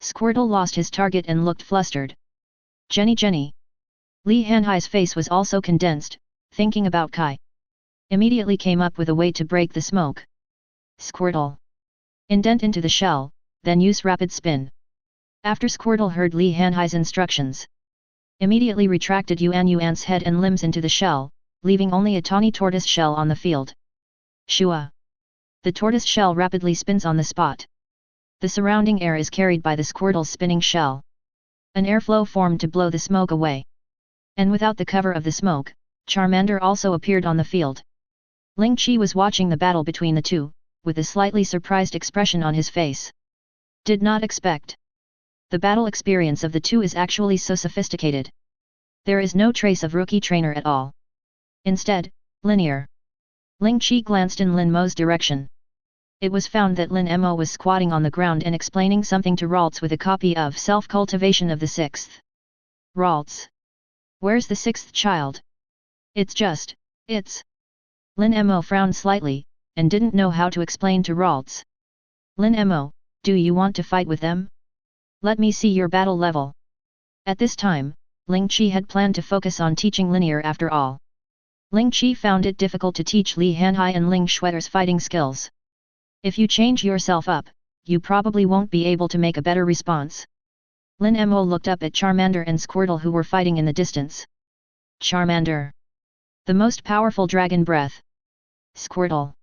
Squirtle lost his target and looked flustered. Jenny. Li Hanhai's face was also condensed, thinking about Kai. Immediately came up with a way to break the smoke. Squirtle. Indent into the shell, then use rapid spin. After Squirtle heard Li Hanhai's instructions, immediately retracted Yuan's head and limbs into the shell, leaving only a tawny tortoise shell on the field. Shua. The tortoise shell rapidly spins on the spot. The surrounding air is carried by the Squirtle's spinning shell. An airflow formed to blow the smoke away. And without the cover of the smoke, Charmander also appeared on the field. Ling Chi was watching the battle between the two, with a slightly surprised expression on his face. Did not expect. The battle experience of the two is actually so sophisticated. There is no trace of rookie trainer at all. Instead, linear. Ling Chi glanced in Lin Mo's direction. It was found that Lin Mo was squatting on the ground and explaining something to Ralts with a copy of Self-Cultivation of the 6th. Ralts. Where's the 6th child? It's. Lin Mo frowned slightly, and didn't know how to explain to Ralts. Lin Mo, do you want to fight with them? Let me see your battle level. At this time, Ling Chi had planned to focus on teaching linear after all. Ling Chi found it difficult to teach Li Hanhai and Ling Schwetter's fighting skills. If you change yourself up, you probably won't be able to make a better response. Lin Mo looked up at Charmander and Squirtle who were fighting in the distance. Charmander. The most powerful dragon breath. Squirtle.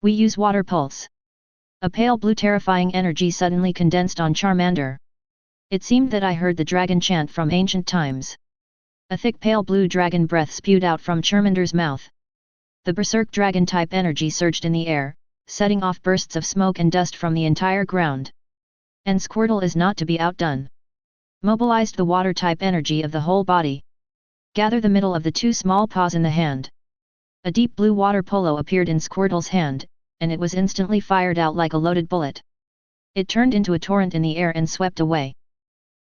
We use water pulse. A pale blue terrifying energy suddenly condensed on Charmander. It seemed that I heard the dragon chant from ancient times. A thick pale blue dragon breath spewed out from Charmander's mouth. The berserk dragon-type energy surged in the air, setting off bursts of smoke and dust from the entire ground. And Squirtle is not to be outdone. Mobilized the water-type energy of the whole body. Gather the middle of the two small paws in the hand. A deep blue water polo appeared in Squirtle's hand, and it was instantly fired out like a loaded bullet. It turned into a torrent in the air and swept away.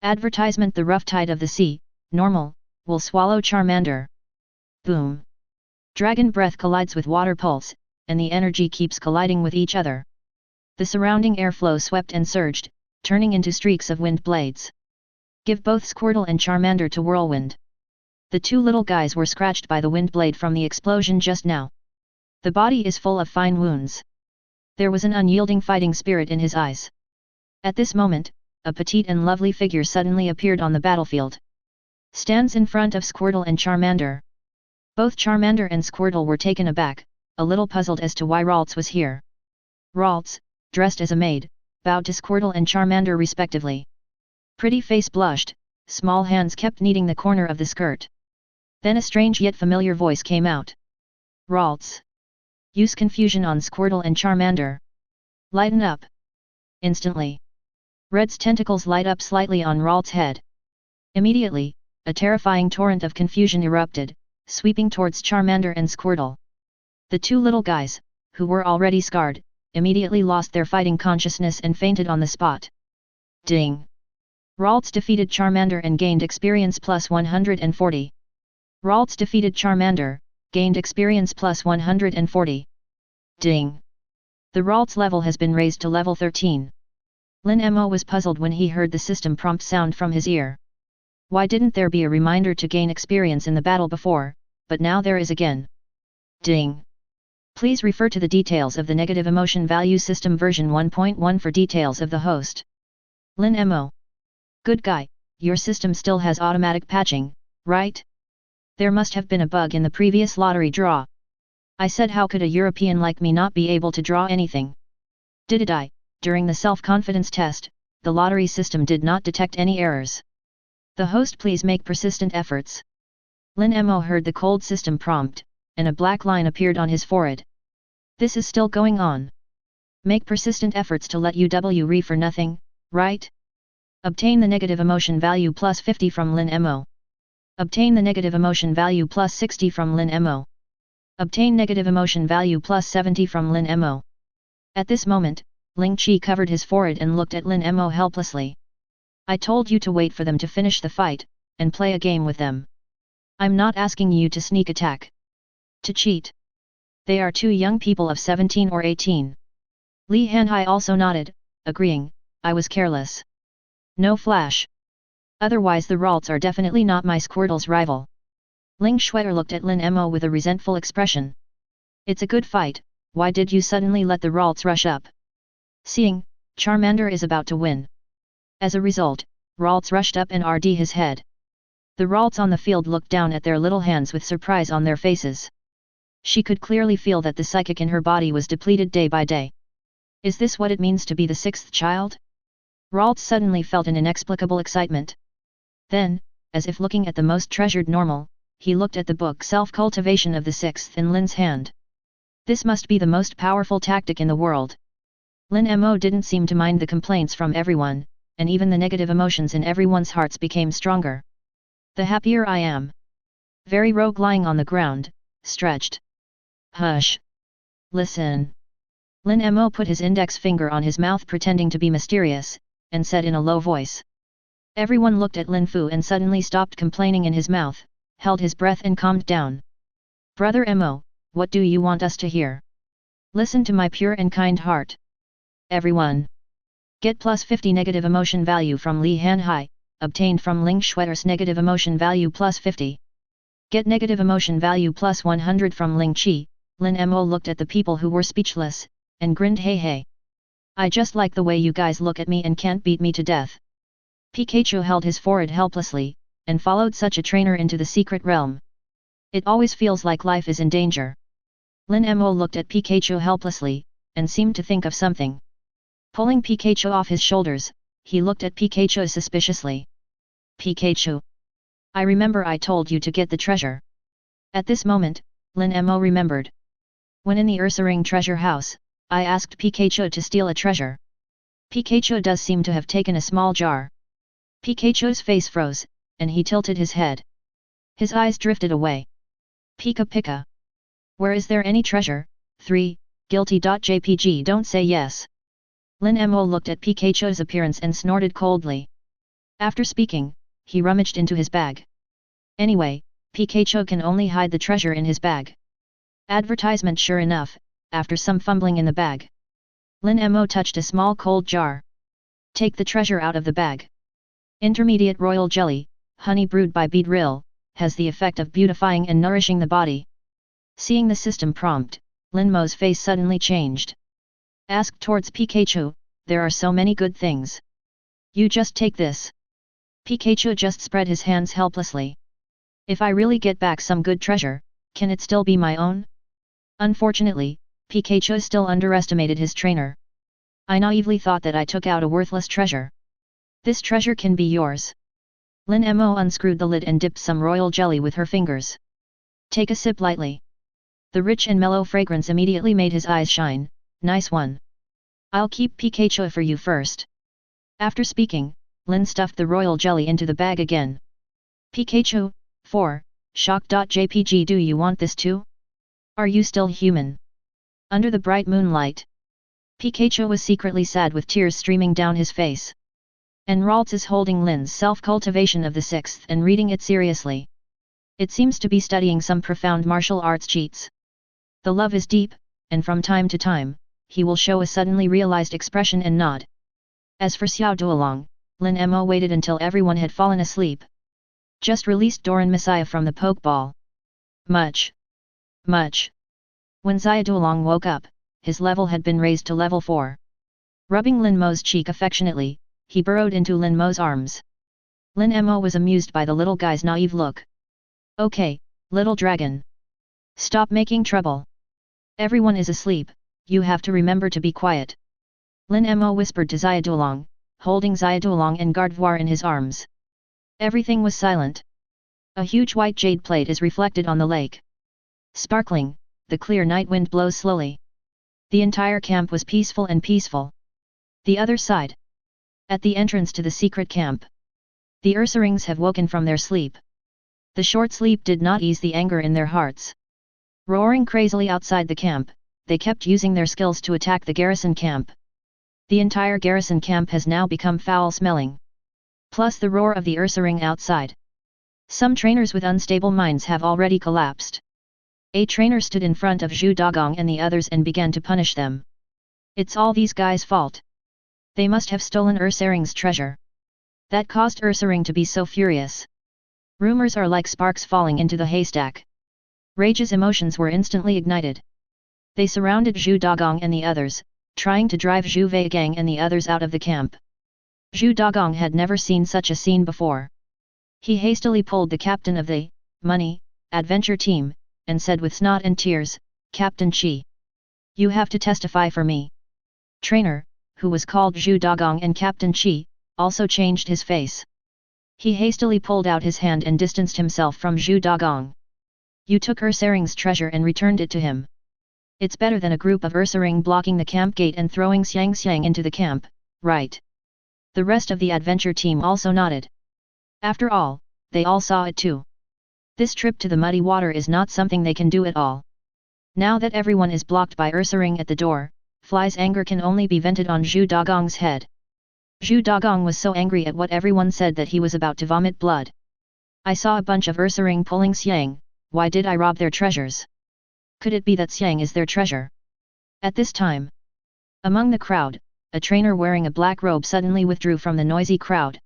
Advertisement: the rough tide of the sea, normal, will swallow Charmander. Boom. Dragon breath collides with water pulse, and the energy keeps colliding with each other. The surrounding airflow swept and surged, turning into streaks of wind blades. Give both Squirtle and Charmander to Whirlwind. The two little guys were scratched by the wind blade from the explosion just now. The body is full of fine wounds. There was an unyielding fighting spirit in his eyes. At this moment, a petite and lovely figure suddenly appeared on the battlefield. Stands in front of Squirtle and Charmander. Both Charmander and Squirtle were taken aback, a little puzzled as to why Ralts was here. Ralts, dressed as a maid, bowed to Squirtle and Charmander respectively. Pretty face blushed, small hands kept kneading the corner of the skirt. Then a strange yet familiar voice came out. Ralts. Use confusion on Squirtle and Charmander. Lighten up. Instantly. Red's tentacles light up slightly on Ralts' head. Immediately, a terrifying torrent of confusion erupted, sweeping towards Charmander and Squirtle. The two little guys, who were already scarred, immediately lost their fighting consciousness and fainted on the spot. Ding! Ralts defeated Charmander and gained experience plus 140. Ralts defeated Charmander, gained experience plus 140. Ding! The Ralts level has been raised to level 13. Lin Mo was puzzled when he heard the system prompt sound from his ear. Why didn't there be a reminder to gain experience in the battle before, but now there is again. Ding! Please refer to the details of the negative emotion value system version 1.1 for details of the host. Lin Mo. Good guy, your system still has automatic patching, right? There must have been a bug in the previous lottery draw. I said how could a European like me not be able to draw anything? Did I? During the self-confidence test, the lottery system did not detect any errors. The host please make persistent efforts. Lin Mo heard the cold system prompt, and a black line appeared on his forehead. This is still going on. Make persistent efforts to let UW re for nothing, right? Obtain the negative emotion value plus 50 from Lin Mo. Obtain the negative emotion value plus 60 from Lin Mo. Obtain negative emotion value plus 70 from Lin Mo. At this moment, Ling Chi covered his forehead and looked at Lin Mo helplessly. I told you to wait for them to finish the fight, and play a game with them. I'm not asking you to sneak attack. To cheat. They are two young people of 17 or 18. Li Hanhai also nodded, agreeing, I was careless. No flash. Otherwise the Ralts are definitely not my Squirtle's rival. Ling Shuer looked at Lin Mo with a resentful expression. It's a good fight, why did you suddenly let the Ralts rush up? Seeing, Charmander is about to win. As a result, Ralts rushed up and RD his head. The Ralts on the field looked down at their little hands with surprise on their faces. She could clearly feel that the psychic in her body was depleted day by day. Is this what it means to be the sixth child? Ralts suddenly felt an inexplicable excitement. Then, as if looking at the most treasured normal, he looked at the book Self-Cultivation of the Sixth in Lin's hand. This must be the most powerful tactic in the world. Lin Mo didn't seem to mind the complaints from everyone, and even the negative emotions in everyone's hearts became stronger. The happier I am. Very rogue lying on the ground, stretched. Hush. Listen. Lin Mo put his index finger on his mouth pretending to be mysterious, and said in a low voice. Everyone looked at Lin Fu and suddenly stopped complaining in his mouth, held his breath and calmed down. Brother Mo, what do you want us to hear? Listen to my pure and kind heart. Everyone. Get plus 50 negative emotion value from Li Hanhai, obtained from Ling Shuer's negative emotion value plus 50. Get negative emotion value plus 100 from Ling Chi. Lin Mo looked at the people who were speechless, and grinned hey hey. I just like the way you guys look at me and can't beat me to death. Pikachu held his forehead helplessly, and followed such a trainer into the secret realm. It always feels like life is in danger. Lin Mo looked at Pikachu helplessly, and seemed to think of something. Pulling Pikachu off his shoulders, he looked at Pikachu suspiciously. Pikachu. I remember I told you to get the treasure. At this moment, Lin Mo remembered. When in the Ursaring treasure house, I asked Pikachu to steal a treasure. Pikachu does seem to have taken a small jar. Pikachu's face froze, and he tilted his head. His eyes drifted away. Pika Pika. Where is there any treasure? 3. Guilty.jpg don't say yes. Lin Mo looked at Pikachu's appearance and snorted coldly. After speaking, he rummaged into his bag. Anyway, Pikachu can only hide the treasure in his bag. Advertisement sure enough, after some fumbling in the bag. Lin Mo touched a small cold jar. Take the treasure out of the bag. Intermediate royal jelly, honey brewed by Beedrill, has the effect of beautifying and nourishing the body. Seeing the system prompt, Lin Mo's face suddenly changed. asked towards Pikachu, there are so many good things. You just take this. Pikachu just spread his hands helplessly. If I really get back some good treasure, can it still be my own? Unfortunately, Pikachu still underestimated his trainer. I naively thought that I took out a worthless treasure. This treasure can be yours. Lin Mo unscrewed the lid and dipped some royal jelly with her fingers. Take a sip lightly. The rich and mellow fragrance immediately made his eyes shine. Nice one. I'll keep Pikachu for you first. After speaking, Lin stuffed the royal jelly into the bag again. Pikachu, 4, shock.jpg. Do you want this too? Are you still human? Under the bright moonlight, Pikachu was secretly sad with tears streaming down his face. And Ralts is holding Lin's self-cultivation of the 6th and reading it seriously. It seems to be studying some profound martial arts cheats. The love is deep, and from time to time, he will show a suddenly realized expression and nod. As for Xiao Duolong, Lin Mo waited until everyone had fallen asleep. Just released Doran Messiah from the Pokeball. Much. When Xiao Duolong woke up, his level had been raised to level 4. Rubbing Lin Mo's cheek affectionately, he burrowed into Lin Mo's arms. Lin Mo was amused by the little guy's naive look. Okay, little dragon. Stop making trouble. Everyone is asleep, you have to remember to be quiet. Lin Mo whispered to Xiao Duolong, holding Xiao Duolong and Gardevoir in his arms. Everything was silent. A huge white jade plate is reflected on the lake. Sparkling, the clear night wind blows slowly. The entire camp was peaceful. The other side. At the entrance to the secret camp, the Ursarings have woken from their sleep. The short sleep did not ease the anger in their hearts. Roaring crazily outside the camp, they kept using their skills to attack the garrison camp. The entire garrison camp has now become foul-smelling. Plus the roar of the Ursaring outside. Some trainers with unstable minds have already collapsed. A trainer stood in front of Zhu Dagong and the others and began to punish them. It's all these guys' fault. They must have stolen Ursaring's treasure. That caused Ursaring to be so furious. Rumors are like sparks falling into the haystack. Rage's emotions were instantly ignited. They surrounded Zhu Dagong and the others, trying to drive Zhu Weigang and the others out of the camp. Zhu Dagong had never seen such a scene before. He hastily pulled the captain of the adventure team, and said with snot and tears, Captain Qi. You have to testify for me. Trainer, who was called Zhu Dagong and Captain Qi, also changed his face. He hastily pulled out his hand and distanced himself from Zhu Dagong. You took Ursaring's treasure and returned it to him. It's better than a group of Ursaring blocking the camp gate and throwing Xiang into the camp, right? The rest of the adventure team also nodded. After all, they all saw it too. This trip to the muddy water is not something they can do at all. Now that everyone is blocked by Ursaring at the door, Fly's anger can only be vented on Zhu Dagong's head. Zhu Dagong was so angry at what everyone said that he was about to vomit blood. I saw a bunch of Ursaring pulling Xiang, why did I rob their treasures? Could it be that Xiang is their treasure? At this time, among the crowd, a trainer wearing a black robe suddenly withdrew from the noisy crowd.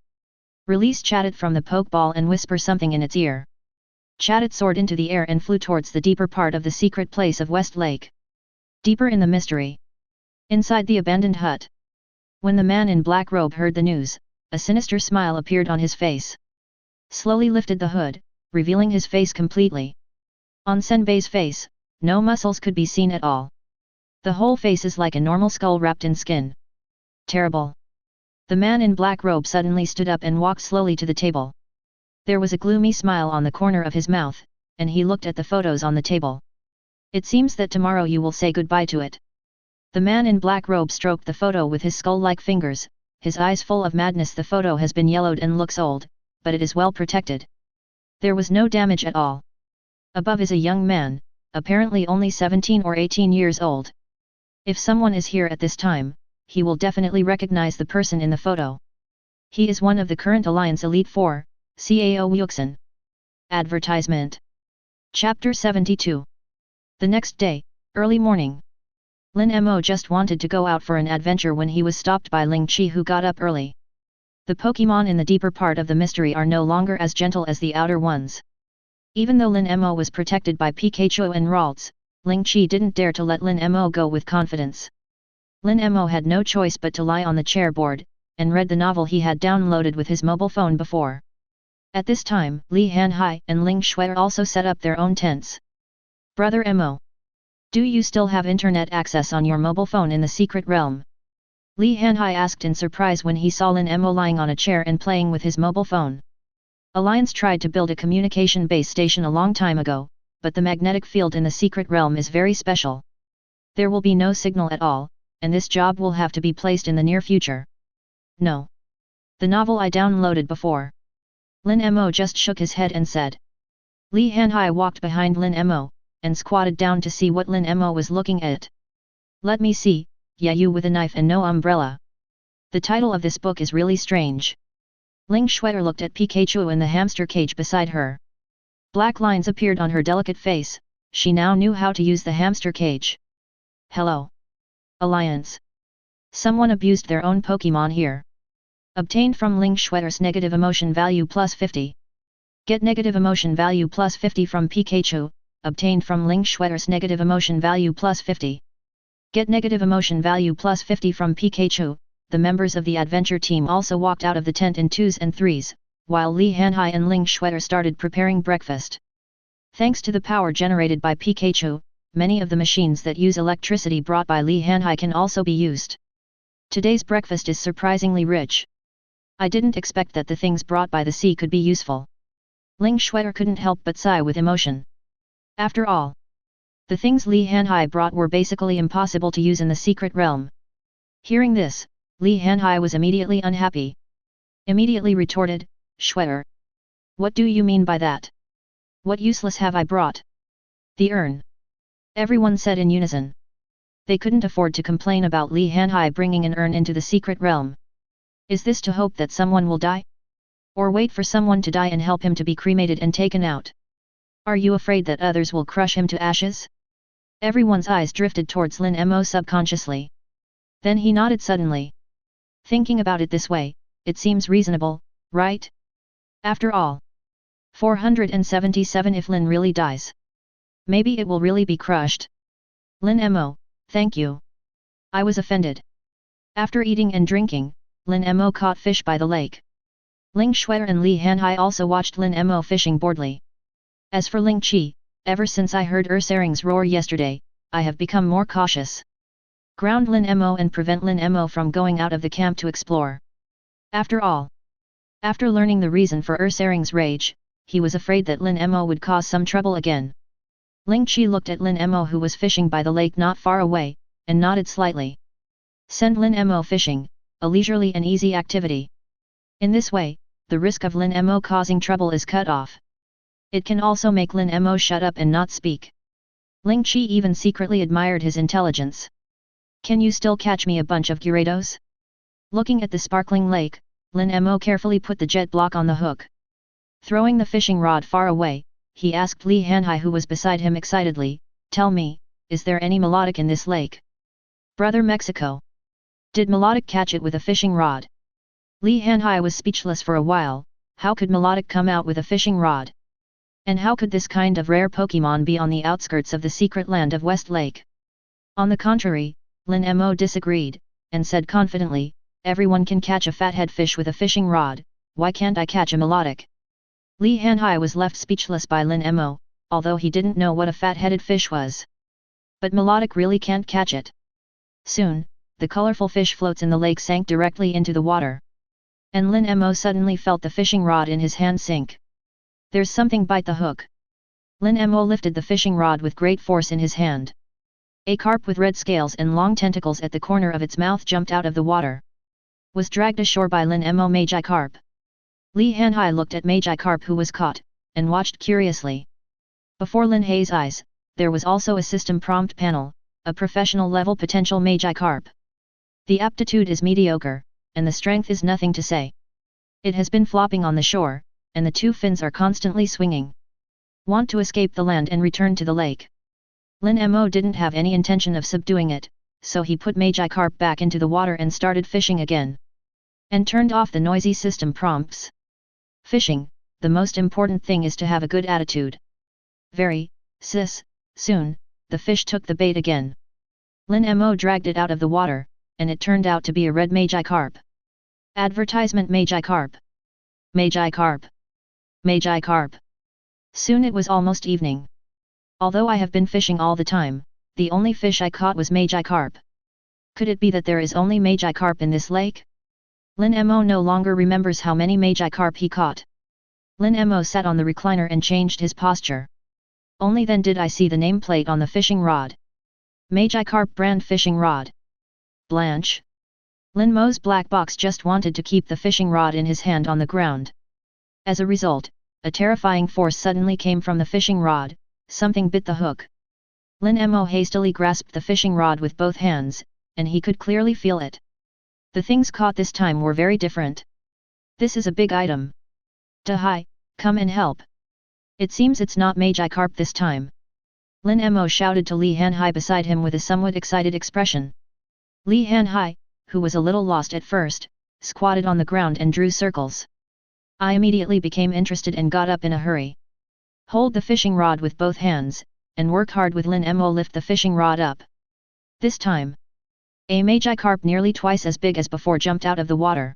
Release chatted from the pokeball and whisper something in its ear. Chatted soared into the air and flew towards the deeper part of the secret place of West Lake. Deeper in the mystery. Inside the abandoned hut. When the man in black robe heard the news, a sinister smile appeared on his face. Slowly lifted the hood, revealing his face completely. On Senbei's face, no muscles could be seen at all. The whole face is like a normal skull wrapped in skin. Terrible. The man in black robe suddenly stood up and walked slowly to the table. There was a gloomy smile on the corner of his mouth, and he looked at the photos on the table. It seems that tomorrow you will say goodbye to it. The man in black robe stroked the photo with his skull-like fingers, his eyes full of madness. The photo has been yellowed and looks old, but it is well protected. There was no damage at all. Above is a young man, apparently only 17 or 18 years old. If someone is here at this time, he will definitely recognize the person in the photo. He is one of the current Alliance Elite 4, Cao Wuxin. Advertisement. Chapter 72. The next day, early morning. Lin Mo just wanted to go out for an adventure when he was stopped by Ling Qi, who got up early. The Pokémon in the deeper part of the mystery are no longer as gentle as the outer ones. Even though Lin Mo was protected by Pikachu and Ralts, Ling Qi didn't dare to let Lin Mo go with confidence. Lin Mo had no choice but to lie on the chairboard, and read the novel he had downloaded with his mobile phone before. At this time, Li Hanhai and Ling Shui also set up their own tents. Brother Mo. Do you still have internet access on your mobile phone in the secret realm? Li Hanhai asked in surprise when he saw Lin Mo lying on a chair and playing with his mobile phone. Alliance tried to build a communication base station a long time ago, but the magnetic field in the secret realm is very special. There will be no signal at all, and this job will have to be placed in the near future. No. The novel I downloaded before. Lin Mo just shook his head and said. Li Hanhai walked behind Lin Mo, and squatted down to see what Lin Mo was looking at. Let me see, yeah, you with a knife and no umbrella. The title of this book is really strange. Ling Shui looked at Pikachu in the hamster cage beside her. Black lines appeared on her delicate face, she now knew how to use the hamster cage. Hello. Alliance. Someone abused their own Pokémon here. Obtained from Ling Shui's negative emotion value plus 50. Get negative emotion value plus 50 from Pikachu, obtained from Ling Shui's negative emotion value plus 50. Get negative emotion value plus 50 from Pikachu. The members of the adventure team also walked out of the tent in 2s and 3s, while Li Hanhai and Ling Shui started preparing breakfast. Thanks to the power generated by Pikachu, many of the machines that use electricity brought by Li Hanhai can also be used. Today's breakfast is surprisingly rich. I didn't expect that the things brought by the sea could be useful. Ling Shui couldn't help but sigh with emotion. After all, the things Li Hanhai brought were basically impossible to use in the secret realm. Hearing this, Li Hanhai was immediately unhappy. Immediately retorted, Shui. What do you mean by that? What useless have I brought? The urn. Everyone said in unison. They couldn't afford to complain about Li Hanhai bringing an urn into the secret realm. Is this to hope that someone will die? Or wait for someone to die and help him to be cremated and taken out? Are you afraid that others will crush him to ashes? Everyone's eyes drifted towards Lin Mo subconsciously. Then he nodded suddenly. Thinking about it this way, it seems reasonable, right? After all. 477 if Lin really dies. Maybe it will really be crushed. Lin Mo, thank you. I was offended. After eating and drinking, Lin Mo caught fish by the lake. Ling Shui and Li Hanhai also watched Lin Mo fishing boredly. As for Ling Qi, ever since I heard Ursaring's roar yesterday, I have become more cautious. Ground Lin Mo and prevent Lin Mo from going out of the camp to explore. After all. After learning the reason for Ursaring's rage, he was afraid that Lin Mo would cause some trouble again. Ling Qi looked at Lin Mo who was fishing by the lake not far away, and nodded slightly. Send Lin Mo fishing, a leisurely and easy activity. In this way, the risk of Lin Mo causing trouble is cut off. It can also make Lin Mo shut up and not speak. Ling Qi even secretly admired his intelligence. Can you still catch me a bunch of gyarados? Looking at the sparkling lake, Lin Mo carefully put the jet block on the hook. Throwing the fishing rod far away, he asked Li Hanhai who was beside him excitedly, tell me, is there any melodic in this lake? Brother Mexico. Did melodic catch it with a fishing rod? Li Hanhai was speechless for a while. How could melodic come out with a fishing rod? And how could this kind of rare Pokémon be on the outskirts of the secret land of West Lake? On the contrary, Lin Mo disagreed, and said confidently, everyone can catch a fathead fish with a fishing rod, why can't I catch a melodic? Li Hanhai was left speechless by Lin Mo, although he didn't know what a fat-headed fish was. But melodic really can't catch it. Soon, the colorful fish floats in the lake sank directly into the water. And Lin Mo suddenly felt the fishing rod in his hand sink. There's something bite the hook. Lin Mo lifted the fishing rod with great force in his hand. A carp with red scales and long tentacles at the corner of its mouth jumped out of the water. Was dragged ashore by Lin Mo Magikarp. Li Hanhai looked at Magikarp who was caught, and watched curiously. Before Lin Hei's eyes, there was also a system prompt panel, a professional level potential Magikarp. The aptitude is mediocre, and the strength is nothing to say. It has been flopping on the shore, and the two fins are constantly swinging. Want to escape the land and return to the lake. Lin Mo didn't have any intention of subduing it, so he put Magikarp back into the water and started fishing again. And turned off the noisy system prompts. Fishing, the most important thing is to have a good attitude. Soon, the fish took the bait again. Lin Mo dragged it out of the water, and it turned out to be a red Magikarp. Advertisement Magikarp. Magikarp. Magikarp. Soon it was almost evening. Although I have been fishing all the time, the only fish I caught was Magikarp. Could it be that there is only Magikarp in this lake? Lin Mo no longer remembers how many Magikarp he caught. Lin Mo sat on the recliner and changed his posture. Only then did I see the nameplate on the fishing rod. Magikarp brand fishing rod. Blanche. Lin Mo's black box just wanted to keep the fishing rod in his hand on the ground. As a result, a terrifying force suddenly came from the fishing rod, something bit the hook. Lin Mo hastily grasped the fishing rod with both hands, and he could clearly feel it. The things caught this time were very different. This is a big item. Dahai, come and help. It seems it's not Magikarp this time. Lin Mo shouted to Li Hanhai beside him with a somewhat excited expression. Li Hanhai, who was a little lost at first, squatted on the ground and drew circles. I immediately became interested and got up in a hurry. Hold the fishing rod with both hands, and work hard with Lin Mo lift the fishing rod up. This time, a Magikarp nearly twice as big as before jumped out of the water.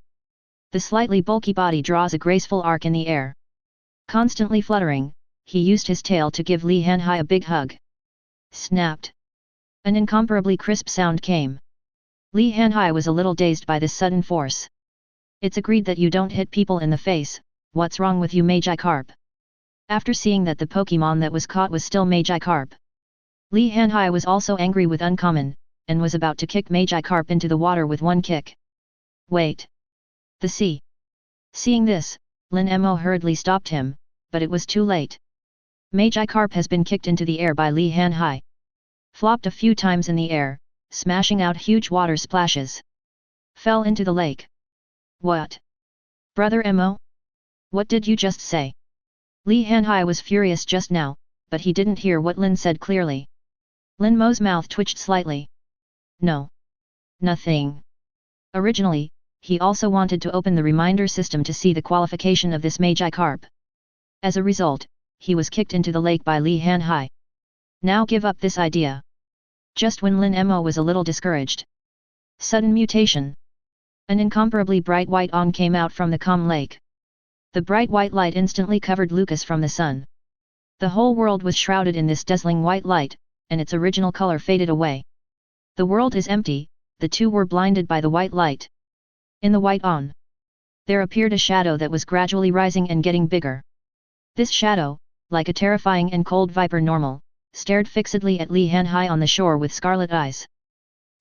The slightly bulky body draws a graceful arc in the air. Constantly fluttering, he used his tail to give Li Hanhai a big hug. Snapped. An incomparably crisp sound came. Li Hanhai was a little dazed by this sudden force. It's agreed that you don't hit people in the face, what's wrong with you Magikarp? After seeing that the Pokémon that was caught was still Magikarp, Li Hanhai was also angry with Uncommon, and was about to kick Magikarp into the water with one kick. Wait! The sea! Seeing this, Lin Mo hurriedly stopped him, but it was too late. Magikarp has been kicked into the air by Li Hanhai. Flopped a few times in the air, smashing out huge water splashes. Fell into the lake. What? Brother Mo? What did you just say? Li Hanhai was furious just now, but he didn't hear what Lin said clearly. Lin Mo's mouth twitched slightly. No. Nothing. Originally, he also wanted to open the reminder system to see the qualification of this Magikarp. As a result, he was kicked into the lake by Li Hanhai. Now give up this idea. Just when Lin Mo was a little discouraged. Sudden mutation. An incomparably bright white on came out from the calm lake. The bright white light instantly covered Lucas from the sun. The whole world was shrouded in this dazzling white light, and its original color faded away. The world is empty, the two were blinded by the white light. In the white on, there appeared a shadow that was gradually rising and getting bigger. This shadow, like a terrifying and cold viper normal, stared fixedly at Li Hanhai on the shore with scarlet eyes.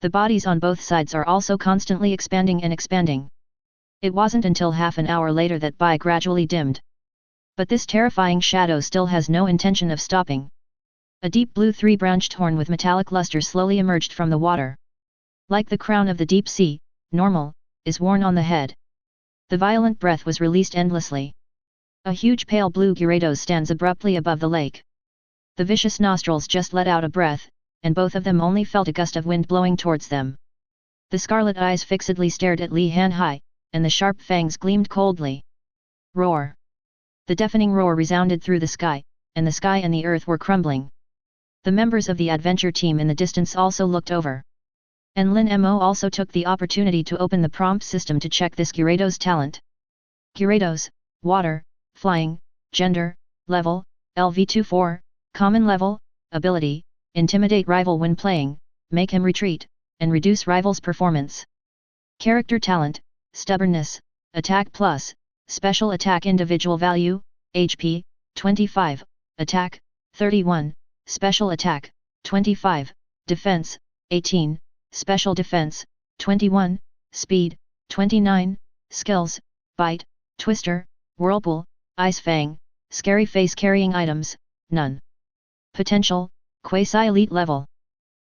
The bodies on both sides are also constantly expanding and expanding. It wasn't until half an hour later that Bai gradually dimmed. But this terrifying shadow still has no intention of stopping. A deep blue three-branched horn with metallic luster slowly emerged from the water. Like the crown of the deep sea, normal, is worn on the head. The violent breath was released endlessly. A huge pale blue Gyarados stands abruptly above the lake. The vicious nostrils just let out a breath, and both of them only felt a gust of wind blowing towards them. The scarlet eyes fixedly stared at Li Hanhai, and the sharp fangs gleamed coldly. Roar! The deafening roar resounded through the sky, and the sky and the earth were crumbling. The members of the adventure team in the distance also looked over. And Lin Mo also took the opportunity to open the prompt system to check this Gyarados talent. Gyarados, water, flying, gender, level, LV24, common level, ability, intimidate rival when playing, make him retreat, and reduce rival's performance. Character talent, stubbornness, attack plus, special attack individual value, HP, 25, attack, 31, special attack, 25, defense, 18, special defense, 21, speed, 29, skills, bite, twister, whirlpool, ice fang, scary face carrying items, none. Potential, quasi-elite level.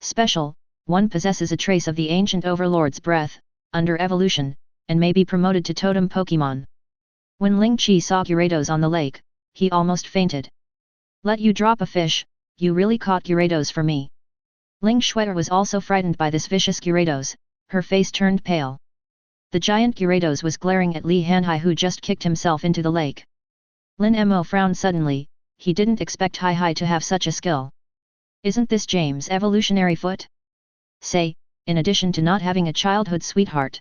Special, 1 possesses a trace of the ancient overlord's breath, under evolution, and may be promoted to totem Pokémon. When Ling Chi saw Gyarados on the lake, he almost fainted. Let you drop a fish, you really caught Gyarados for me. Ling Shue'er was also frightened by this vicious Gyarados, her face turned pale. The giant Gyarados was glaring at Li Hanhai who just kicked himself into the lake. Lin Mo frowned suddenly, he didn't expect Hai to have such a skill. Isn't this James' evolutionary foot? Say, in addition to not having a childhood sweetheart.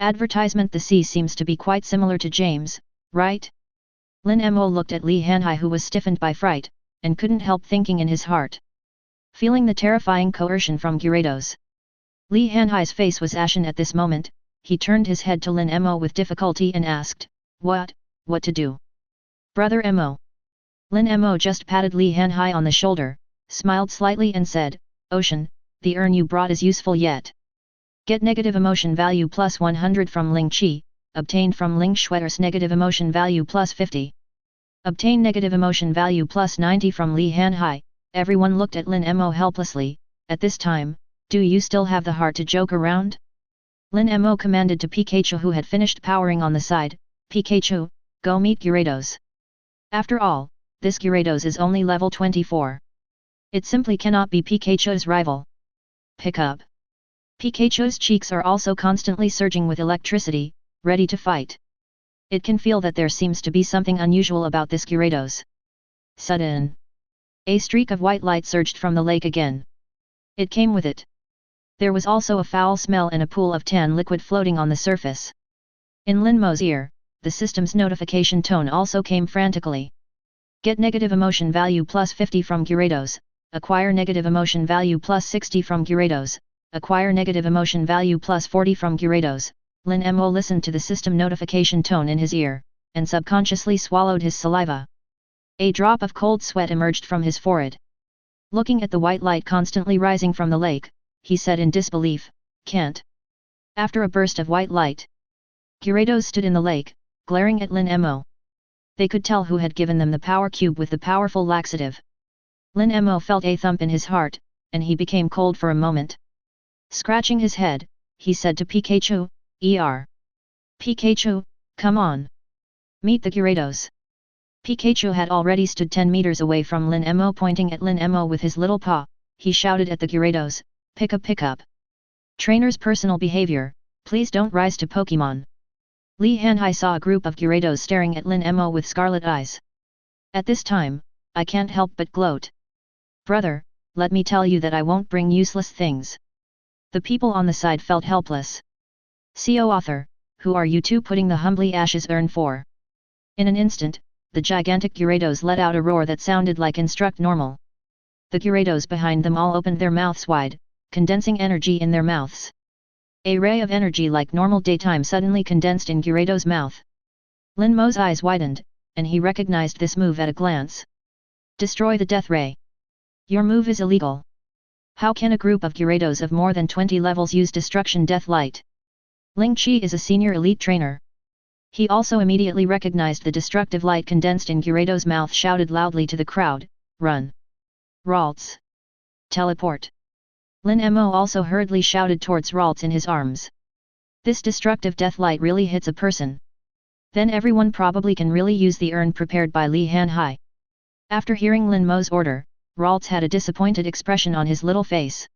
Advertisement. The sea seems to be quite similar to James, right? Lin Mo looked at Li Hanhai, who was stiffened by fright, and couldn't help thinking in his heart. Feeling the terrifying coercion from Gyarados. Li Hanhai's face was ashen at this moment. He turned his head to Lin Mo with difficulty and asked, What to do? Brother Mo. Lin Mo just patted Li Hanhai on the shoulder, smiled slightly and said, Ocean, the urn you brought is useful yet. Get negative emotion value plus 100 from Ling Chi, obtained from Ling Shue's negative emotion value plus 50. Obtain negative emotion value plus 90 from Li Hanhai. Everyone looked at Lin Mo helplessly. At this time, do you still have the heart to joke around? Lin Mo commanded to Pikachu, who had finished powering on the side, Pikachu, go meet Gyarados. After all, this Gyarados is only level 24. It simply cannot be Pikachu's rival. Pick up. Pikachu's cheeks are also constantly surging with electricity, ready to fight. It can feel that there seems to be something unusual about this Gyarados. Sudden. A streak of white light surged from the lake again. It came with it. There was also a foul smell and a pool of tan liquid floating on the surface. In Lin Mo's ear, the system's notification tone also came frantically. Get negative emotion value plus 50 from Gyarados, acquire negative emotion value plus 60 from Gyarados, acquire negative emotion value plus 40 from Gyarados. Lin Mo listened to the system notification tone in his ear, and subconsciously swallowed his saliva. A drop of cold sweat emerged from his forehead. Looking at the white light constantly rising from the lake, he said in disbelief, Can't. After a burst of white light, Gyarados stood in the lake, glaring at Lin Mo. They could tell who had given them the power cube with the powerful laxative. Lin Mo felt a thump in his heart, and he became cold for a moment. Scratching his head, he said to Pikachu, Pikachu, come on. Meet the Gyarados. Pikachu had already stood 10 meters away from Lin Mo, pointing at Lin Mo with his little paw. He shouted at the Gyarados, pick up. Trainer's personal behavior, please don't rise to Pokémon. Li Hanhai saw a group of Gyarados staring at Lin Mo with scarlet eyes. At this time, I can't help but gloat. Brother, let me tell you that I won't bring useless things. The people on the side felt helpless. CO author, who are you two putting the humbly ashes urn for? In an instant, the gigantic Gyarados let out a roar that sounded like instruct normal. The Gyarados behind them all opened their mouths wide, condensing energy in their mouths. A ray of energy like normal daytime suddenly condensed in Gyarados' mouth. Lin Mo's eyes widened, and he recognized this move at a glance. Destroy the death ray. Your move is illegal. How can a group of Gyarados of more than 20 levels use destruction death light? Ling Chi is a senior elite trainer. He also immediately recognized the destructive light condensed in Gyarados' mouth, shouted loudly to the crowd, Run! Ralts! Teleport! Lin Mo also hurriedly shouted towards Ralts in his arms. This destructive death light really hits a person. Then everyone probably can really use the urn prepared by Li Hanhai. After hearing Lin Mo's order, Ralts had a disappointed expression on his little face.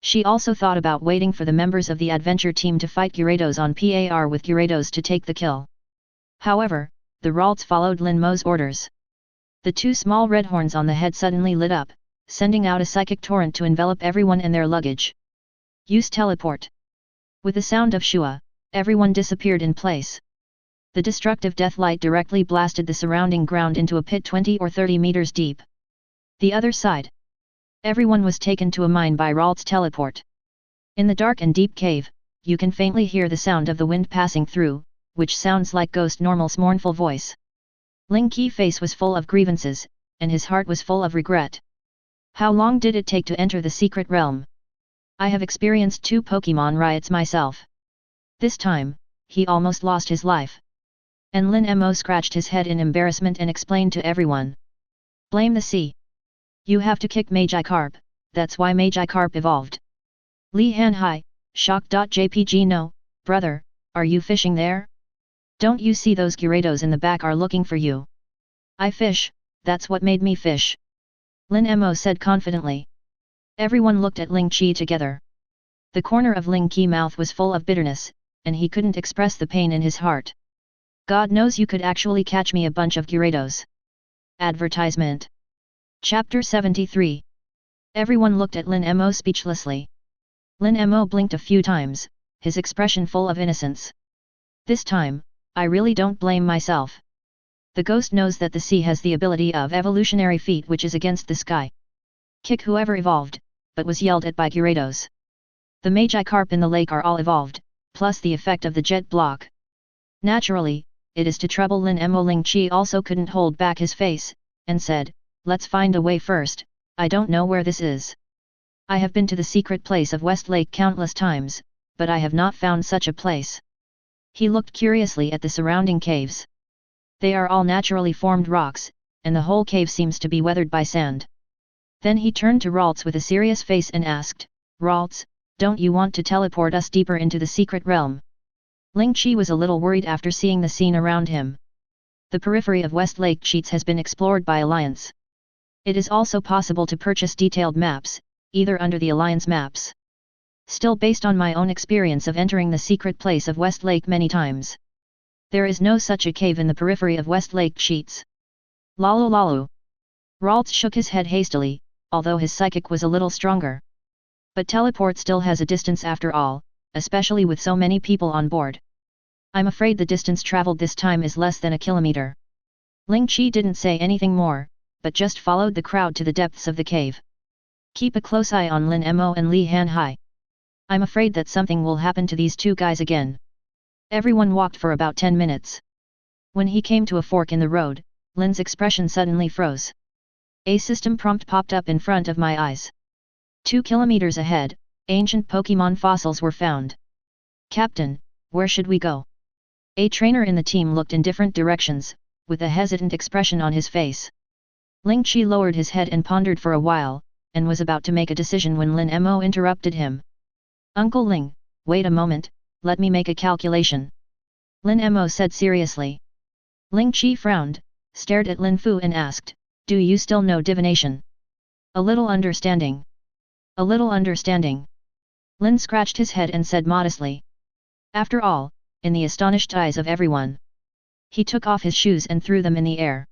She also thought about waiting for the members of the adventure team to fight Gyarados on par with Gyarados to take the kill. However, the Ralts followed Lin Mo's orders. The two small red horns on the head suddenly lit up, sending out a psychic torrent to envelop everyone and their luggage. Use teleport. With the sound of Shua, everyone disappeared in place. The destructive death light directly blasted the surrounding ground into a pit 20 or 30 meters deep. The other side. Everyone was taken to a mine by Ralt's teleport. In the dark and deep cave, you can faintly hear the sound of the wind passing through, which sounds like Ghost Normal's mournful voice. Ling Qi's face was full of grievances, and his heart was full of regret. How long did it take to enter the secret realm? I have experienced 2 Pokémon riots myself. This time, he almost lost his life. And Lin Mo scratched his head in embarrassment and explained to everyone. Blame the sea. You have to kick Magikarp, that's why Magikarp evolved. Li Hanhai, shocked. JPG No, brother, are you fishing there? Don't you see those Gyarados in the back are looking for you? I fish, that's what made me fish. Lin Mo said confidently. Everyone looked at Ling Qi together. The corner of Ling Qi's mouth was full of bitterness, and he couldn't express the pain in his heart. God knows you could actually catch me a bunch of Gyarados. Advertisement. Chapter 73. Everyone looked at Lin Mo speechlessly. Lin Mo blinked a few times, his expression full of innocence. This time, I really don't blame myself. The ghost knows that the sea has the ability of evolutionary feat which is against the sky. Kick whoever evolved, but was yelled at by Gyarados. The Magi Carp in the lake are all evolved, plus the effect of the jet block. Naturally, it is to trouble Lin Mo. Ling Chi also couldn't hold back his face, and said, let's find a way first. I don't know where this is. I have been to the secret place of West Lake countless times, but I have not found such a place. He looked curiously at the surrounding caves. They are all naturally formed rocks, and the whole cave seems to be weathered by sand. Then he turned to Ralts with a serious face and asked, Ralts, don't you want to teleport us deeper into the secret realm? Ling Chi was a little worried after seeing the scene around him. The periphery of West Lake Cheats has been explored by Alliance. It is also possible to purchase detailed maps, either under the Alliance maps. Still, based on my own experience of entering the secret place of West Lake many times, there is no such a cave in the periphery of West Lake Cheats. Lalu lalu. Ralts shook his head hastily, although his psychic was a little stronger. But teleport still has a distance after all, especially with so many people on board. I'm afraid the distance traveled this time is less than a kilometer. Ling Chi didn't say anything more, but just followed the crowd to the depths of the cave. Keep a close eye on Lin Mo and Li Han Hai. I'm afraid that something will happen to these two guys again. Everyone walked for about 10 minutes. When he came to a fork in the road, Lin's expression suddenly froze. A system prompt popped up in front of my eyes. 2 kilometers ahead, ancient Pokémon fossils were found. Captain, where should we go? A trainer in the team looked in different directions, with a hesitant expression on his face. Ling Chi lowered his head and pondered for a while, and was about to make a decision when Lin Mo interrupted him. Uncle Ling, wait a moment, let me make a calculation. Lin Mo said seriously. Ling Chi frowned, stared at Lin Fu and asked, do you still know divination? A little understanding. A little understanding. Lin scratched his head and said modestly. After all, in the astonished eyes of everyone. He took off his shoes and threw them in the air.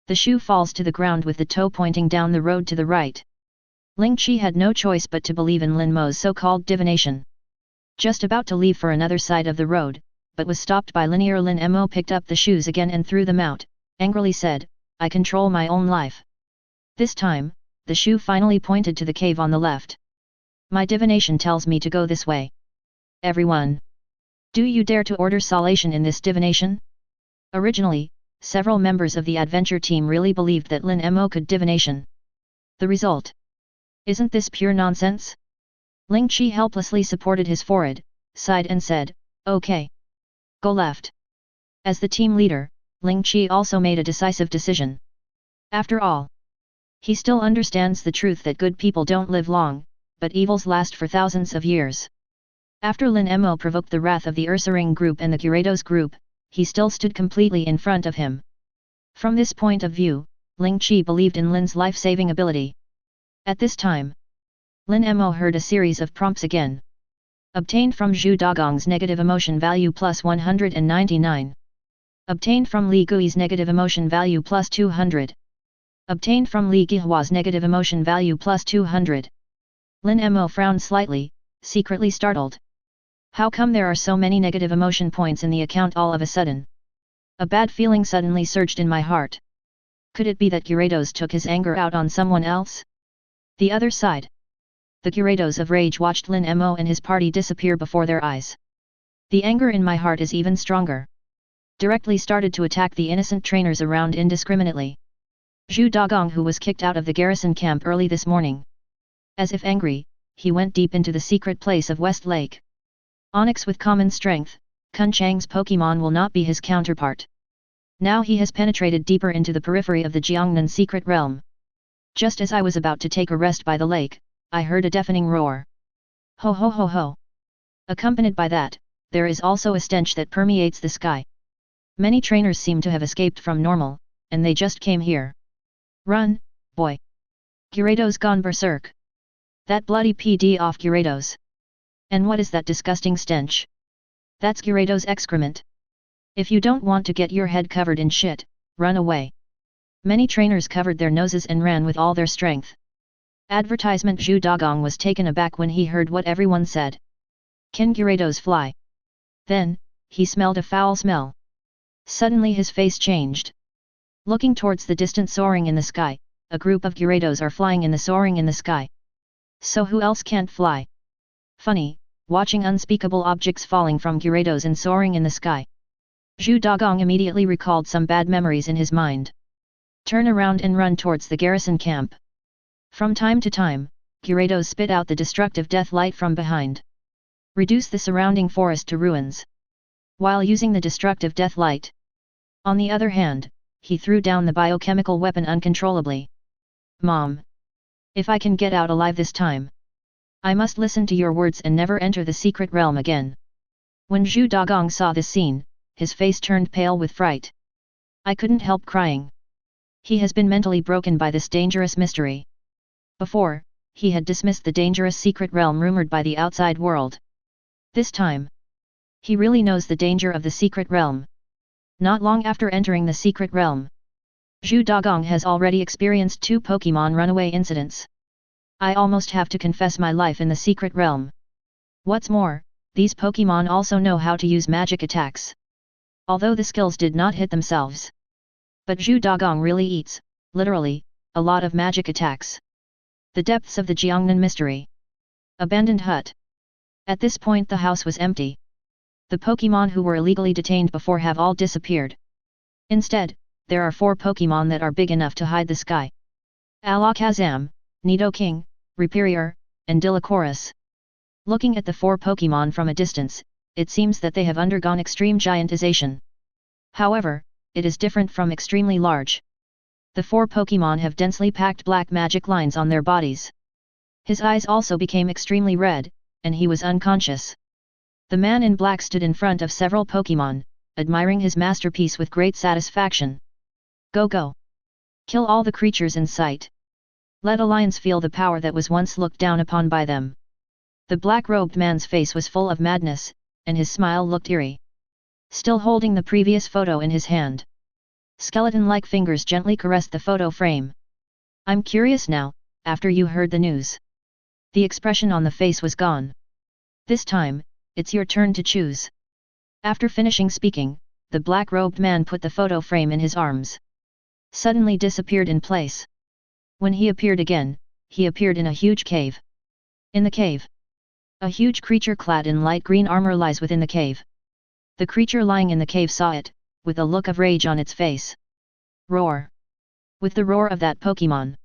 The shoe falls to the ground with the toe pointing down the road to the right. Ling Chi had no choice but to believe in Lin Mo's so-called divination. Just about to leave for another side of the road, but was stopped by Linear. Lin Mo picked up the shoes again and threw them out, angrily said, I control my own life. This time, the shoe finally pointed to the cave on the left. My divination tells me to go this way. Everyone. Do you dare to order salvation in this divination? Originally, several members of the adventure team really believed that Lin Mo could divination. The result. Isn't this pure nonsense? Ling Chi helplessly supported his forehead, sighed and said, okay. Go left. As the team leader, Ling Chi also made a decisive decision. After all, he still understands the truth that good people don't live long, but evils last for thousands of years. After Lin Mo provoked the wrath of the Ursaring group and the Gyarados group, he still stood completely in front of him. From this point of view, Ling Chi believed in Lin's life-saving ability. At this time, Lin Mo heard a series of prompts again. Obtained from Zhu Dagong's negative emotion value plus 199. Obtained from Li Gui's negative emotion value plus 200. Obtained from Li Gihua's negative emotion value plus 200. Lin Mo frowned slightly, secretly startled. How come there are so many negative emotion points in the account all of a sudden? A bad feeling suddenly surged in my heart. Could it be that Gyarados took his anger out on someone else? The other side. The Gyarados of rage watched Lin Mo and his party disappear before their eyes. The anger in my heart is even stronger. Directly started to attack the innocent trainers around indiscriminately. Zhu Dagong, who was kicked out of the garrison camp early this morning. As if angry, he went deep into the secret place of West Lake. Onyx with common strength, Kun Chang's Pokémon will not be his counterpart. Now he has penetrated deeper into the periphery of the Jiangnan secret realm. Just as I was about to take a rest by the lake, I heard a deafening roar. Ho ho ho ho! Accompanied by that, there is also a stench that permeates the sky. Many trainers seem to have escaped from normal, and they just came here. Run, boy! Gyarados gone berserk! That bloody PD off Gyarados! And what is that disgusting stench? That's Gyarados' excrement. If you don't want to get your head covered in shit, run away. Many trainers covered their noses and ran with all their strength. Advertisement. Zhu Dagong was taken aback when he heard what everyone said. Can Gyarados fly? Then, he smelled a foul smell. Suddenly his face changed. Looking towards the distant soaring in the sky, a group of Gyarados are flying in the soaring in the sky. So who else can't fly? Funny, watching unspeakable objects falling from Gyarados and soaring in the sky. Zhu Dagong immediately recalled some bad memories in his mind. Turn around and run towards the garrison camp. From time to time, Gyarados spit out the destructive death light from behind. Reduce the surrounding forest to ruins. While using the destructive death light. On the other hand, he threw down the biochemical weapon uncontrollably. Mom! If I can get out alive this time, I must listen to your words and never enter the secret realm again. When Zhu Dagong saw this scene, his face turned pale with fright. I couldn't help crying. He has been mentally broken by this dangerous mystery. Before, he had dismissed the dangerous secret realm rumored by the outside world. This time, he really knows the danger of the secret realm. Not long after entering the secret realm, Zhu Dagong has already experienced 2 Pokémon runaway incidents. I almost have to confess my life in the secret realm. What's more, these Pokémon also know how to use magic attacks. Although the skills did not hit themselves. But Zhu Dagong really eats, literally, a lot of magic attacks. The depths of the Jiangnan mystery. Abandoned hut. At this point the house was empty. The Pokémon who were illegally detained before have all disappeared. Instead, there are 4 Pokémon that are big enough to hide the sky. Alakazam, Nidoking, Rhyperior, and Dillichorus. Looking at the 4 Pokémon from a distance, it seems that they have undergone extreme giantization. However, it is different from extremely large. The 4 Pokémon have densely packed black magic lines on their bodies. His eyes also became extremely red, and he was unconscious. The man in black stood in front of several Pokémon, admiring his masterpiece with great satisfaction. Go go! Kill all the creatures in sight. Let alliance feel the power that was once looked down upon by them. The black-robed man's face was full of madness, and his smile looked eerie. Still holding the previous photo in his hand, skeleton-like fingers gently caressed the photo frame. I'm curious now, after you heard the news. The expression on the face was gone. This time, it's your turn to choose. After finishing speaking, the black-robed man put the photo frame in his arms. Suddenly disappeared in place. When he appeared again, he appeared in a huge cave. In the cave, a huge creature clad in light green armor lies within the cave. The creature lying in the cave saw it, with a look of rage on its face. Roar! With the roar of that Pokémon,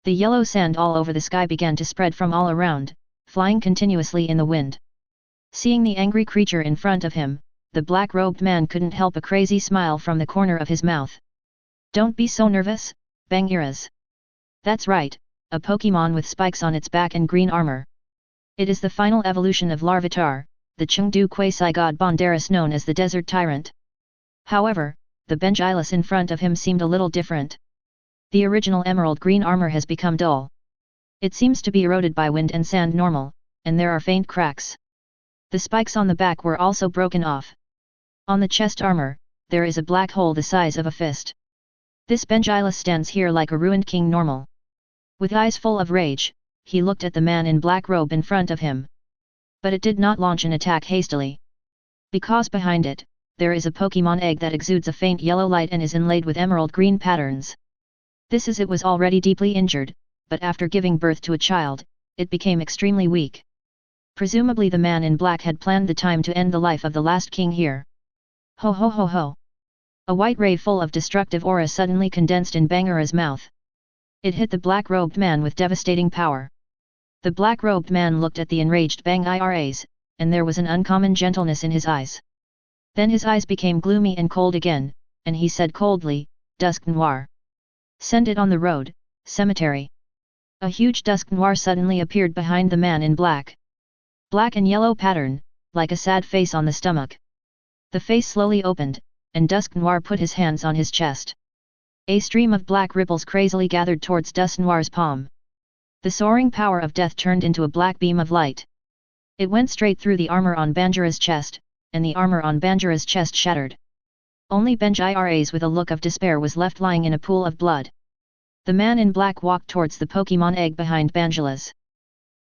the yellow sand all over the sky began to spread from all around, flying continuously in the wind. Seeing the angry creature in front of him, the black-robed man couldn't help a crazy smile from the corner of his mouth. Don't be so nervous, Bangiras. That's right, a Pokémon with spikes on its back and green armor. It is the final evolution of Larvitar, the Chengdu quasi-god Bonderis known as the Desert Tyrant. However, the Benjilus in front of him seemed a little different. The original emerald green armor has become dull. It seems to be eroded by wind and sand normal, and there are faint cracks. The spikes on the back were also broken off. On the chest armor, there is a black hole the size of a fist. This Benjilus stands here like a ruined king normal. With eyes full of rage, he looked at the man in black robe in front of him. But it did not launch an attack hastily. Because behind it, there is a Pokémon egg that exudes a faint yellow light and is inlaid with emerald green patterns. This is it was already deeply injured, but after giving birth to a child, it became extremely weak. Presumably the man in black had planned the time to end the life of the last king here. Ho ho ho ho! A white ray full of destructive aura suddenly condensed in Bangara's mouth. It hit the black-robed man with devastating power. The black-robed man looked at the enraged Bangiras, and there was an uncommon gentleness in his eyes. Then his eyes became gloomy and cold again, and he said coldly, Dusk Noir. Send it on the road, cemetery. A huge Dusk Noir suddenly appeared behind the man in black. Black and yellow pattern, like a sad face on the stomach. The face slowly opened, and Dusk Noir put his hands on his chest. A stream of black ripples crazily gathered towards Dusk Noir's palm. The soaring power of death turned into a black beam of light. It went straight through the armor on Banjara's chest, and the armor on Banjara's chest shattered. Only Benjira's with a look of despair was left lying in a pool of blood. The man in black walked towards the Pokémon egg behind Bangela's.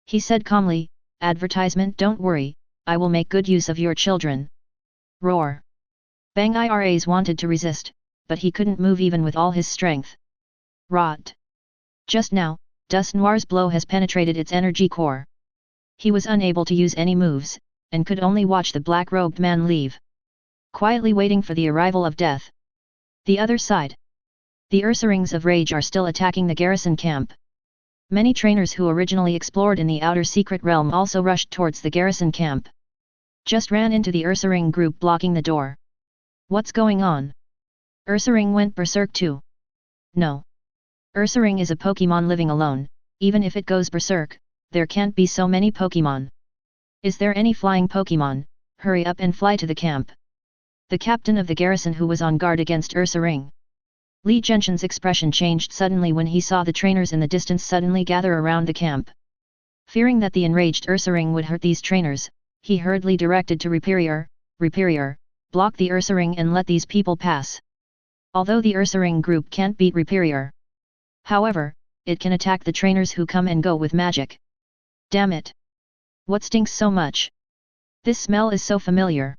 He said calmly, "Advertisement, don't worry, I will make good use of your children." Roar. Bang Iras wanted to resist, but he couldn't move even with all his strength. Rot. Just now, Dust Noir's blow has penetrated its energy core. He was unable to use any moves, and could only watch the black-robed man leave, quietly waiting for the arrival of death. The other side. The Ursarinks of Rage are still attacking the garrison camp. Many trainers who originally explored in the outer secret realm also rushed towards the garrison camp. Just ran into the Ursaring group blocking the door. What's going on? Ursaring went berserk too. No. Ursaring is a Pokémon living alone, even if it goes berserk, there can't be so many Pokémon. Is there any flying Pokémon? Hurry up and fly to the camp. The captain of the garrison who was on guard against Ursaring. Li Genshin's expression changed suddenly when he saw the trainers in the distance suddenly gather around the camp. Fearing that the enraged Ursaring would hurt these trainers, he hurriedly directed to Reperior, block the Ursaring and let these people pass. Although the Ursaring group can't beat Reperior, however, it can attack the trainers who come and go with magic. Damn it! What stinks so much? This smell is so familiar.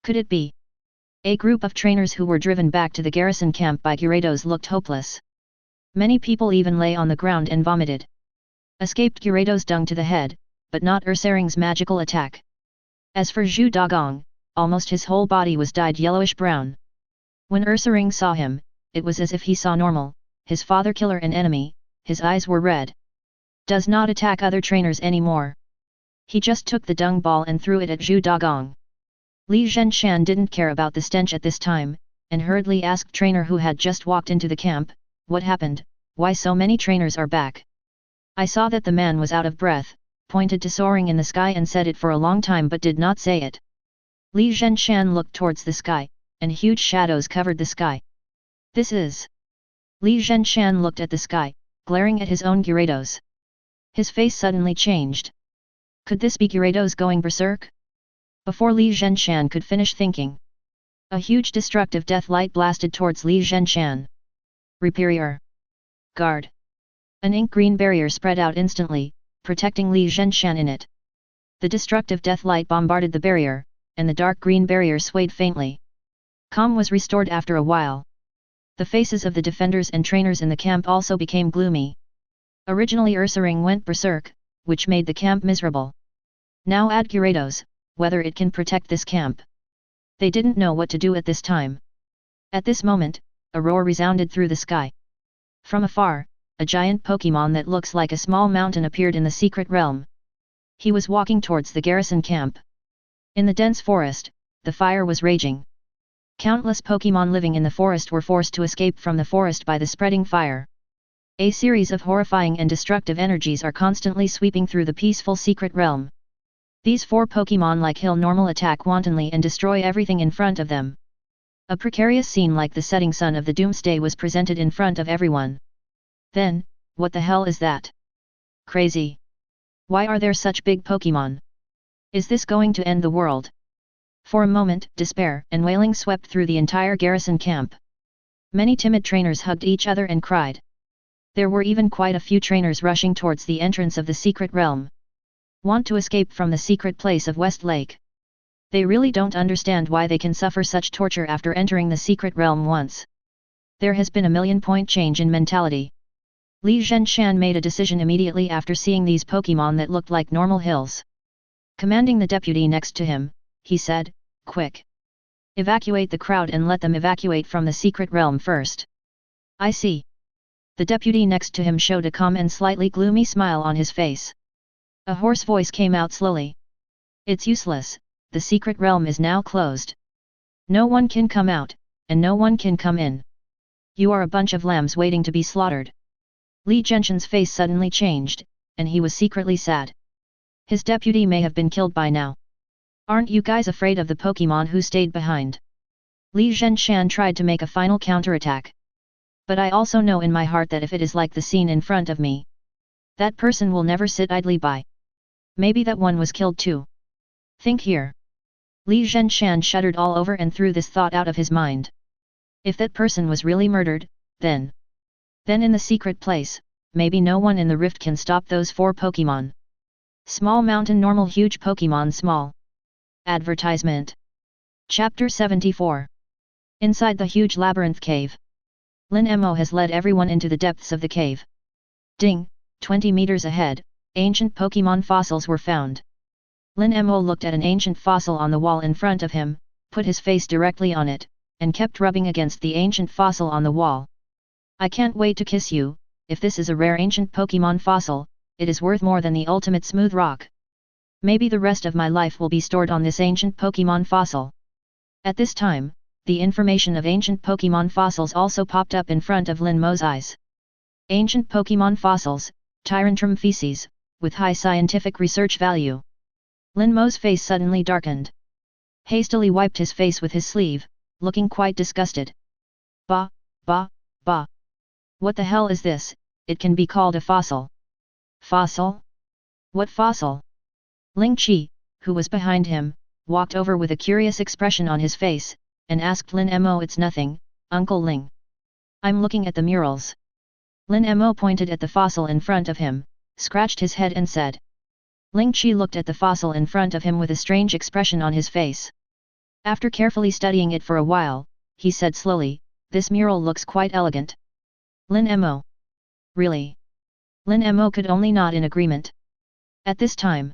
Could it be? A group of trainers who were driven back to the garrison camp by Gyarados looked hopeless. Many people even lay on the ground and vomited. Escaped Gyarados' dung to the head, but not Ursaring's magical attack. As for Zhu Dagong, almost his whole body was dyed yellowish-brown. When Ursaring saw him, it was as if he saw normal, his father killer and enemy, his eyes were red. Does not attack other trainers anymore. He just took the dung ball and threw it at Zhu Dagong. Li Zhenshan didn't care about the stench at this time, and hurriedly asked trainer who had just walked into the camp, "What happened, why so many trainers are back?" I saw that the man was out of breath, pointed to soaring in the sky and said it for a long time but did not say it. Li Zhenshan looked towards the sky, and huge shadows covered the sky. This is... Li Zhenshan looked at the sky, glaring at his own Gyarados. His face suddenly changed. Could this be Gyarados going berserk? Before Li Zhenshan could finish thinking, a huge destructive death light blasted towards Li Zhenshan. Reperior. Guard. An ink-green barrier spread out instantly, protecting Li Zhenshan in it. The destructive death light bombarded the barrier, and the dark green barrier swayed faintly. Calm was restored after a while. The faces of the defenders and trainers in the camp also became gloomy. Originally Ursaring went berserk, which made the camp miserable. Now add Gyarados, whether it can protect this camp. They didn't know what to do at this time. At this moment, a roar resounded through the sky. From afar, a giant Pokémon that looks like a small mountain appeared in the secret realm. He was walking towards the garrison camp. In the dense forest, the fire was raging. Countless Pokémon living in the forest were forced to escape from the forest by the spreading fire. A series of horrifying and destructive energies are constantly sweeping through the peaceful secret realm. These 4 Pokémon like Hill normal attack wantonly and destroy everything in front of them. A precarious scene like the setting sun of the doomsday was presented in front of everyone. Then, what the hell is that? Crazy. Why are there such big Pokémon? Is this going to end the world? For a moment, despair and wailing swept through the entire garrison camp. Many timid trainers hugged each other and cried. There were even quite a few trainers rushing towards the entrance of the secret realm. Want to escape from the secret place of West Lake. They really don't understand why they can suffer such torture after entering the secret realm once. There has been a million-point change in mentality. Li Zhenshan made a decision immediately after seeing these Pokémon that looked like normal hills. Commanding the deputy next to him, he said, "Quick! Evacuate the crowd and let them evacuate from the secret realm first." "I see." The deputy next to him showed a calm and slightly gloomy smile on his face. A hoarse voice came out slowly. "It's useless, the secret realm is now closed. No one can come out, and no one can come in. You are a bunch of lambs waiting to be slaughtered." Li Genshin's face suddenly changed, and he was secretly sad. His deputy may have been killed by now. "Aren't you guys afraid of the Pokémon who stayed behind?" Li Zhenshan tried to make a final counterattack. "But I also know in my heart that if it is like the scene in front of me, that person will never sit idly by. Maybe that one was killed too. Think here." Li Zhenshan shuddered all over and threw this thought out of his mind. If that person was really murdered, then Then in the secret place, maybe no one in the rift can stop those 4 Pokémon. Small mountain normal huge Pokémon small. Advertisement. Chapter 74. Inside the huge labyrinth cave. Lin Mo has led everyone into the depths of the cave. Ding, 20 meters ahead, ancient Pokémon fossils were found. Lin Mo looked at an ancient fossil on the wall in front of him, put his face directly on it, and kept rubbing against the ancient fossil on the wall. I can't wait to kiss you. If this is a rare ancient Pokémon fossil, it is worth more than the ultimate smooth rock. Maybe the rest of my life will be stored on this ancient Pokémon fossil. At this time, the information of ancient Pokémon fossils also popped up in front of Lin Mo's eyes. Ancient Pokémon fossils, Tyrantrum feces, with high scientific research value. Lin Mo's face suddenly darkened. Hastily wiped his face with his sleeve, looking quite disgusted. Bah, bah, bah. What the hell is this? It can be called a fossil. Fossil? What fossil? Ling Qi, who was behind him, walked over with a curious expression on his face, and asked Lin Mo. It's nothing, Uncle Ling. I'm looking at the murals. Lin Mo pointed at the fossil in front of him, scratched his head and said. Ling Qi looked at the fossil in front of him with a strange expression on his face. After carefully studying it for a while, he said slowly, this mural looks quite elegant. Lin Mo. Really? Lin Mo could only nod in agreement. At this time,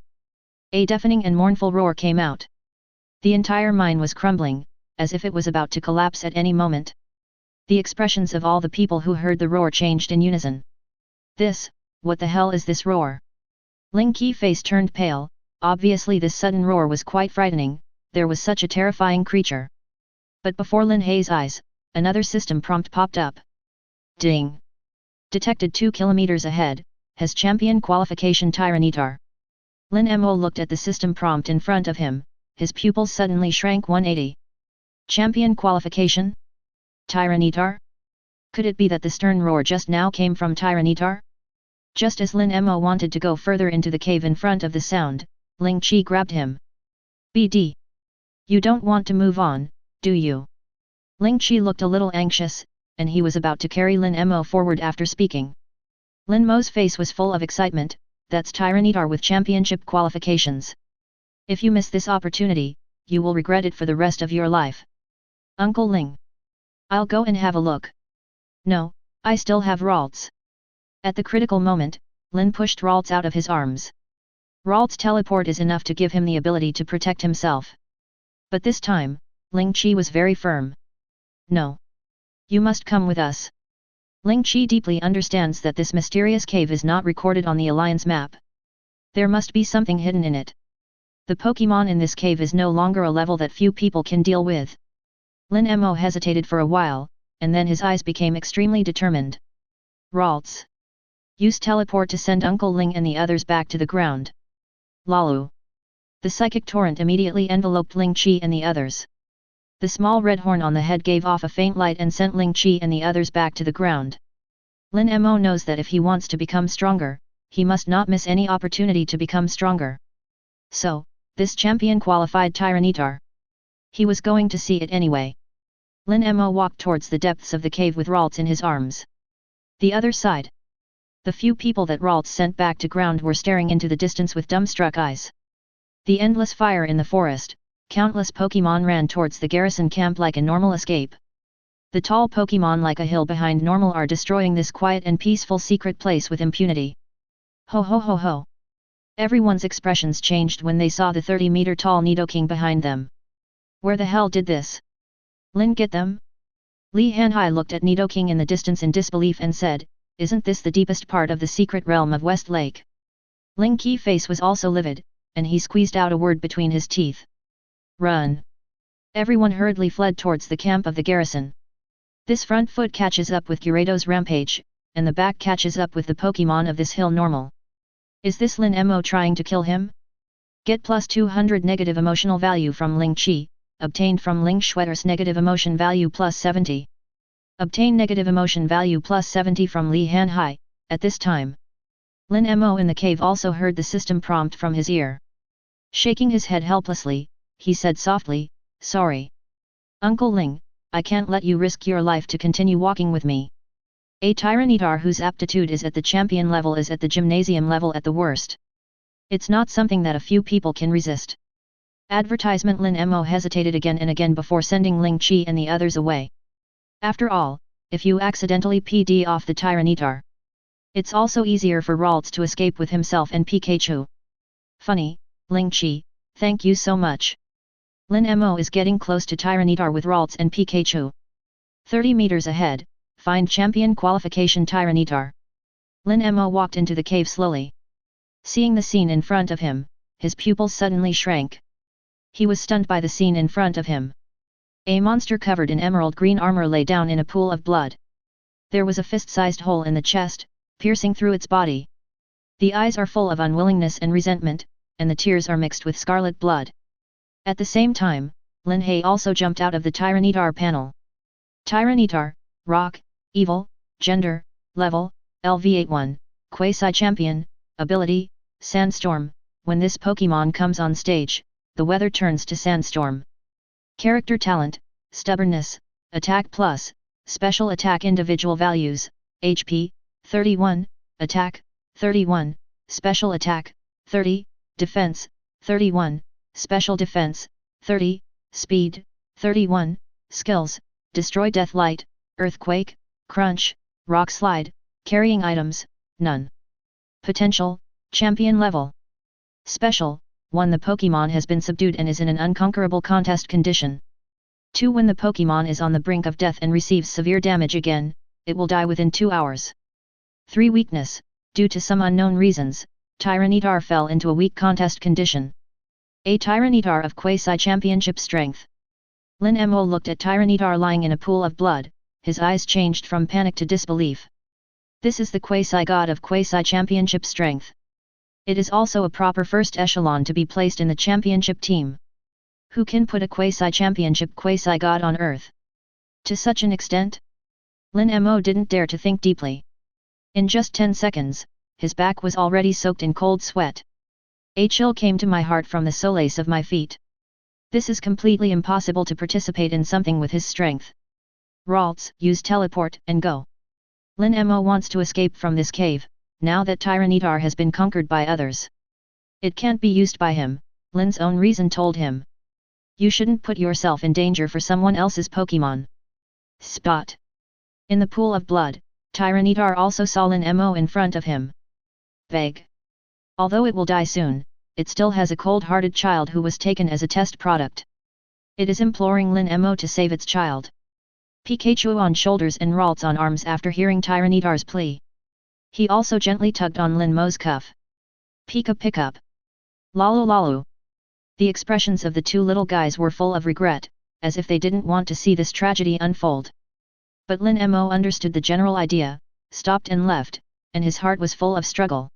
a deafening and mournful roar came out. The entire mine was crumbling, as if it was about to collapse at any moment. The expressions of all the people who heard the roar changed in unison. What the hell is this roar? Ling Qi's face turned pale. Obviously this sudden roar was quite frightening, there was such a terrifying creature. But before Lin Hei's eyes, another system prompt popped up. Ding! Detected 2 kilometers ahead, has champion qualification Tyranitar. Lin Mo looked at the system prompt in front of him, his pupils suddenly shrank 180. Champion qualification? Tyranitar? Could it be that the stern roar just now came from Tyranitar? Just as Lin Mo wanted to go further into the cave in front of the sound, Ling Qi grabbed him. BD. You don't want to move on, do you? Ling Qi looked a little anxious, and he was about to carry Lin Mo forward after speaking. Lin Mo's face was full of excitement. That's Tyranitar with championship qualifications. If you miss this opportunity, you will regret it for the rest of your life. Uncle Ling. I'll go and have a look. No, I still have Ralts. At the critical moment, Lin pushed Ralts out of his arms. Ralts' teleport is enough to give him the ability to protect himself. But this time, Ling Qi was very firm. No. You must come with us. Ling Qi deeply understands that this mysterious cave is not recorded on the Alliance map. There must be something hidden in it. The Pokémon in this cave is no longer a level that few people can deal with. Lin Mo hesitated for a while, and then his eyes became extremely determined. Ralts. Use teleport to send Uncle Ling and the others back to the ground. Lalu. The psychic torrent immediately enveloped Ling Qi and the others. The small red horn on the head gave off a faint light and sent Ling Qi and the others back to the ground. Lin Mo knows that if he wants to become stronger, he must not miss any opportunity to become stronger. So, this champion qualified Tyranitar. He was going to see it anyway. Lin Mo walked towards the depths of the cave with Ralts in his arms. The other side. The few people that Ralts sent back to ground were staring into the distance with dumbstruck eyes. The endless fire in the forest. Countless Pokémon ran towards the garrison camp like a normal escape. The tall Pokémon like a hill behind normal are destroying this quiet and peaceful secret place with impunity. Ho ho ho ho! Everyone's expressions changed when they saw the 30-meter tall Nidoking behind them. Where the hell did this? Lin get them? Li Hanhai looked at Nidoking in the distance in disbelief and said, isn't this the deepest part of the secret realm of West Lake? Ling Qi's face was also livid, and he squeezed out a word between his teeth. Run! Everyone hurriedly fled towards the camp of the garrison. This front foot catches up with Gyarados Rampage, and the back catches up with the Pokémon of this hill normal. Is this Lin Mo trying to kill him? Get plus 200 negative emotional value from Ling Qi, obtained from Ling Schwetter's negative emotion value plus 70. Obtain negative emotion value plus 70 from Li Hanhai. At this time, Lin Mo in the cave also heard the system prompt from his ear. Shaking his head helplessly, he said softly, sorry. Uncle Ling, I can't let you risk your life to continue walking with me. A Tyranitar whose aptitude is at the champion level is at the gymnasium level at the worst. It's not something that a few people can resist. Advertisement. Lin Mo hesitated again and again before sending Ling Chi and the others away. After all, if you accidentally PD off the Tyranitar, it's also easier for Ralts to escape with himself and Pikachu. Funny, Ling Chi, thank you so much. Lin Mo is getting close to Tyranitar with Ralts and Pikachu. 30 meters ahead, find champion qualification Tyranitar. Lin Mo walked into the cave slowly. Seeing the scene in front of him, his pupils suddenly shrank. He was stunned by the scene in front of him. A monster covered in emerald green armor lay down in a pool of blood. There was a fist-sized hole in the chest, piercing through its body. The eyes are full of unwillingness and resentment, and the tears are mixed with scarlet blood. At the same time, Lin He also jumped out of the Tyranitar panel. Tyranitar, Rock, Evil, Gender, Level, LV81, Quasi-Champion, Ability, Sandstorm. When this Pokémon comes on stage, the weather turns to sandstorm. Character talent, Stubbornness, Attack Plus, Special Attack Individual Values, HP, 31, Attack, 31, Special Attack, 30, Defense, 31, Special Defense, 30, Speed, 31, Skills, Destroy Death Light, Earthquake, Crunch, Rock Slide, Carrying Items, none. Potential, Champion Level. Special, 1. The Pokémon has been subdued and is in an unconquerable contest condition. 2. When the Pokémon is on the brink of death and receives severe damage again, it will die within 2 hours. 3. Weakness, due to some unknown reasons, Tyranitar fell into a weak contest condition. A Tyranitar of quasi-championship strength. Lin Mo looked at Tyranitar lying in a pool of blood, his eyes changed from panic to disbelief. This is the quasi-god of quasi-championship strength. It is also a proper first echelon to be placed in the championship team. Who can put a quasi-championship quasi-god on Earth? To such an extent? Lin Mo didn't dare to think deeply. In just 10 seconds, his back was already soaked in cold sweat. A chill came to my heart from the solace of my feet. This is completely impossible to participate in something with his strength. Ralts, use teleport and go. Lin Mo wants to escape from this cave, now that Tyranitar has been conquered by others. It can't be used by him, Lin's own reason told him. You shouldn't put yourself in danger for someone else's Pokémon. Spot. In the pool of blood, Tyranitar also saw Lin Mo in front of him. Beg. Although it will die soon, it still has a cold-hearted child who was taken as a test product. It is imploring Lin Mo to save its child. Pikachu on shoulders and Ralts on arms after hearing Tyranitar's plea. He also gently tugged on Lin Mo's cuff. Pika pick up. Lalu lalu. The expressions of the two little guys were full of regret, as if they didn't want to see this tragedy unfold. But Lin Mo understood the general idea, stopped and left, and his heart was full of struggle.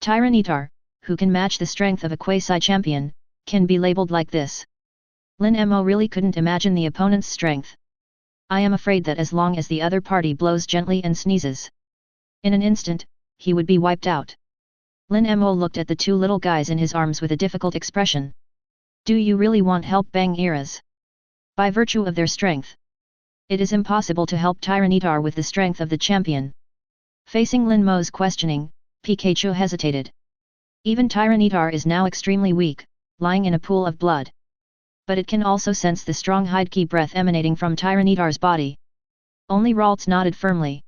Tyranitar, who can match the strength of a quasi-champion, can be labeled like this. Lin Mo really couldn't imagine the opponent's strength. I am afraid that as long as the other party blows gently and sneezes, in an instant, he would be wiped out. Lin Mo looked at the two little guys in his arms with a difficult expression. Do you really want help, Bang Eras? By virtue of their strength, it is impossible to help Tyranitar with the strength of the champion. Facing Lin Mo's questioning, Pikachu hesitated. Even Tyranitar is now extremely weak, lying in a pool of blood. But it can also sense the strong Hideki breath emanating from Tyranitar's body. Only Ralts nodded firmly.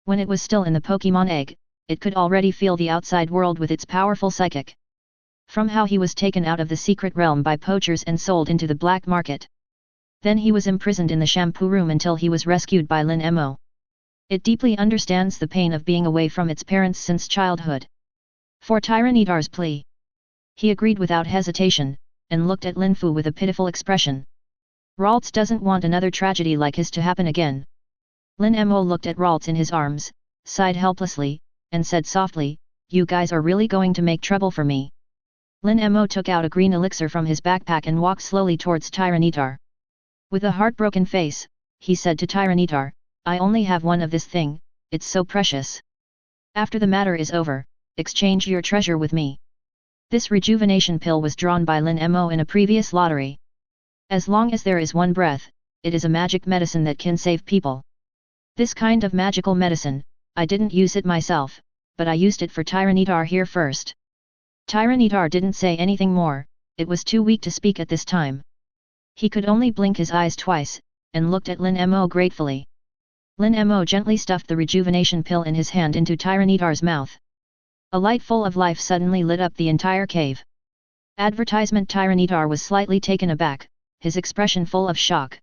When it was still in the Pokémon egg, it could already feel the outside world with its powerful psychic. From how he was taken out of the secret realm by poachers and sold into the black market. Then he was imprisoned in the shampoo room until he was rescued by Lin Mo. It deeply understands the pain of being away from its parents since childhood. For Tyranitar's plea, he agreed without hesitation, and looked at Lin Fu with a pitiful expression. Ralts doesn't want another tragedy like his to happen again. Lin Mo looked at Ralts in his arms, sighed helplessly, and said softly, You guys are really going to make trouble for me. Lin Mo took out a green elixir from his backpack and walked slowly towards Tyranitar. With a heartbroken face, he said to Tyranitar, I only have one of this thing, it's so precious. After the matter is over, exchange your treasure with me. This rejuvenation pill was drawn by Lin Mo in a previous lottery. As long as there is one breath, it is a magic medicine that can save people. This kind of magical medicine, I didn't use it myself, but I used it for Tyranitar here first. Tyranitar didn't say anything more, it was too weak to speak at this time. He could only blink his eyes twice, and looked at Lin Mo gratefully. Lin Mo gently stuffed the rejuvenation pill in his hand into Tyranitar's mouth. A light full of life suddenly lit up the entire cave. Advertisement Tyranitar was slightly taken aback, his expression full of shock.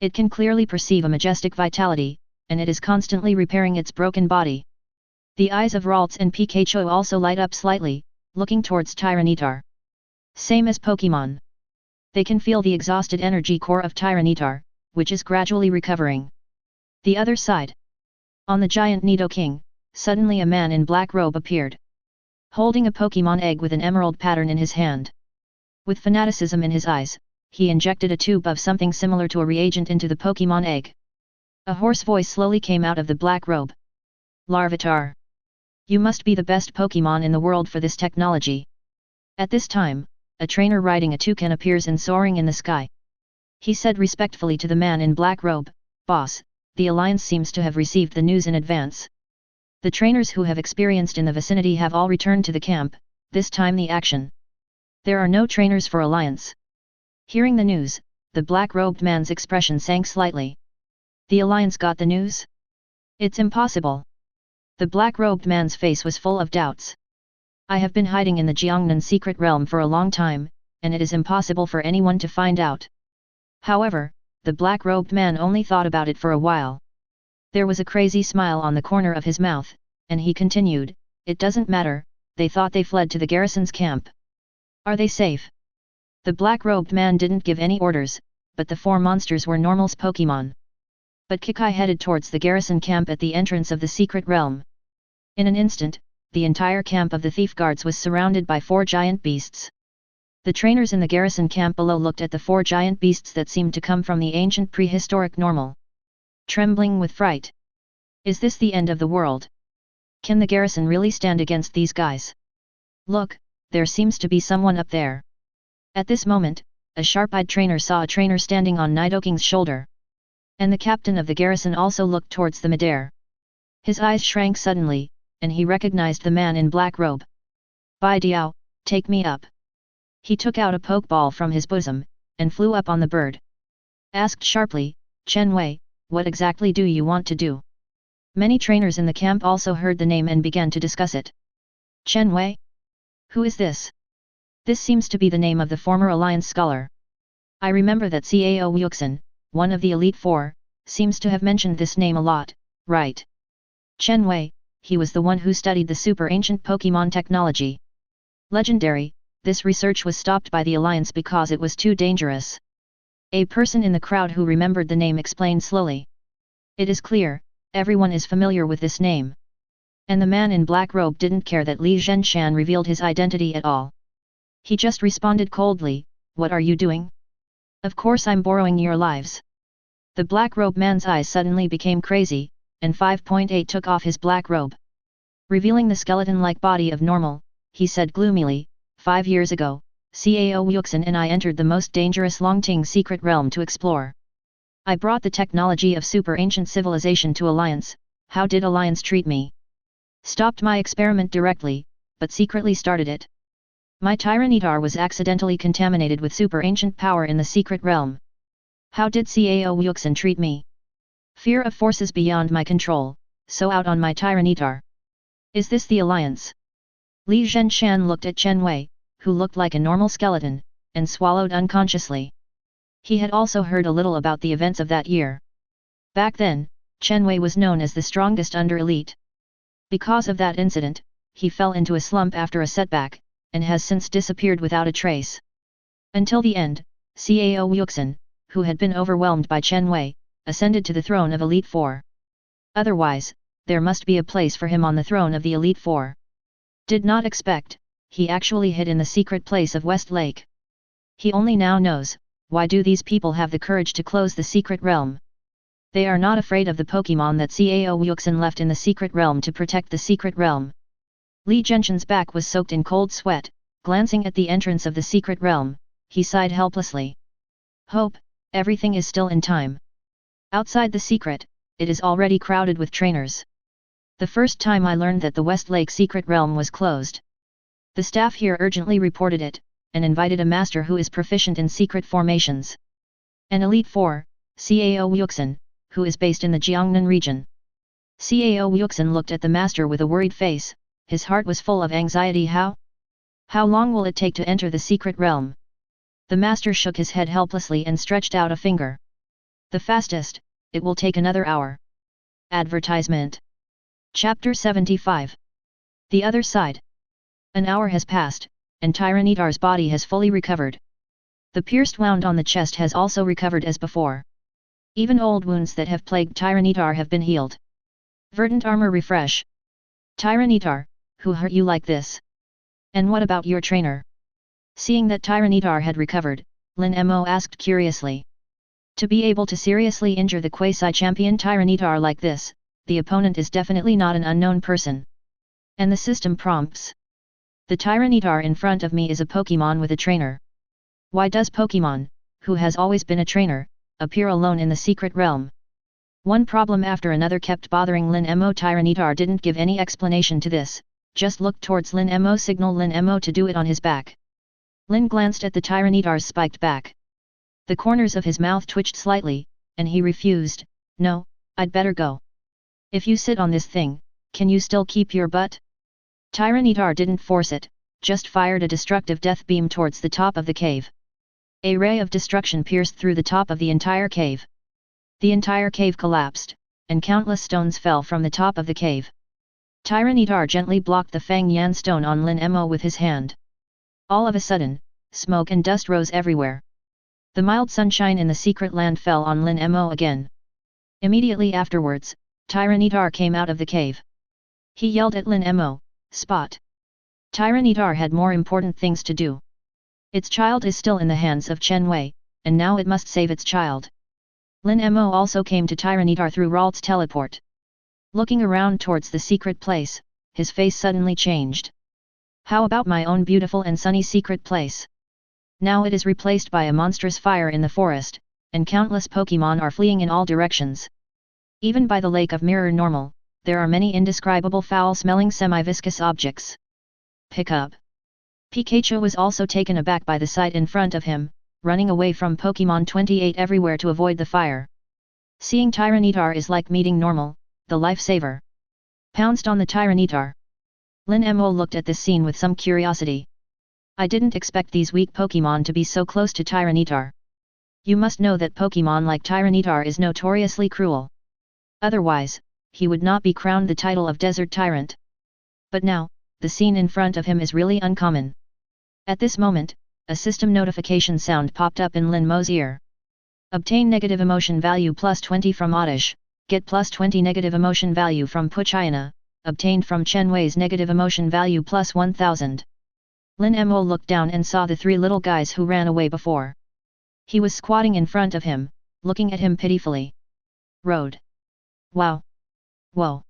It can clearly perceive a majestic vitality, and it is constantly repairing its broken body. The eyes of Ralts and Pikachu also light up slightly, looking towards Tyranitar. Same as Pokémon. They can feel the exhausted energy core of Tyranitar, which is gradually recovering. The other side. On the giant Nidoking, suddenly a man in black robe appeared. Holding a Pokémon egg with an emerald pattern in his hand. With fanaticism in his eyes, he injected a tube of something similar to a reagent into the Pokémon egg. A hoarse voice slowly came out of the black robe. Larvitar. You must be the best Pokémon in the world for this technology. At this time, a trainer riding a toucan appears and soaring in the sky. He said respectfully to the man in black robe, Boss, the Alliance seems to have received the news in advance. The trainers who have experienced in the vicinity have all returned to the camp, this time the action. There are no trainers for Alliance. Hearing the news, the black-robed man's expression sank slightly. The Alliance got the news? It's impossible. The black-robed man's face was full of doubts. I have been hiding in the Jiangnan secret realm for a long time, and it is impossible for anyone to find out. However, the black-robed man only thought about it for a while. There was a crazy smile on the corner of his mouth, and he continued, It doesn't matter, they thought they fled to the garrison's camp. Are they safe? The black-robed man didn't give any orders, but the four monsters were Normal's Pokémon. But Kikai headed towards the garrison camp at the entrance of the secret realm. In an instant, the entire camp of the thief guards was surrounded by four giant beasts. The trainers in the garrison camp below looked at the four giant beasts that seemed to come from the ancient prehistoric Normal. Trembling with fright. Is this the end of the world? Can the garrison really stand against these guys? Look, there seems to be someone up there. At this moment, a sharp-eyed trainer saw a trainer standing on Nidoking's shoulder. And the captain of the garrison also looked towards the midair. His eyes shrank suddenly, and he recognized the man in black robe. Bai Diao, take me up. He took out a pokeball from his bosom, and flew up on the bird. Asked sharply, Chen Wei, what exactly do you want to do? Many trainers in the camp also heard the name and began to discuss it. Chen Wei? Who is this? This seems to be the name of the former Alliance scholar. I remember that Cao Wuxin, one of the Elite Four, seems to have mentioned this name a lot, right? Chen Wei, he was the one who studied the super ancient Pokémon technology. Legendary, this research was stopped by the Alliance because it was too dangerous. A person in the crowd who remembered the name explained slowly. It is clear, everyone is familiar with this name. And the man in black robe didn't care that Li Zhenshan revealed his identity at all. He just responded coldly, What are you doing? Of course I'm borrowing your lives. The black robe man's eyes suddenly became crazy, and 5.8 took off his black robe. Revealing the skeleton-like body of Normal, he said gloomily, 5 years ago, Cao Wuxin and I entered the most dangerous Longting secret realm to explore. I brought the technology of super ancient civilization to Alliance. How did Alliance treat me? Stopped my experiment directly, but secretly started it. My Tyranitar was accidentally contaminated with super ancient power in the secret realm. How did Cao Wuxin treat me? Fear of forces beyond my control, so out on my Tyranitar. Is this the Alliance? Li Zhenshan looked at Chen Wei, who looked like a normal skeleton, and swallowed unconsciously. He had also heard a little about the events of that year. Back then, Chen Wei was known as the strongest under elite. Because of that incident, he fell into a slump after a setback, and has since disappeared without a trace. Until the end, Cao Wuxin, who had been overwhelmed by Chen Wei, ascended to the throne of Elite Four. Otherwise, there must be a place for him on the throne of the Elite Four. Did not expect, he actually hid in the secret place of West Lake. He only now knows, why do these people have the courage to close the secret realm? They are not afraid of the Pokémon that Cao Wuxin left in the secret realm to protect the secret realm. Li Zhenshan's back was soaked in cold sweat, glancing at the entrance of the secret realm, he sighed helplessly. Hope, everything is still in time. Outside the secret, it is already crowded with trainers. The first time I learned that the West Lake Secret Realm was closed. The staff here urgently reported it, and invited a master who is proficient in secret formations. An Elite 4, Cao Wuxin, who is based in the Jiangnan region. Cao Wuxin looked at the master with a worried face, his heart was full of anxiety. How long will it take to enter the secret realm? The master shook his head helplessly and stretched out a finger. The fastest, it will take another hour. Advertisement. Chapter 75. The other side. An hour has passed, and Tyranitar's body has fully recovered. The pierced wound on the chest has also recovered as before. Even old wounds that have plagued Tyranitar have been healed. Verdant armor refresh. Tyranitar, who hurt you like this? And what about your trainer? Seeing that Tyranitar had recovered, Lin Mo asked curiously. To be able to seriously injure the quasi-champion Tyranitar like this, the opponent is definitely not an unknown person. And the system prompts. The Tyranitar in front of me is a Pokémon with a trainer. Why does Pokémon, who has always been a trainer, appear alone in the secret realm? One problem after another kept bothering Lin Mo. Tyranitar didn't give any explanation to this, just looked towards Lin Mo, signal Lin Mo to do it on his back. Lin glanced at the Tyranitar's spiked back. The corners of his mouth twitched slightly, and he refused. No, I'd better go. If you sit on this thing, can you still keep your butt? Tyranitar didn't force it, just fired a destructive death beam towards the top of the cave. A ray of destruction pierced through the top of the entire cave. The entire cave collapsed, and countless stones fell from the top of the cave. Tyranitar gently blocked the Fang Yan stone on Lin Mo with his hand. All of a sudden, smoke and dust rose everywhere. The mild sunshine in the secret land fell on Lin Mo again. Immediately afterwards, Tyranitar came out of the cave. He yelled at Lin Mo, "Spot!" Tyranitar had more important things to do. Its child is still in the hands of Chen Wei, and now it must save its child. Lin Mo also came to Tyranitar through Ralt's teleport. Looking around towards the secret place, his face suddenly changed. How about my own beautiful and sunny secret place? Now it is replaced by a monstrous fire in the forest, and countless Pokémon are fleeing in all directions. Even by the Lake of Mirror Normal, there are many indescribable foul-smelling semi-viscous objects. Pick up. Pikachu was also taken aback by the sight in front of him, running away from Pokémon 28 everywhere to avoid the fire. Seeing Tyranitar is like meeting Normal, the lifesaver. Pounced on the Tyranitar. Lin Mo looked at this scene with some curiosity. I didn't expect these weak Pokémon to be so close to Tyranitar. You must know that Pokémon like Tyranitar is notoriously cruel. Otherwise, he would not be crowned the title of Desert Tyrant. But now, the scene in front of him is really uncommon. At this moment, a system notification sound popped up in Lin Mo's ear. Obtain negative emotion value plus 20 from Oddish, get plus 20 negative emotion value from Puchayana, obtained from Chen Wei's negative emotion value plus 1000. Lin Mo looked down and saw the three little guys who ran away before. He was squatting in front of him, looking at him pitifully. Road. Wow. Whoa.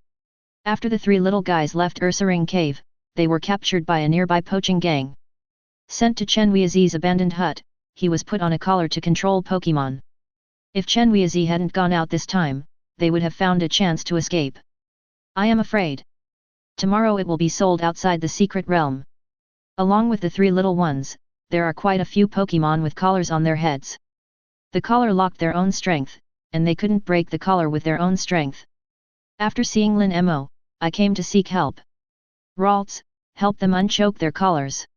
After the three little guys left Ursaring Cave, they were captured by a nearby poaching gang. Sent to Chen Weizi's abandoned hut, he was put on a collar to control Pokémon. If Chen Weizi hadn't gone out this time, they would have found a chance to escape. I am afraid. Tomorrow it will be sold outside the secret realm. Along with the three little ones, there are quite a few Pokémon with collars on their heads. The collar locked their own strength, and they couldn't break the collar with their own strength. After seeing Lin Mo, I came to seek help. Ralts, help them unchoke their collars.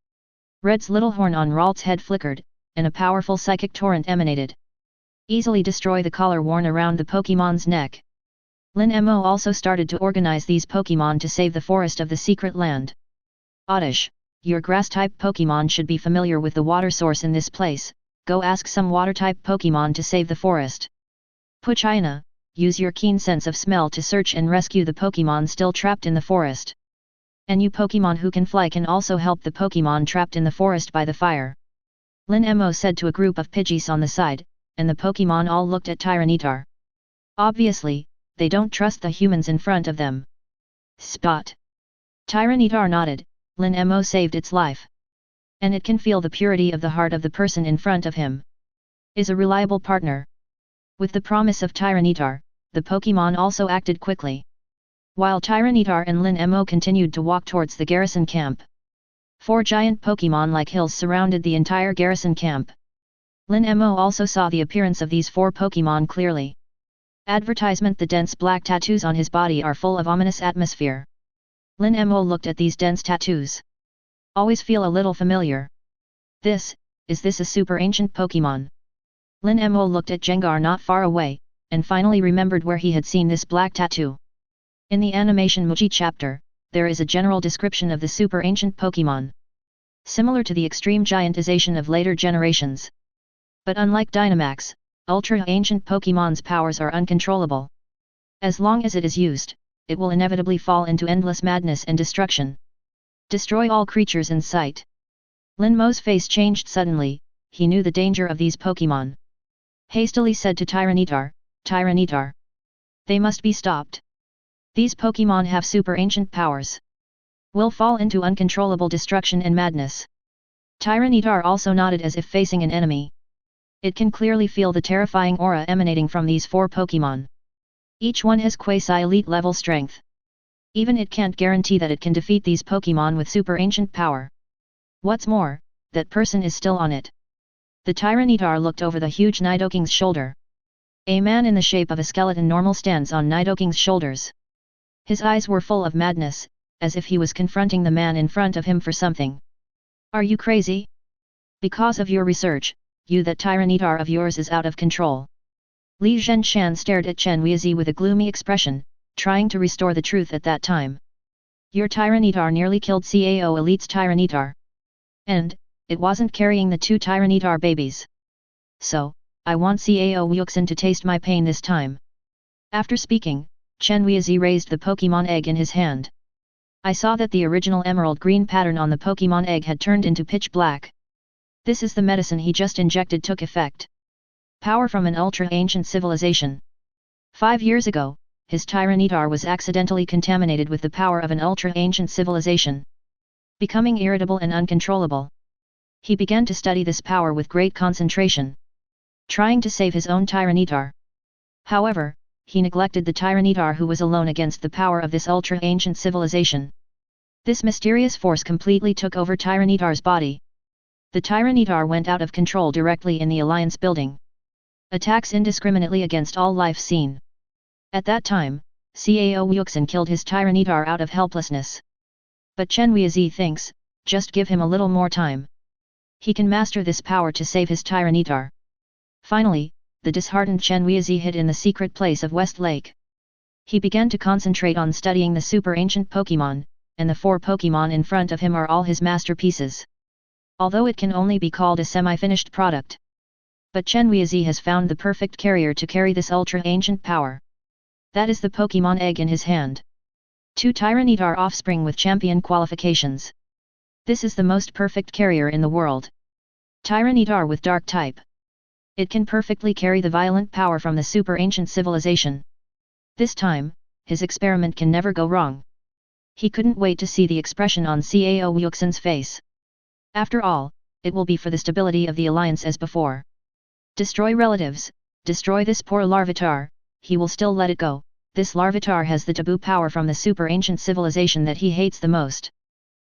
Red's little horn on Ralt's head flickered, and a powerful psychic torrent emanated. Easily destroy the collar worn around the Pokémon's neck. Lin Mo also started to organize these Pokémon to save the forest of the secret land. Oddish, your grass-type Pokémon should be familiar with the water source in this place, go ask some water-type Pokémon to save the forest. Puchayana, use your keen sense of smell to search and rescue the Pokémon still trapped in the forest. And you Pokémon who can fly can also help the Pokémon trapped in the forest by the fire. Lin Mo said to a group of Pidgeys on the side, and the Pokémon all looked at Tyranitar. Obviously, they don't trust the humans in front of them. Spot. Tyranitar nodded. Lin Mo saved its life. And it can feel the purity of the heart of the person in front of him. Is a reliable partner. With the promise of Tyranitar, the Pokémon also acted quickly. While Tyranitar and Lin Mo continued to walk towards the garrison camp. 4 giant Pokémon like hills surrounded the entire garrison camp. Lin Mo also saw the appearance of these 4 Pokémon clearly. Advertisement: the dense black tattoos on his body are full of ominous atmosphere. Lin Mo looked at these dense tattoos. Always feel a little familiar. Is this a super ancient Pokémon? Lin Mo looked at Gengar not far away, and finally remembered where he had seen this black tattoo. In the animation Muji chapter, there is a general description of the super ancient Pokémon. Similar to the extreme giantization of later generations. But unlike Dynamax, ultra ancient Pokémon's powers are uncontrollable. As long as it is used, it will inevitably fall into endless madness and destruction. Destroy all creatures in sight. Lin Mo's face changed suddenly, he knew the danger of these Pokémon. Hastily said to Tyranitar, Tyranitar. They must be stopped. These Pokémon have super ancient powers. Will fall into uncontrollable destruction and madness. Tyranitar also nodded as if facing an enemy. It can clearly feel the terrifying aura emanating from these 4 Pokémon. Each one has quasi-elite level strength. Even it can't guarantee that it can defeat these Pokémon with super ancient power. What's more, that person is still on it. The Tyranitar looked over the huge Nidoking's shoulder. A man in the shape of a skeleton normal stands on Nidoking's shoulders. His eyes were full of madness, as if he was confronting the man in front of him for something. Are you crazy? Because of your research, that Tyranitar of yours is out of control. Li Zhenshan stared at Chen Weizi with a gloomy expression, trying to restore the truth at that time. Your Tyranitar nearly killed Cao Elite's Tyranitar. And, it wasn't carrying the 2 Tyranitar babies. So, I want Cao Wuxin to taste my pain this time. After speaking, Chen Weizi raised the Pokémon egg in his hand. I saw that the original emerald green pattern on the Pokémon egg had turned into pitch black. This is the medicine he just injected took effect. Power from an ultra-ancient civilization. 5 years ago, his Tyranitar was accidentally contaminated with the power of an ultra-ancient civilization. Becoming irritable and uncontrollable. He began to study this power with great concentration. Trying to save his own Tyranitar. However, he neglected the Tyranitar who was alone against the power of this ultra-ancient civilization. This mysterious force completely took over Tyranitar's body. The Tyranitar went out of control directly in the Alliance building. Attacks indiscriminately against all life seen. At that time, Cao Wuxin killed his Tyranitar out of helplessness. But Chen Weizi thinks, just give him a little more time. He can master this power to save his Tyranitar. Finally, the disheartened Chen Weizi hid in the secret place of West Lake. He began to concentrate on studying the super ancient Pokémon, and the 4 Pokémon in front of him are all his masterpieces. Although it can only be called a semi-finished product. But Chen Weizi has found the perfect carrier to carry this ultra-ancient power. That is the Pokémon egg in his hand. 2 Tyranitar offspring with champion qualifications. This is the most perfect carrier in the world. Tyranitar with dark type. It can perfectly carry the violent power from the super ancient civilization. This time, his experiment can never go wrong. He couldn't wait to see the expression on Cao Wuxin's face. After all, it will be for the stability of the alliance as before. Destroy relatives, destroy this poor Larvitar, he will still let it go. This Larvitar has the taboo power from the super ancient civilization that he hates the most.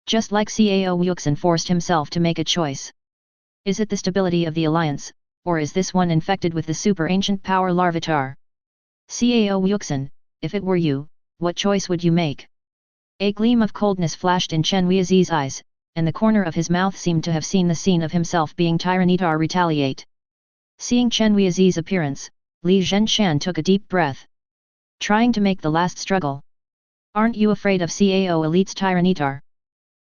Just like Cao Wuxin forced himself to make a choice. Is it the stability of the alliance, or is this one infected with the super ancient power Larvitar? Cao Wuxin, if it were you, what choice would you make? A gleam of coldness flashed in Chen Weizi's eyes, and the corner of his mouth seemed to have seen the scene of himself being Tyranitar retaliate. Seeing Chen Weizi's appearance, Li Zhenshan took a deep breath. Trying to make the last struggle. Aren't you afraid of Cao Elite's Tyranitar?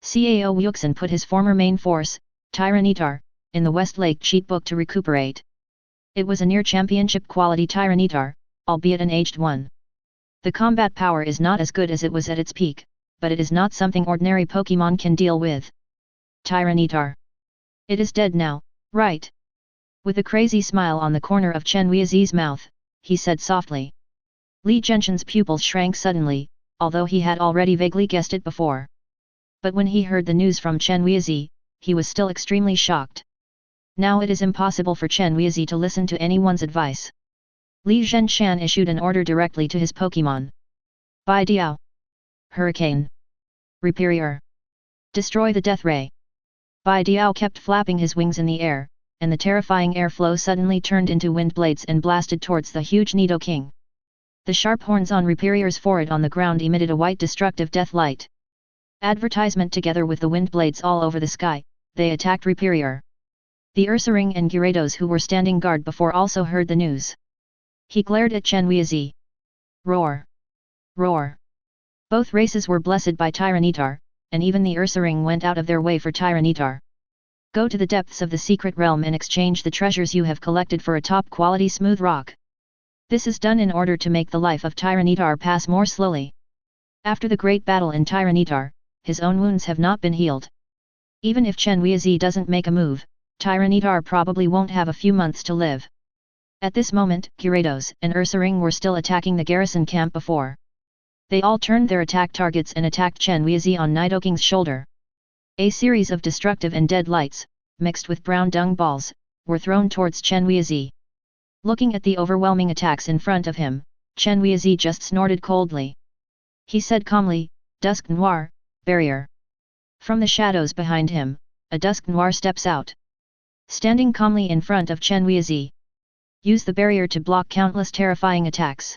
Cao Wuxin put his former main force, Tyranitar, in the West Lake cheat book to recuperate. It was a near championship quality Tyranitar, albeit an aged one. The combat power is not as good as it was at its peak, but it is not something ordinary Pokémon can deal with. Tyranitar. It is dead now, right? With a crazy smile on the corner of Chen Weizi's mouth, he said softly. Li Zhenshan's pupils shrank suddenly, although he had already vaguely guessed it before. But when he heard the news from Chen Weizi, he was still extremely shocked. Now it is impossible for Chen Weizi to listen to anyone's advice. Li Zhenshan issued an order directly to his Pokémon. Bai Diao. Hurricane. Reperier. Destroy the Death Ray. Bai Diao kept flapping his wings in the air, and the terrifying airflow suddenly turned into wind blades and blasted towards the huge Nidoking. The sharp horns on Reperier's forehead on the ground emitted a white destructive death light. Advertisement together with the wind blades all over the sky, they attacked Reperier. The Ursaring and Gyarados who were standing guard before also heard the news. He glared at Chen Weizi. Roar! Roar! Both races were blessed by Tyranitar, and even the Ursaring went out of their way for Tyranitar. Go to the depths of the secret realm and exchange the treasures you have collected for a top-quality smooth rock. This is done in order to make the life of Tyranitar pass more slowly. After the great battle in Tyranitar, his own wounds have not been healed. Even if Chen Weizi doesn't make a move, Tyranitar probably won't have a few months to live. At this moment, Gyarados and Ursaring were still attacking the garrison camp before. They all turned their attack targets and attacked Chen Weizi on Nidoking's shoulder. A series of destructive and dead lights, mixed with brown dung balls, were thrown towards Chen Weizi. Looking at the overwhelming attacks in front of him, Chen Weizi just snorted coldly. He said calmly, "Dusk Noir, barrier." From the shadows behind him, a Dusk Noir steps out. Standing calmly in front of Chen Weizi. Use the barrier to block countless terrifying attacks.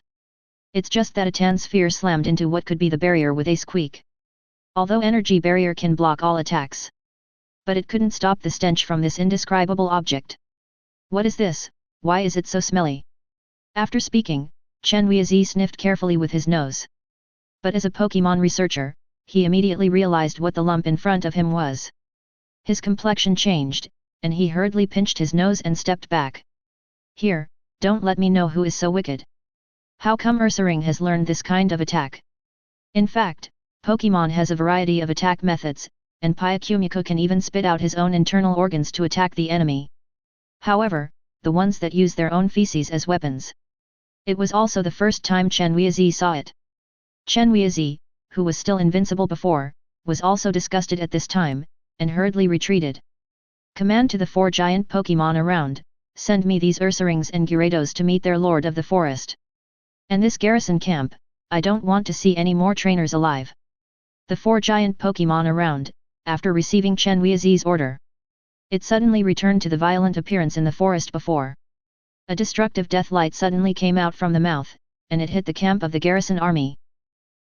It's just that a tan sphere slammed into what could be the barrier with a squeak. Although energy barrier can block all attacks. But it couldn't stop the stench from this indescribable object. What is this? Why is it so smelly? After speaking, Chen Weizi sniffed carefully with his nose. But as a Pokémon researcher, he immediately realized what the lump in front of him was. His complexion changed, and he hurriedly pinched his nose and stepped back. Here, don't let me know who is so wicked. How come Ursaring has learned this kind of attack? In fact, Pokémon has a variety of attack methods, and Pyakumiko can even spit out his own internal organs to attack the enemy. However, the ones that use their own feces as weapons. It was also the first time Chen Weizi saw it. Chen Weizi, who was still invincible before, was also disgusted at this time, and hurriedly retreated. Command to the 4 giant Pokémon around, send me these Ursarings and Gyarados to meet their lord of the forest. And this garrison camp, I don't want to see any more trainers alive. The 4 giant Pokémon around, after receiving Chen Weizi's order. It suddenly returned to the violent appearance in the forest before. A destructive death light suddenly came out from the mouth, and it hit the camp of the garrison army.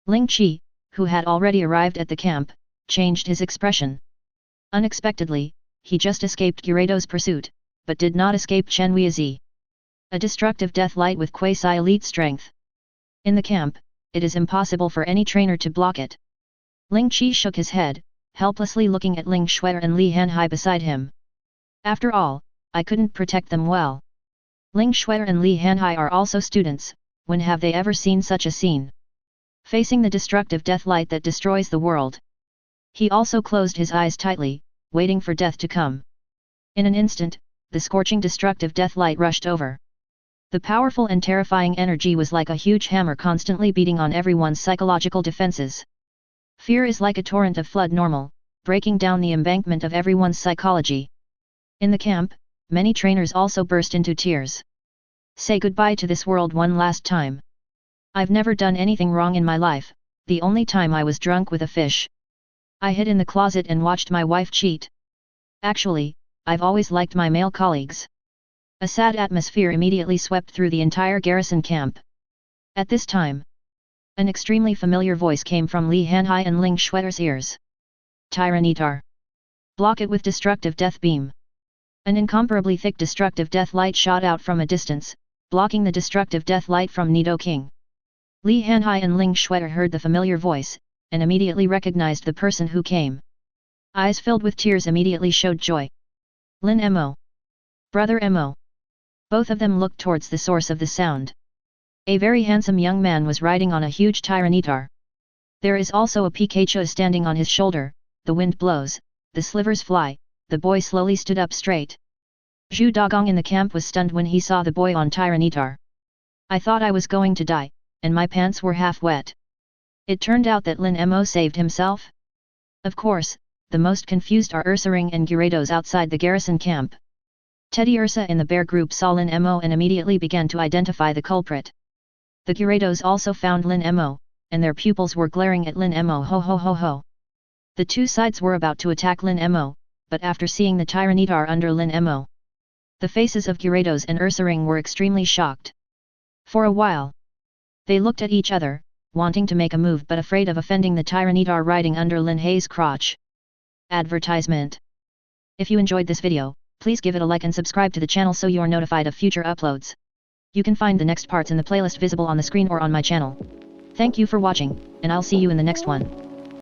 Ling Qi, who had already arrived at the camp, changed his expression. Unexpectedly, he just escaped Gyarados' pursuit, but did not escape Chen Weizi. A destructive death light with quasi-elite strength. In the camp, it is impossible for any trainer to block it. Ling Qi shook his head, helplessly looking at Ling Shuai and Li Hanhai beside him. After all, I couldn't protect them well. Ling Shuai and Li Hanhai are also students, when have they ever seen such a scene? Facing the destructive death light that destroys the world. He also closed his eyes tightly, waiting for death to come. In an instant, the scorching destructive death light rushed over. The powerful and terrifying energy was like a huge hammer constantly beating on everyone's psychological defenses. Fear is like a torrent of flood normal, breaking down the embankment of everyone's psychology. In the camp, many trainers also burst into tears. Say goodbye to this world one last time. I've never done anything wrong in my life, the only time I was drunk with a fish. I hid in the closet and watched my wife cheat. Actually, I've always liked my male colleagues. A sad atmosphere immediately swept through the entire garrison camp. At this time, an extremely familiar voice came from Li Hanhai and Ling Shuai's ears. Tyranitar. Block it with destructive death beam. An incomparably thick destructive death light shot out from a distance, blocking the destructive death light from Nidoking. Li Hanhai and Ling Shuai heard the familiar voice, and immediately recognized the person who came. Eyes filled with tears immediately showed joy. Lin Mo. Brother Mo. Both of them looked towards the source of the sound. A very handsome young man was riding on a huge Tyranitar. There is also a Pikachu standing on his shoulder, the wind blows, the slivers fly, the boy slowly stood up straight. Zhu Dagong in the camp was stunned when he saw the boy on Tyranitar. I thought I was going to die, and my pants were half wet. It turned out that Lin Mo saved himself? Of course, the most confused are Ursaring and Gyarados outside the garrison camp. Teddy Ursa in the bear group saw Lin Mo and immediately began to identify the culprit. The Gyarados also found Lin Mo, and their pupils were glaring at Lin Mo. Ho ho ho ho. The two sides were about to attack Lin Mo, but after seeing the Tyranitar under Lin Mo, the faces of Gyarados and Ursaring were extremely shocked. For a while, they looked at each other, wanting to make a move but afraid of offending the Tyranitar riding under Lin Hei's crotch. Advertisement. If you enjoyed this video, please give it a like and subscribe to the channel so you are notified of future uploads. You can find the next parts in the playlist visible on the screen or on my channel. Thank you for watching, and I'll see you in the next one.